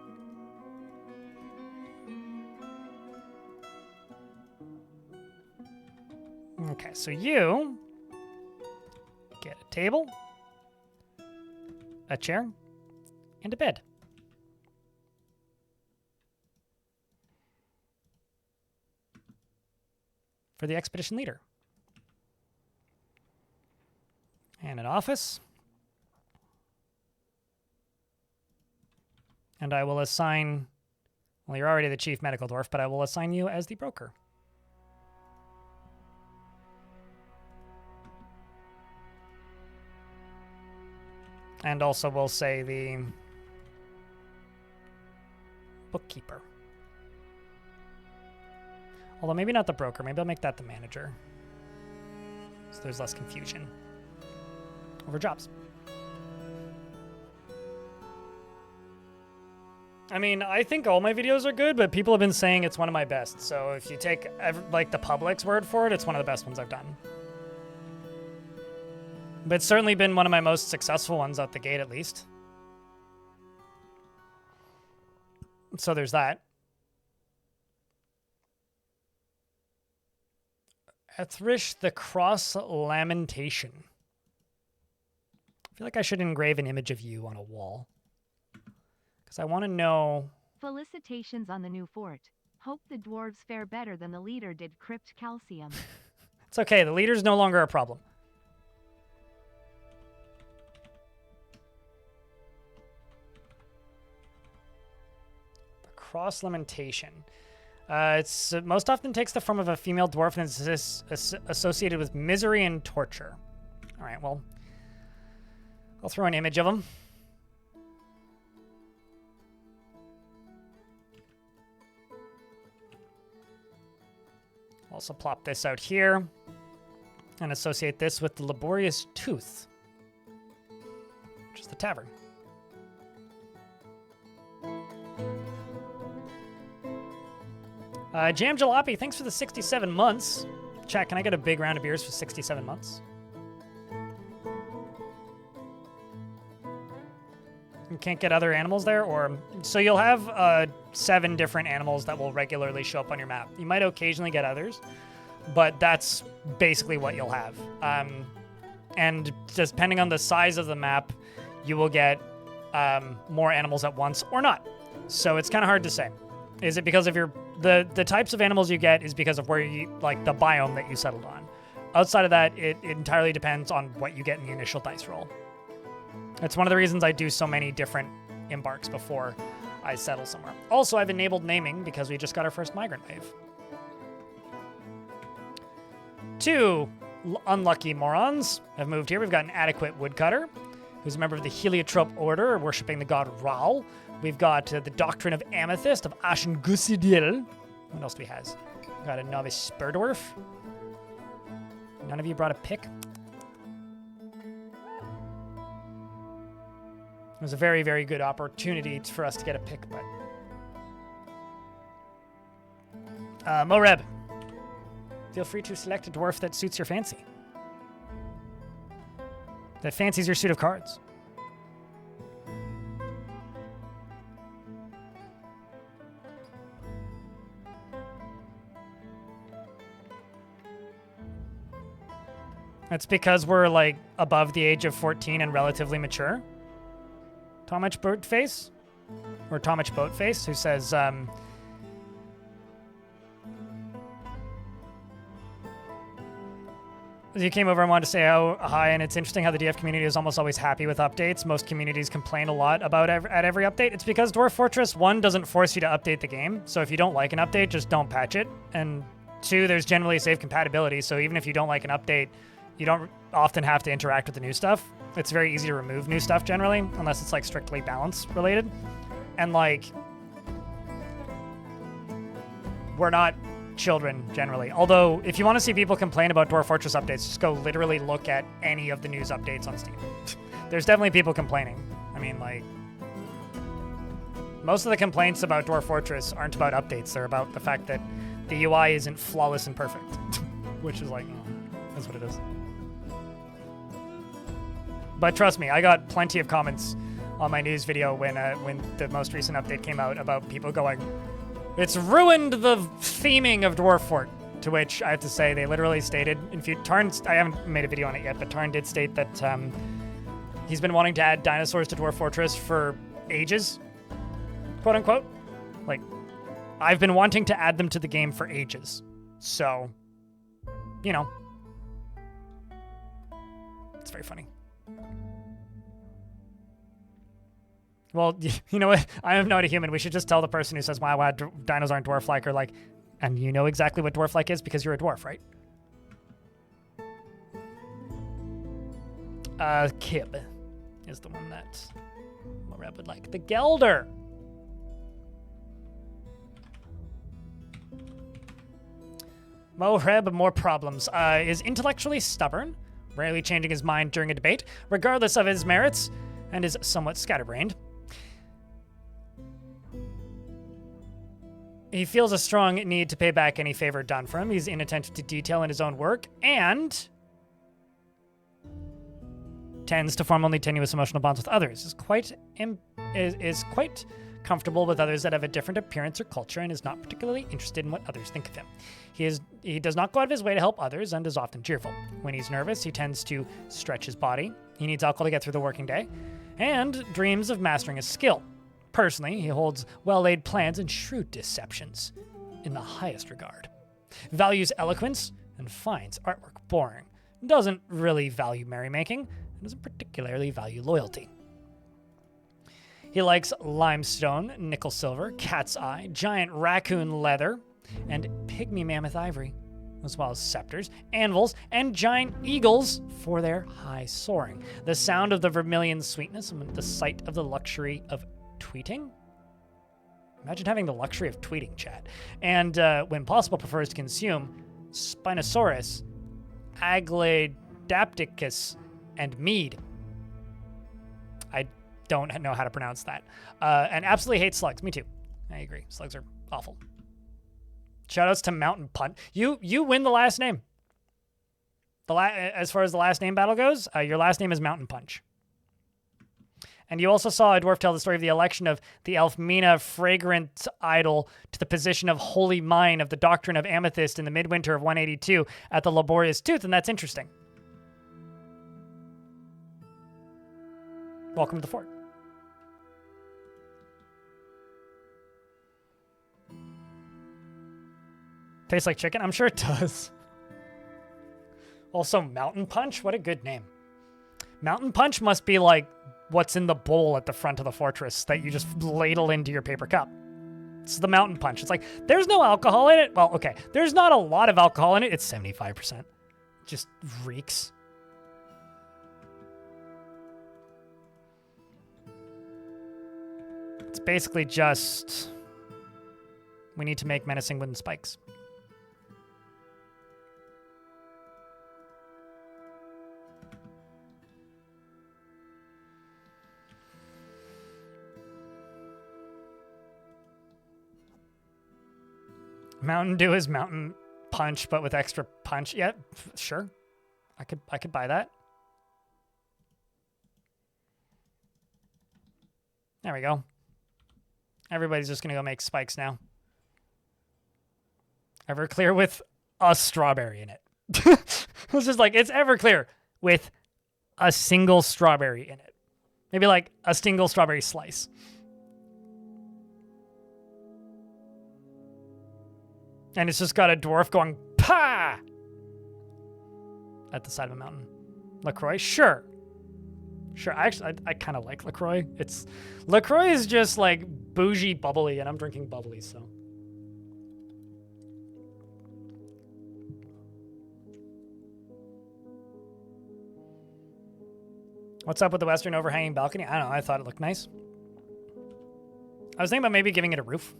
Speaker 1: Okay, so you get a table, a chair, and a bed. For the expedition leader. And an office. And I will assign, well, you're already the chief medical dwarf, but I will assign you as the broker. And also we'll say the bookkeeper. Although maybe not the broker. Maybe I'll make that the manager. So there's less confusion over jobs. I mean, I think all my videos are good, but people have been saying it's one of my best. So if you take like the public's word for it, it's one of the best ones I've done. But it's certainly been one of my most successful ones out the gate, at least. So there's that. Ethrish the Cross Lamentation. I feel like I should engrave an image of you on a wall. Because I want to know...
Speaker 2: Felicitations on the new fort. Hope the dwarves fare better than the leader did Crypt Calcium.
Speaker 1: It's okay, the leader's no longer a problem. Cross Lamentation. It's most often takes the form of a female dwarf and is associated with misery and torture. All right, well, I'll throw an image of them. Also plop this out here and associate this with the Laborious Tooth, which is the tavern. Jam Jalopy, thanks for the 67 months. Chat, can I get a big round of beers for 67 months? You can't get other animals there? Or so you'll have 7 different animals that will regularly show up on your map. You might occasionally get others, but that's basically what you'll have. And just depending on the size of the map, you will get more animals at once or not. So it's kind of hard to say. Is it because of your... The types of animals you get is because of where you, like, the biome that you settled on. Outside of that, it entirely depends on what you get in the initial dice roll. That's one of the reasons I do so many different embarks before I settle somewhere. Also, I've enabled naming because we just got our first migrant wave. 2 unlucky morons have moved here. We've got an adequate woodcutter who's a member of the Heliotrope Order, worshipping the god Raal. We've got the Doctrine of Amethyst of Ashen Gusidil. What else do we have? We've got a Novice Spurdorf. None of you brought a pick? It was a very, very good opportunity for us to get a pick, but... Moreb. Feel free to select a dwarf that suits your fancy. That fancies your suit of cards. That's because we're, like, above the age of 14 and relatively mature. Tomich Boatface? Or Tomich Boatface, who says, you came over and wanted to say hi, and it's interesting how the DF community is almost always happy with updates. Most communities complain a lot about at every update. It's because Dwarf Fortress 1 doesn't force you to update the game, so if you don't like an update, just don't patch it, and 2, there's generally safe compatibility, so even if you don't like an update, you don't often have to interact with the new stuff. It's very easy to remove new stuff generally, unless it's like strictly balance related. And like, we're not children generally. Although, if you want to see people complain about Dwarf Fortress updates, just go literally look at any of the news updates on Steam. There's definitely people complaining. I mean, like, most of the complaints about Dwarf Fortress aren't about updates. They're about the fact that the UI isn't flawless and perfect, which is like, that's what it is. But trust me, I got plenty of comments on my news video when the most recent update came out about people going, "It's ruined the theming of Dwarf Fort." To which I have to say, they literally stated, Tarn, I haven't made a video on it yet, but Tarn did state that he's been wanting to add dinosaurs to Dwarf Fortress for ages, quote unquote. Like, I've been wanting to add them to the game for ages. So, you know, it's very funny. Well, you know what? I am not a human. We should just tell the person who says, wow, dinos aren't dwarf-like, or like, and you know exactly what dwarf-like is because you're a dwarf, right? Kib is the one that Moreb would like. The Gelder. Moreb, more problems. Is intellectually stubborn, rarely changing his mind during a debate, regardless of his merits, and is somewhat scatterbrained. He feels a strong need to pay back any favor done for him. He's inattentive to detail in his own work, and tends to form only tenuous emotional bonds with others. Is quite comfortable with others that have a different appearance or culture, and is not particularly interested in what others think of him. He does not go out of his way to help others, and is often cheerful. When he's nervous, he tends to stretch his body. He needs alcohol to get through the working day, and dreams of mastering a skill. Personally, he holds well-laid plans and shrewd deceptions in the highest regard. Values eloquence and finds artwork boring. Doesn't really value merrymaking, and doesn't particularly value loyalty. He likes limestone, nickel silver, cat's eye, giant raccoon leather, and pygmy mammoth ivory, as well as scepters, anvils, and giant eagles for their high soaring. The sound of the vermilion sweetness and the sight of the luxury of tweeting? Imagine having the luxury of tweeting, chat. And when possible, prefers to consume Spinosaurus, Agladapticus, and mead. I don't know how to pronounce that. And absolutely hates slugs. Me too. I agree. Slugs are awful. Shoutouts to Mountain Punt. You win the last name. As far as the last name battle goes, your last name is Mountain Punch. And you also saw a dwarf tell the story of the election of the Elfmina fragrant idol to the position of holy mine of the doctrine of amethyst in the midwinter of 182 at the laborious tooth, and that's interesting. Welcome to the fort. Tastes like chicken? I'm sure it does. Also, Mountain Punch? What a good name. Mountain Punch must be like what's in the bowl at the front of the fortress that you just ladle into your paper cup. It's the Mountain Punch. It's like, there's no alcohol in it. Well, okay, there's not a lot of alcohol in it. It's 75%. Just reeks. It's basically just, we need to make menacing wooden spikes. Mountain Dew is Mountain Punch, but with extra punch. Yeah, sure. I could buy that. There we go. Everybody's just gonna go make spikes now. Everclear with a strawberry in it. It's just like, it's Everclear with a single strawberry in it. Maybe like a single strawberry slice. And it's just got a dwarf going, "Pah!" at the side of a mountain. LaCroix? Sure. Sure, I kind of like LaCroix. LaCroix is just like bougie bubbly, and I'm drinking bubbly, so. What's up with the western overhanging balcony? I don't know. I thought it looked nice. I was thinking about maybe giving it a roof.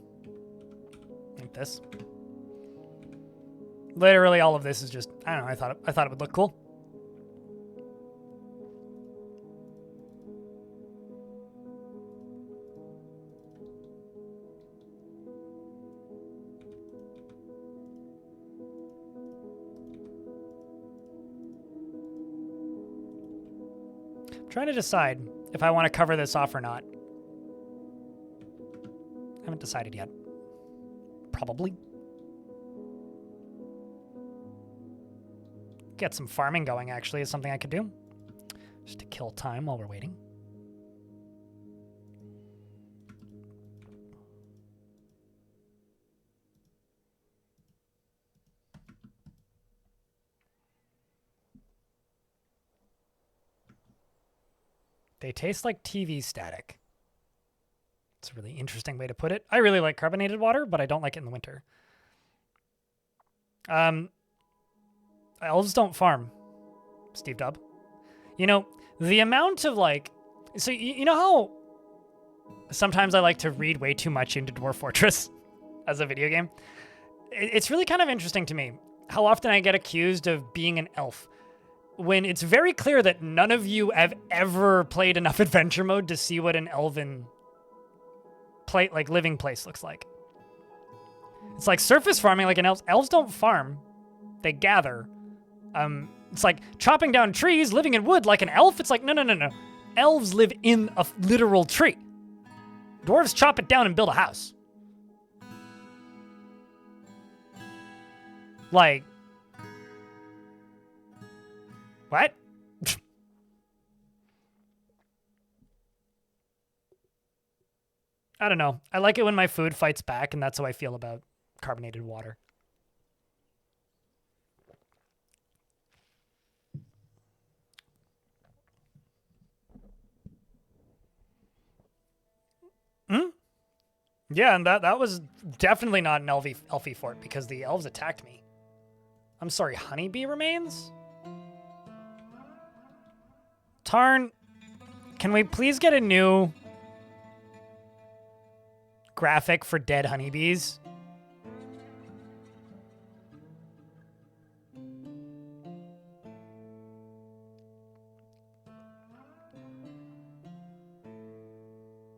Speaker 1: Like this. Literally all of this is just, I don't know, I thought it would look cool. I'm trying to decide if I want to cover this off or not. I haven't decided yet. Probably. Get some farming going, actually, is something I could do. Just to kill time while we're waiting. They taste like TV static. It's a really interesting way to put it. I really like carbonated water, but I don't like it in the winter. Elves don't farm, Steve Dubb. You know, the amount of like... So, you know how sometimes I like to read way too much into Dwarf Fortress as a video game? It's really kind of interesting to me how often I get accused of being an elf when it's very clear that none of you have ever played enough adventure mode to see what an elven living place looks like. It's like surface farming like an elf. Elves don't farm. They gather. It's like chopping down trees, living in wood like an elf. It's like, no. Elves live in a literal tree. Dwarves chop it down and build a house. Like, what? I don't know. I like it when my food fights back, and that's how I feel about carbonated water. Yeah, and that was definitely not an elfy fort because the elves attacked me. I'm sorry, honeybee remains? Tarn, can we please get a new graphic for dead honeybees?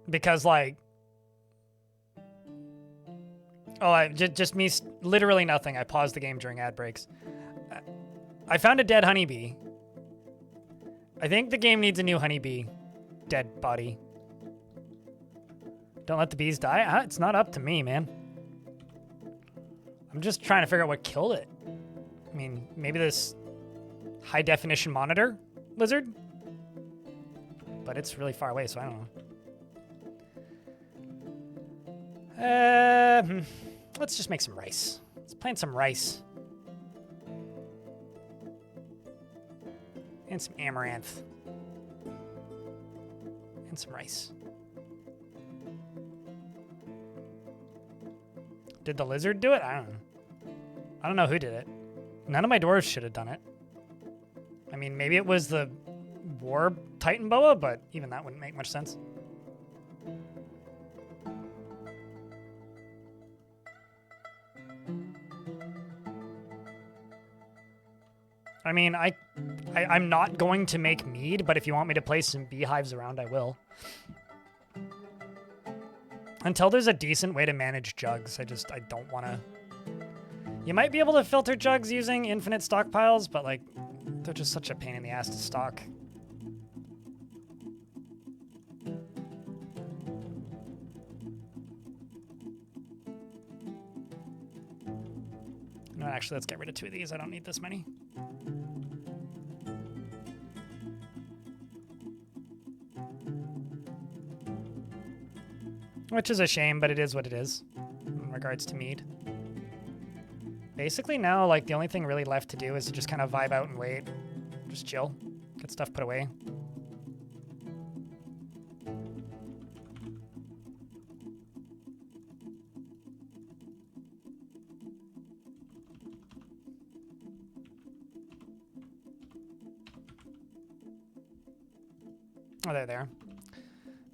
Speaker 1: Because, like... Oh, just me, literally nothing. I paused the game during ad breaks. I found a dead honeybee. I think the game needs a new honeybee. Dead body. Don't let the bees die? It's not up to me, man. I'm just trying to figure out what killed it. I mean, maybe this high-definition monitor lizard? But it's really far away, so I don't know. Let's just make some rice. Let's plant some rice. And some amaranth. And some rice. Did the lizard do it? I don't know. I don't know who did it. None of my dwarves should have done it. I mean, maybe it was the war titan boa, but even that wouldn't make much sense. I mean, I'm not going to make mead, but if you want me to place some beehives around, I will. Until there's a decent way to manage jugs, I don't want to... You might be able to filter jugs using infinite stockpiles, but, like, they're just such a pain in the ass to stock. No, actually, let's get rid of 2 of these. I don't need this many. Which is a shame, but it is what it is in regards to mead. Basically now, like, the only thing really left to do is to just kind of vibe out and wait. Just chill. Get stuff put away. Oh, they're there.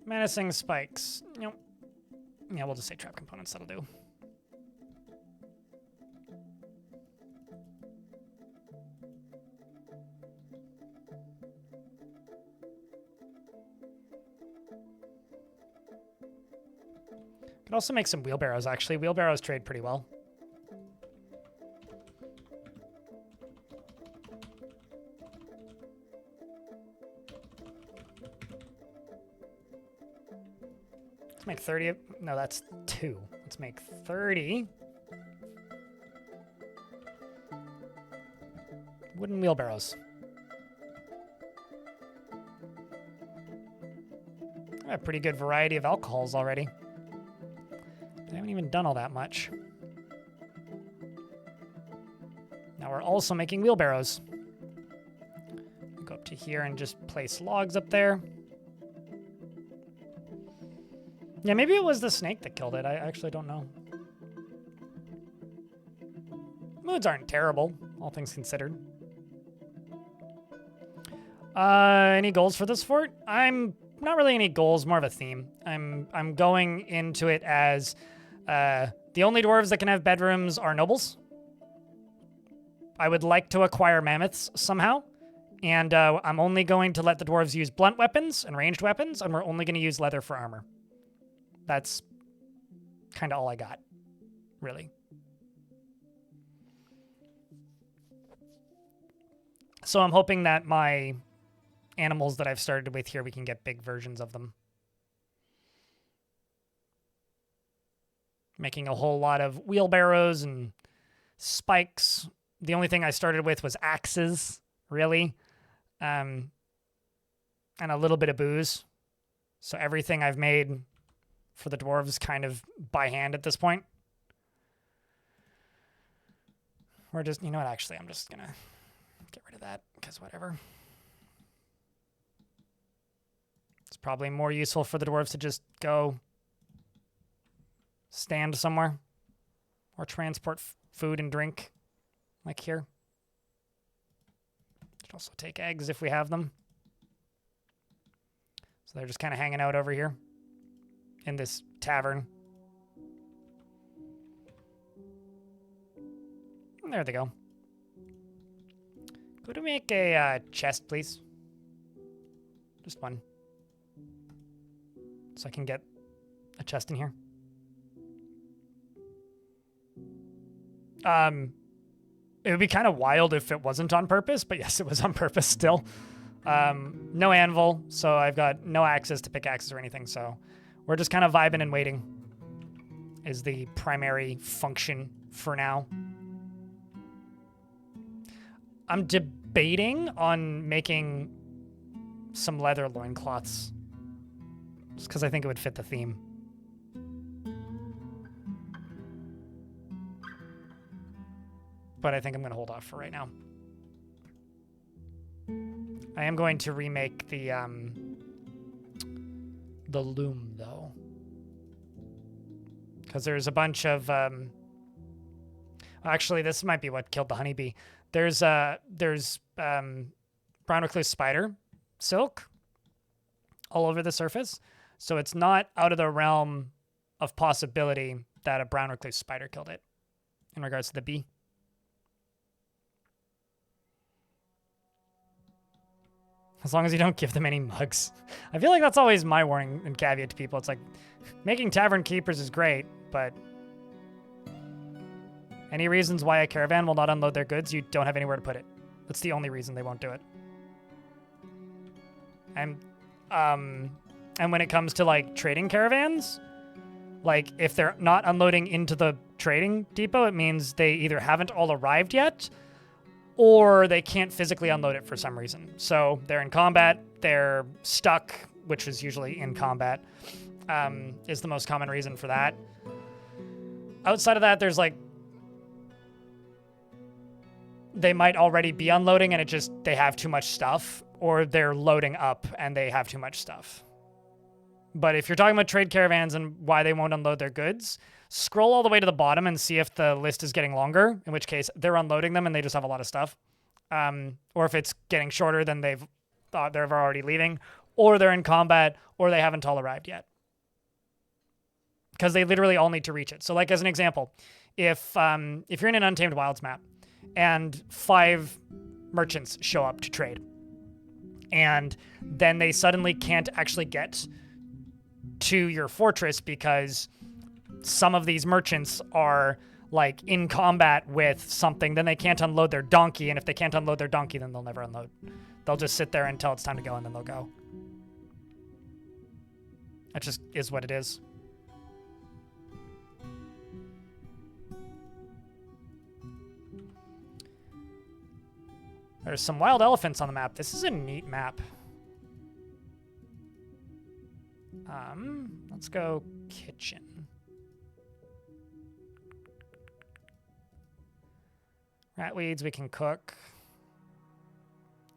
Speaker 1: Menacing spikes. Nope. Yeah, we'll just say trap components. That'll do. Could also make some wheelbarrows, actually. Wheelbarrows trade pretty well. Let's make 30. No, that's 2. Let's make 30. Wooden wheelbarrows. I have a pretty good variety of alcohols already. I haven't even done all that much. Now we're also making wheelbarrows. Go up to here and just place logs up there. Yeah, maybe it was the snake that killed it. I actually don't know. Moods aren't terrible, all things considered. Any goals for this fort? I'm not really any goals, more of a theme. I'm going into it as the only dwarves that can have bedrooms are nobles. I would like to acquire mammoths somehow. And I'm only going to let the dwarves use blunt weapons and ranged weapons, and we're only going to use leather for armor. That's kind of all I got, really. So I'm hoping that my animals that I've started with here, we can get big versions of them. Making a whole lot of wheelbarrows and spikes. The only thing I started with was axes, really. And a little bit of booze. So everything I've made for the dwarves kind of by hand at this point. We're just, you know what, actually, I'm just gonna get rid of that, because whatever. It's probably more useful for the dwarves to just go stand somewhere or transport food and drink, like here. Should also take eggs if we have them. So they're just kind of hanging out over here in this tavern. And there they go. Could we make a chest, please? Just one. So I can get a chest in here. It would be kind of wild if it wasn't on purpose, but yes, it was on purpose still. No anvil, so I've got no access to pickaxes or anything, so we're just kind of vibing and waiting is the primary function for now. I'm debating on making some leather loincloths, just because I think it would fit the theme. But I think I'm going to hold off for right now. I am going to remake the loom, though. Because there's a bunch of... actually, this might be what killed the honeybee. There's brown recluse spider silk all over the surface. So it's not out of the realm of possibility that a brown recluse spider killed it in regards to the bee. As long as you don't give them any mugs. I feel like that's always my warning and caveat to people. It's like, making tavern keepers is great, but any reasons why a caravan will not unload their goods, you don't have anywhere to put it. That's the only reason they won't do it. And when it comes to like trading caravans, like if they're not unloading into the trading depot, it means they either haven't all arrived yet, or they can't physically unload it for some reason. So they're in combat, they're stuck, which is usually in combat, is the most common reason for that. Outside of that, there's like, they might already be unloading and they have too much stuff, or they're loading up and they have too much stuff. But if you're talking about trade caravans and why they won't unload their goods, scroll all the way to the bottom and see if the list is getting longer, in which case they're unloading them and they just have a lot of stuff. Or if it's getting shorter, then they're already leaving. or they're in combat, or they haven't all arrived yet. Because they literally all need to reach it. So, like, as an example, if you're in an Untamed Wilds map and 5 merchants show up to trade, and then they suddenly can't actually get to your fortress because some of these merchants are like in combat with something, then they can't unload their donkey, and if they can't unload their donkey, then they'll never unload. They'll just sit there until it's time to go, and then they'll go. That just is what it is. There's some wild elephants on the map. This is a neat map. Let's go kitchen. Ratweeds we can cook.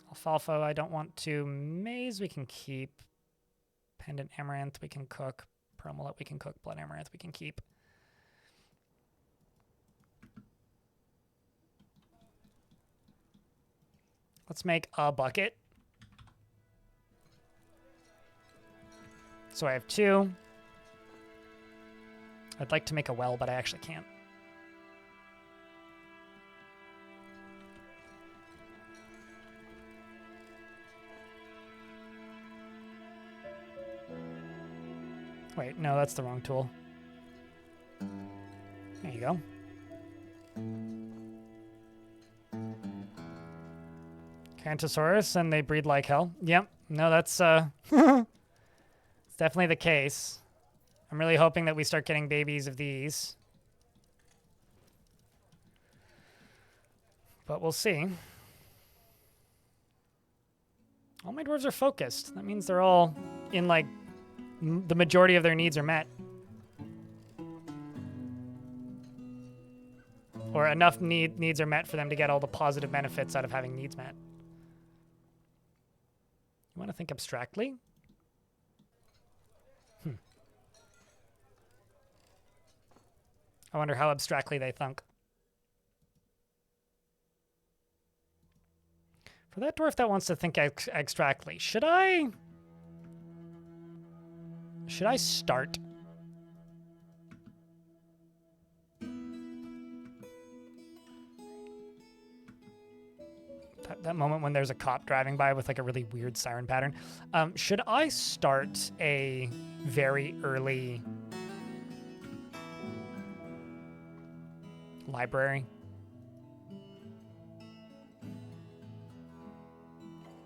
Speaker 1: Alfalfa I don't want to. Maize we can keep. Pendant amaranth we can cook. Pearl millet we can cook. Blood amaranth we can keep. Let's make a bucket. So I have 2. I'd like to make a well, but I actually can't. Wait, no, that's the wrong tool. There you go. Cantosaurus, and they breed like hell. Yep. No, that's it's definitely the case. I'm really hoping that we start getting babies of these. But we'll see. All my dwarves are focused. That means they're all in, like, the majority of their needs are met. Or enough needs are met for them to get all the positive benefits out of having needs met. You want to think abstractly? I wonder how abstractly they think. For that dwarf that wants to think abstractly, should I start? That moment when there's a cop driving by with like a really weird siren pattern. Should I start a very early library?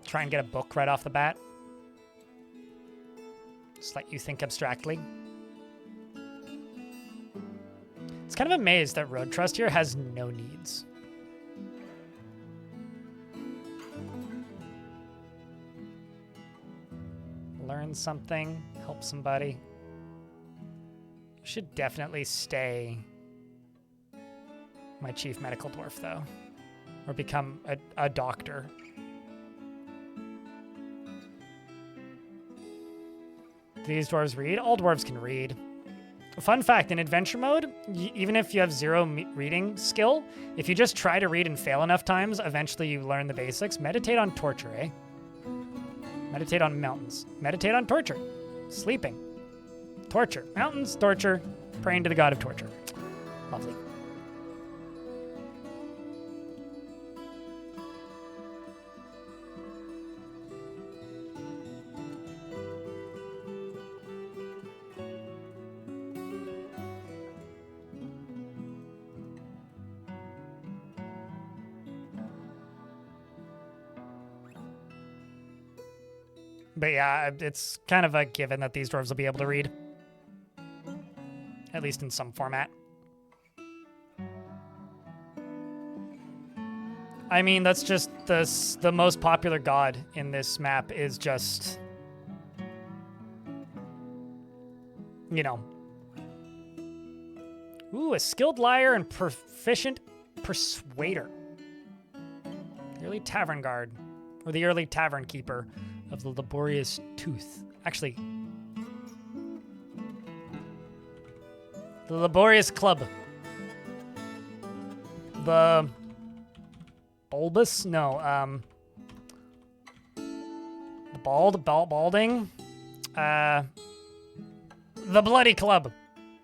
Speaker 1: Try and get a book right off the bat? Just let you think abstractly? It's kind of amazed that Road Trust here has no needs. Learn something, help somebody. You should definitely stay my chief medical dwarf, though, or become a doctor. Do these dwarves read? All dwarves can read. Fun fact, in adventure mode, even if you have 0 reading skill, if you just try to read and fail enough times, eventually you learn the basics. Meditate on torture, eh? Meditate on mountains. Meditate on torture. Sleeping. Torture. Mountains, torture. Praying to the god of torture. Lovely. But yeah, it's kind of a given that these dwarves will be able to read. At least in some format. I mean, that's just the most popular god in this map is just, you know. Ooh, a skilled liar and proficient persuader. The early tavern guard, or the early tavern keeper of the laborious tooth. Actually, the laborious club. The bulbous? No, the Balding. The Bloody Club.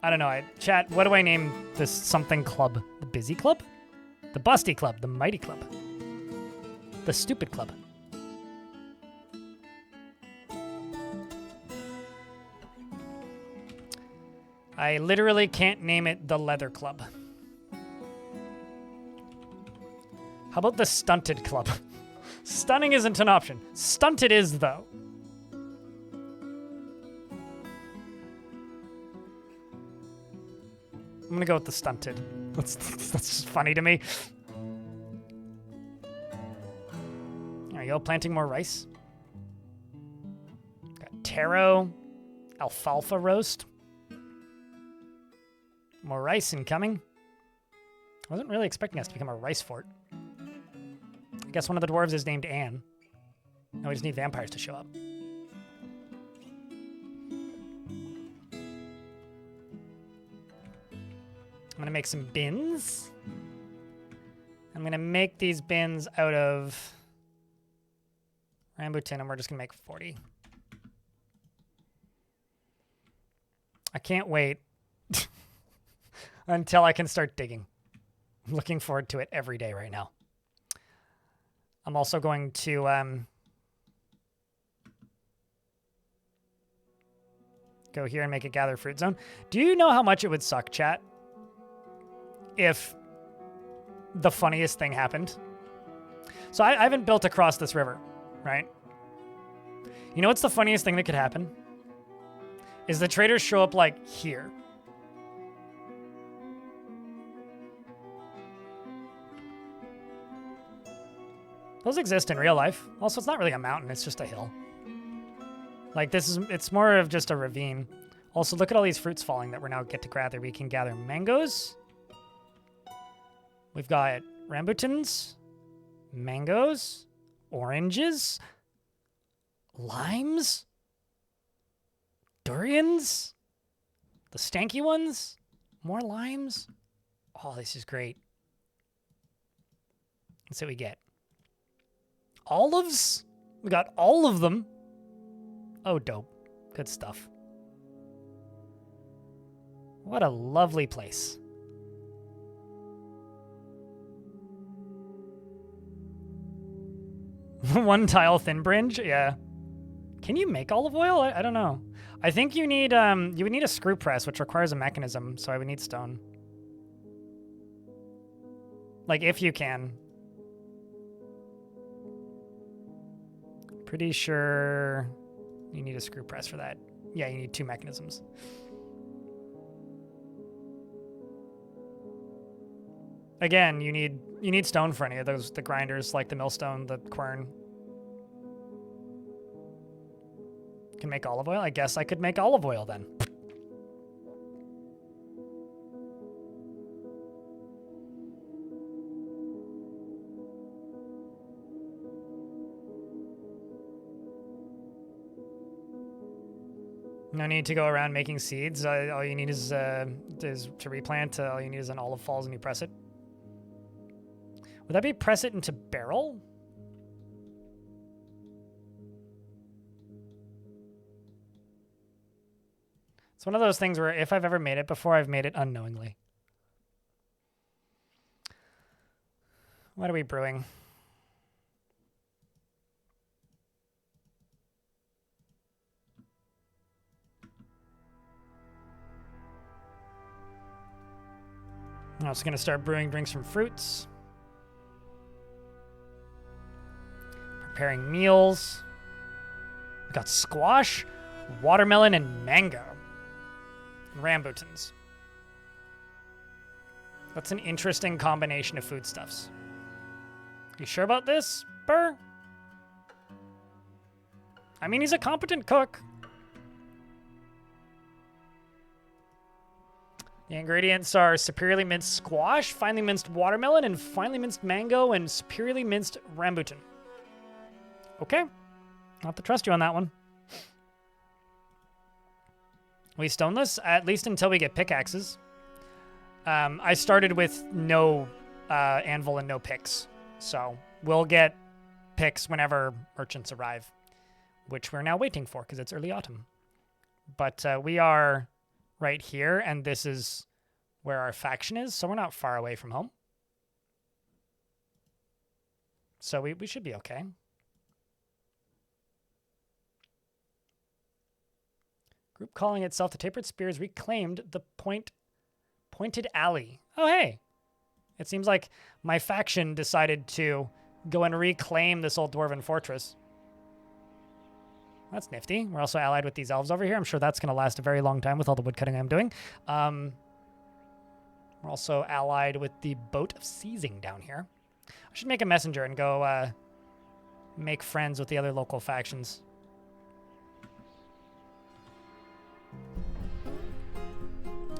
Speaker 1: I don't know. Chat, what do I name this something club? The Busy Club? The Busty Club? The Mighty Club? The Stupid Club? I literally can't name it the Leather Club. How about the Stunted Club? Stunning isn't an option. Stunted is, though. I'm gonna go with the Stunted. That's just funny to me. There you go, planting more rice. Got taro, alfalfa roast. More rice incoming. I wasn't really expecting us to become a rice fort. I guess one of the dwarves is named Anne. Now we just need vampires to show up. I'm gonna make some bins. I'm gonna make these bins out of rambutan, and we're just gonna make 40. I can't wait until I can start digging. I'm looking forward to it every day right now. I'm also going to go here and make a gather fruit zone. Do you know how much it would suck, chat, if the funniest thing happened? So I haven't built across this river, right? You know what's the funniest thing that could happen? Is the traders show up like here. Those exist in real life. Also, it's not really a mountain, it's just a hill. Like it's more of just a ravine. Also, look at all these fruits falling that we're now get to gather. We can gather mangoes. We've got rambutans, mangoes, oranges, limes, durians, the stanky ones, more limes. Oh, this is great. Let's see what we get. Olives? We got all of them. Oh, dope. Good stuff. What a lovely place. One tile thin bringe? Yeah. Can you make olive oil? I don't know. I think you would need a screw press, which requires a mechanism, so I would need stone. Like, if you can. Pretty sure you need a screw press for that. Yeah, you need 2 mechanisms. Again, you need stone for any of those, the grinders, like the millstone, the quern. Can make olive oil? I guess I could make olive oil then. No need to go around making seeds. All you need is to replant. All you need is an olive falls and you press it. Would that be press it into barrel? It's one of those things where if I've ever made it before, I've made it unknowingly. What are we brewing? I'm also going to start brewing drinks from fruits. Preparing meals. We got squash, watermelon, and mango. And rambutans. That's an interesting combination of foodstuffs. You sure about this, Burr? I mean, he's a competent cook. The ingredients are superiorly minced squash, finely minced watermelon, and finely minced mango, and superiorly minced rambutan. Okay. I'll have to trust you on that one. We stoneless, at least until we get pickaxes. I started with no anvil and no picks, so we'll get picks whenever merchants arrive. which we're now waiting for because it's early autumn. But we are right here, and this is where our faction is, so we're not far away from home. So we should be okay. Group calling itself the Tapered Spears reclaimed the Pointed Alley. Oh, hey. It seems like my faction decided to go and reclaim this old dwarven fortress. That's nifty. We're also allied with these elves over here. I'm sure that's going to last a very long time with all the woodcutting I'm doing. We're also allied with the Boat of Seizing down here. I should make a messenger and go make friends with the other local factions.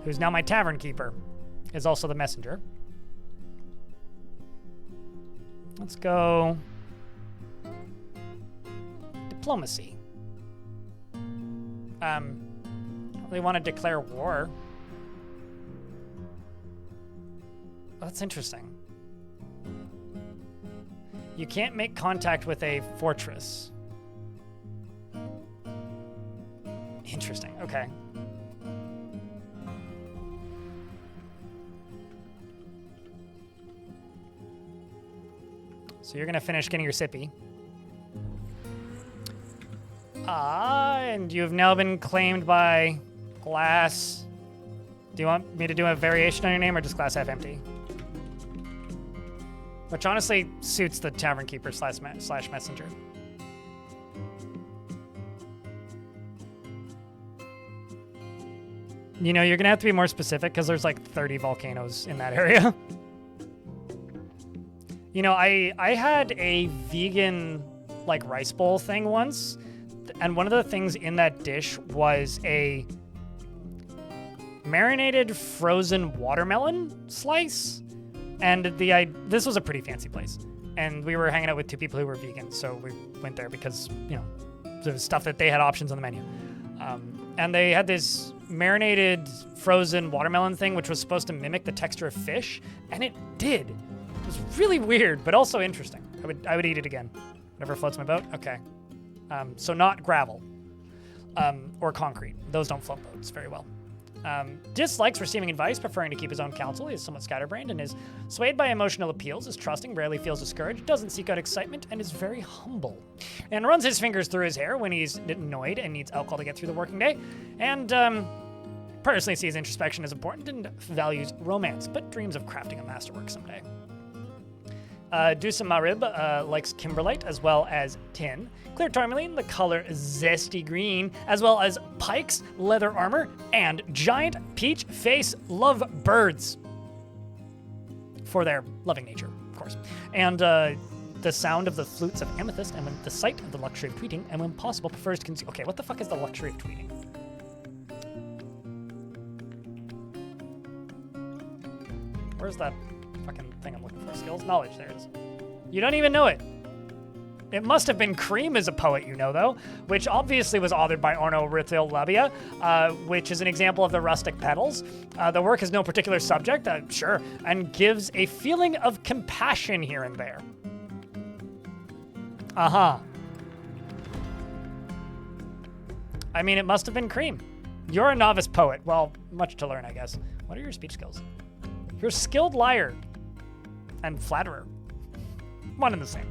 Speaker 1: Who's now my tavern keeper, is also the messenger. Let's go diplomacy. Don't really want to declare war. Oh, that's interesting. You can't make contact with a fortress. Interesting. Okay. So you're going to finish getting your sippy. And you've now been claimed by Glass. Do you want me to do a variation on your name or just Glass Half Empty? Which honestly suits the Tavern Keeper slash Messenger. You know, you're going to have to be more specific because there's like 30 volcanoes in that area. You know, I had a vegan, like, rice bowl thing once, and one of the things in that dish was a marinated frozen watermelon slice, and this was a pretty fancy place, and we were hanging out with two people who were vegan, so we went there because, you know, there was stuff that they had options on the menu. And they had this marinated frozen watermelon thing, which was supposed to mimic the texture of fish, and it did. It was really weird, but also interesting. I would eat it again. Whatever floats my boat. Okay. So not gravel or concrete. Those don't float boats very well. Dislikes receiving advice, preferring to keep his own counsel. He is somewhat scatterbrained and is swayed by emotional appeals, is trusting, rarely feels discouraged, doesn't seek out excitement, and is very humble. And runs his fingers through his hair when he's annoyed and needs alcohol to get through the working day. And personally sees introspection as important and values romance, but dreams of crafting a masterwork someday. Dusam Marib likes kimberlite as well as tin. Clear tourmaline, the color zesty green, as well as pikes, leather armor, and giant peach face love birds. For their loving nature, of course. And the sound of the flutes of amethyst, and when the sight of the luxury of tweeting, and when possible prefers to consume. Okay, what the fuck is the luxury of tweeting? Where's that fucking thing I'm looking for? Skills? Knowledge, there it is. You don't even know it. It must have been Cream as a poet, you know, though, which obviously was authored by Orno Rithil Labia, which is an example of the rustic petals. The work has no particular subject, sure, and gives a feeling of compassion here and there. Uh-huh. I mean, it must have been Cream. You're a novice poet. Well, much to learn, I guess. What are your speech skills? You're a skilled liar and flatterer. One and the same.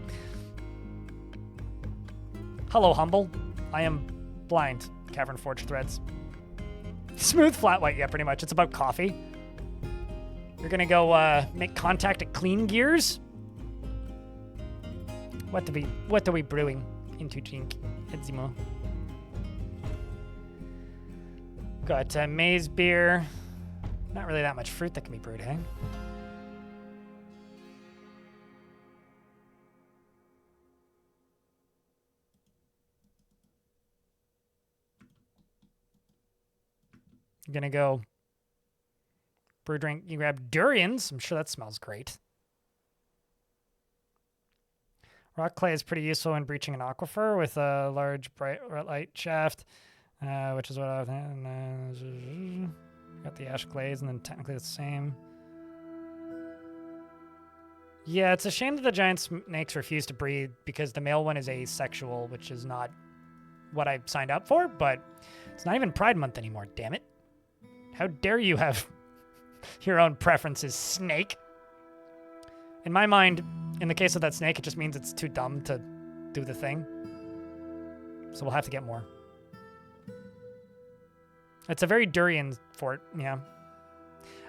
Speaker 1: Hello, humble. I am blind. Cavern Forge threads. Smooth, flat white, yeah, pretty much. It's about coffee. You're gonna go make contact at Clean Gears? What are we brewing into drink, Edzimo? Got maize beer. Not really that much fruit that can be brewed, hey? You're gonna go brew drink. You grab durians. I'm sure that smells great. Rock clay is pretty useful when breaching an aquifer with a large bright light shaft, which is what I think. Got the ash glaze, and then technically the same. Yeah, it's a shame that the giant snakes refuse to breed because the male one is asexual, which is not what I signed up for, but it's not even Pride Month anymore, damn it. How dare you have your own preferences, snake? In my mind, in the case of that snake, it just means it's too dumb to do the thing. So we'll have to get more. It's a very durian fort, yeah.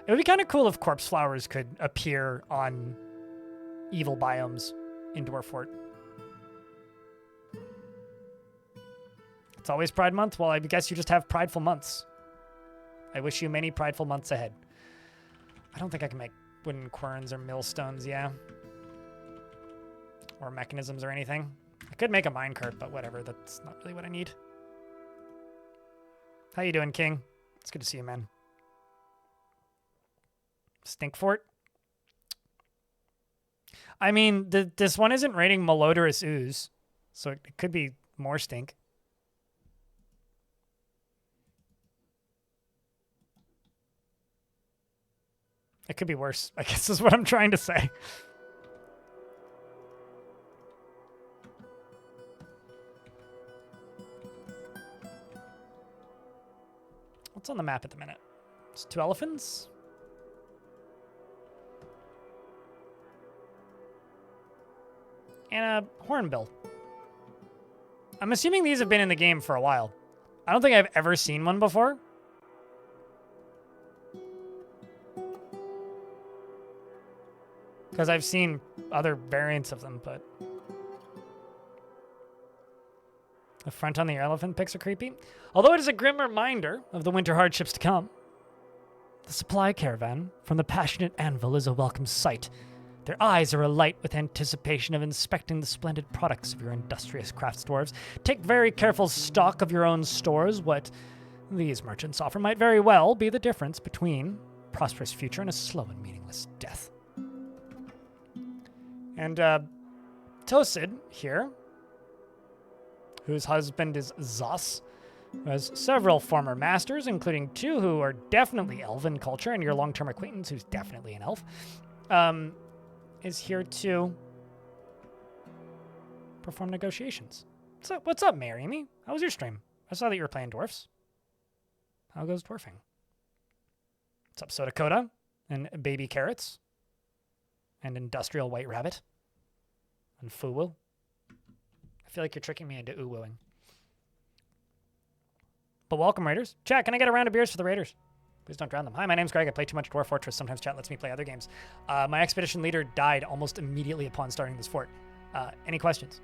Speaker 1: It would be kind of cool if corpse flowers could appear on evil biomes in Dwarf Fort. It's always Pride Month? Well, I guess you just have prideful months. I wish you many prideful months ahead. I don't think I can make wooden querns or millstones, yeah. Or mechanisms or anything. I could make a minecart, but whatever. That's not really what I need. How you doing, King? It's good to see you, man. Stink Fort? I mean, this one isn't raining malodorous ooze, so it could be more stink. It could be worse, I guess is what I'm trying to say. What's on the map at the minute? It's 2 elephants? And a hornbill. I'm assuming these have been in the game for a while. I don't think I've ever seen one before. Because I've seen other variants of them, but... The front on the elephant pics are creepy. Although it is a grim reminder of the winter hardships to come. The supply caravan from the passionate anvil is a welcome sight. Their eyes are alight with anticipation of inspecting the splendid products of your industrious crafts dwarves. Take very careful stock of your own stores. What these merchants offer might very well be the difference between a prosperous future and a slow and meaningless death. And Tosid here, whose husband is Zos, who has several former masters, including 2 who are definitely elven culture, and your long-term acquaintance, who's definitely an elf, is here to perform negotiations. What's up, Mary Me? How was your stream? I saw that you were playing dwarfs. How goes dwarfing? What's up, Soda Coda and Baby Carrots and Industrial White Rabbit and Fuwu? I feel like you're tricking me into ooh-wooing. But welcome, Raiders. Chat, can I get a round of beers for the Raiders? Please don't drown them. Hi, my name's Greg. I play too much Dwarf Fortress. Sometimes chat lets me play other games. My expedition leader died almost immediately upon starting this fort. Any questions?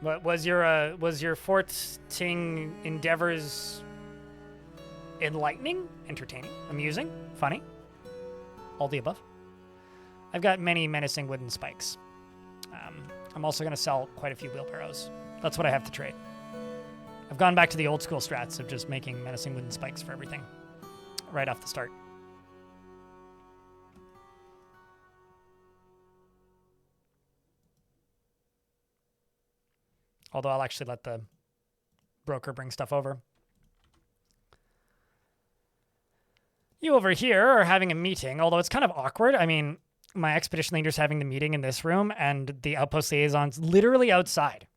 Speaker 1: What was your forting endeavors enlightening, entertaining, amusing, funny? All the above. I've got many menacing wooden spikes. I'm also going to sell quite a few wheelbarrows. That's what I have to trade. I've gone back to the old school strats of just making menacing wooden spikes for everything right off the start. Although I'll actually let the broker bring stuff over. You over here are having a meeting, although it's kind of awkward. I mean, my expedition leader's having the meeting in this room, and the outpost liaison's literally outside.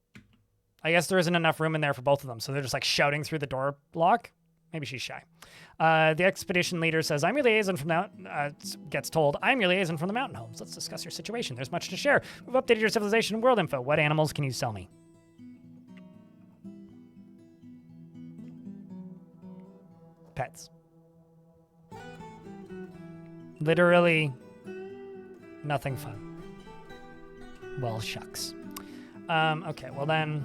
Speaker 1: I guess there isn't enough room in there for both of them, so they're just like shouting through the door lock. Maybe she's shy. The expedition leader says, I'm your liaison from the gets told, I'm your liaison from the mountain homes. Let's discuss your situation. There's much to share. We've updated your civilization and world info. What animals can you sell me? Pets. Literally nothing fun. Well, shucks. Okay, well then...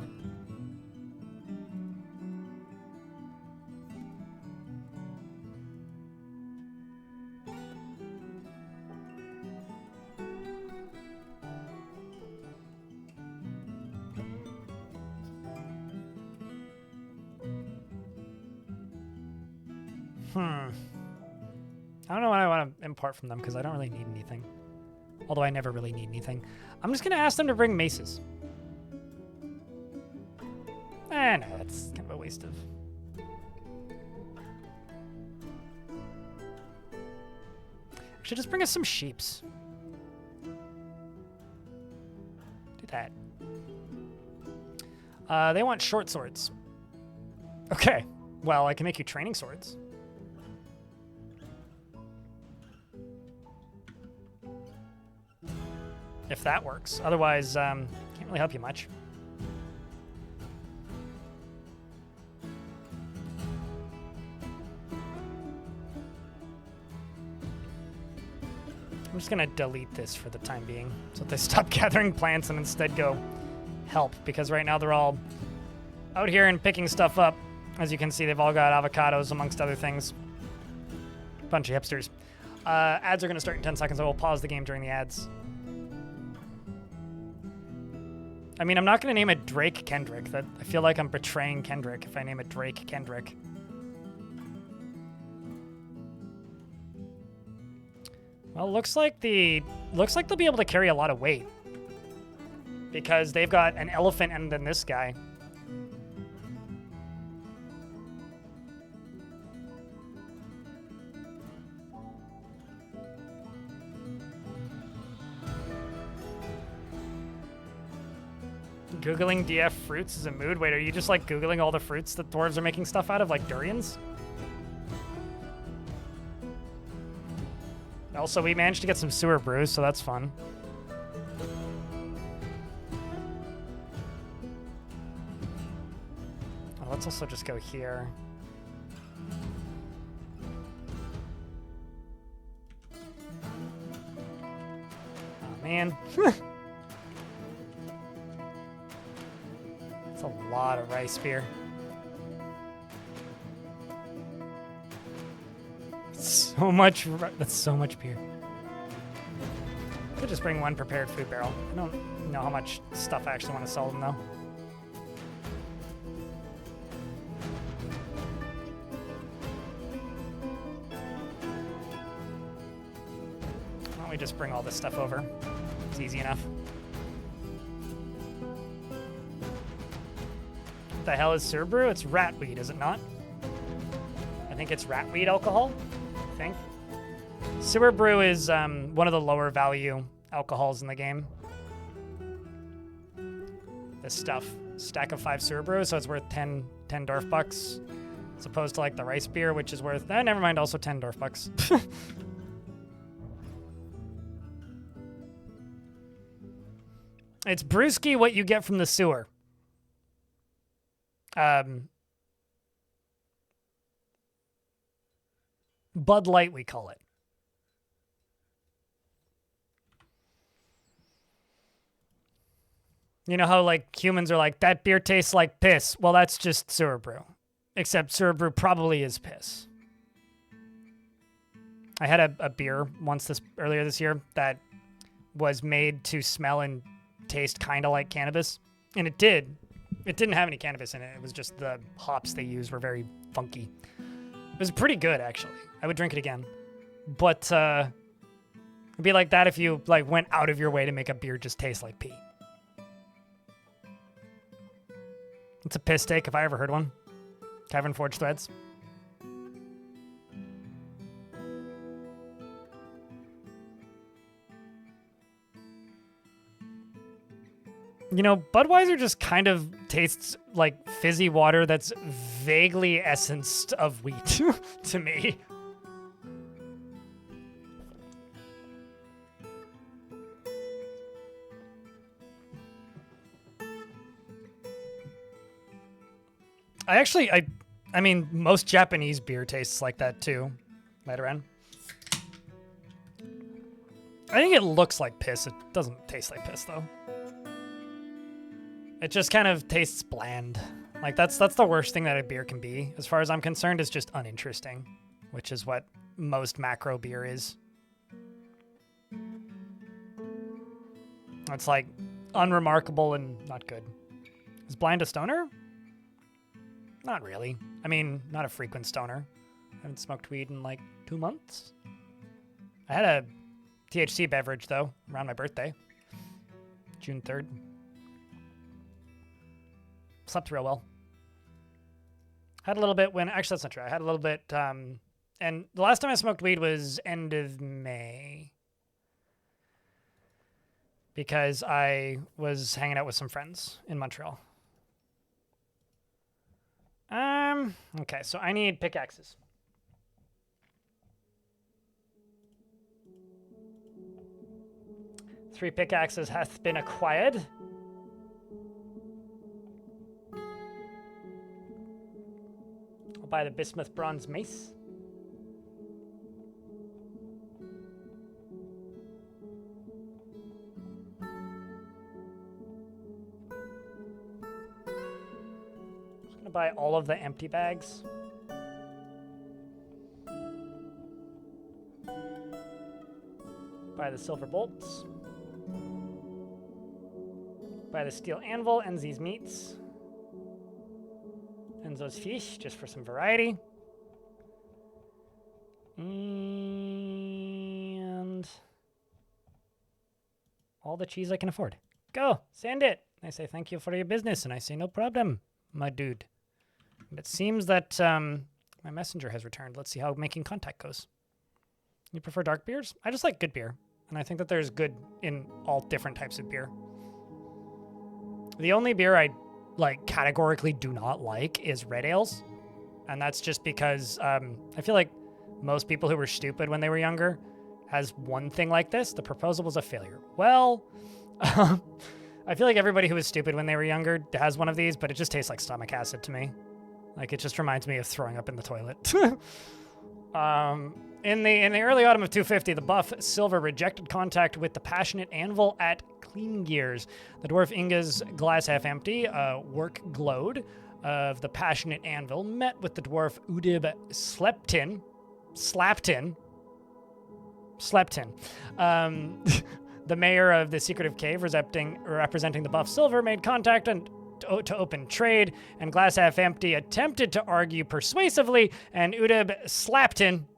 Speaker 1: I don't know what I want to import from them because I don't really need anything. Although I never really need anything. I'm just going to ask them to bring maces. No, that's kind of a waste of... Should just bring us some sheeps. They want short swords. Okay. Well, I can make you training swords. If that works. Otherwise, can't really help you much. I'm just gonna delete this for the time being so that they stop gathering plants and instead go help, because right now they're all out here and picking stuff up. As you can see, they've all got avocados amongst other things. Bunch of hipsters. Ads are gonna start in 10 seconds. I will pause the game during the ads. I mean, I'm not gonna name it Drake Kendrick. That I feel like I'm betraying Kendrick if I name it Drake Kendrick. Well, looks like they'll be able to carry a lot of weight because they've got an elephant and then this guy. Googling DF fruits is a mood. Wait, are you just like Googling all the fruits that dwarves are making stuff out of, like durians? Also, we managed to get some sewer brews, so that's fun. Oh, let's also just go here. Oh, man. That's a lot of rice beer. So much, that's so much beer. Could just bring one prepared food barrel. I don't know how much stuff I actually want to sell them though. Why don't we just bring all this stuff over? It's easy enough. What the hell is sewer brew? It's ratweed, is it not? I think it's ratweed alcohol. I think. Sewer brew is one of the lower value alcohols in the game. This stuff. Stack of 5 sewer brews, so it's worth 10 Dwarf bucks. As opposed to like the rice beer, which is worth, never mind, also 10 Dwarf bucks. It's brewski what you get from the sewer. Bud Light, we call it. You know how like humans are like, that beer tastes like piss. Well, that's just sewer brew. Except sewer brew probably is piss. I had a beer once earlier this year that was made to smell and taste kind of like cannabis. And it did. It didn't have any cannabis in it. It was just the hops they used were very funky. It was pretty good, actually. I would drink it again. But it'd be like that if you like went out of your way to make a beer just taste like pee. It's a piss take if I ever heard one. Tavern Forge Threads. You know, Budweiser just kind of tastes like fizzy water that's vaguely essenced of wheat to me. I mean, most Japanese beer tastes like that too. Mataran. I think it looks like piss. It doesn't taste like piss though. It just kind of tastes bland. Like that's the worst thing that a beer can be. As far as I'm concerned, it's just uninteresting, which is what most macro beer is. It's like unremarkable and not good. Is Blind a stoner? Not really. I mean, not a frequent stoner. I haven't smoked weed in like 2 months. I had a THC beverage though, around my birthday. June 3rd. Slept real well. Had a little bit when, actually that's not true. I had a little bit, and the last time I smoked weed was end of May. Because I was hanging out with some friends in Montreal. Okay, so I need pickaxes. Three pickaxes hath been acquired. I'll buy the bismuth bronze mace. Buy all of the empty bags. Buy the silver bolts. Buy the steel anvil and these meats. And those fish, just for some variety. And all the cheese I can afford. Go, send it. I say thank you for your business, and I say no problem, my dude. It seems that my messenger has returned. Let's see how making contact goes. You prefer dark beers? I just like good beer. And I think that there's good in all different types of beer. The only beer I categorically do not like is red ales. And that's just because I feel like most people who were stupid when they were younger has one thing like this. The proposal was a failure. Well, I feel like everybody who was stupid when they were younger has one of these, but it just tastes like stomach acid to me. Like, it just reminds me of throwing up in the toilet. In the early autumn of 250, the buff Silver rejected contact with the passionate anvil at Clean Gears. The dwarf Inga's glass half empty, work glowed of the passionate anvil met with the dwarf Udib Sleptin. The mayor of the secretive cave, representing the buff Silver, made contact and to open trade, and glass half empty attempted to argue persuasively, and Udib slapped him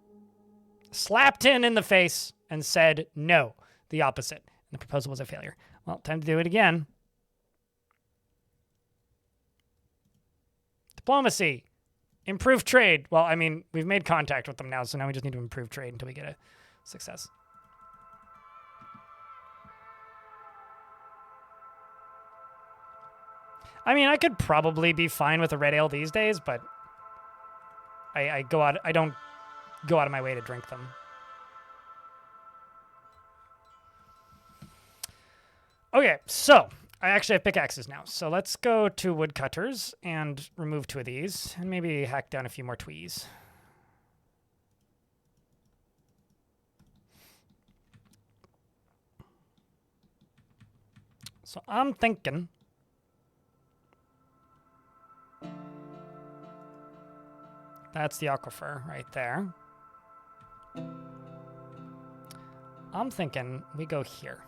Speaker 1: in the face and said no, the opposite. And the proposal was a failure. Well, time to do it again. Diplomacy. Improve trade. Well, I mean, we've made contact with them now, so now we just need to improve trade until we get a success. I mean, I could probably be fine with a red ale these days, but I don't go out of my way to drink them. Okay, so I actually have pickaxes now. So let's go to woodcutters and remove 2 of these and maybe hack down a few more tweez. So I'm thinking that's the aquifer right there. I'm thinking we go here.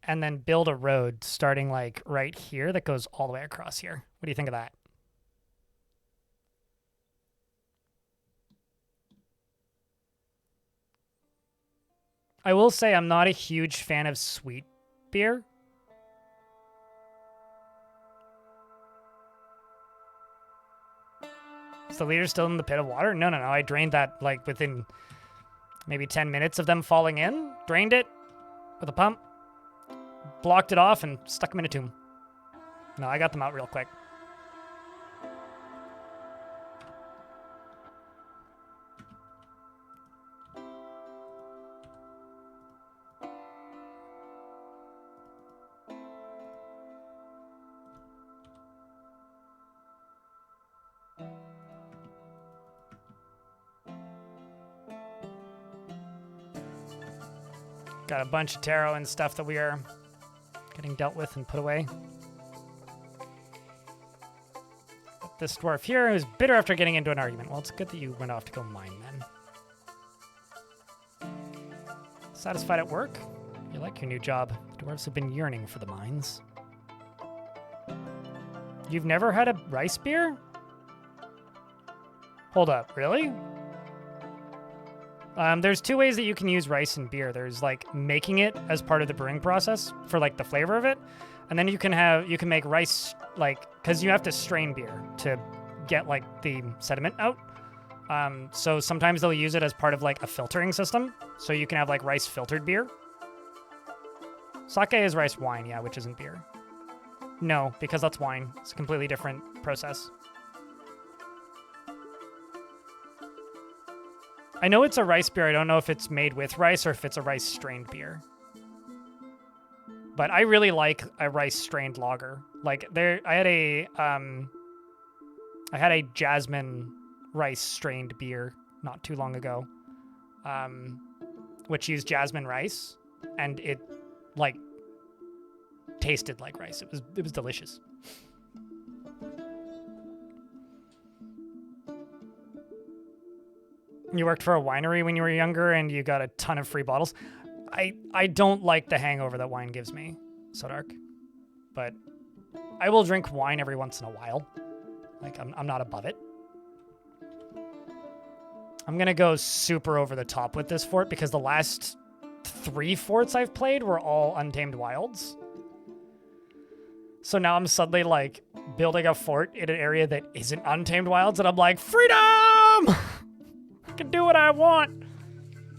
Speaker 1: And then build a road starting like right here that goes all the way across here. What do you think of that? I will say I'm not a huge fan of sweet beer. Is the leader still in the pit of water? No. I drained that like within maybe 10 minutes of them falling in. Drained it with a pump. Blocked it off and stuck them in a tomb. No, I got them out real quick. Got a bunch of tarot and stuff that we are getting dealt with and put away. This dwarf here who's bitter after getting into an argument. Well, it's good that you went off to go mine then. Satisfied at work? You like your new job. The dwarves have been yearning for the mines. You've never had a rice beer? Hold up, really? There's 2 ways that you can use rice in beer. There's like making it as part of the brewing process for like the flavor of it. And then you can make rice like, cause you have to strain beer to get like the sediment out. So sometimes they'll use it as part of like a filtering system. So you can have like rice filtered beer. Sake is rice wine, yeah, which isn't beer. No, because that's wine. It's a completely different process. I know it's a rice beer. I don't know if it's made with rice or if it's a rice strained beer. But I really like a rice strained lager. Like I had a jasmine rice strained beer not too long ago, which used jasmine rice, and it like tasted like rice. It was delicious. You worked for a winery when you were younger and you got a ton of free bottles. I don't like the hangover that wine gives me, so dark. But I will drink wine every once in a while. Like, I'm not above it. I'm going to go super over the top with this fort because the last 3 forts I've played were all Untamed Wilds. So now I'm suddenly, like, building a fort in an area that isn't Untamed Wilds, and I'm like, freedom! I can do what I want!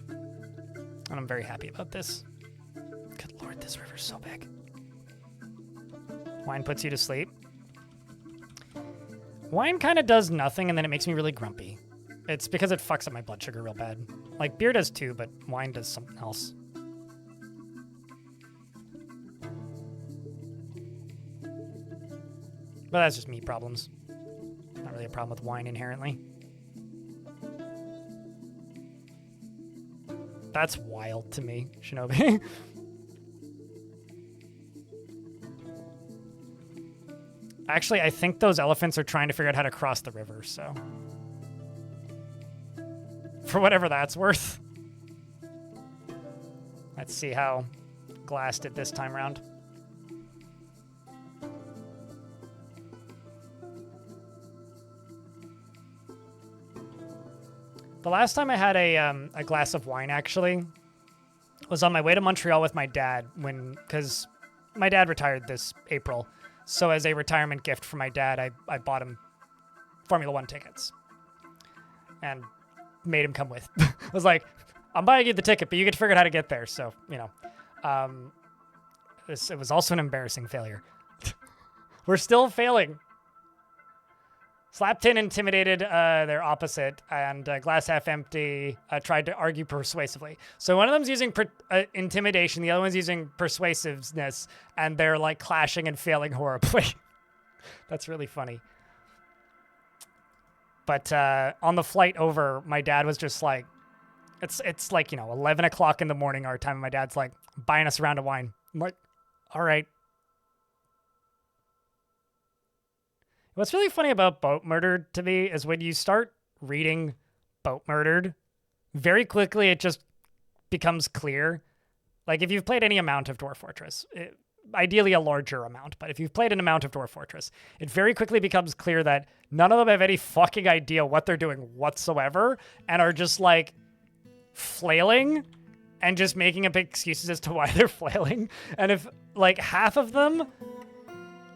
Speaker 1: And I'm very happy about this. Good lord, this river's so big. Wine puts you to sleep. Wine kind of does nothing, and then it makes me really grumpy. It's because it fucks up my blood sugar real bad. Like, beer does too, but wine does something else. But that's just me problems. Not really a problem with wine inherently. That's wild to me, Shinobi. Actually, I think those elephants are trying to figure out how to cross the river, so. For whatever that's worth. Let's see how Glass did this time around. The last time I had a glass of wine, actually, was on my way to Montreal with my dad because my dad retired this April. So as a retirement gift for my dad, I bought him Formula One tickets and made him come with. I was like, I'm buying you the ticket, but you get to figure out how to get there. So, you know, it was also an embarrassing failure. We're still failing. Slaptin intimidated their opposite, and Glass Half Empty tried to argue persuasively. So one of them's using intimidation, the other one's using persuasiveness, and they're like clashing and failing horribly. That's really funny. But on the flight over, my dad was just like, it's like, you know, 11 o'clock in the morning our time, and my dad's like, buying us a round of wine. I'm like, all right. What's really funny about Boat Murdered to me is when you start reading Boat Murdered, very quickly it just becomes clear. Like, if you've played any amount of Dwarf Fortress, ideally a larger amount, but if you've played an amount of Dwarf Fortress, it very quickly becomes clear that none of them have any fucking idea what they're doing whatsoever and are just, like, flailing and just making up excuses as to why they're flailing. And if, like, half of them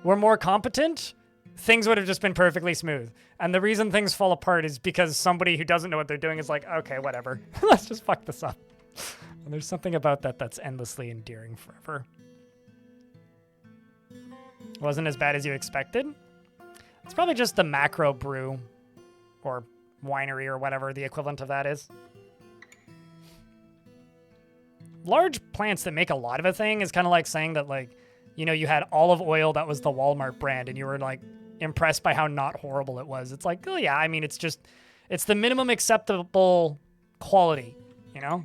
Speaker 1: were more competent, things would have just been perfectly smooth. And the reason things fall apart is because somebody who doesn't know what they're doing is like, okay, whatever. Let's just fuck this up. And there's something about that that's endlessly endearing forever. Wasn't as bad as you expected? It's probably just the macro brew or winery or whatever the equivalent of that is. Large plants that make a lot of a thing is kind of like saying that, like, you know, you had olive oil that was the Walmart brand and you were like impressed by how not horrible it was. It's like, oh yeah, I mean, it's the minimum acceptable quality, you know?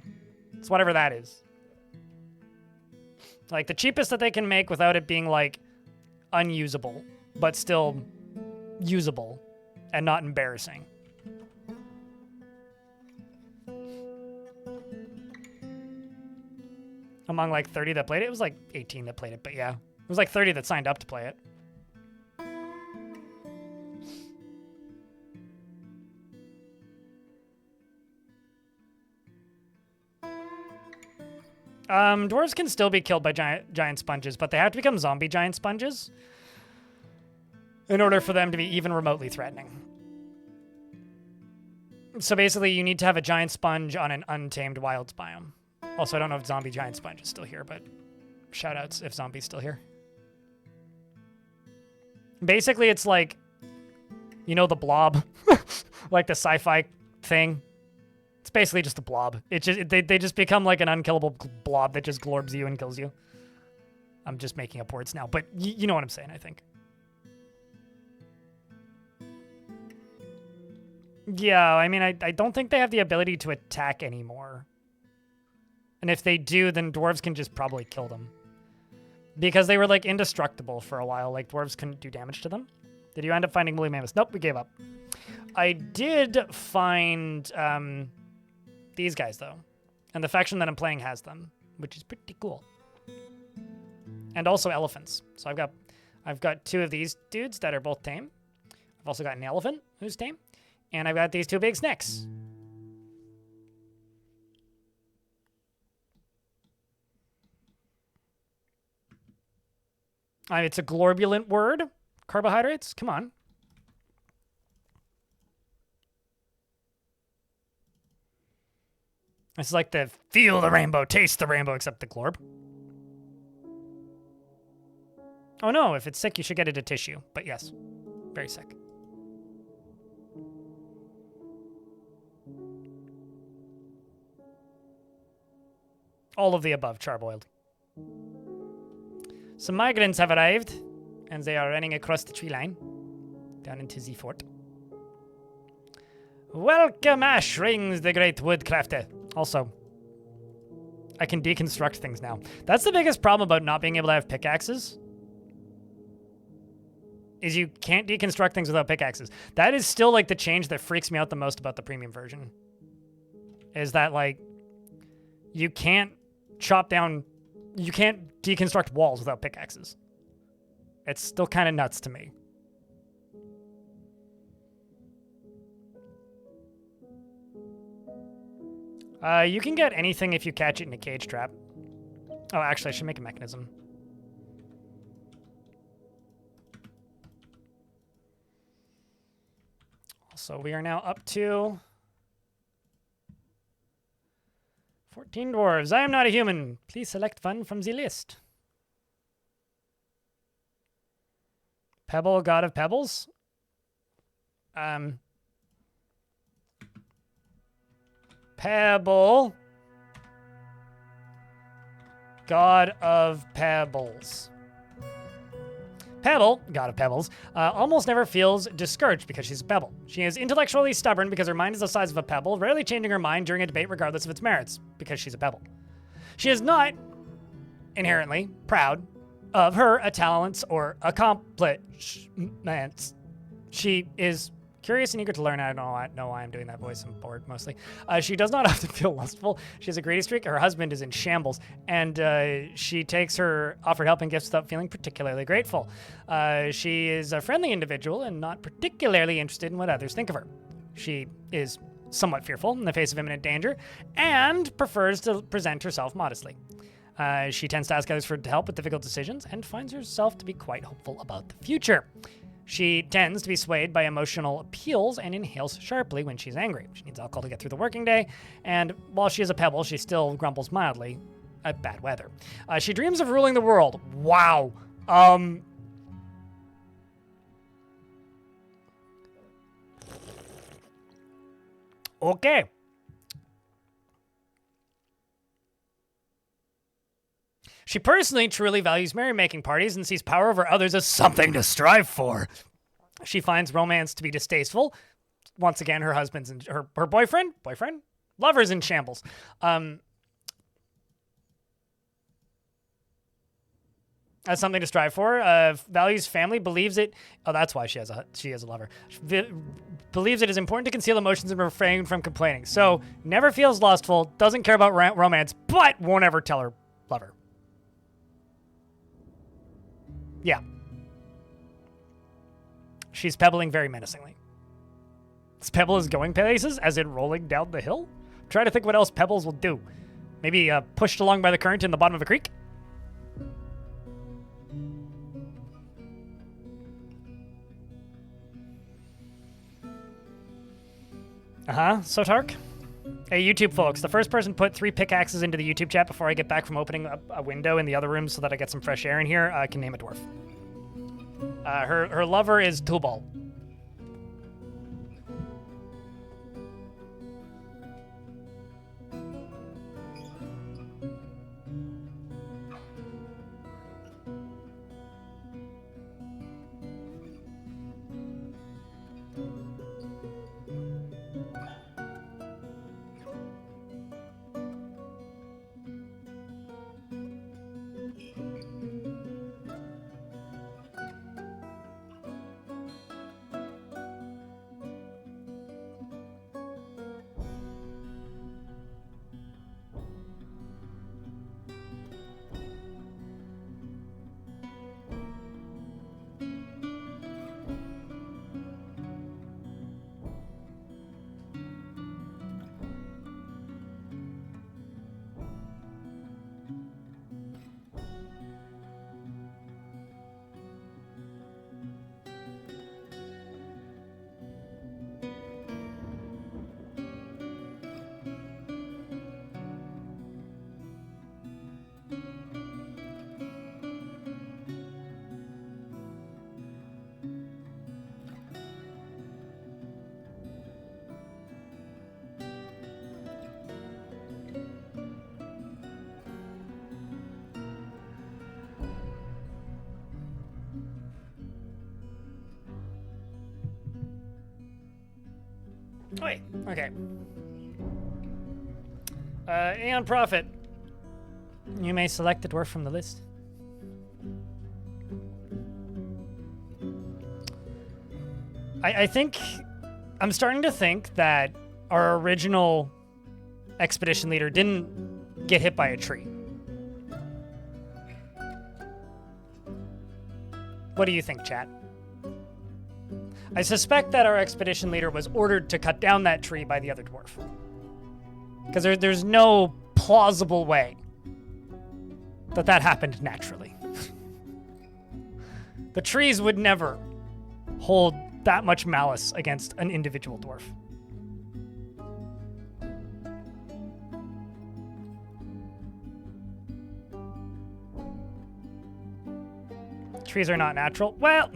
Speaker 1: It's whatever that is. Like the cheapest that they can make without it being like unusable, but still usable and not embarrassing. Among like 30 that played it, it was like 18 that played it, but yeah. It was like 30 that signed up to play it. Dwarves can still be killed by giant sponges, but they have to become zombie giant sponges in order for them to be even remotely threatening. So basically, you need to have a giant sponge on an untamed wilds biome. Also, I don't know if zombie giant sponge is still here, but shoutouts if zombie's still here. Basically, it's like, you know, the blob, like the sci-fi thing. It's basically just a blob. It just they just become like an unkillable blob that just glorbs you and kills you. I'm just making up words now, but you know what I'm saying, I think. Yeah, I mean, I don't think they have the ability to attack anymore. And if they do, then dwarves can just probably kill them. Because they were, like, indestructible for a while. Like, dwarves couldn't do damage to them. Did you end up finding woolly mammoths? Nope, we gave up. I did find these guys, though. And the faction that I'm playing has them, which is pretty cool. And also elephants. So I've got 2 of these dudes that are both tame. I've also got an elephant who's tame. And I've got these 2 big snakes. It's a globulent word. Carbohydrates? Come on. It's like the feel the rainbow, taste the rainbow, except the glorb. Oh no, if it's sick, you should get it a tissue. But yes, very sick. All of the above, charboiled. Some migrants have arrived, and they are running across the tree line, down into the fort. Welcome, Ash Rings, the great woodcrafter. Also, I can deconstruct things now. That's the biggest problem about not being able to have pickaxes, is you can't deconstruct things without pickaxes. That is still, like, the change that freaks me out the most about the premium version. Is that, like, you can't chop down... You can't deconstruct walls without pickaxes. It's still kind of nuts to me. You can get anything if you catch it in a cage trap. Oh, actually, I should make a mechanism. So we are now up to 14 dwarves. I am not a human. Please select one from the list. Pebble, god of pebbles. Pebble, god of pebbles. Pebble, god of pebbles, almost never feels discouraged because she's a pebble. She is intellectually stubborn because her mind is the size of a pebble, rarely changing her mind during a debate regardless of its merits, because she's a pebble. She is not inherently proud of her talents or accomplishments. She is curious and eager to learn. I don't know why I'm doing that voice. I'm bored, mostly. She does not often feel lustful. She has a greedy streak. Her husband is in shambles. And she takes her offered help and gifts without feeling particularly grateful. She is a friendly individual and not particularly interested in what others think of her. She is somewhat fearful in the face of imminent danger and prefers to present herself modestly. She tends to ask others for help with difficult decisions and finds herself to be quite hopeful about the future. She tends to be swayed by emotional appeals and inhales sharply when she's angry. She needs alcohol to get through the working day, and while she is a pebble, she still grumbles mildly at bad weather. She dreams of ruling the world. Wow. Okay. She personally truly values merrymaking parties and sees power over others as something to strive for. She finds romance to be distasteful. Once again, her husband's and her boyfriend, lover's in shambles. As something to strive for. Values family, believes it. Oh, that's why she has a lover. Believes it is important to conceal emotions and refrain from complaining. So never feels lustful, doesn't care about romance, but won't ever tell her lover. Yeah. She's pebbling very menacingly. This pebble is going places, as in rolling down the hill? Try to think what else pebbles will do. Maybe pushed along by the current in the bottom of a creek? Sotark? Hey, YouTube folks, the first person put 3 pickaxes into the YouTube chat before I get back from opening up a window in the other room so that I get some fresh air in here can name a dwarf. Her lover is Tubal. Wait, okay. Aeon Prophet. You may select a dwarf from the list. I think... I'm starting to think that our original expedition leader didn't get hit by a tree. What do you think, chat? I suspect that our expedition leader was ordered to cut down that tree by the other dwarf. Because there's no plausible way that that happened naturally. The trees would never hold that much malice against an individual dwarf. Trees are not natural. Well,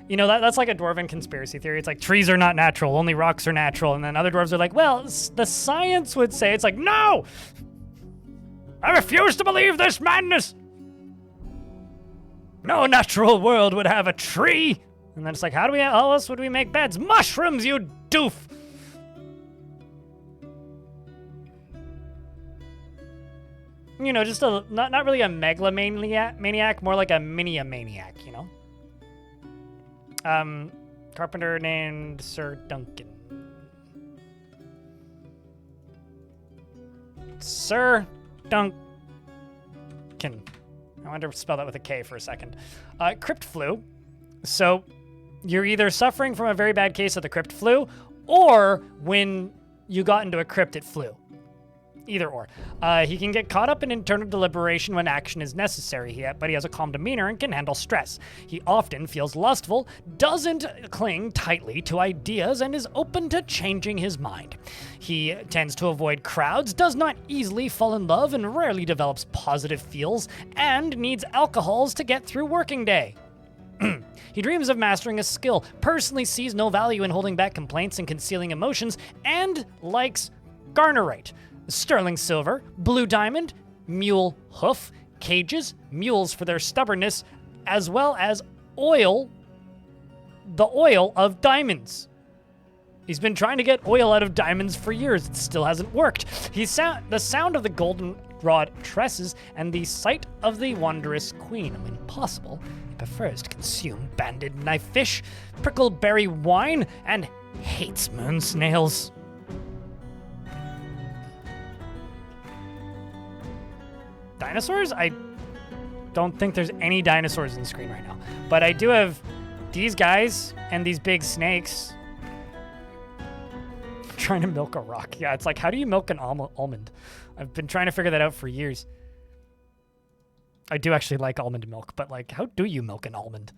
Speaker 1: you know, that's like a dwarven conspiracy theory. It's like trees are not natural, only rocks are natural. And then other dwarves are like, well, the science would say, it's like, no! I refuse to believe this madness! No natural world would have a tree! And then it's like, how else would we make beds? Mushrooms, you doof! You know, just not really a megalomaniac, more like a mini-maniac, you know? Carpenter named Sir Duncan. Sir Duncan. I wanted to spell that with a K for a second. Crypt flu. So you're either suffering from a very bad case of the crypt flu, or when you got into a crypt, it flew. Either or. He can get caught up in internal deliberation when action is necessary, but he has a calm demeanor and can handle stress. He often feels lustful, doesn't cling tightly to ideas, and is open to changing his mind. He tends to avoid crowds, does not easily fall in love, and rarely develops positive feels, and needs alcohols to get through working day. He dreams of mastering a skill, personally sees no value in holding back complaints and concealing emotions, and likes garnerite. Sterling silver, blue diamond, mule hoof, cages, mules for their stubbornness, as well as oil, the oil of diamonds. He's been trying to get oil out of diamonds for years. It still hasn't worked. The sound of the goldenrod tresses and the sight of the wondrous queen. When possible, he prefers to consume banded knife fish, prickleberry wine, and hates moon snails. Dinosaurs? I don't think there's any dinosaurs in the screen right now. But I do have these guys and these big snakes. I'm trying to milk a rock. Yeah, it's like, how do you milk an almond? I've been trying to figure that out for years. I do actually like almond milk, but like, how do you milk an almond?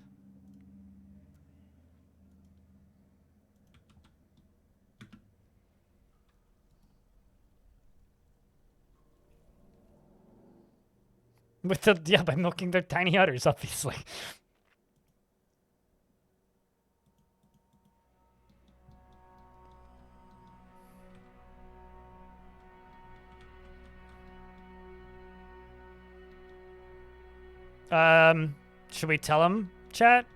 Speaker 1: With the yeah, by milking their tiny udders, obviously. Should we tell him, chat?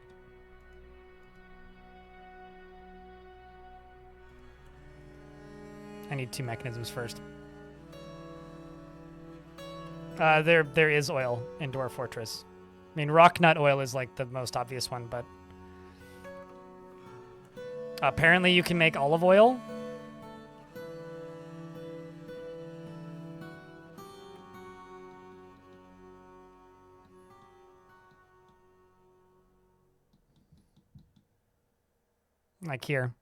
Speaker 1: I need 2 mechanisms first. There is oil in Dwarf Fortress. I mean, rock nut oil is like the most obvious one, but apparently you can make olive oil. Like here.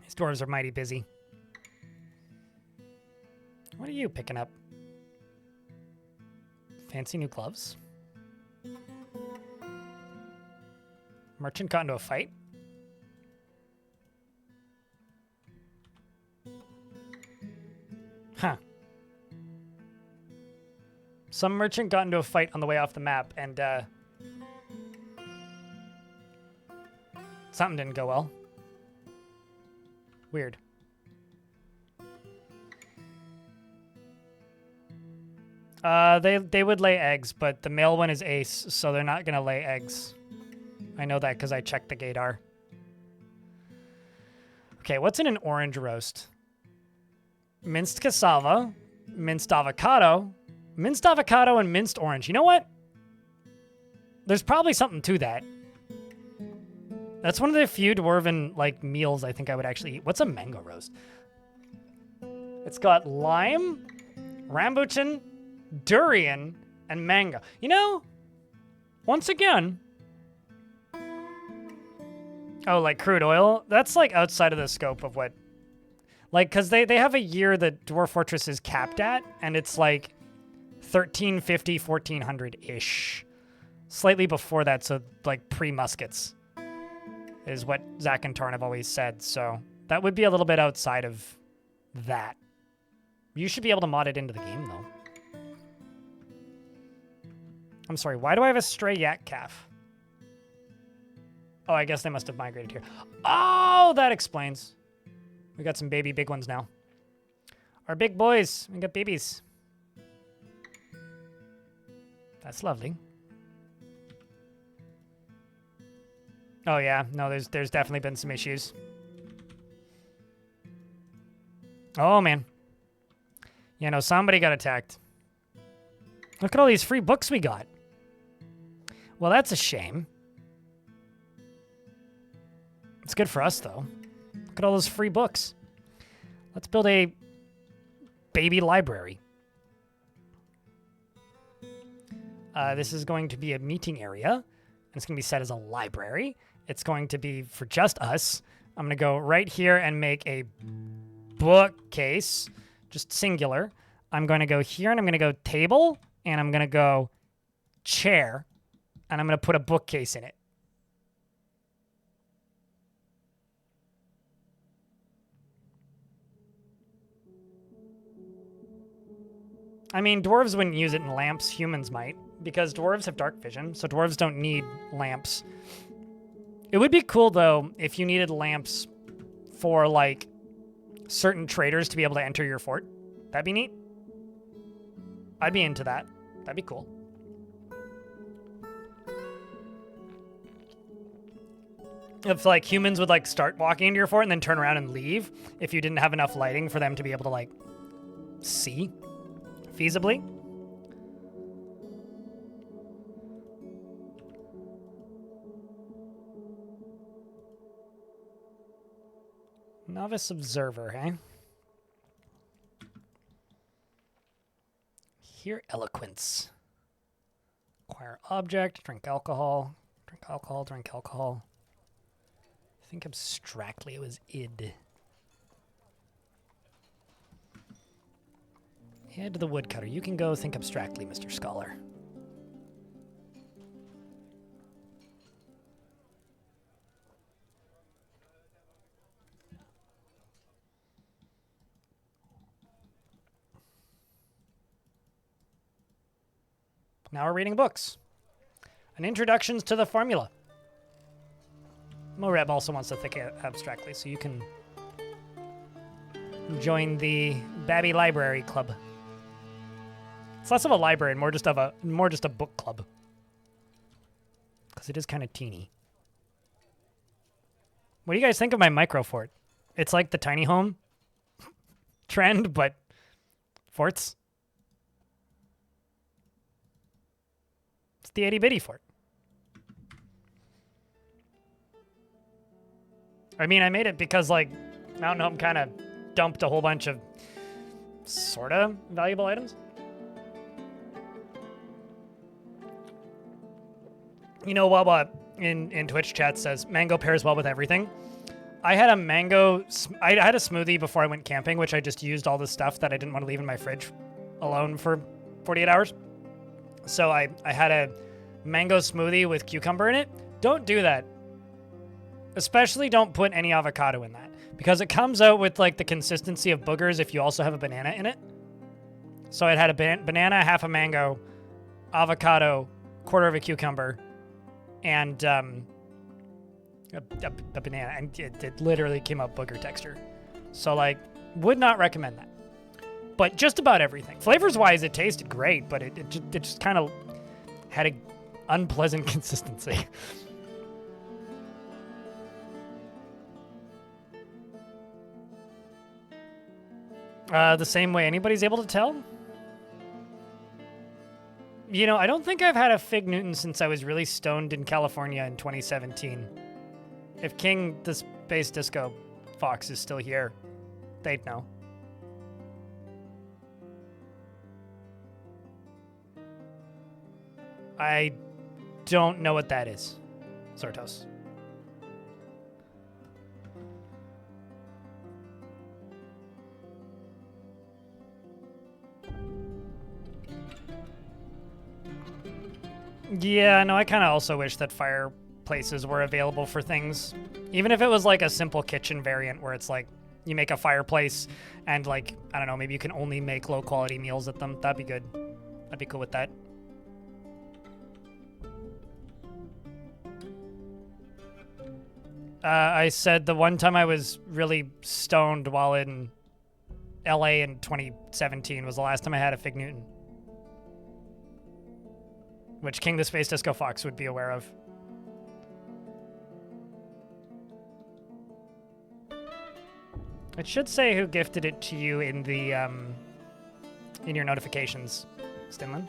Speaker 1: These dwarves are mighty busy. What are you picking up? Fancy new gloves? Merchant got into a fight? Huh. Some merchant got into a fight on the way off the map, and something didn't go well. Weird. They would lay eggs, but the male one is ace, so they're not gonna lay eggs. I know that because I checked the gaydar. Okay, what's in an orange roast? Minced cassava, minced avocado, and minced orange. You know what? There's probably something to that. That's one of the few dwarven like meals I think I would actually eat. What's a mango roast? It's got lime, rambutan, durian, and mango. You know, once again, oh, like crude oil? That's like outside of the scope of what, like, because they have a year that Dwarf Fortress is capped at, and it's like 1350, 1400-ish. Slightly before that, so like pre-muskets is what Zach and Tarn have always said, so that would be a little bit outside of that. You should be able to mod it into the game, though. I'm sorry, why do I have a stray yak calf? Oh, I guess they must have migrated here. Oh, that explains. We got some baby big ones now. Our big boys, we got babies. That's lovely. Oh yeah, no, there's definitely been some issues. Oh man. Yeah, no, somebody got attacked. Look at all these free books we got. Well, that's a shame. It's good for us, though. Look at all those free books. Let's build a baby library. This is going to be a meeting area, and it's going to be set as a library. It's going to be for just us. I'm going to go right here and make a bookcase, just singular. I'm going to go here, and I'm going to go table, and I'm going to go chair, and I'm going to put a bookcase in it. I mean, dwarves wouldn't use it in lamps. Humans might, because dwarves have dark vision, so dwarves don't need lamps. It would be cool, though, if you needed lamps for, like, certain traders to be able to enter your fort. That'd be neat. I'd be into that. That'd be cool. If, like, humans would, like, start walking into your fort and then turn around and leave if you didn't have enough lighting for them to be able to, like, see feasibly. Novice observer, hey? Hear eloquence. Acquire object, drink alcohol, drink alcohol, drink alcohol. I think abstractly it was id. Head to the woodcutter. You can go think abstractly, Mr. Scholar. Now we're reading books. An introductions to the formula. Moreb also wants to think abstractly, so you can join the Babby Library Club. It's less of a library and more just a book club. Because it is kind of teeny. What do you guys think of my micro fort? It's like the tiny home trend, but forts. It's the itty bitty fort. I mean, I made it because, like, Mountain Home kind of dumped a whole bunch of sort of valuable items. You know, Wawa in Twitch chat says, mango pairs well with everything. I had a I had a smoothie before I went camping, which I just used all the stuff that I didn't want to leave in my fridge alone for 48 hours. So I had a mango smoothie with cucumber in it. Don't do that. Especially don't put any avocado in that, because it comes out with like the consistency of boogers if you also have a banana in it. So it had a banana, half a mango, avocado, quarter of a cucumber, and a banana, and it literally came out booger texture. So like, would not recommend that. But just about everything. Flavors wise, it tasted great, but it just kind of had a unpleasant consistency. The same way anybody's able to tell? You know, I don't think I've had a Fig Newton since I was really stoned in California in 2017. If King the Space Disco Fox is still here, they'd know. I don't know what that is, Zortos. Yeah, no, I kind of also wish that fireplaces were available for things. Even if it was like a simple kitchen variant where it's like you make a fireplace and like, I don't know, maybe you can only make low quality meals at them. That'd be good. I'd be cool with that. I said the one time I was really stoned while in LA in 2017 was the last time I had a Fig Newton. Which King the Space Disco Fox would be aware of. It should say who gifted it to you in the in your notifications, Stinlin.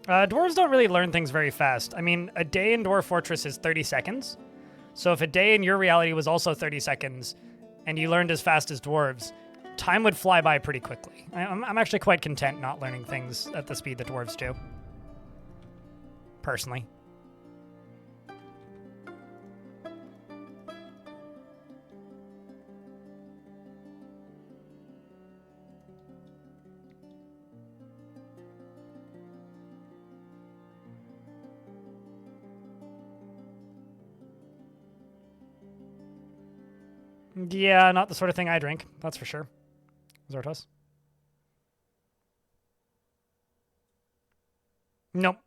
Speaker 1: Dwarves don't really learn things very fast. I mean, a day in Dwarf Fortress is 30 seconds. So if a day in your reality was also 30 seconds, and you learned as fast as dwarves, time would fly by pretty quickly. I'm actually quite content not learning things at the speed that dwarves do. Personally. Yeah, not the sort of thing I drink, that's for sure. Zortos? Nope.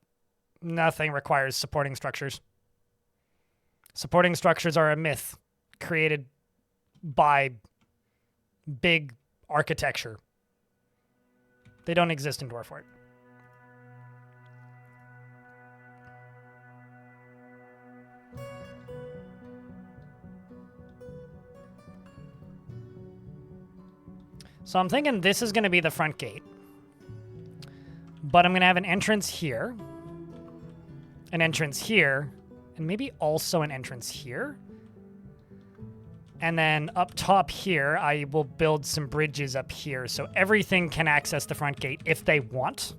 Speaker 1: Nothing requires supporting structures. Supporting structures are a myth created by big architecture. They don't exist in Dwarf Fort. So I'm thinking this is going to be the front gate. But I'm going to have an entrance here. An entrance here. And maybe also an entrance here. And then up top here, I will build some bridges up here. So everything can access the front gate if they want.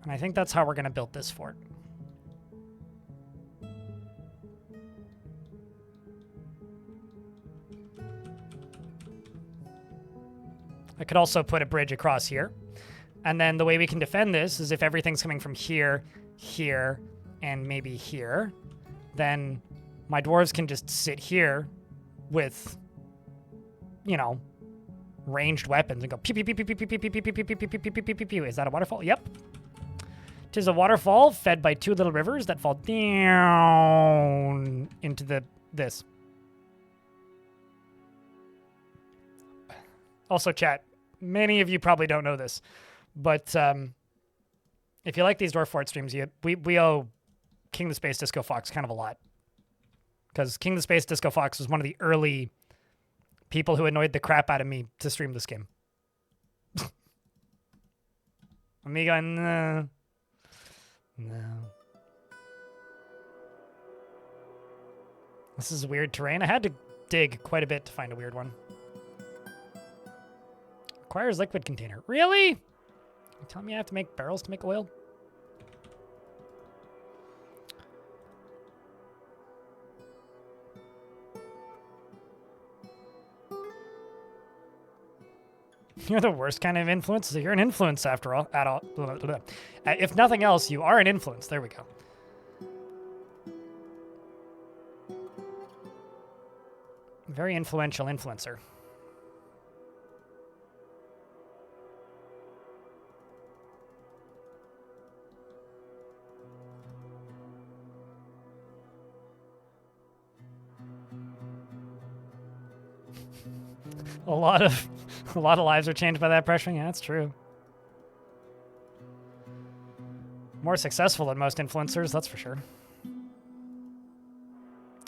Speaker 1: And I think that's how we're going to build this fort. I could also put a bridge across here. And then the way we can defend this is if everything's coming from here, here, and maybe here, then my dwarves can just sit here with, you know, ranged weapons and go pew pew pew pew pew pew pew pew pew pew pew pew pew pew pew pew pew. Is that a waterfall? Yep. 'Tis a waterfall fed by two little rivers that fall down into this. Also, chat, many of you probably don't know this, but if you like these Dwarf Fort streams, we owe King the Space Disco Fox kind of a lot. Because King the Space Disco Fox was one of the early people who annoyed the crap out of me to stream this game. Me going, no. This is weird terrain. I had to dig quite a bit to find a weird one. Requires liquid container. Really? You telling me I have to make barrels to make oil? You're the worst kind of influence. You're an influence after all. If nothing else, you are an influence. There we go. Very influential influencer. A lot of lives are changed by that pressure. Yeah, that's true. More successful than most influencers, that's for sure.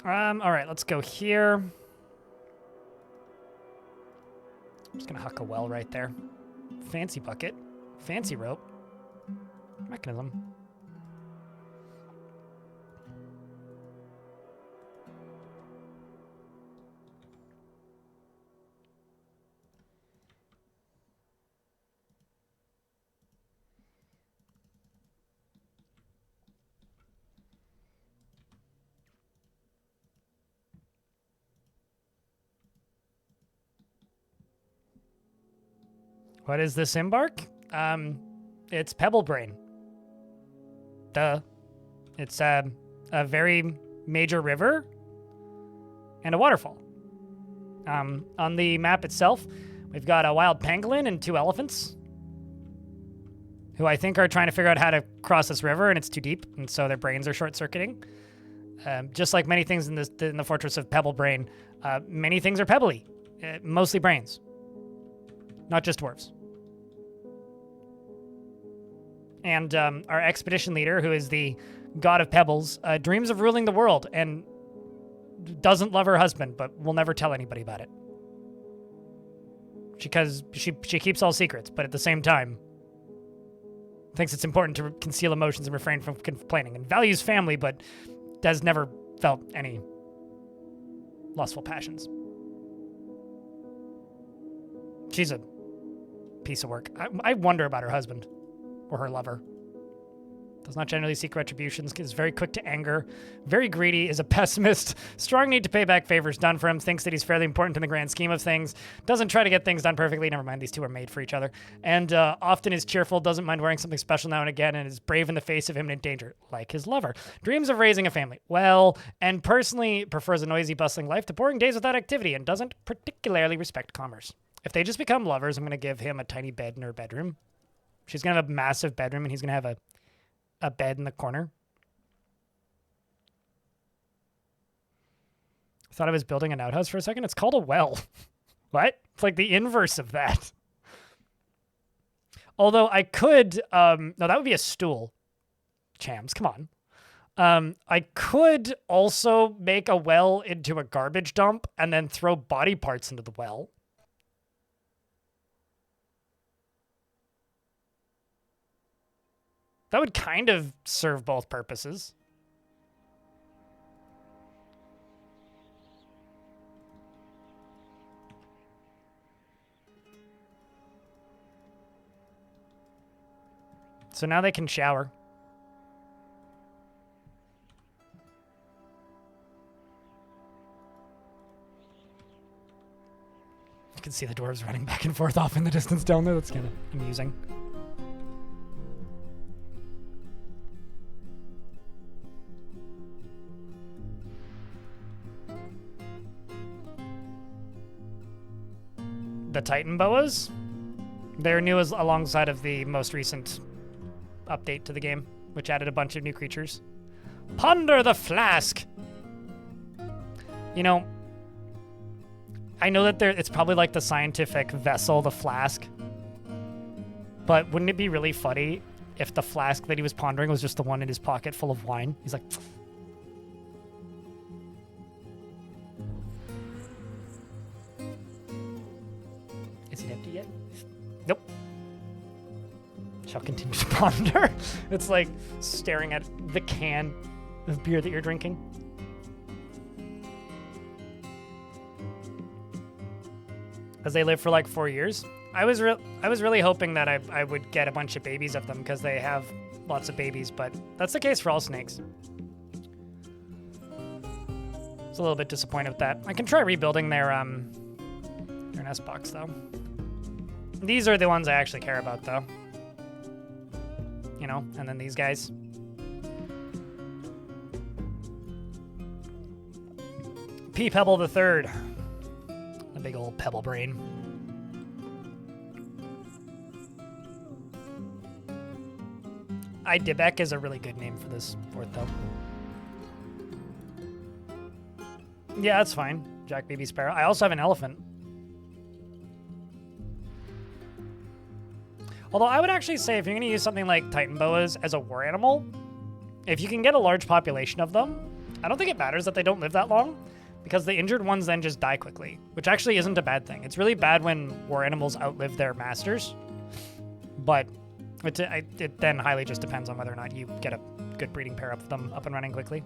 Speaker 1: All right, let's go here. I'm just gonna huck a well right there. Fancy bucket, fancy rope, mechanism. What is this embark? It's Pebblebrain. Duh. It's a very major river and a waterfall. On the map itself, we've got a wild pangolin and two elephants who I think are trying to figure out how to cross this river, and it's too deep, and so their brains are short-circuiting. Just like many things in the fortress of Pebblebrain, many things are pebbly, mostly brains, not just dwarves. And our expedition leader, who is the god of pebbles, dreams of ruling the world and doesn't love her husband, but will never tell anybody about it. Because she keeps all secrets, but at the same time, thinks it's important to conceal emotions and refrain from complaining, and values family, but has never felt any lustful passions. She's a piece of work. I wonder about her husband. Or her lover. Does not generally seek retributions, is very quick to anger, very greedy, is a pessimist, strong need to pay back favors done for him, thinks that he's fairly important in the grand scheme of things, doesn't try to get things done perfectly, never mind, these two are made for each other, and often is cheerful, doesn't mind wearing something special now and again, and is brave in the face of imminent danger, like his lover. Dreams of raising a family, well, and personally prefers a noisy, bustling life to boring days without activity, and doesn't particularly respect commerce. If they just become lovers, I'm going to give him a tiny bed in her bedroom. She's going to have a massive bedroom, and he's going to have a bed in the corner. I thought I was building an outhouse for a second. It's called a well. What? It's like the inverse of that. Although I could... no, that would be a stool. Chams, come on. I could also make a well into a garbage dump and then throw body parts into the well. That would kind of serve both purposes. So now they can shower. You can see the dwarves running back and forth off in the distance down there. That's kind of amusing. the Titan boas. They're new as alongside of the most recent update to the game, which added a bunch of new creatures. Ponder the Flask! You know, I know that it's probably like the scientific vessel, the flask. But wouldn't it be really funny if the flask that he was pondering was just the one in his pocket full of wine? He's like... Is it empty yet? Nope. Shall continue to ponder. It's like staring at the can of beer that you're drinking. Because they live for like 4 years. I was really hoping that I would get a bunch of babies of them because they have lots of babies, but that's the case for all snakes. It's a little bit disappointed with that. I can try rebuilding their nest box though. These are the ones I actually care about though. You know, and then these guys. P. Pebble the Third. The big old Pebblebrain. Idibek is a really good name for this fort, though. Yeah, that's fine. Jack Baby Sparrow. I also have an elephant. Although I would actually say if you're going to use something like Titan boas as a war animal, if you can get a large population of them, I don't think it matters that they don't live that long, because the injured ones then just die quickly, which actually isn't a bad thing. It's really bad when war animals outlive their masters, but it then highly just depends on whether or not you get a good breeding pair of them up and running quickly.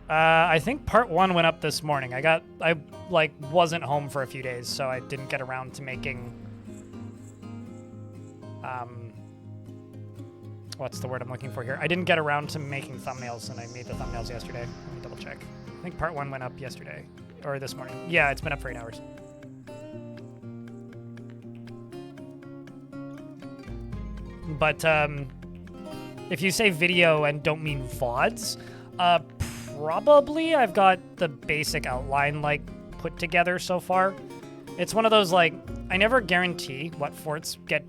Speaker 1: I think part 1 went up this morning. I wasn't home for a few days, so I didn't get around to making, what's the word I'm looking for here? I didn't get around to making thumbnails, and I made the thumbnails yesterday. Let me double check. I think part 1 went up yesterday, or this morning. Yeah, it's been up for 8 hours. But, if you say video and don't mean VODs, probably I've got the basic outline, like, put together so far. It's one of those, like, I never guarantee what forts get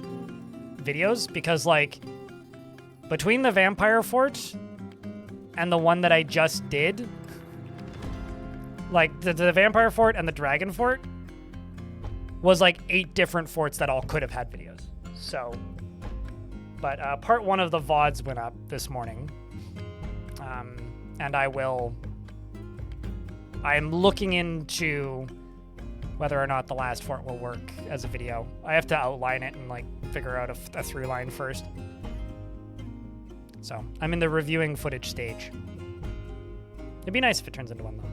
Speaker 1: videos, because, like, between the vampire fort and the one that I just did, like, the vampire fort and the dragon fort was, like, 8 different forts that all could have had videos. So, but part 1 of the VODs went up this morning. And I'm looking into whether or not the last fort will work as a video. I have to outline it and, like, figure out a through line first. So, I'm in the reviewing footage stage. It'd be nice if it turns into one, though.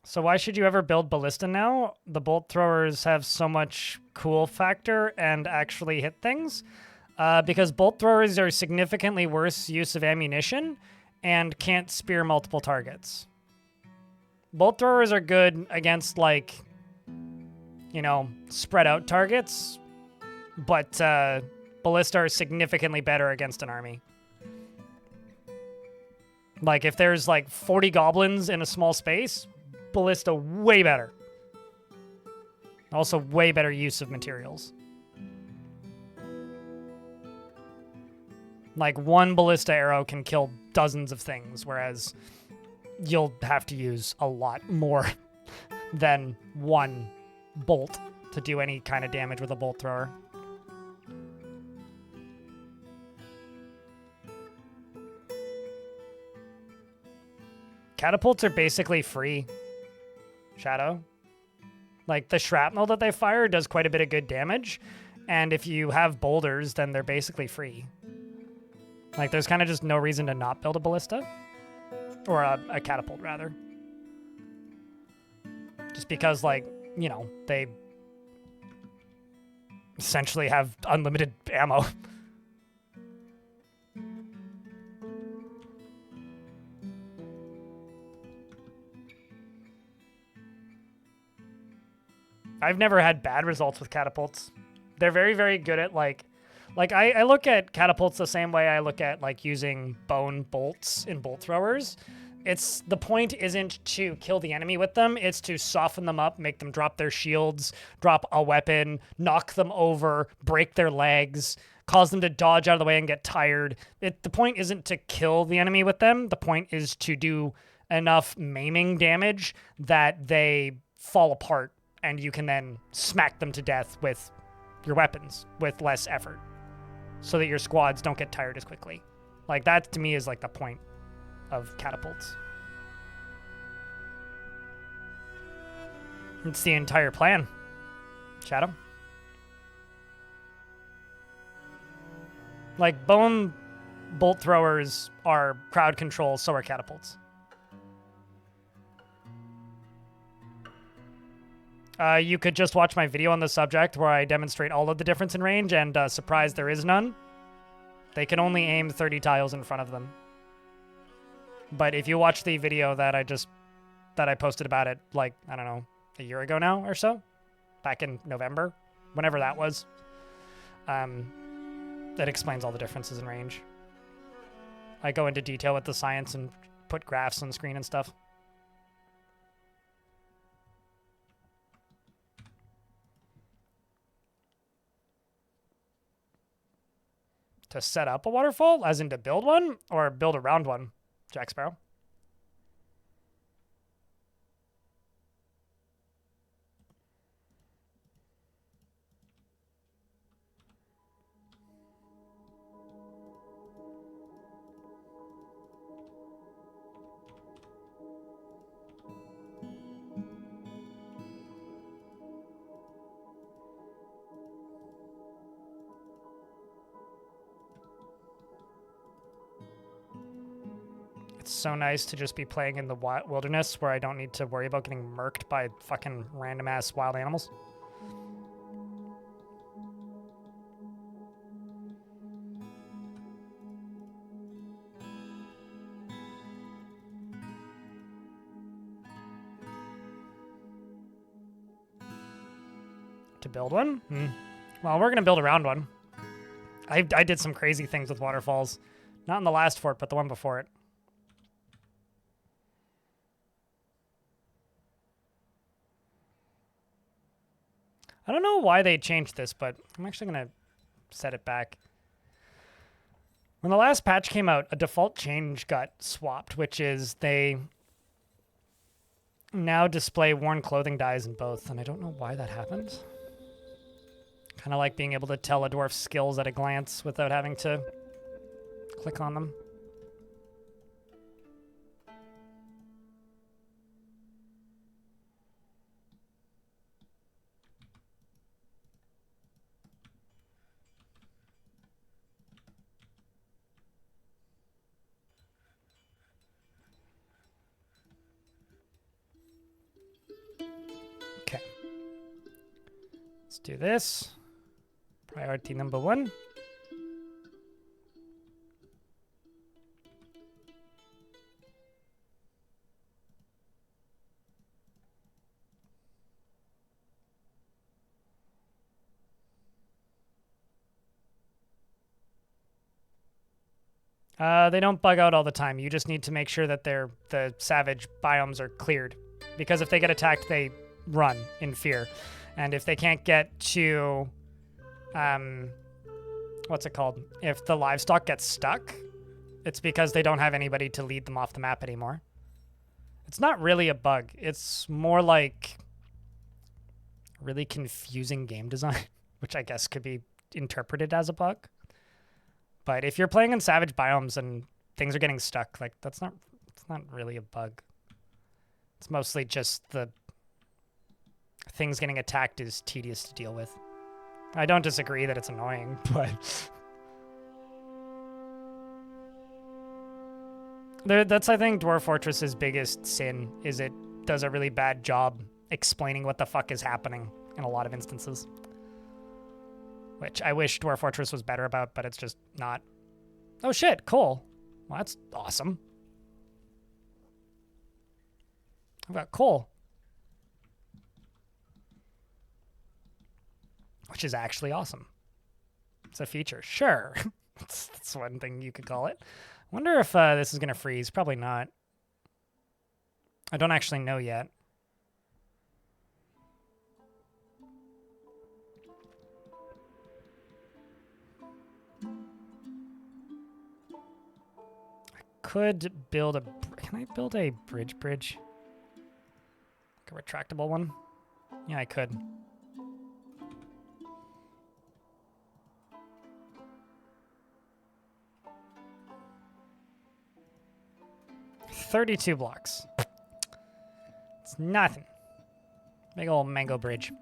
Speaker 1: So why should you ever build Ballista now? The bolt throwers have so much cool factor and actually hit things. Because bolt throwers are significantly worse use of ammunition and can't spear multiple targets. Bolt throwers are good against, like, you know, spread out targets, but Ballista are significantly better against an army. Like, if there's, like, 40 goblins in a small space, Ballista way better. Also way better use of materials. Like, one ballista arrow can kill dozens of things, whereas you'll have to use a lot more than one bolt to do any kind of damage with a bolt thrower. Catapults are basically free. Shadow. Like, the shrapnel that they fire does quite a bit of good damage, and if you have boulders, then they're basically free. Like, there's kind of just no reason to not build a ballista. Or a catapult, rather. Just because, like, you know, they essentially have unlimited ammo. I've never had bad results with catapults. They're very, very good at like I look at catapults the same way I look at like using bone bolts in bolt throwers. It's the point isn't to kill the enemy with them, it's to soften them up, make them drop their shields, drop a weapon, knock them over, break their legs, cause them to dodge out of the way and get tired. The point isn't to kill the enemy with them. The point is to do enough maiming damage that they fall apart and you can then smack them to death with your weapons with less effort so that your squads don't get tired as quickly. Like that to me is like the point of catapults. It's the entire plan. Shadow. Like bone bolt throwers are crowd control, so are catapults. You could just watch my video on the subject where I demonstrate all of the difference in range, and surprise, there is none. They can only aim 30 tiles in front of them. But if you watch the video that I posted about it, like, I don't know, a year ago now or so, back in November, whenever that was, that explains all the differences in range. I go into detail with the science and put graphs on the screen and stuff. To set up a waterfall, as in to build one, or build around one, Jack Sparrow? It's so nice to just be playing in the wilderness where I don't need to worry about getting murked by fucking random-ass wild animals. To build one? Well, we're going to build around one. I did some crazy things with waterfalls. Not in the last fort, but the one before it. I don't know why they changed this, but I'm actually going to set it back. When the last patch came out, a default change got swapped, which is they now display worn clothing dyes in both, and I don't know why that happened. Kind of like being able to tell a dwarf's skills at a glance without having to click on them. Okay. Let's do this. Priority number 1. They don't bug out all the time. You just need to make sure that the savage biomes are cleared. Because if they get attacked, they run in fear. And if they can't get to... what's it called? If the livestock gets stuck, it's because they don't have anybody to lead them off the map anymore. It's not really a bug. It's more like really confusing game design, which I guess could be interpreted as a bug. But if you're playing in savage biomes and things are getting stuck, like it's not really a bug. It's mostly just the things getting attacked is tedious to deal with. I don't disagree that it's annoying, but that's, I think, Dwarf Fortress's biggest sin, is it does a really bad job explaining what the fuck is happening in a lot of instances. which I wish Dwarf Fortress was better about, but it's just not. Oh shit, coal. Well, that's awesome. I've got coal. Which is actually awesome. It's a feature. Sure. that's one thing you could call it. I wonder if this is going to freeze. Probably not. I don't actually know yet. I could build a... Can I build a bridge? Like a retractable one? Yeah, I could. $32 blocks. It's nothing. Big old mango bridge.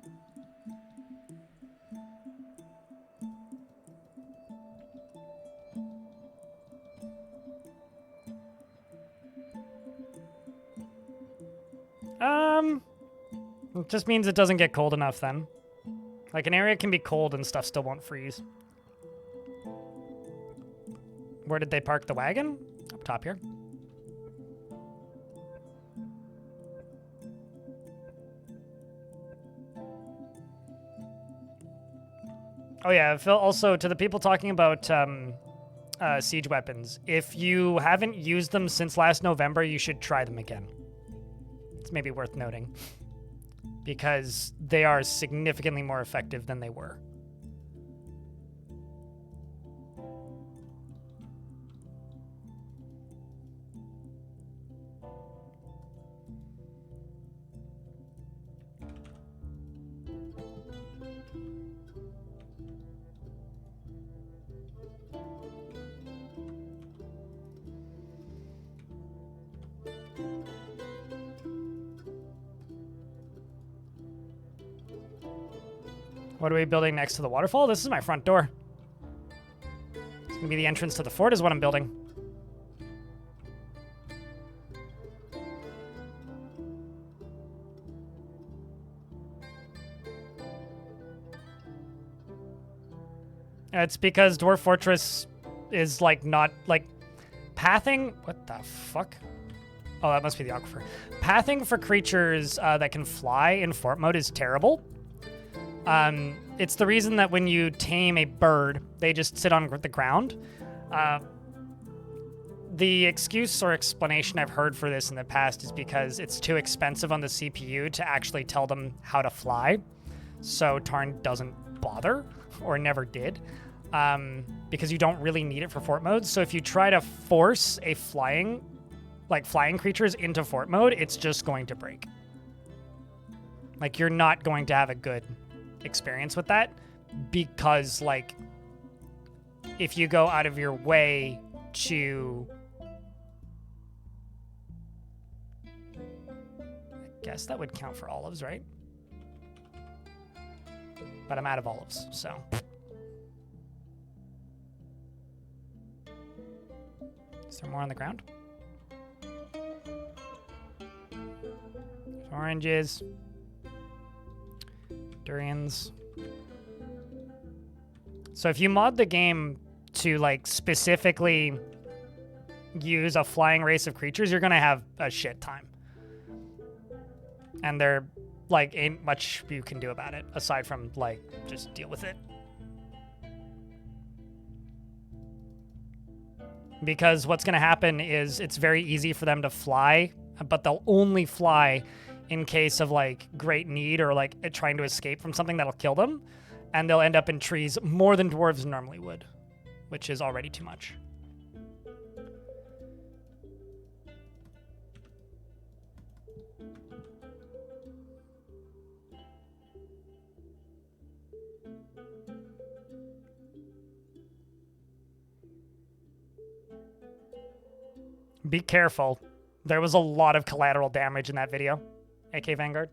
Speaker 1: It just means it doesn't get cold enough then. Like an area can be cold and stuff still won't freeze. Where did they park the wagon? Up top here. Oh yeah, Phil, also to the people talking about siege weapons, if you haven't used them since last November, you should try them again. It's maybe worth noting. Because they are significantly more effective than they were. What are we building next to the waterfall? This is my front door. It's going to be the entrance to the fort is what I'm building. It's because Dwarf Fortress is like not like pathing. What the fuck? Oh, that must be the aquifer. Pathing for creatures that can fly in fort mode is terrible. It's the reason that when you tame a bird, they just sit on the ground. The excuse or explanation I've heard for this in the past is because it's too expensive on the CPU to actually tell them how to fly. So Tarn doesn't bother, or never did, because you don't really need it for fort mode. So if you try to force a flying creatures into fort mode, it's just going to break. Like, you're not going to have a good experience with that, because like if you go out of your way to, I guess that would count for olives, right? But I'm out of olives, so is there more on the ground? There's oranges, durians. So if you mod the game to like specifically use a flying race of creatures, you're gonna have a shit time. And there like ain't much you can do about it aside from like just deal with it. Because what's gonna happen is it's very easy for them to fly, but they'll only fly in case of like great need or like trying to escape from something that'll kill them, and they'll end up in trees more than dwarves normally would, which is already too much. Be careful. There was a lot of collateral damage in that video. AK Vanguard.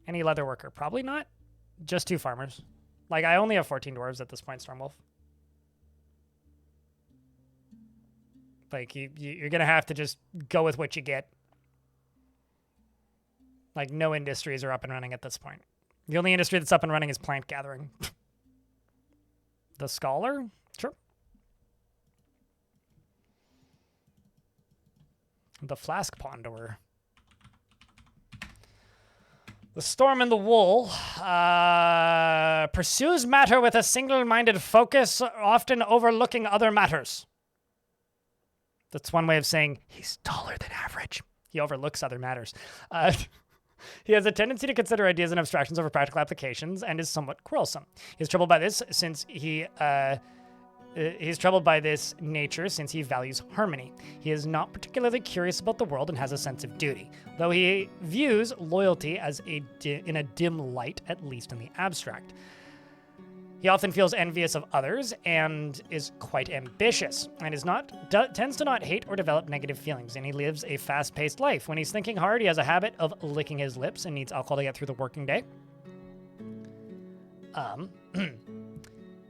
Speaker 1: Any leather worker? Probably not. Just 2 farmers. Like, I only have 14 dwarves at this point, Stormwolf. Like, you're gonna have to just go with what you get. Like, no industries are up and running at this point. The only industry that's up and running is plant gathering. The scholar? Sure. The flask ponderer. The storm in the wool pursues matter with a single-minded focus, often overlooking other matters. That's one way of saying he's taller than average. He overlooks other matters. He has a tendency to consider ideas and abstractions over practical applications and is somewhat quarrelsome. He's troubled by this nature since he values harmony. He is not particularly curious about the world and has a sense of duty, though he views loyalty as in a dim light, at least in the abstract. He often feels envious of others and is quite ambitious, and tends to not hate or develop negative feelings, and he lives a fast-paced life. When he's thinking hard, he has a habit of licking his lips and needs alcohol to get through the working day.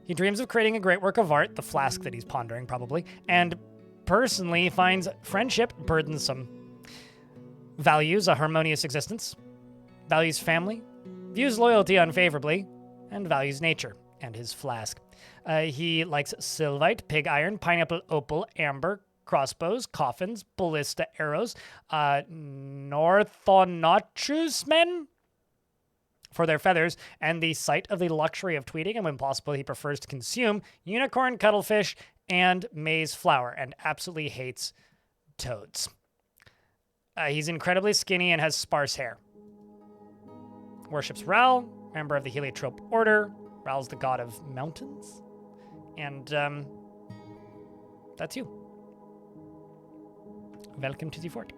Speaker 1: He dreams of creating a great work of art, the flask that he's pondering probably, and personally finds friendship burdensome. Values a harmonious existence, values family, views loyalty unfavorably, and values nature and his flask. He likes sylvite, pig iron, pineapple opal, amber, crossbows, coffins, ballista arrows, Northonachus men for their feathers, and the sight of the luxury of tweeting, and when possible, he prefers to consume unicorn cuttlefish and maize flour, and absolutely hates toads. He's incredibly skinny and has sparse hair. Worships Ral, member of the Heliotrope Order. Ral's the god of mountains. And that's you. Welcome to the fort.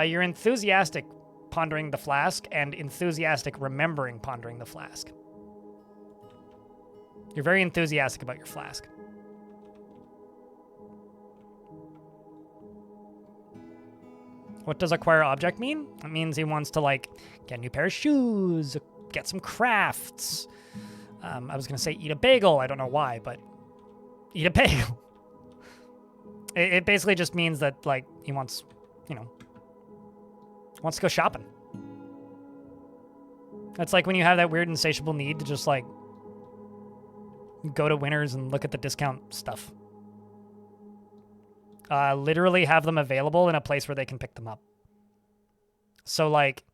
Speaker 1: You're enthusiastic pondering the flask and enthusiastic remembering pondering the flask. You're very enthusiastic about your flask. What does acquire object mean? It means he wants to, like, get a new pair of shoes, get some crafts. I was going to say eat a bagel. I don't know why, but eat a bagel. It basically just means that, like, he wants, wants to go shopping. It's like when you have that weird insatiable need to just, like, go to Winners and look at the discount stuff. Literally have them available in a place where they can pick them up. So, like,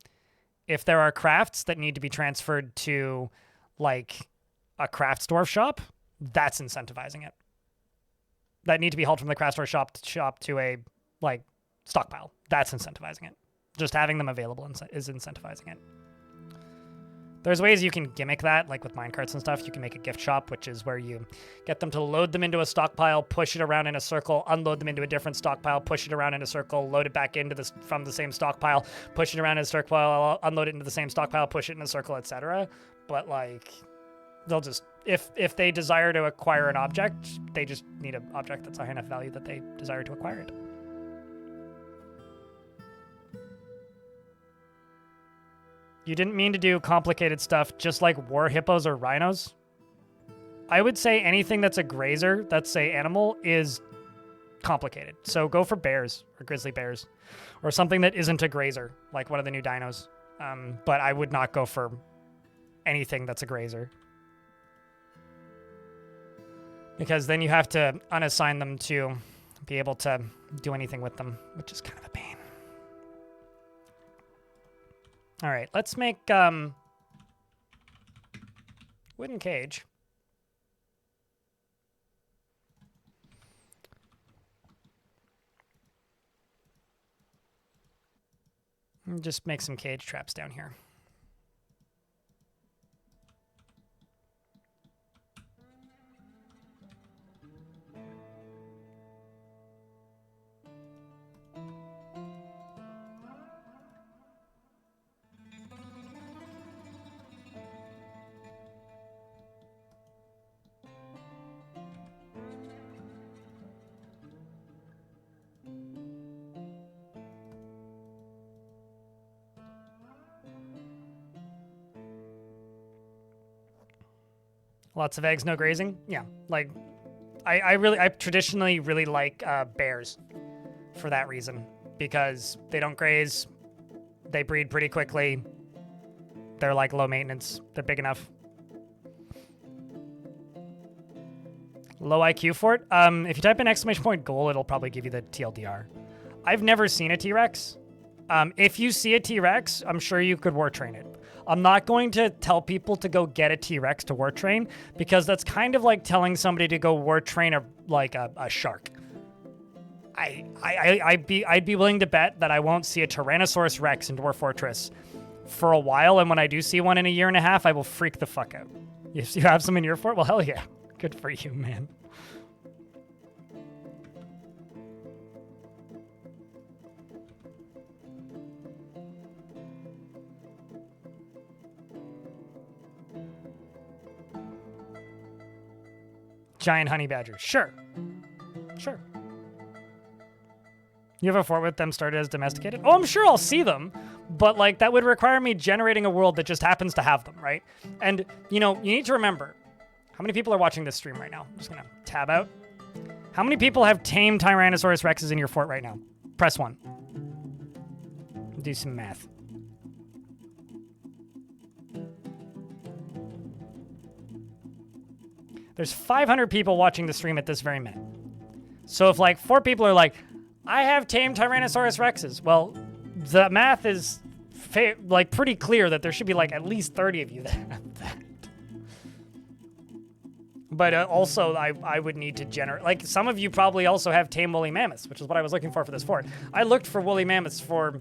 Speaker 1: if there are crafts that need to be transferred to, like, a crafts dwarf shop, that's incentivizing it. That need to be hauled from the craft store shop to a, like, stockpile. That's incentivizing it. Just having them available is incentivizing it. There's ways you can gimmick that, like with minecarts and stuff. You can make a gift shop, which is where you get them to load them into a stockpile, push it around in a circle, unload them into a different stockpile, push it around in a circle, load it back into this from the same stockpile, push it around in a stockpile, unload it into the same stockpile, push it in a circle, etc. But, like, they'll just, if they desire to acquire an object, they just need an object that's high enough value that they desire to acquire it. You didn't mean to do complicated stuff, just like war hippos or rhinos? I would say anything that's a grazer, that's a animal, is complicated. So go for bears or grizzly bears or something that isn't a grazer, like one of the new dinos. But I would not go for anything that's a grazer, because then you have to unassign them to be able to do anything with them, which is kind of a pain. All right, let's make wooden cage. And just make some cage traps down here. Lots of eggs, no grazing. Yeah, like I traditionally really like bears for that reason, because they don't graze, they breed pretty quickly, they're like low maintenance. They're big enough. Low IQ fort. If you type in !goal, it'll probably give you the TLDR. I've never seen a T-Rex. If you see a T-Rex, I'm sure you could war train it. I'm not going to tell people to go get a T-Rex to war train because that's kind of like telling somebody to go war train a shark. I'd be willing to bet that I won't see a Tyrannosaurus Rex in Dwarf Fortress for a while, and when I do see one in a year and a half, I will freak the fuck out. If you have some in your fort, well, hell yeah. Good for you, man. Giant honey badger. Sure. Sure. You have a fort with them started as domesticated? Oh, I'm sure I'll see them, but like that would require me generating a world that just happens to have them, right? And, you know, you need to remember, how many people are watching this stream right now? I'm just gonna tab out. How many people have tamed Tyrannosaurus Rexes in your fort right now? Press 1. Do some math. There's 500 people watching the stream at this very minute. So if like 4 people are like, I have tamed Tyrannosaurus Rexes, well, the math is like pretty clear that there should be like at least 30 of you that have that. But also, I would need to generate... Like, some of you probably also have tame woolly mammoths, which is what I was looking for this fort. I looked for woolly mammoths for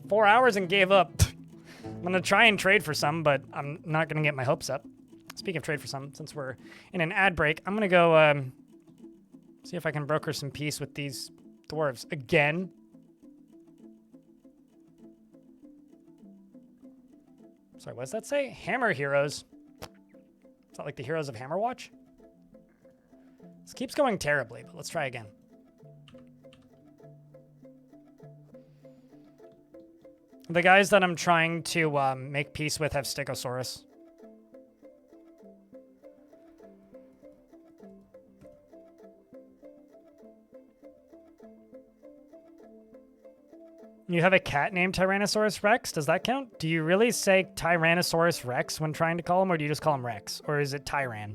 Speaker 1: 4 hours and gave up. I'm going to try and trade for some, but I'm not going to get my hopes up. Speaking of trade for some, since we're in an ad break, I'm going to go see if I can broker some peace with these dwarves again. Sorry, what does that say? Hammer heroes. Is that like the heroes of Hammerwatch? This keeps going terribly, but let's try again. The guys that I'm trying to make peace with have Stegosaurus. You have a cat named Tyrannosaurus Rex? Does that count? Do you really say Tyrannosaurus Rex when trying to call him, or do you just call him Rex? Or is it Tyran?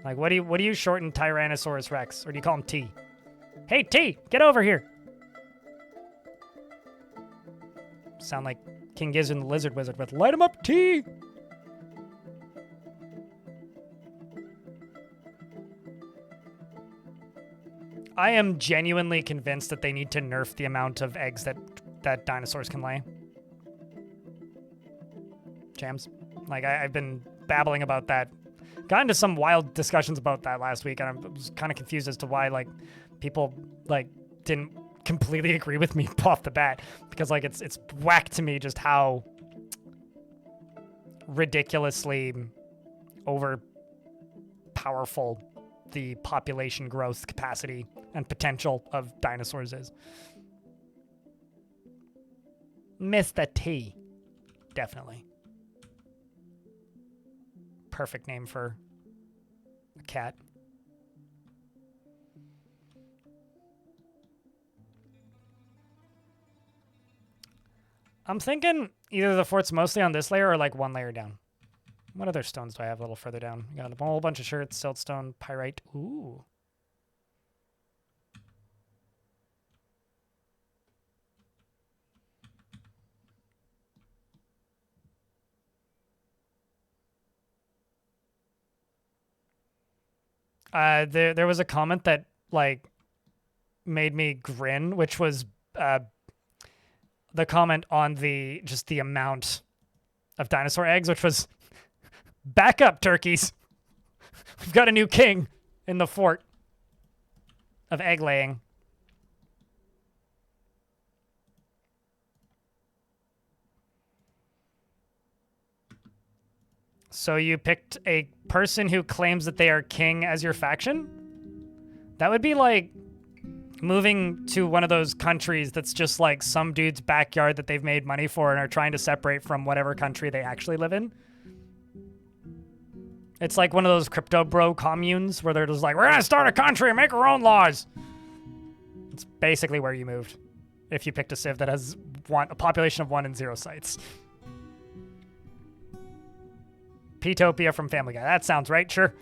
Speaker 1: Like, what do you shorten Tyrannosaurus Rex? Or do you call him T? Hey, T! Get over here! Sound like King Gizzard and the Lizard Wizard with light him up, T! I am genuinely convinced that they need to nerf the amount of eggs that dinosaurs can lay. Jams. Like, I've been babbling about that. Got into some wild discussions about that last week, and I was kind of confused as to why, like, people, like, didn't completely agree with me off the bat. Because, like, it's whack to me just how ridiculously overpowerful the population growth capacity and potential of dinosaurs is. Mr. T. Definitely. Perfect name for a cat. I'm thinking either the fort's mostly on this layer or like one layer down. What other stones do I have a little further down? Got a whole bunch of shirts, siltstone, pyrite. Ooh. There was a comment that like made me grin, which was the comment on the amount of dinosaur eggs, which was back up, turkeys. We've got a new king in the fort of egg laying. So you picked a person who claims that they are king as your faction? That would be like moving to one of those countries that's just like some dude's backyard that they've made money for and are trying to separate from whatever country they actually live in. It's like one of those crypto bro communes where they're just like, we're gonna start a country and make our own laws. It's basically where you moved if you picked a civ that has a population of 1 and 0 sites. Petopia from Family Guy. That sounds right, sure.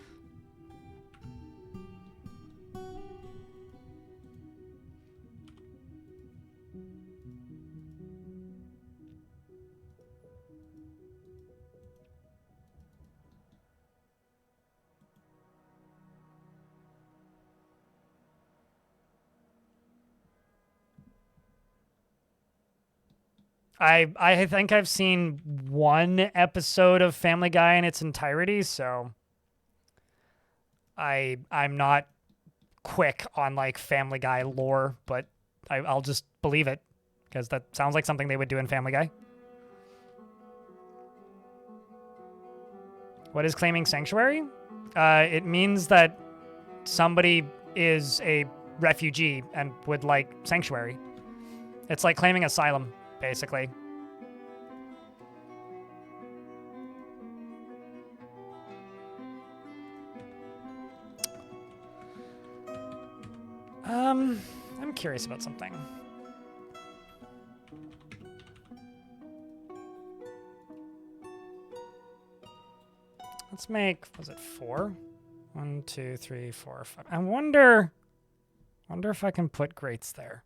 Speaker 1: I think I've seen 1 episode of Family Guy in its entirety, so I'm not quick on like Family Guy lore, but I'll just believe it because that sounds like something they would do in Family Guy. What is claiming sanctuary? It means that somebody is a refugee and would like sanctuary. It's like claiming asylum, basically. I'm curious about something. Let's make, was it 4? 1, 2, 3, 4, 5. I wonder if I can put grates there.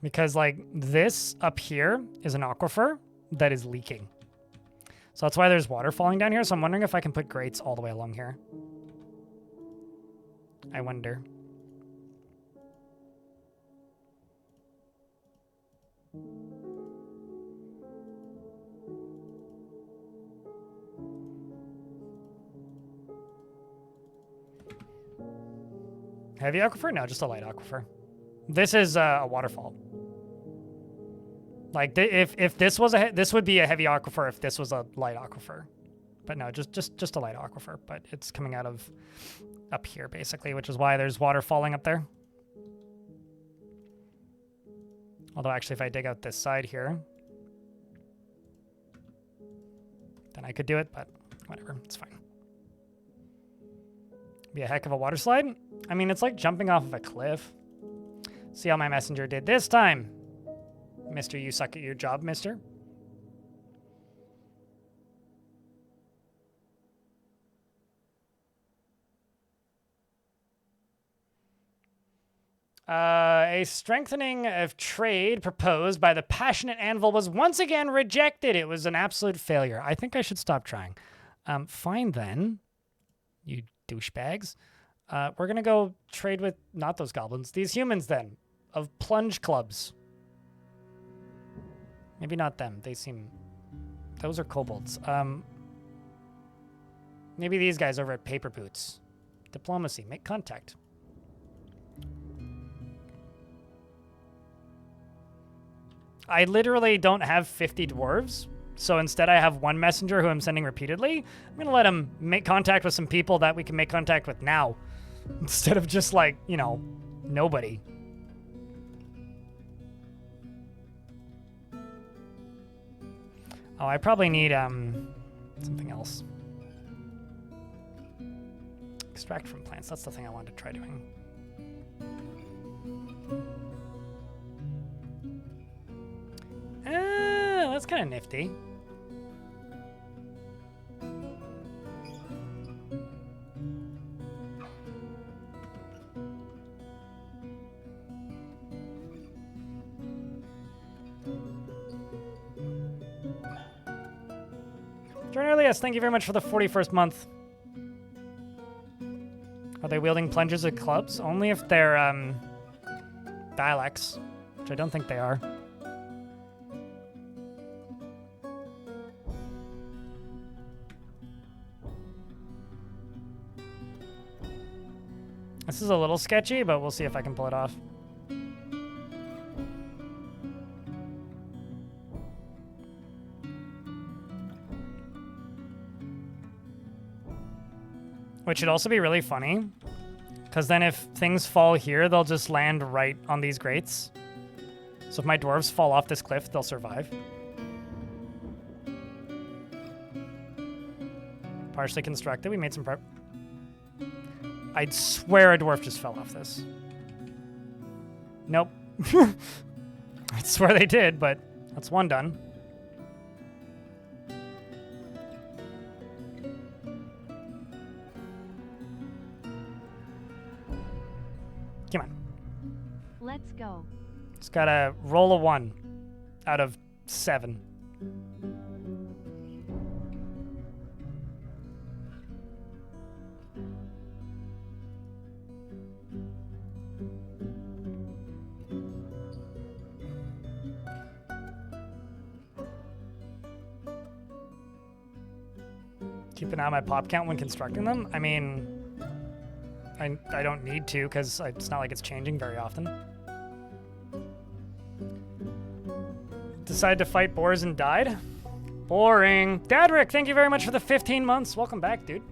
Speaker 1: Because like this up here is an aquifer that is leaking. So that's why there's water falling down here. So I'm wondering if I can put grates all the way along here. I wonder. Heavy aquifer? No, just a light aquifer. This is a waterfall. Like if this was this would be a heavy aquifer if this was a light aquifer, but no, just a light aquifer. But it's coming out of up here basically, which is why there's water falling up there. Although actually, if I dig out this side here, then I could do it. But whatever, it's fine. Be a heck of a water slide. I mean, it's like jumping off of a cliff. See how my messenger did this time. Mister, you suck at your job, mister. A strengthening of trade proposed by the passionate Anvil was once again rejected. It was an absolute failure. I think I should stop trying. Fine then, you douchebags. We're going to go trade with, not those goblins, these humans then, of plunge clubs. Maybe not them. They seem... Those are kobolds. Maybe these guys over at Paper Boots. Diplomacy. Make contact. I literally don't have 50 dwarves. So instead I have one messenger who I'm sending repeatedly. I'm going to let him make contact with some people that we can make contact with now. Instead of just like, you know, nobody. Oh, I probably need something else. Extract from plants. That's the thing I wanted to try doing. That's kind of nifty. Jornelius, thank you very much for the 41st month. Are they wielding plungers at clubs? Only if they're dialects, which I don't think they are. This is a little sketchy, but we'll see if I can pull it off. Which should also be really funny, because then if things fall here, they'll just land right on these grates. So if my dwarves fall off this cliff, they'll survive. Partially constructed. We made some prep. I'd swear a dwarf just fell off this. Nope. I swear they did, but that's one done. Come on.
Speaker 2: Let's go.
Speaker 1: Just gotta roll a 1 out of 7. Keep an eye on my pop count when constructing them. I mean, I don't need to because it's not like it's changing very often. Decided to fight boars and died? Boring. Dadrick, thank you very much for the 15 months. Welcome back, dude.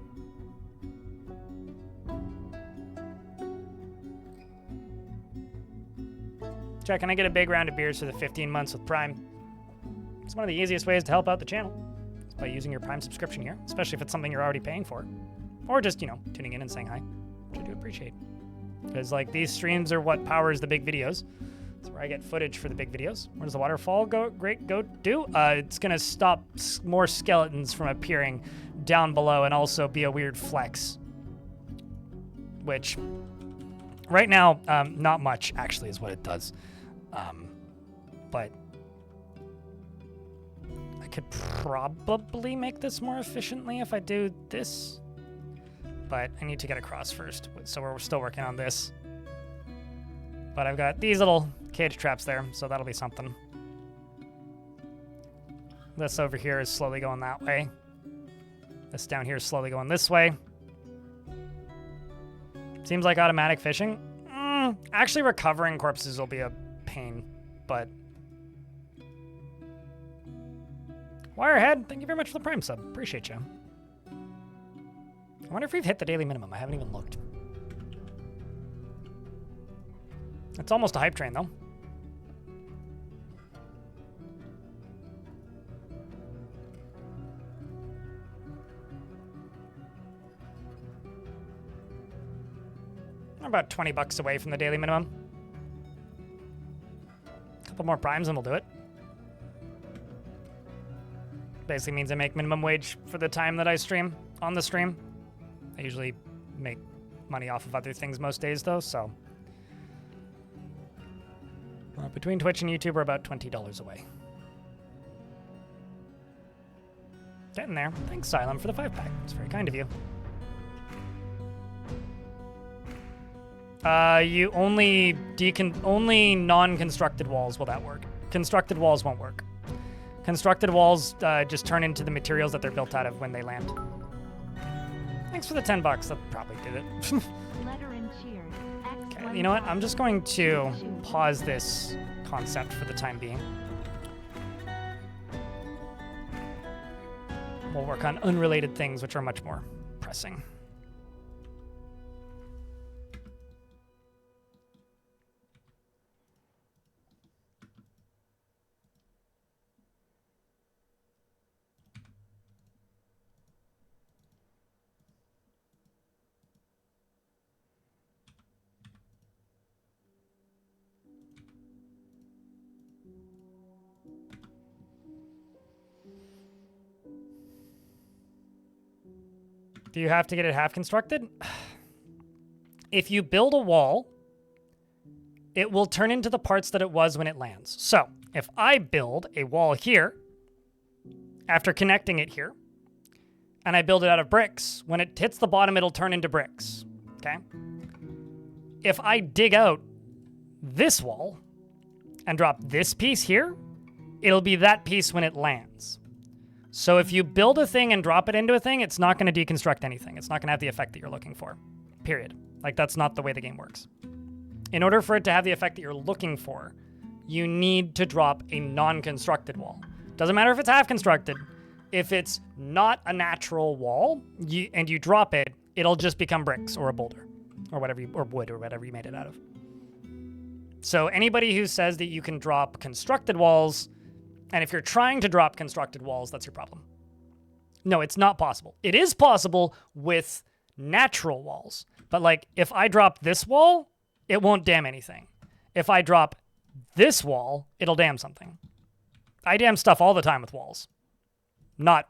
Speaker 1: Jack, can I get a big round of beers for the 15 months with Prime? It's one of the easiest ways to help out the channel. It's by using your Prime subscription here, especially if it's something you're already paying for. Or just, you know, tuning in and saying hi, which I do appreciate. Because, like, these streams are what powers the big videos. That's where I get footage for the big videos. Where does the waterfall go do? It's going to stop more skeletons from appearing down below and also be a weird flex. Which, right now, not much, actually, is what it does. But I could probably make this more efficiently if I do this. But I need to get across first, so we're still working on this. But I've got these little cage traps there, so that'll be something. This over here is slowly going that way. This down here is slowly going this way. Seems like automatic fishing. Actually, recovering corpses will be a pain, but... Wirehead, thank you very much for the Prime sub. Appreciate you. I wonder if we've hit the daily minimum. I haven't even looked. It's almost a hype train, though. We're about 20 bucks away from the daily minimum. A couple more primes and we'll do it. Basically means I make minimum wage for the time that I stream on the stream. I usually make money off of other things most days, though, so... between Twitch and YouTube, we're about $20 away. Getting there. Thanks, Xylem, for the 5-pack. It's very kind of you. You only non-constructed walls will that work. Constructed walls won't work. Constructed walls just turn into the materials that they're built out of when they land. Thanks for the 10 bucks. That probably did it.
Speaker 2: Letter and cheers.
Speaker 1: Okay, you know what? I'm just going to pause this concept for the time being. We'll work on unrelated things, which are much more pressing. Do you have to get it half constructed? If you build a wall, it will turn into the parts that it was when it lands. So if I build a wall here, after connecting it here, and I build it out of bricks, when it hits the bottom, it'll turn into bricks, okay? If I dig out this wall and drop this piece here, it'll be that piece when it lands. So if you build a thing and drop it into a thing, it's not going to deconstruct anything. It's not going to have the effect that you're looking for, period. Like, that's not the way the game works. In order for it to have the effect that you're looking for, you need to drop a non-constructed wall. Doesn't matter if it's half constructed. If it's not a natural wall and you drop it, it'll just become bricks or a boulder or whatever, or wood or whatever you made it out of. So anybody who says that you can drop constructed walls, and if you're trying to drop constructed walls, that's your problem. No, it's not possible. It is possible with natural walls. But like, if I drop this wall, it won't dam anything. If I drop this wall, it'll dam something. I dam stuff all the time with walls. Not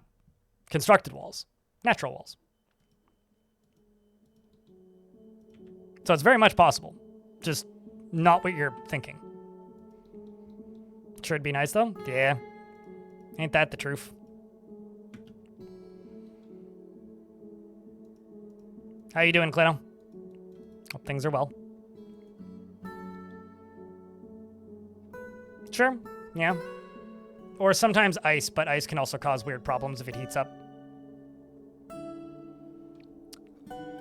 Speaker 1: constructed walls. Natural walls. So it's very much possible. Just not what you're thinking. Sure it'd be nice though? Yeah. Ain't that the truth? How you doing, Clino? Hope things are well. Sure, yeah. Or sometimes ice, but ice can also cause weird problems if it heats up.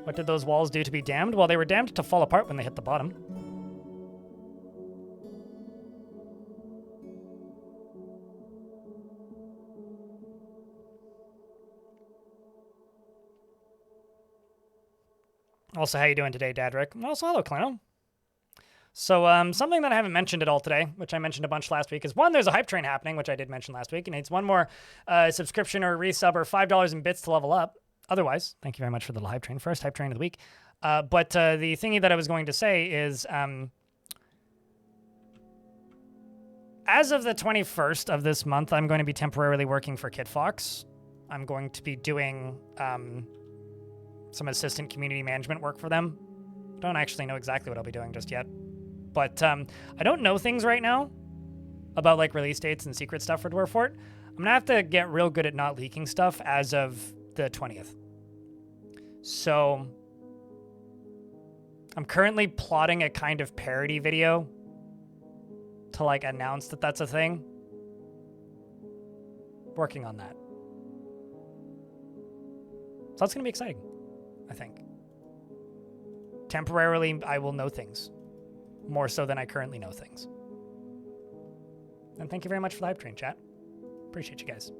Speaker 1: What did those walls do to be damned? Well, they were damned to fall apart when they hit the bottom. Also, how you doing today, Dadrick? Also, hello, Clino. So, something that I haven't mentioned at all today, which I mentioned a bunch last week, is one, there's a hype train happening, which I did mention last week, and it's one more subscription or resub or $5 in bits to level up. Otherwise, thank you very much for the little hype train. First hype train of the week. But the thingy that I was going to say is, as of the 21st of this month, I'm going to be temporarily working for KitFox. I'm going to be doing some assistant community management work for them. Don't actually know exactly what I'll be doing just yet. But I don't know things right now about like release dates and secret stuff for Dwarf Fort. I'm going to have to get real good at not leaking stuff as of the 20th. So I'm currently plotting a kind of parody video to like announce that that's a thing. Working on that. So that's going to be exciting, I think. Temporarily, I will know things. More so than I currently know things. And thank you very much for the hype train, chat. Appreciate you guys.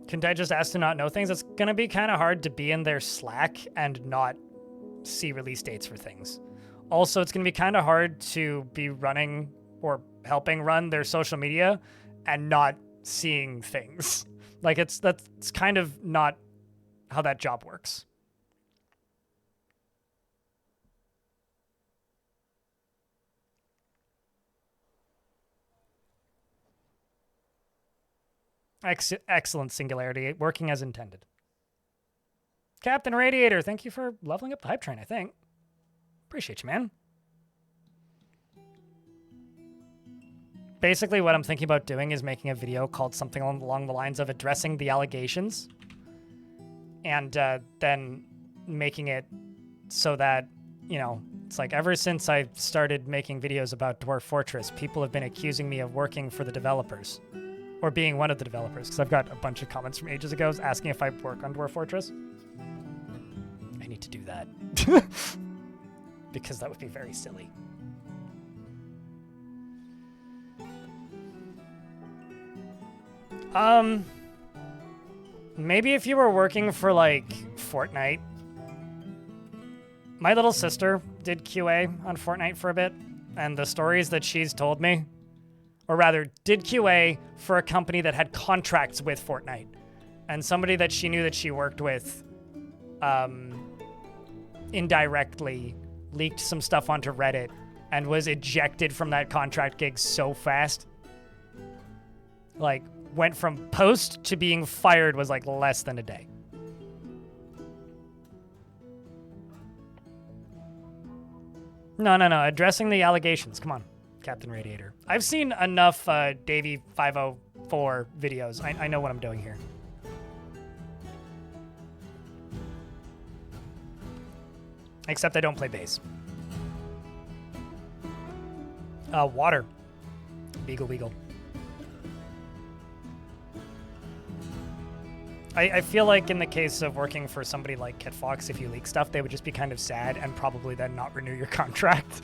Speaker 1: Kuntai just asked to not know things. It's going to be kind of hard to be in their Slack and not see release dates for things. Also, it's going to be kind of hard to be running or helping run their social media and not seeing things. Like, that's kind of not how that job works. Excellent Singularity, working as intended. Captain Radiator, thank you for leveling up the hype train, I think. Appreciate you, man. Basically, what I'm thinking about doing is making a video called something along the lines of addressing the allegations. And then making it so that, you know, it's like ever since I started making videos about Dwarf Fortress, people have been accusing me of working for the developers. Or being one of the developers, because I've got a bunch of comments from ages ago asking if I work on Dwarf Fortress. I need to do that. Because that would be very silly. Maybe if you were working for, like, Fortnite. My little sister did QA on Fortnite for a bit, and the stories that she's told me, or rather, did QA for a company that had contracts with Fortnite. And somebody that she knew that she worked with indirectly leaked some stuff onto Reddit and was ejected from that contract gig so fast. Like, went from post to being fired was like less than a day. No. Addressing the allegations. Come on, Captain Radiator. I've seen enough Davey 504 videos. I know what I'm doing here. Except I don't play bass. Water. Beagle Beagle. I feel like in the case of working for somebody like KitFox, if you leak stuff, they would just be kind of sad and probably then not renew your contract.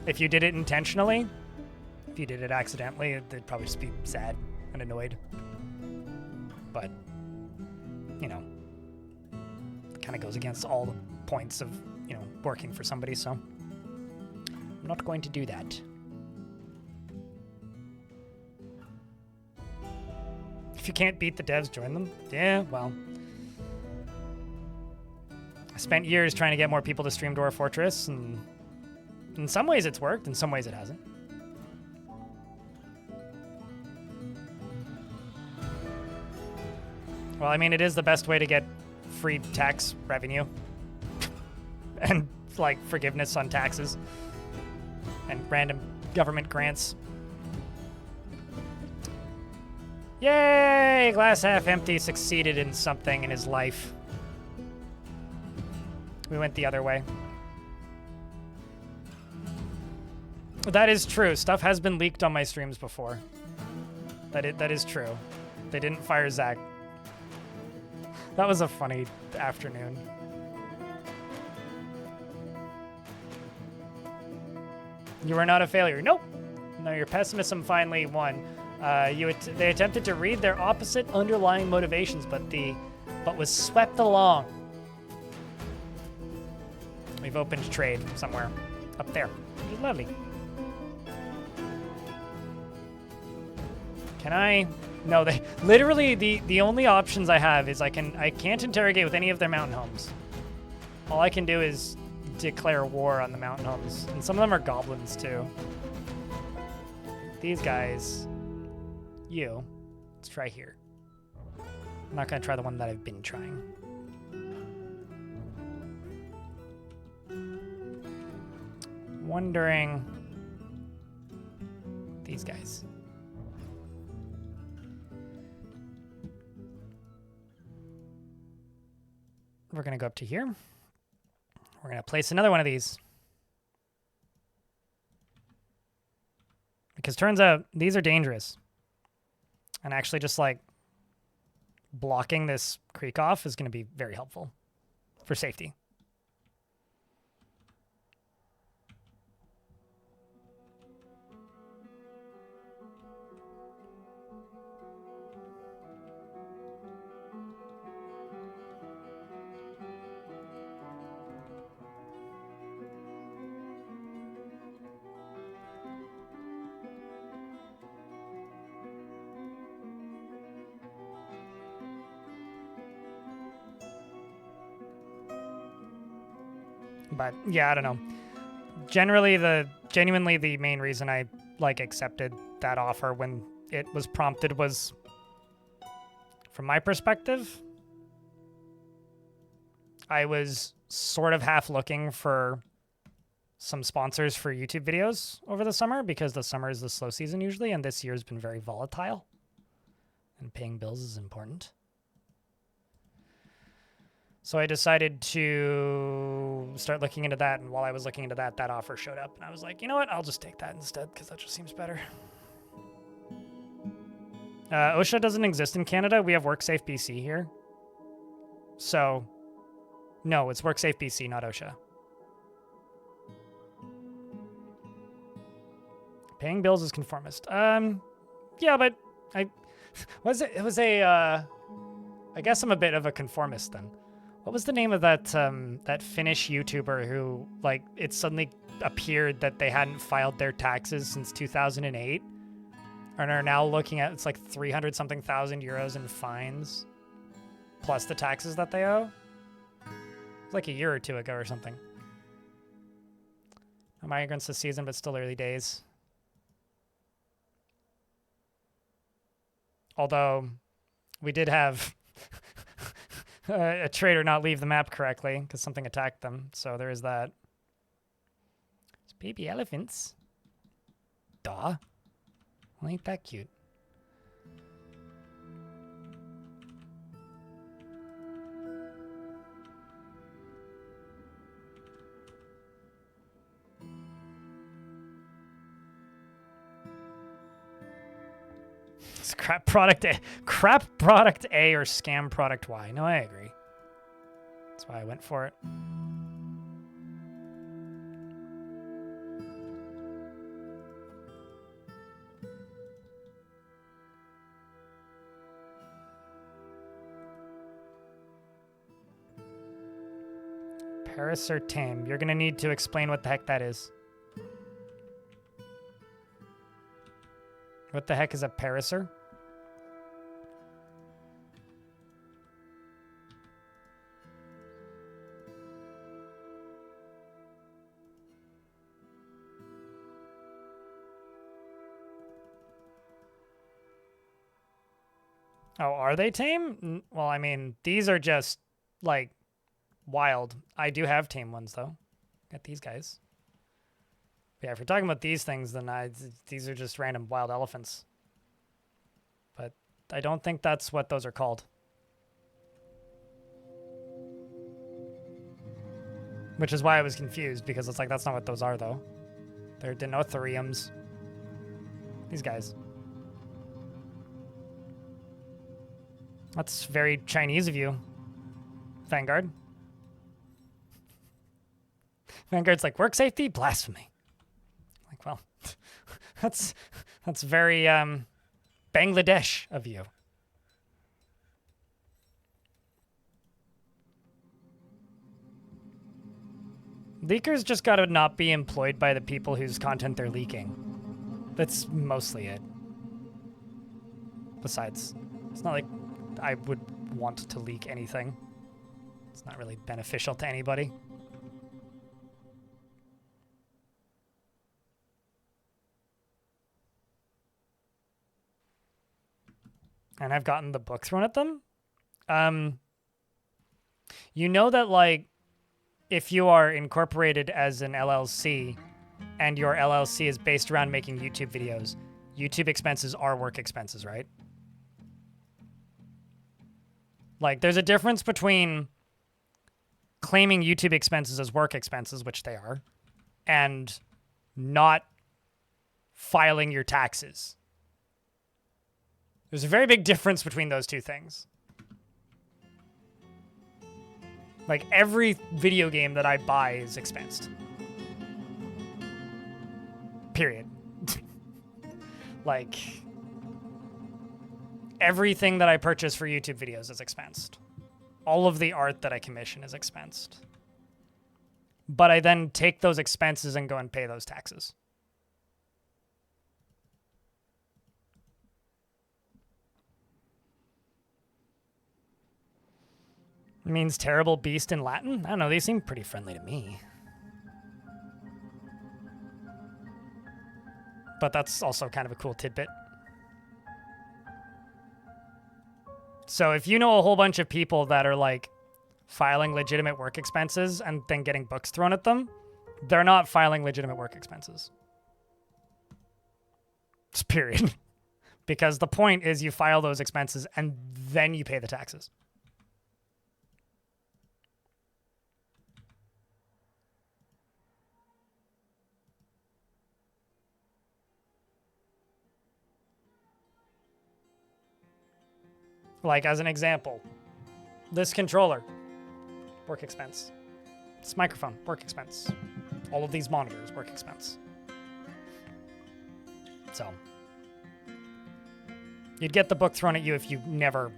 Speaker 1: If you did it intentionally, if you did it accidentally, they'd probably just be sad and annoyed. But, you know, it kind of goes against all the points of, you know, working for somebody, so I'm not going to do that. If you can't beat the devs, join them. Yeah, well. I spent years trying to get more people to stream Dwarf Fortress, and in some ways it's worked, in some ways it hasn't. Well, I mean, it is the best way to get free tax revenue and, like, forgiveness on taxes and random government grants. Yay! Glass half empty succeeded in something in his life. We went the other way. That is true. Stuff has been leaked on my streams before. That is true. They didn't fire Zach. That was a funny afternoon. You were not a failure. Nope. No, your pessimism finally won. They attempted to read their opposite underlying motivations, but was swept along. We've opened trade somewhere up there, which is lovely. Can I? No, they literally the only options I have is I can't interrogate with any of their mountain homes. All I can do is declare war on the mountain homes, and some of them are goblins too. These guys. Let's try here. I'm not gonna try the one that I've been trying. Wondering these guys. We're gonna go up to here. We're gonna place another one of these. Because turns out these are dangerous. And actually just like blocking this creek off is going to be very helpful for safety. But yeah, I don't know. Genuinely the main reason I like accepted that offer when it was prompted was, from my perspective, I was sort of half looking for some sponsors for YouTube videos over the summer, because the summer is the slow season usually, and this year's been very volatile. And paying bills is important. So I decided to start looking into that, and while I was looking into that, that offer showed up, and I was like, you know what, I'll just take that instead, because that just seems better. OSHA doesn't exist in Canada. We have WorkSafe BC here. So, no, it's WorkSafe BC, not OSHA. Paying bills is conformist. Yeah, but I guess I'm a bit of a conformist then. What was the name of that Finnish YouTuber who, like, it suddenly appeared that they hadn't filed their taxes since 2008 and are now looking at, it's like 300-something thousand euros in fines plus the taxes that they owe? It's like a year or two ago or something. Migrants this season, but still early days. Although we did have a trader not leave the map correctly because something attacked them. So there is that. It's baby elephants. Duh. Well, ain't that cute? It's crap product A. Crap product A or scam product Y. No, I agree. That's why I went for it. Parasaur tame. You're gonna need to explain what the heck that is. What the heck is a parasaur? Oh, are they tame? Well, I mean, these are just, like, wild. I do have tame ones, though. Got these guys. But yeah, if you're talking about these things, then these are just random wild elephants. But I don't think that's what those are called. Which is why I was confused, because it's like, that's not what those are, though. They're Dinotheriums. These guys. That's very Chinese of you, Vanguard. Vanguard's like, work safety? Blasphemy. Like, well, that's very Bangladesh of you. Leakers just gotta not be employed by the people whose content they're leaking. That's mostly it. Besides, it's not like I would want to leak anything. It's not really beneficial to anybody. And I've gotten the book thrown at them. You know that, like, if you are incorporated as an LLC and your LLC is based around making YouTube videos, YouTube expenses are work expenses, right? Like, there's a difference between claiming YouTube expenses as work expenses, which they are, and not filing your taxes. There's a very big difference between those two things. Like, every video game that I buy is expensed. Period. Like, everything that I purchase for YouTube videos is expensed. All of the art that I commission is expensed. But I then take those expenses and go and pay those taxes. It means terrible beast in Latin? I don't know, they seem pretty friendly to me. But that's also kind of a cool tidbit. So if you know a whole bunch of people that are, like, filing legitimate work expenses and then getting books thrown at them, they're not filing legitimate work expenses. Just period. Because the point is you file those expenses and then you pay the taxes. Like, as an example, this controller, work expense. This microphone, work expense. All of these monitors, work expense. So, you'd get the book thrown at you if you never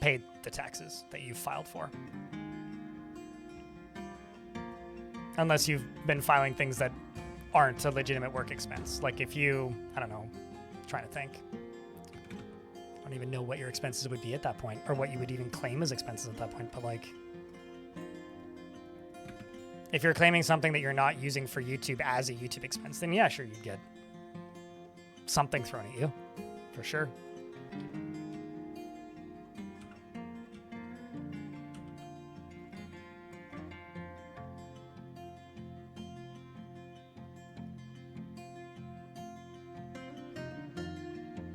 Speaker 1: paid the taxes that you filed for. Unless you've been filing things that aren't a legitimate work expense. Like if you, I don't know, I'm trying to think. I don't even know what your expenses would be at that point, or what you would even claim as expenses at that point, but like, if you're claiming something that you're not using for YouTube as a YouTube expense, then yeah, sure, you'd get something thrown at you, for sure.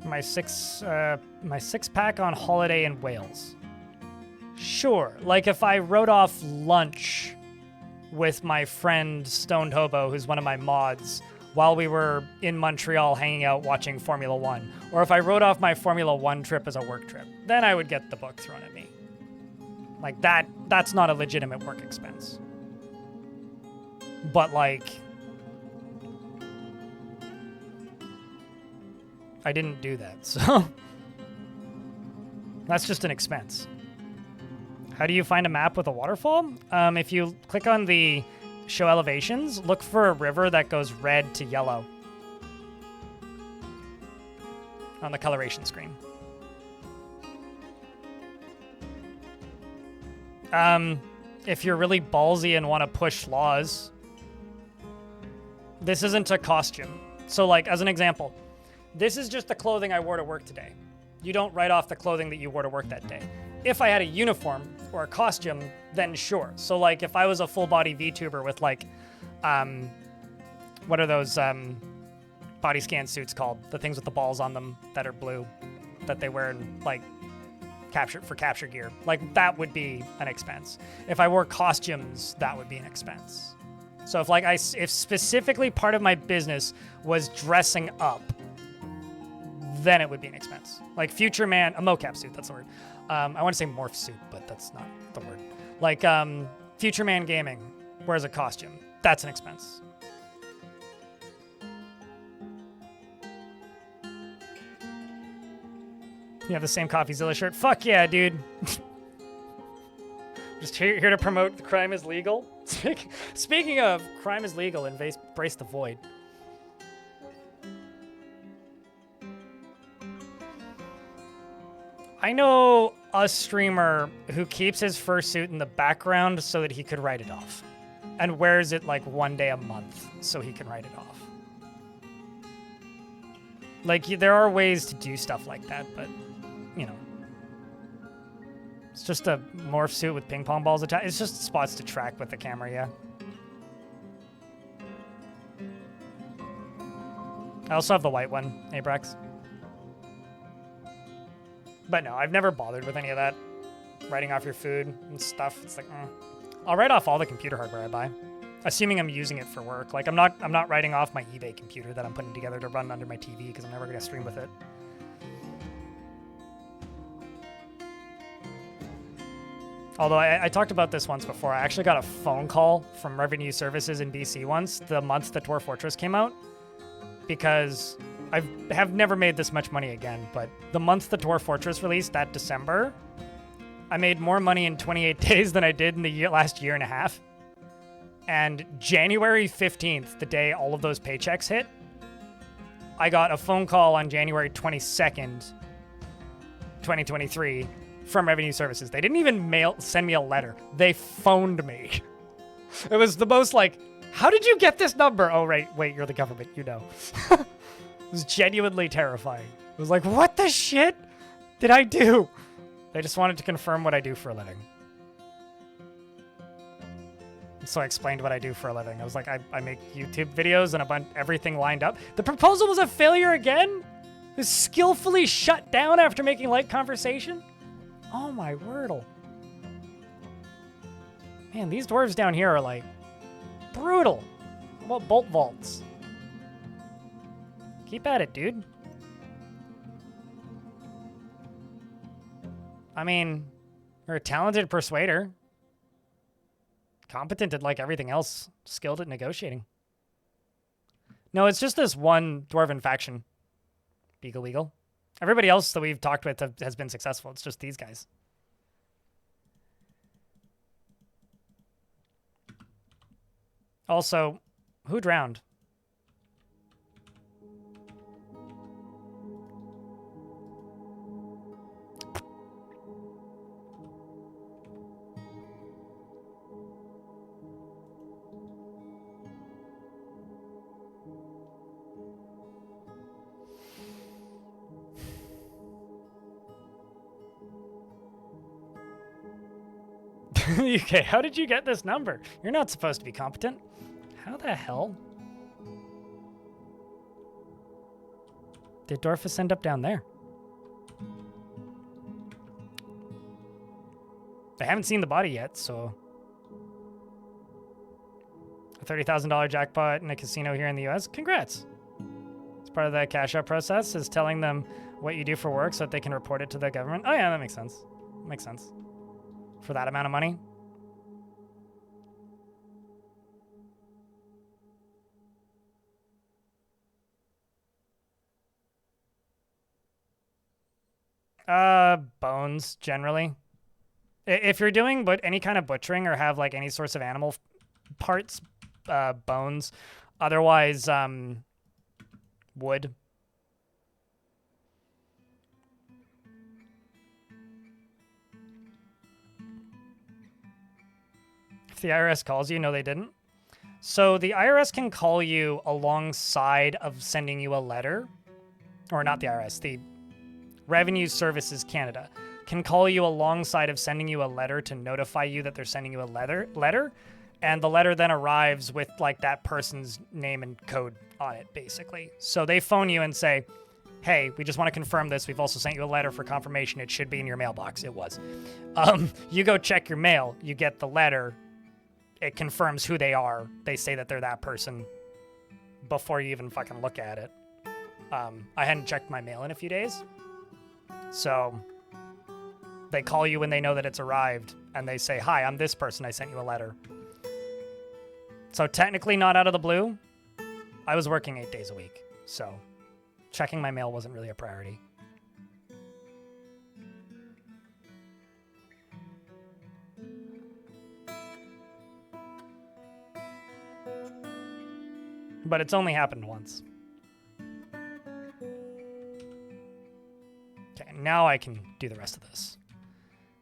Speaker 1: My six pack on holiday in Wales. Sure, like if I wrote off lunch with my friend Stoned Hobo, who's one of my mods, while we were in Montreal hanging out watching Formula 1, or if I wrote off my Formula 1 trip as a work trip, then I would get the book thrown at me. Like that's not a legitimate work expense. But like, I didn't do that, so that's just an expense. How do you find a map with a waterfall? If you click on the show elevations, look for a river that goes red to yellow on the coloration screen. If you're really ballsy and want to push laws, this isn't a costume. So, like, as an example, this is just the clothing I wore to work today. You don't write off the clothing that you wore to work that day. If I had a uniform or a costume, then sure. So, like, if I was a full-body VTuber with, like, what are those body scan suits called? The things with the balls on them that are blue that they wear in, like, capture gear. Like, that would be an expense. If I wore costumes, that would be an expense. So if, like, if specifically part of my business was dressing up, then it would be an expense. Like Future Man, a mocap suit, that's the word. I want to say morph suit, but that's not the word. Like Future Man Gaming wears a costume. That's an expense. You have the same CoffeeZilla shirt? Fuck yeah, dude. Just here to promote Crime is Legal. Speaking of Crime is Legal, embrace the void. I know a streamer who keeps his fursuit in the background so that he could write it off. And wears it like one day a month so he can write it off. Like, there are ways to do stuff like that, but, you know. It's just a morph suit with ping pong balls attached. It's just spots to track with the camera, yeah. I also have the white one, Abrax. But no, I've never bothered with any of that. Writing off your food and stuff. It's like, I'll write off all the computer hardware I buy, assuming I'm using it for work. Like, I'm not writing off my eBay computer that I'm putting together to run under my TV because I'm never going to stream with it. Although I talked about this once before. I actually got a phone call from Revenue Services in BC once, the month the Dwarf Fortress came out, because I have never made this much money again, but the month the Dwarf Fortress released, that December, I made more money in 28 days than I did in the last year and a half. And January 15th, the day all of those paychecks hit, I got a phone call on January 22nd, 2023, from Revenue Services. They didn't even send me a letter. They phoned me. It was the most like, how did you get this number? Oh, right. Wait, you're the government. You know. It was genuinely terrifying. It was like, what the shit did I do? They just wanted to confirm what I do for a living. So I explained what I do for a living. I was like, I make YouTube videos and everything lined up. The proposal was a failure again? It was skillfully shut down after making light conversation? Oh my wordle. Man, these dwarves down here are like brutal. How about bolt vaults? Keep at it, dude. I mean, you're a talented persuader. Competent at like everything else. Skilled at negotiating. No, it's just this one dwarven faction. Beagle Eagle. Everybody else that we've talked with has been successful. It's just these guys. Also, who drowned? Okay, how did you get this number? You're not supposed to be competent. How the hell did Dwarfus end up down there? I haven't seen the body yet, so... A $30,000 jackpot in a casino here in the US? Congrats! It's part of the cash out process, is telling them what you do for work so that they can report it to the government. Oh yeah, that makes sense. Makes sense. For that amount of money? Bones, generally. If you're doing any kind of butchering or have like any sorts of animal parts, bones, otherwise wood. If the IRS calls you, no, they didn't. So the IRS can call you alongside of sending you a letter, or not the IRS, the Revenue Services Canada can call you alongside of sending you a letter to notify you that they're sending you a letter, and the letter then arrives with like that person's name and code on it, basically. So they phone you and say, hey, we just want to confirm this. We've also sent you a letter for confirmation. It should be in your mailbox. It was. You go check your mail. You get the letter. It confirms who they are. They say that they're that person before you even fucking look at it. I hadn't checked my mail in a few days. So they call you when they know that it's arrived, and they say, hi, I'm this person. I sent you a letter. So technically not out of the blue. I was working 8 days a week, so checking my mail wasn't really a priority. But it's only happened once. Okay, now I can do the rest of this.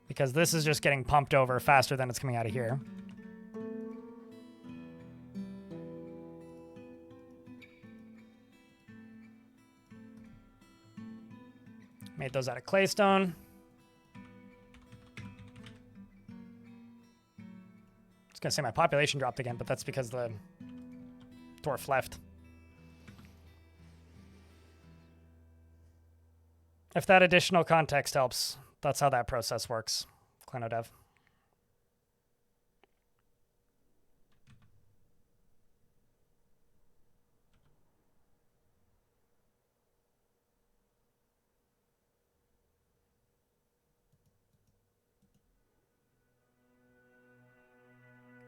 Speaker 1: Because this is just getting pumped over faster than it's coming out of here. Made those out of claystone. I was gonna say my population dropped again, but that's because the dwarf left. If that additional context helps, that's how that process works. ClanoDev.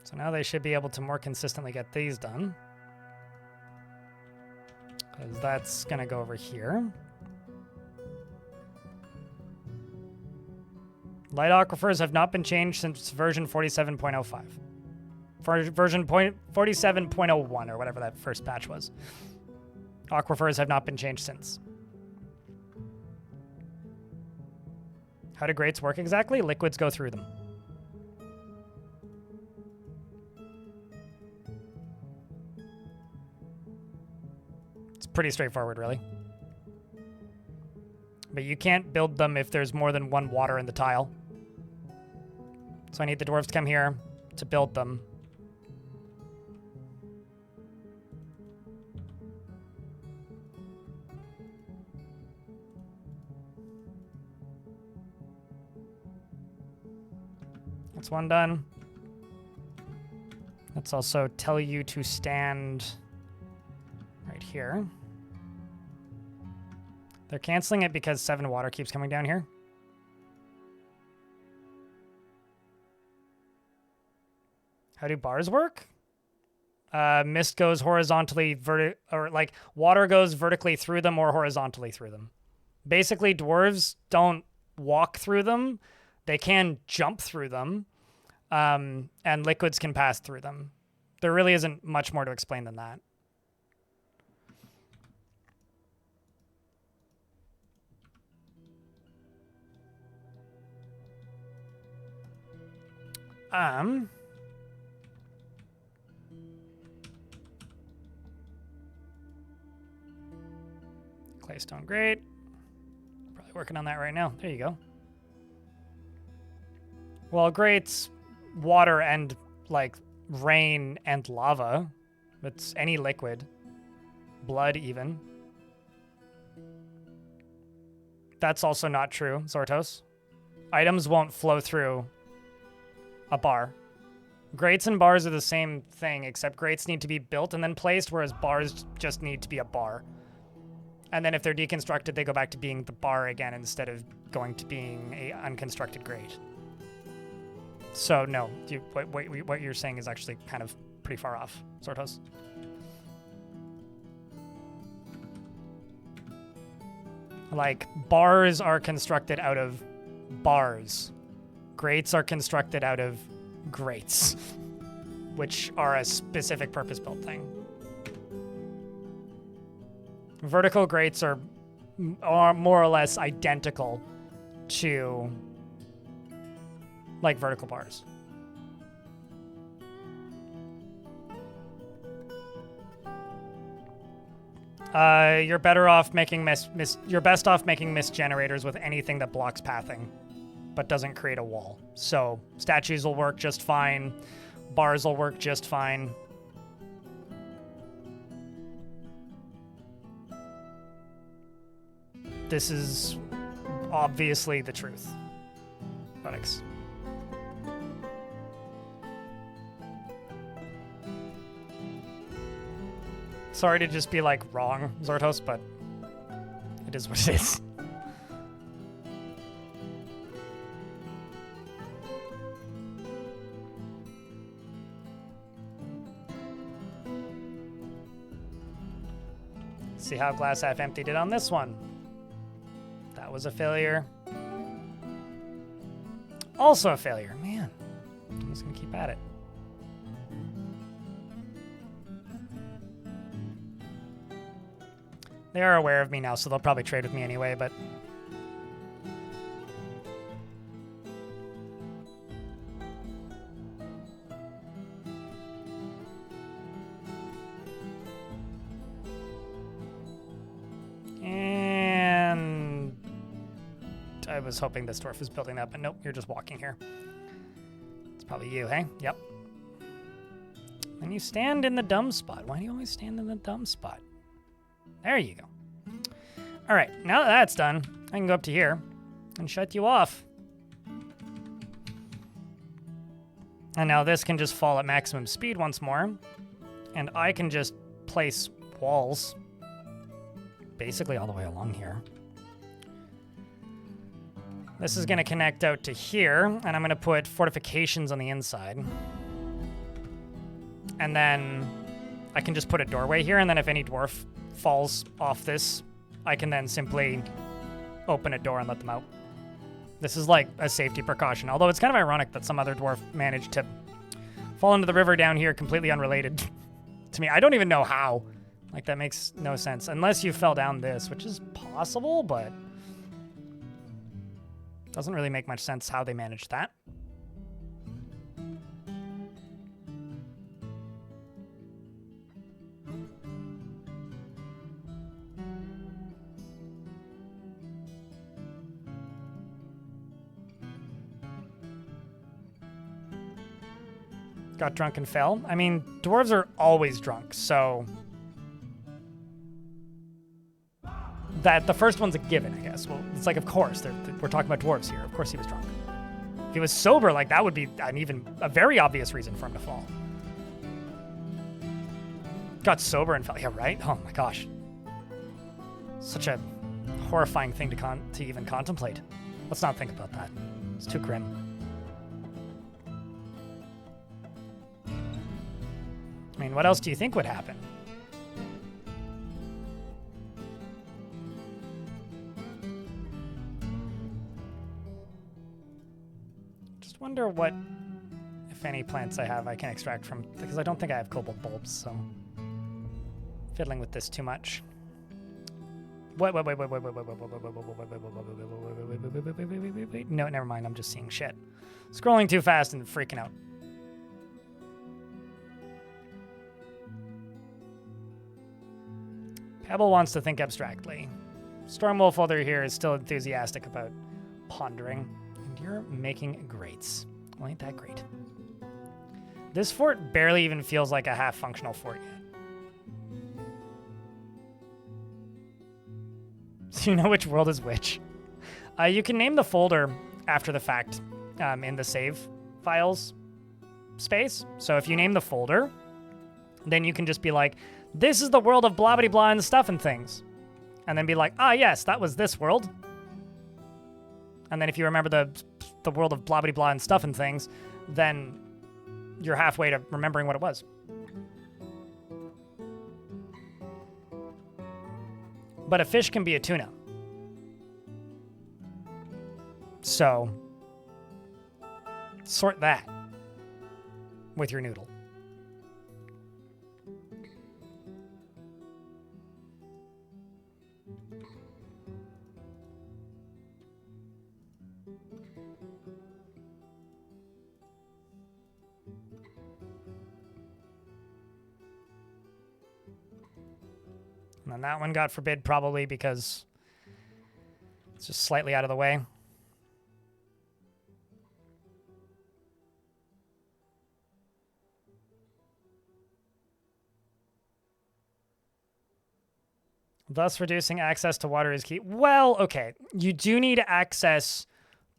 Speaker 1: So now they should be able to more consistently get these done. Because that's going to go over here. Light aquifers have not been changed since version 47.05. For version 47.01 or whatever that first patch was. Aquifers have not been changed since. How do grates work exactly? Liquids go through them. It's pretty straightforward, really. But you can't build them if there's more than one water in the tile. So I need the dwarves to come here to build them. That's one done. Let's also tell you to stand right here. They're canceling it because 7 water keeps coming down here. How do bars work? Mist goes horizontally, or like water goes vertically through them or horizontally through them. Basically, dwarves don't walk through them. They can jump through them, and liquids can pass through them. There really isn't much more to explain than that. Claystone, great. Probably working on that right now. There you go. Well, great's water and like rain and lava. It's any liquid. Blood even. That's also not true, Zortos. Items won't flow through a bar. Grates and bars are the same thing, except grates need to be built and then placed, whereas bars just need to be a bar. And then if they're deconstructed, they go back to being the bar again instead of going to being a unconstructed grate. So no, what you're saying is actually kind of pretty far off, Zortos. Like, bars are constructed out of bars. Grates are constructed out of grates, which are a specific purpose-built thing. Vertical grates are more or less identical to like vertical bars. You're better off making you're best off making mist generators with anything that blocks pathing, but doesn't create a wall. So statues will work just fine. Bars will work just fine. This is obviously the truth. Buttocks. Sorry to just be like wrong, Zortos, but it is what it is. See how glass half empty did on this one. That was a failure. Also a failure. Man, I'm just gonna keep at it. They are aware of me now, so they'll probably trade with me anyway, but... And... I was hoping this dwarf was building that, but nope, you're just walking here. It's probably you, hey? Yep. And you stand in the dumb spot. Why do you always stand in the dumb spot? There you go. All right, now that that's done, I can go up to here and shut you off. And now this can just fall at maximum speed once more. And I can just place walls basically all the way along here. This is going to connect out to here, and I'm going to put fortifications on the inside. And then I can just put a doorway here, and then if any dwarf falls off this, I can then simply open a door and let them out. This is like a safety precaution, although it's kind of ironic that some other dwarf managed to fall into the river down here completely unrelated to me. I don't even know how. Like, that makes no sense. Unless you fell down this, which is possible, but doesn't really make much sense how they managed that. Got drunk and fell. I mean, dwarves are always drunk, so that the first one's a given, I guess. Well, it's like, of course, we're talking about dwarves here. Of course he was drunk. If he was sober, like, that would be a very obvious reason for him to fall. Got sober and fell. Yeah, right? Oh my gosh. Such a horrifying thing to even contemplate. Let's not think about that. It's too grim. I mean, what else do you think would happen? Just wonder what, if any, plants I have I can extract from, because I don't think I have cobalt bulbs, so fiddling with this too much. Wait. No, never mind. I'm just seeing shit. Scrolling too fast and freaking out. Pebble wants to think abstractly. Stormwolf over here is still enthusiastic about pondering. And you're making grates. Well, ain't that great. This fort barely even feels like a half-functional fort yet. So you know which world is which. You can name the folder after the fact in the save files space. So if you name the folder, then you can just be like, this is the world of blah blah blah and stuff and things. And then be like, ah, yes, that was this world. And then if you remember the world of blah blah blah and stuff and things, then you're halfway to remembering what it was. But a fish can be a tuna. So Sort that with your noodle. And then that one got forbid probably because it's just slightly out of the way. Thus, reducing access to water is key. Well, okay. You do need access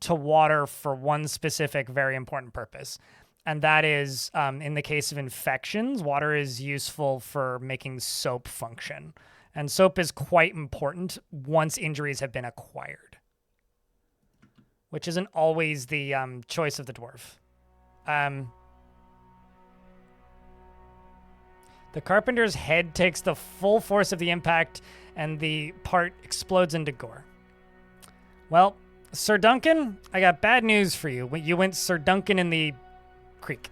Speaker 1: to water for one specific, very important purpose. And that is, in the case of infections, water is useful for making soap function. And soap is quite important once injuries have been acquired, which isn't always the choice of the dwarf. The carpenter's head takes the full force of the impact, and the part explodes into gore. Well, Sir Duncan, I got bad news for you. You went Sir Duncan in the creek.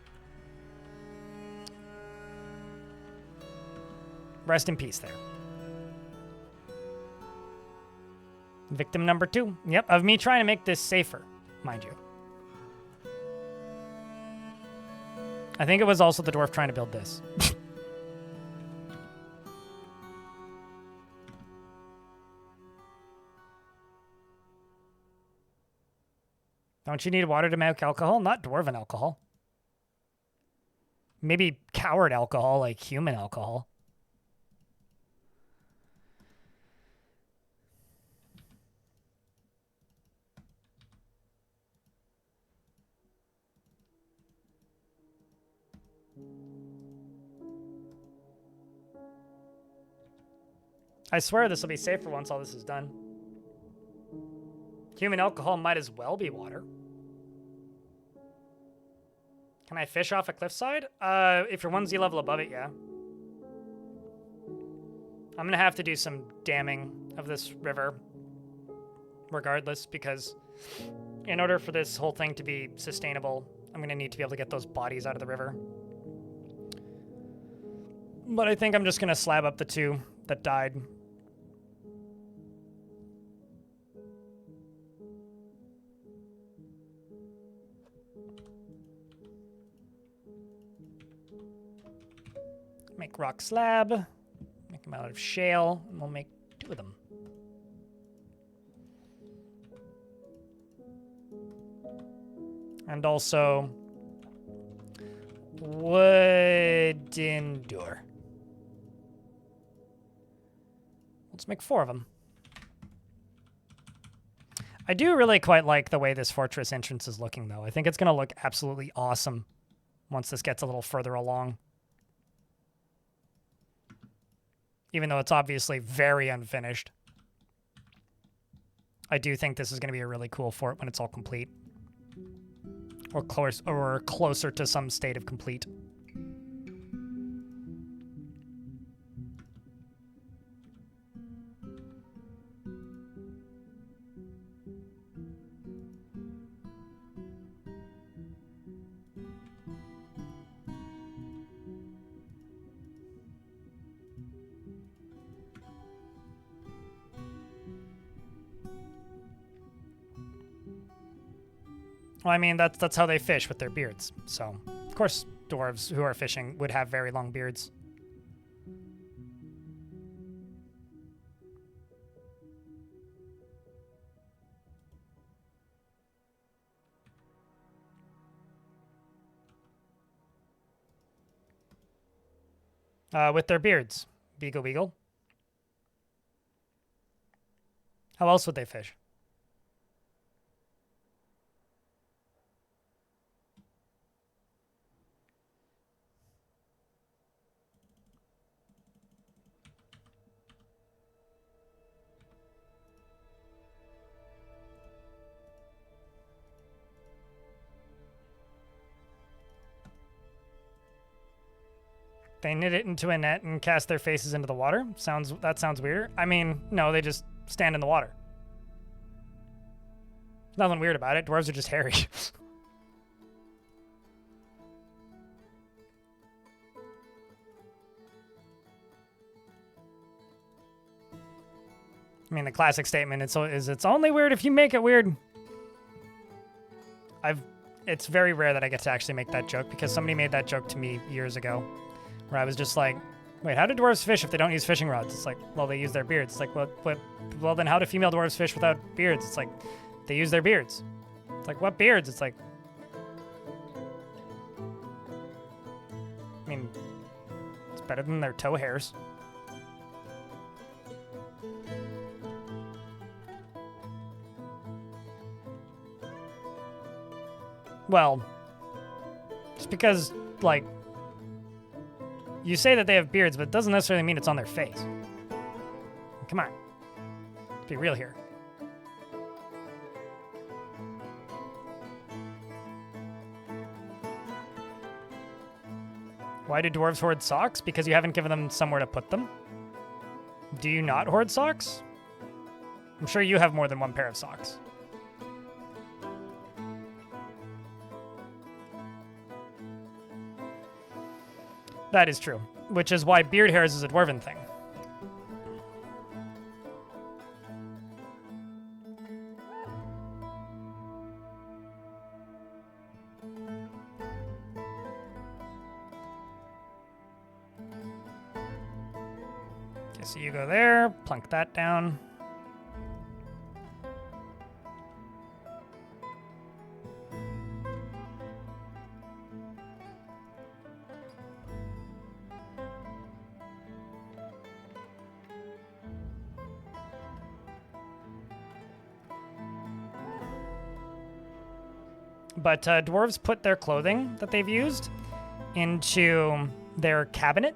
Speaker 1: Rest in peace there. Victim number 2. Yep, of me trying to make this safer, mind you. I think it was also the dwarf trying to build this. Don't you need water to make alcohol? Not dwarven alcohol. Maybe coward alcohol, like human alcohol. I swear this will be safer once all this is done. Human alcohol might as well be water. Can I fish off a cliffside? If you're 1Z level above it, yeah. I'm gonna have to do some damming of this river regardless, because in order for this whole thing to be sustainable, I'm gonna need to be able to get those bodies out of the river. But I think I'm just gonna slab up the 2 that died. Make rock slab, make them out of shale, and we'll make 2 of them. And also wooden door. Let's make 4 of them. I do really quite like the way this fortress entrance is looking, though. I think it's going to look absolutely awesome once this gets a little further along. Even though it's obviously very unfinished. I do think this is going to be a really cool fort when it's all complete. Or closer to some state of complete. Well, I mean, that's how they fish, with their beards. So, of course, dwarves who are fishing would have very long beards. With their beards. Beagle beagle. How else would they fish? They knit it into a net and cast their faces into the water? That sounds weird. I mean, no, they just stand in the water. There's nothing weird about it. Dwarves are just hairy. I mean, the classic statement is it's only weird if you make it weird. It's very rare that I get to actually make that joke because somebody made that joke to me years ago where I was just like, wait, how do dwarves fish if they don't use fishing rods? It's like, well, they use their beards. It's like, well, then how do female dwarves fish without beards? It's like, they use their beards. It's like, what beards? It's like, I mean, it's better than their toe hairs. Well, just because, like, you say that they have beards, but it doesn't necessarily mean it's on their face. Come on. Let's be real here. Why do dwarves hoard socks? Because you haven't given them somewhere to put them. Do you not hoard socks? I'm sure you have more than one pair of socks. That is true, which is why beard hairs is a dwarven thing. Okay, so you go there, plunk that down. But dwarves put their clothing that they've used into their cabinet.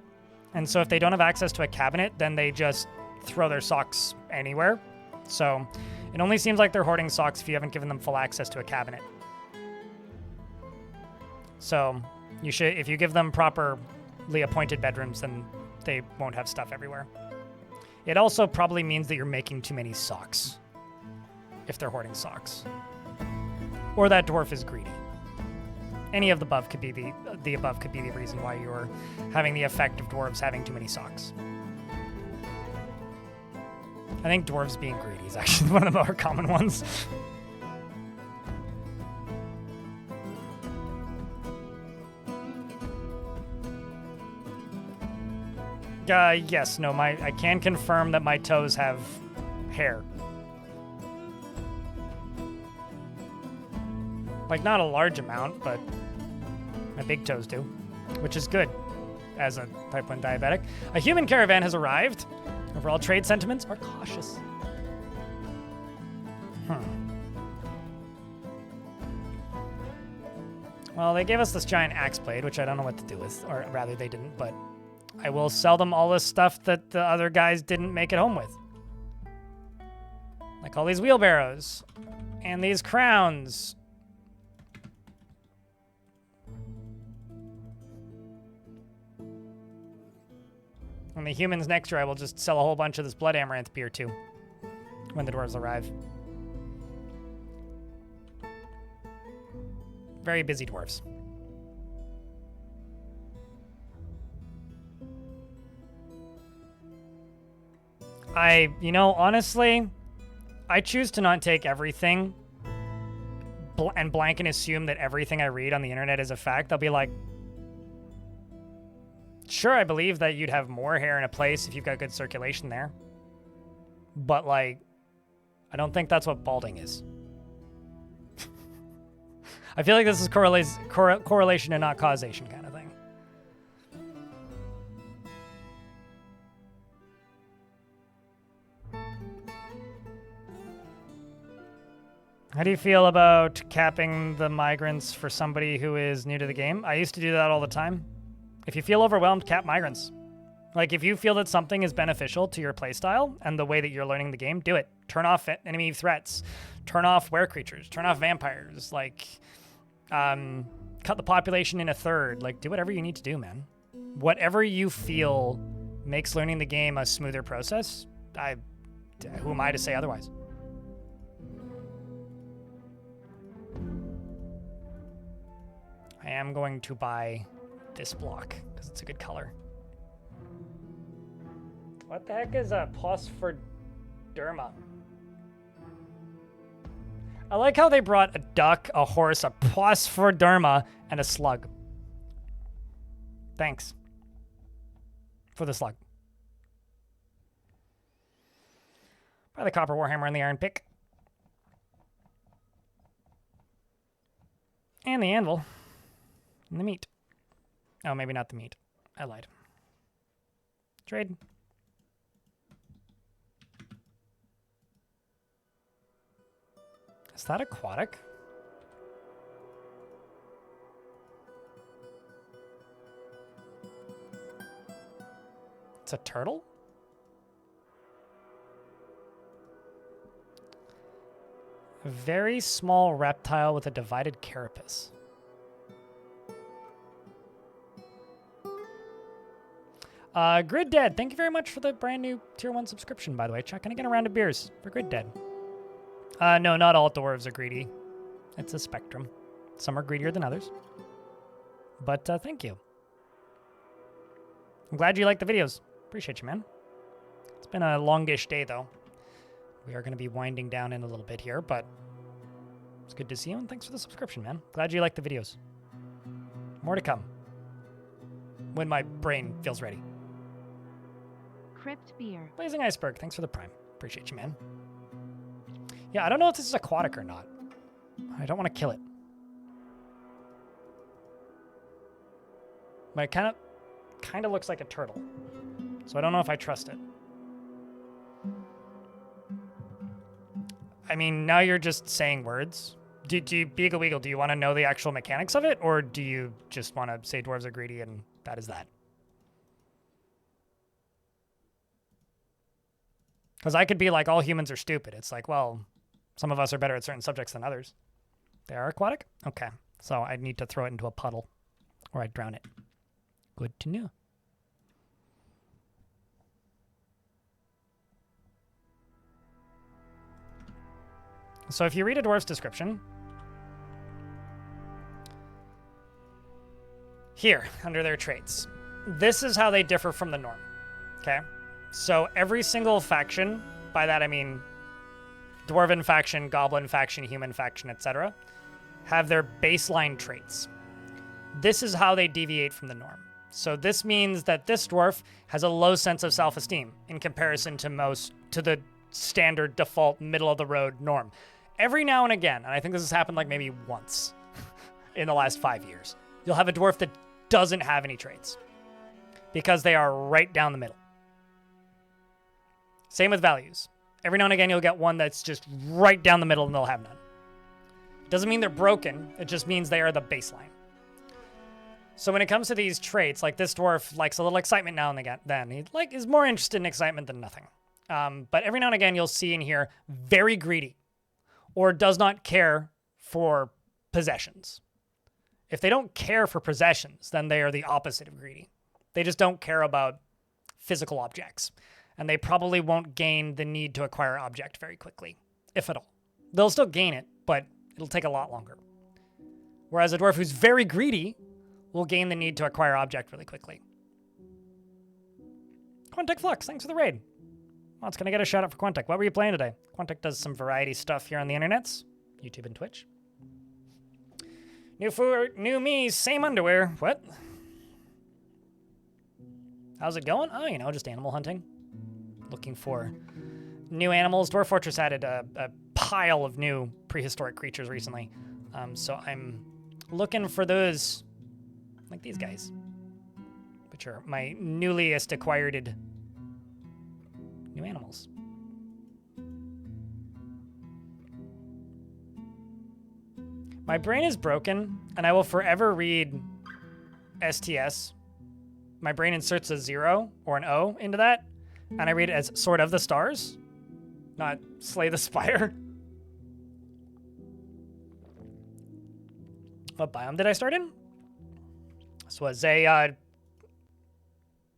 Speaker 1: And so if they don't have access to a cabinet, then they just throw their socks anywhere. So it only seems like they're hoarding socks if you haven't given them full access to a cabinet. So you should, if you give them properly appointed bedrooms, then they won't have stuff everywhere. It also probably means that you're making too many socks if they're hoarding socks. Or that dwarf is greedy. Any of the above could be the above could be the reason why you're having the effect of dwarves having too many socks. I think dwarves being greedy is actually one of the more common ones. Yes, no, I can confirm that my toes have hair. Like, not a large amount, but my big toes do, which is good as a type 1 diabetic. A human caravan has arrived. Overall trade sentiments are cautious. Well, they gave us this giant axe blade, which I don't know what to do with, or rather they didn't, but I will sell them all this stuff that the other guys didn't make it home with. Like all these wheelbarrows and these crowns. And the humans next year, I will just sell a whole bunch of this Blood Amaranth beer too when the dwarves arrive. Very busy dwarves. Honestly, I choose to not take everything and blank and assume that everything I read on the internet is a fact. I'll be like, sure, I believe that you'd have more hair in a place if you've got good circulation there. But, like, I don't think that's what balding is. I feel like this is correlation and not causation kind of thing. How do you feel about capping the migrants for somebody who is new to the game? I used to do that all the time. If you feel overwhelmed, cap migrants. Like, if you feel that something is beneficial to your playstyle and the way that you're learning the game, do it. Turn off enemy threats. Turn off were creatures. Turn off vampires. Like, cut the population in a third. Like, do whatever you need to do, man. Whatever you feel makes learning the game a smoother process, who am I to say otherwise? I am going to buy this block because it's a good color. What the heck is a Derma. I like how they brought a duck, a horse, a plus for Derma, and a slug. Thanks for the slug. By the copper warhammer and the iron pick. And the anvil. And the meat. Oh, maybe not the meat. I lied. Trade. Is that aquatic? It's a turtle? A very small reptile with a divided carapace. Grid Dead, thank you very much for the brand new tier 1 subscription, by the way. Checking again around a beers for Grid Dead. No, not all dwarves are greedy. It's a spectrum. Some are greedier than others. But thank you. I'm glad you like the videos. Appreciate you, man. It's been a longish day, though. We are going to be winding down in a little bit here, but it's good to see you, and thanks for the subscription, man. Glad you like the videos. More to come. When my brain feels ready.
Speaker 2: Crypt beer.
Speaker 1: Blazing Iceberg, thanks for the prime. Appreciate you, man. Yeah, I don't know if this is aquatic or not. I don't want to kill it. But it kind of looks like a turtle. So I don't know if I trust it. I mean, now you're just saying words. Do you, Beagle Weagle, do you want to know the actual mechanics of it? Or do you just want to say dwarves are greedy and that is that? Because I could be like, all humans are stupid. It's like, well, some of us are better at certain subjects than others. They are aquatic? Okay. So I need to throw it into a puddle or I'd drown it. Good to know. So if you read a dwarf's description, here, under their traits, this is how they differ from the norm, okay? So every single faction, by that I mean dwarven faction, goblin faction, human faction, etc., have their baseline traits. This is how they deviate from the norm. So this means that this dwarf has a low sense of self-esteem in comparison to the standard default middle of the road norm. Every now and again, and I think this has happened like maybe once in the last 5 years, you'll have a dwarf that doesn't have any traits because they are right down the middle. Same with values. Every now and again, you'll get one that's just right down the middle and they'll have none. Doesn't mean they're broken. It just means they are the baseline. So when it comes to these traits, like this dwarf likes a little excitement now and then. He is more interested in excitement than nothing. But every now and again, you'll see in here very greedy or does not care for possessions. If they don't care for possessions, then they are the opposite of greedy. They just don't care about physical objects. And they probably won't gain the need to acquire object very quickly, if at all. They'll still gain it, but it'll take a lot longer. Whereas a dwarf who's very greedy will gain the need to acquire object really quickly. Quantic Flux, thanks for the raid. Well, can I get a shout out for Quantic? What were you playing today? Quantic does some variety stuff here on the internets, YouTube and Twitch. New me, same underwear. What? How's it going? Oh, just animal hunting. Looking for new animals. Dwarf Fortress added a pile of new prehistoric creatures recently. So I'm looking for those, like these guys, which are my newliest acquired new animals. My brain is broken, and I will forever read STS. My brain inserts a 0 or an O into that, and I read it as Sword of the Stars, not Slay the Spire. What biome did I start in? This was a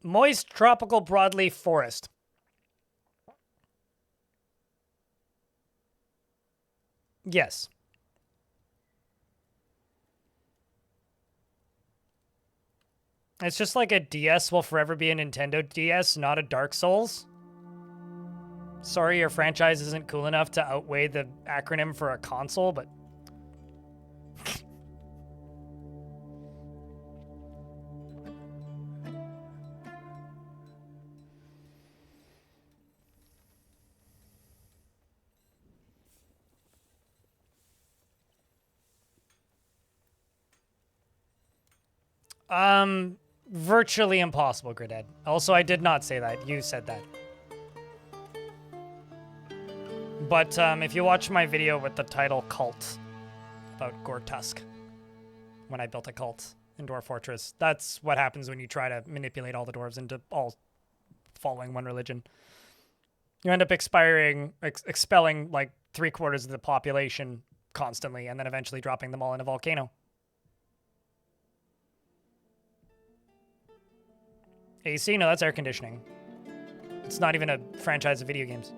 Speaker 1: moist tropical broadleaf forest. Yes. It's just like a DS will forever be a Nintendo DS, not a Dark Souls. Sorry your franchise isn't cool enough to outweigh the acronym for a console, but... Virtually impossible, Gridhead. Also, I did not say that. You said that. But if you watch my video with the title Cult about Gortusk, when I built a cult in Dwarf Fortress, that's what happens when you try to manipulate all the dwarves into all following one religion. You end up expelling like 3/4 of the population constantly, and then eventually dropping them all in a volcano. AC? No, that's air conditioning. It's not even a franchise of video games.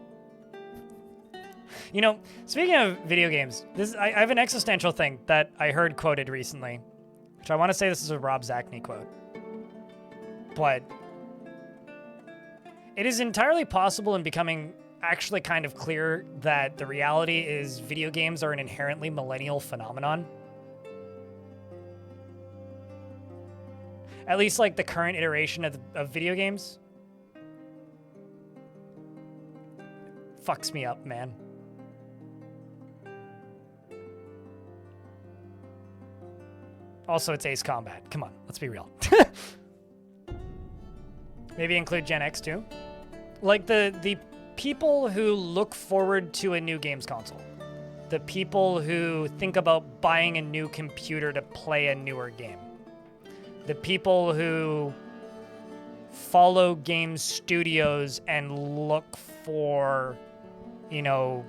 Speaker 1: You know, speaking of video games, I have an existential thing that I heard quoted recently, which I want to say this is a Rob Zacny quote. But it is entirely possible and becoming actually kind of clear that the reality is video games are an inherently millennial phenomenon. At least, like, the current iteration of video games. Fucks me up, man. Also, it's Ace Combat. Come on, let's be real. Maybe include Gen X, too. Like, the people who look forward to a new games console. The people who think about buying a new computer to play a newer game. The people who follow game studios and look for, you know,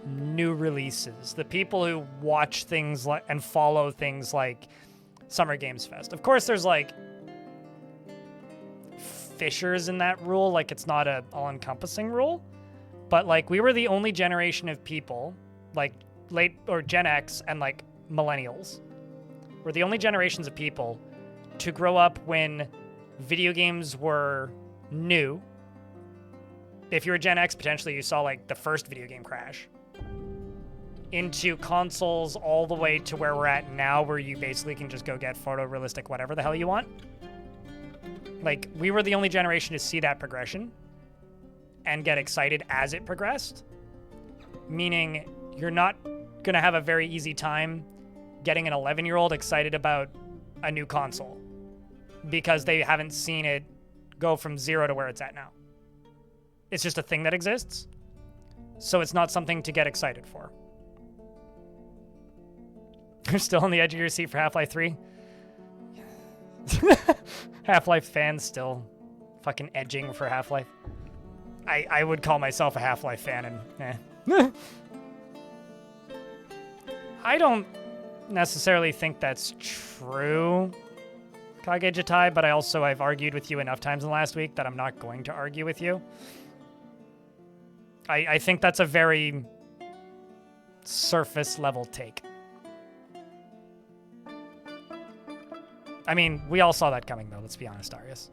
Speaker 1: new releases. The people who watch things like and follow things like Summer Games Fest. Of course, there's like fissures in that rule. Like, it's not a all-encompassing rule. But like, we were the only generation of people, like late or Gen X and like millennials, were the only generations of people to grow up when video games were new. If you were Gen X, potentially you saw like the first video game crash. Into consoles all the way to where we're at now, where you basically can just go get photorealistic whatever the hell you want. Like, we were the only generation to see that progression and get excited as it progressed. Meaning, you're not gonna have a very easy time getting an 11-year-old excited about a new console, because they haven't seen it go from 0 to where it's at now. It's just a thing that exists, so it's not something to get excited for. You're still on the edge of your seat for Half-Life 3? Half-Life fans still fucking edging for Half-Life. I would call myself a Half-Life fan, and I don't necessarily think that's true, Kagejitai, but I've argued with you enough times in the last week that I'm not going to argue with you. I think that's a very surface level take. I mean, we all saw that coming though, let's be honest, Darius.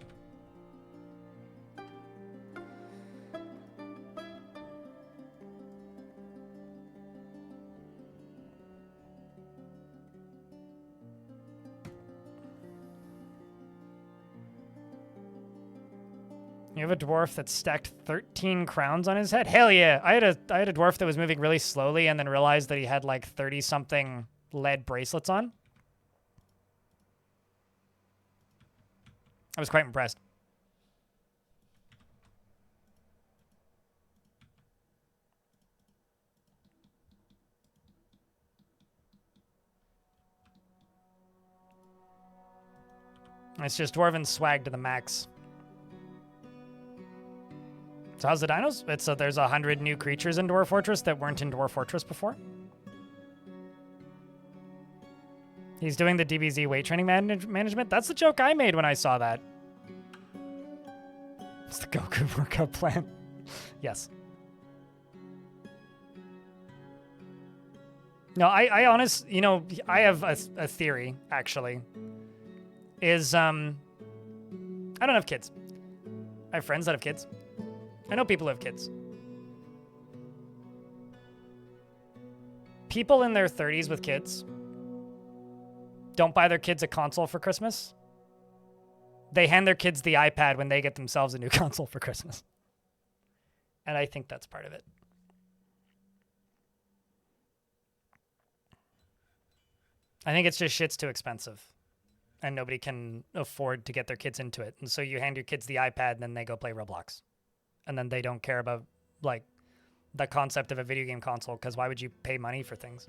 Speaker 1: You have a dwarf that stacked 13 crowns on his head? Hell yeah! I had a dwarf that was moving really slowly and then realized that he had like 30-something lead bracelets on. I was quite impressed. It's just Dwarven swag to the max. So how's the dinos? There's 100 new creatures in Dwarf Fortress that weren't in Dwarf Fortress before. He's doing the DBZ weight training management. That's the joke I made when I saw that. It's the Goku workout plan. Yes. No, I have a theory, actually. Is, I don't have kids. I have friends that have kids. I know people who have kids. people in their 30s with kids don't buy their kids a console for Christmas. They hand their kids the iPad when they get themselves a new console for Christmas. And I think that's part of it. I think it's just shit's too expensive. And nobody can afford to get their kids into it. And so you hand your kids the iPad and then they go play Roblox. And then they don't care about, like, the concept of a video game console, because why would you pay money for things?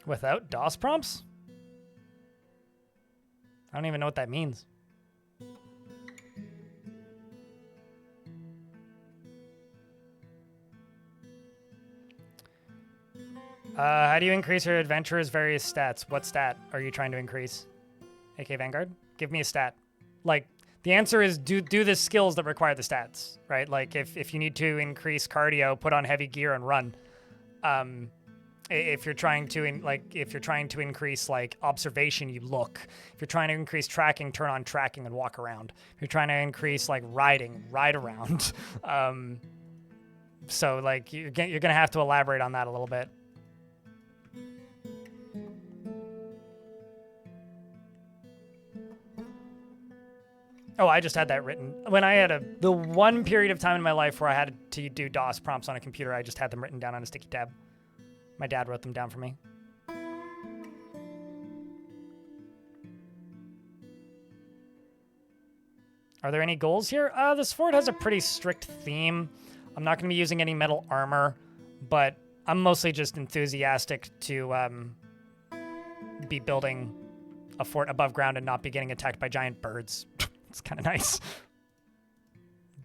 Speaker 1: Without DOS prompts? I don't even know what that means. How do you increase your adventurer's various stats? What stat are you trying to increase? AK Vanguard? Give me a stat. Like, the answer is do the skills that require the stats, right? Like, if you need to increase cardio, put on heavy gear and run. If you're trying to increase like observation, you look. If you're trying to increase tracking, turn on tracking and walk around. If you're trying to increase like riding, ride around. So like you're gonna have to elaborate on that a little bit. Oh, I just had that written. When I had the one period of time in my life where I had to do DOS prompts on a computer, I just had them written down on a sticky tab. My dad wrote them down for me. Are there any goals here? This fort has a pretty strict theme. I'm not going to be using any metal armor, but I'm mostly just enthusiastic to be building a fort above ground and not be getting attacked by giant birds. It's kind of nice.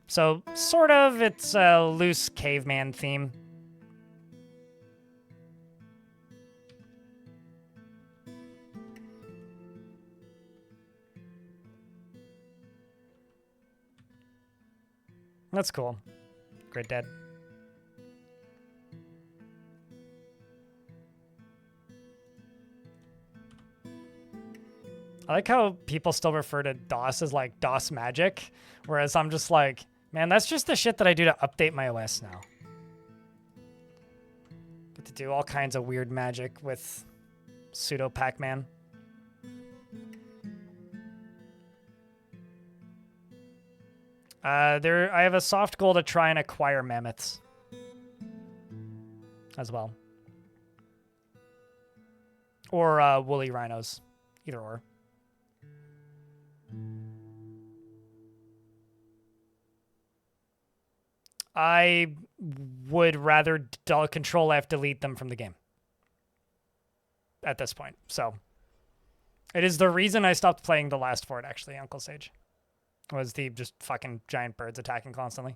Speaker 1: So, sort of, it's a loose caveman theme. That's cool. Great Dad. I like how people still refer to DOS as like DOS magic, whereas I'm just like, man, that's just the shit that I do to update my OS now. Get to do all kinds of weird magic with pseudo Pac-Man. I have a soft goal to try and acquire mammoths as well. Or woolly rhinos. Either or. I would rather Control F delete them from the game at this point. So it is the reason I stopped playing the last fort, actually, Uncle Sage. Was the just fucking giant birds attacking constantly.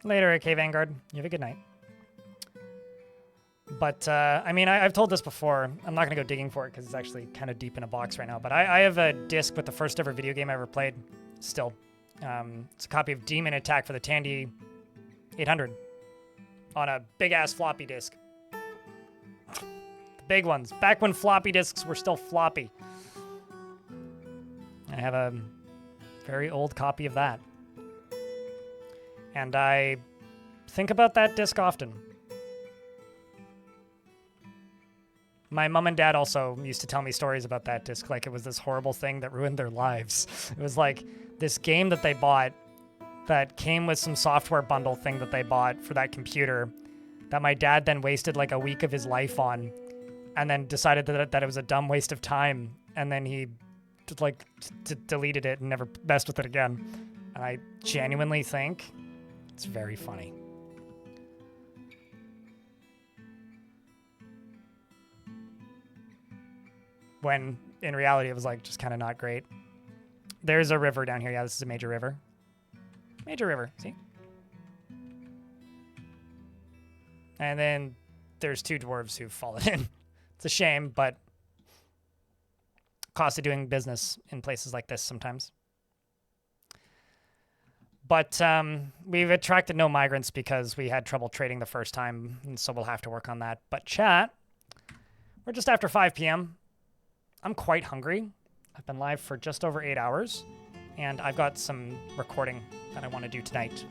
Speaker 1: Later, AK Vanguard. You have a good night. But, I mean, I've told this before. I'm not going to go digging for it because it's actually kind of deep in a box right now. But I have a disc with the first ever video game I ever played. Still. It's a copy of Demon Attack for the Tandy 800 on a big-ass floppy disk. The big ones. Back when floppy disks were still floppy. I have a very old copy of that. And I think about that disc often. My mom and dad also used to tell me stories about that disc like it was this horrible thing that ruined their lives. It was like this game that they bought that came with some software bundle thing that they bought for that computer that my dad then wasted like a week of his life on and then decided that it was a dumb waste of time. And then he just like deleted it and never messed with it again. And I genuinely think it's very funny. When in reality it was like just kind of not great. There's a river down here. Yeah, this is a major river. Major river, see? And then there's 2 dwarves who've fallen in. It's a shame, but cost of doing business in places like this sometimes. But we've attracted no migrants because we had trouble trading the first time, and so we'll have to work on that. But chat, we're just after 5 p.m. I'm quite hungry. I've been live for just over 8 hours, and I've got some recording that I want to do tonight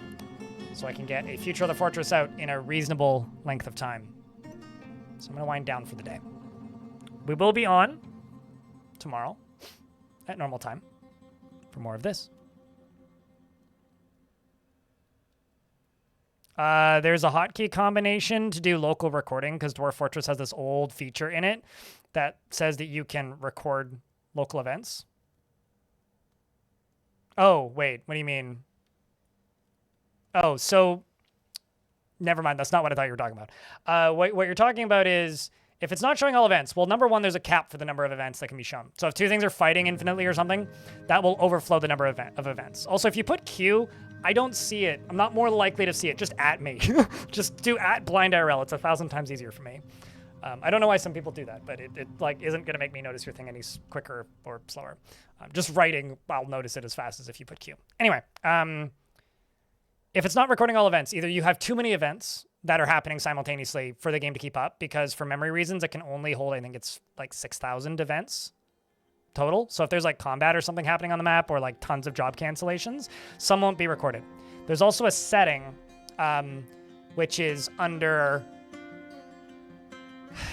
Speaker 1: so I can get a Future of the Fortress out in a reasonable length of time. So I'm going to wind down for the day. We will be on tomorrow at normal time for more of this. There's a hotkey combination to do local recording because Dwarf Fortress has this old feature in it that says that you can record local events. Oh, wait, what do you mean? Oh, so never mind. That's not what I thought you were talking about. What you're talking about is if it's not showing all events, well, number one, there's a cap for the number of events that can be shown. So if 2 things are fighting infinitely or something, that will overflow the number of events. Also, if you put Q, I don't see it. I'm not more likely to see it. Just at me. Just do at blind IRL. It's 1,000 times easier for me. I don't know why some people do that, but it like isn't going to make me notice your thing any quicker or slower. Just writing, I'll notice it as fast as if you put Q. Anyway, if it's not recording all events, either you have too many events that are happening simultaneously for the game to keep up, because for memory reasons, it can only hold, I think it's like 6,000 events total. So if there's like combat or something happening on the map or like tons of job cancellations, some won't be recorded. There's also a setting, which is under,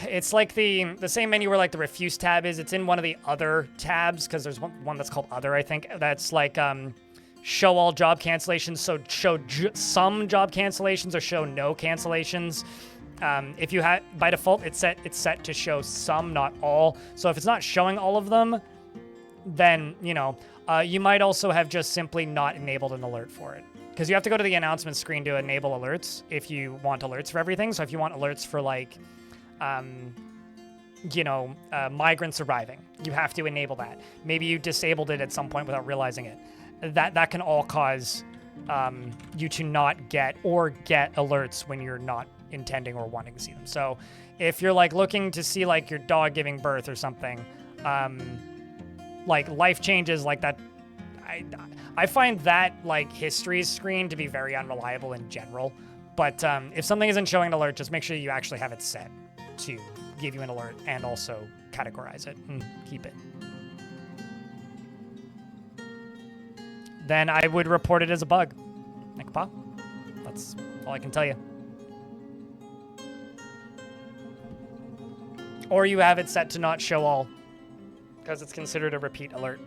Speaker 1: it's like the same menu where like the refuse tab is. It's in one of the other tabs because there's one that's called other, I think. That's like show all job cancellations. So show some job cancellations or show no cancellations. If you have, by default, it's set to show some, not all. So if it's not showing all of them, then, you know, you might also have just simply not enabled an alert for it. Because you have to go to the announcement screen to enable alerts if you want alerts for everything. So if you want alerts for like, you know, migrants arriving, you have to enable that. Maybe you disabled it at some point without realizing it. That can all cause you to not get alerts when you're not intending or wanting to see them. So if you're like looking to see like your dog giving birth or something, like life changes like that, I find that like history screen to be very unreliable in general. But if something isn't showing an alert, just make sure you actually have it set to give you an alert and also categorize it and keep it. Then I would report it as a bug. Nekpa. That's all I can tell you. Or you have it set to not show all, because it's considered a repeat alert.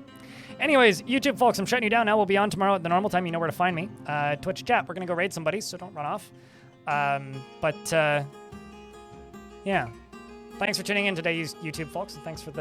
Speaker 1: Anyways, YouTube folks, I'm shutting you down now. We'll be on tomorrow at the normal time. You know where to find me. Twitch chat. We're going to go raid somebody, so don't run off. Yeah. Thanks for tuning in today, YouTube folks, and thanks for the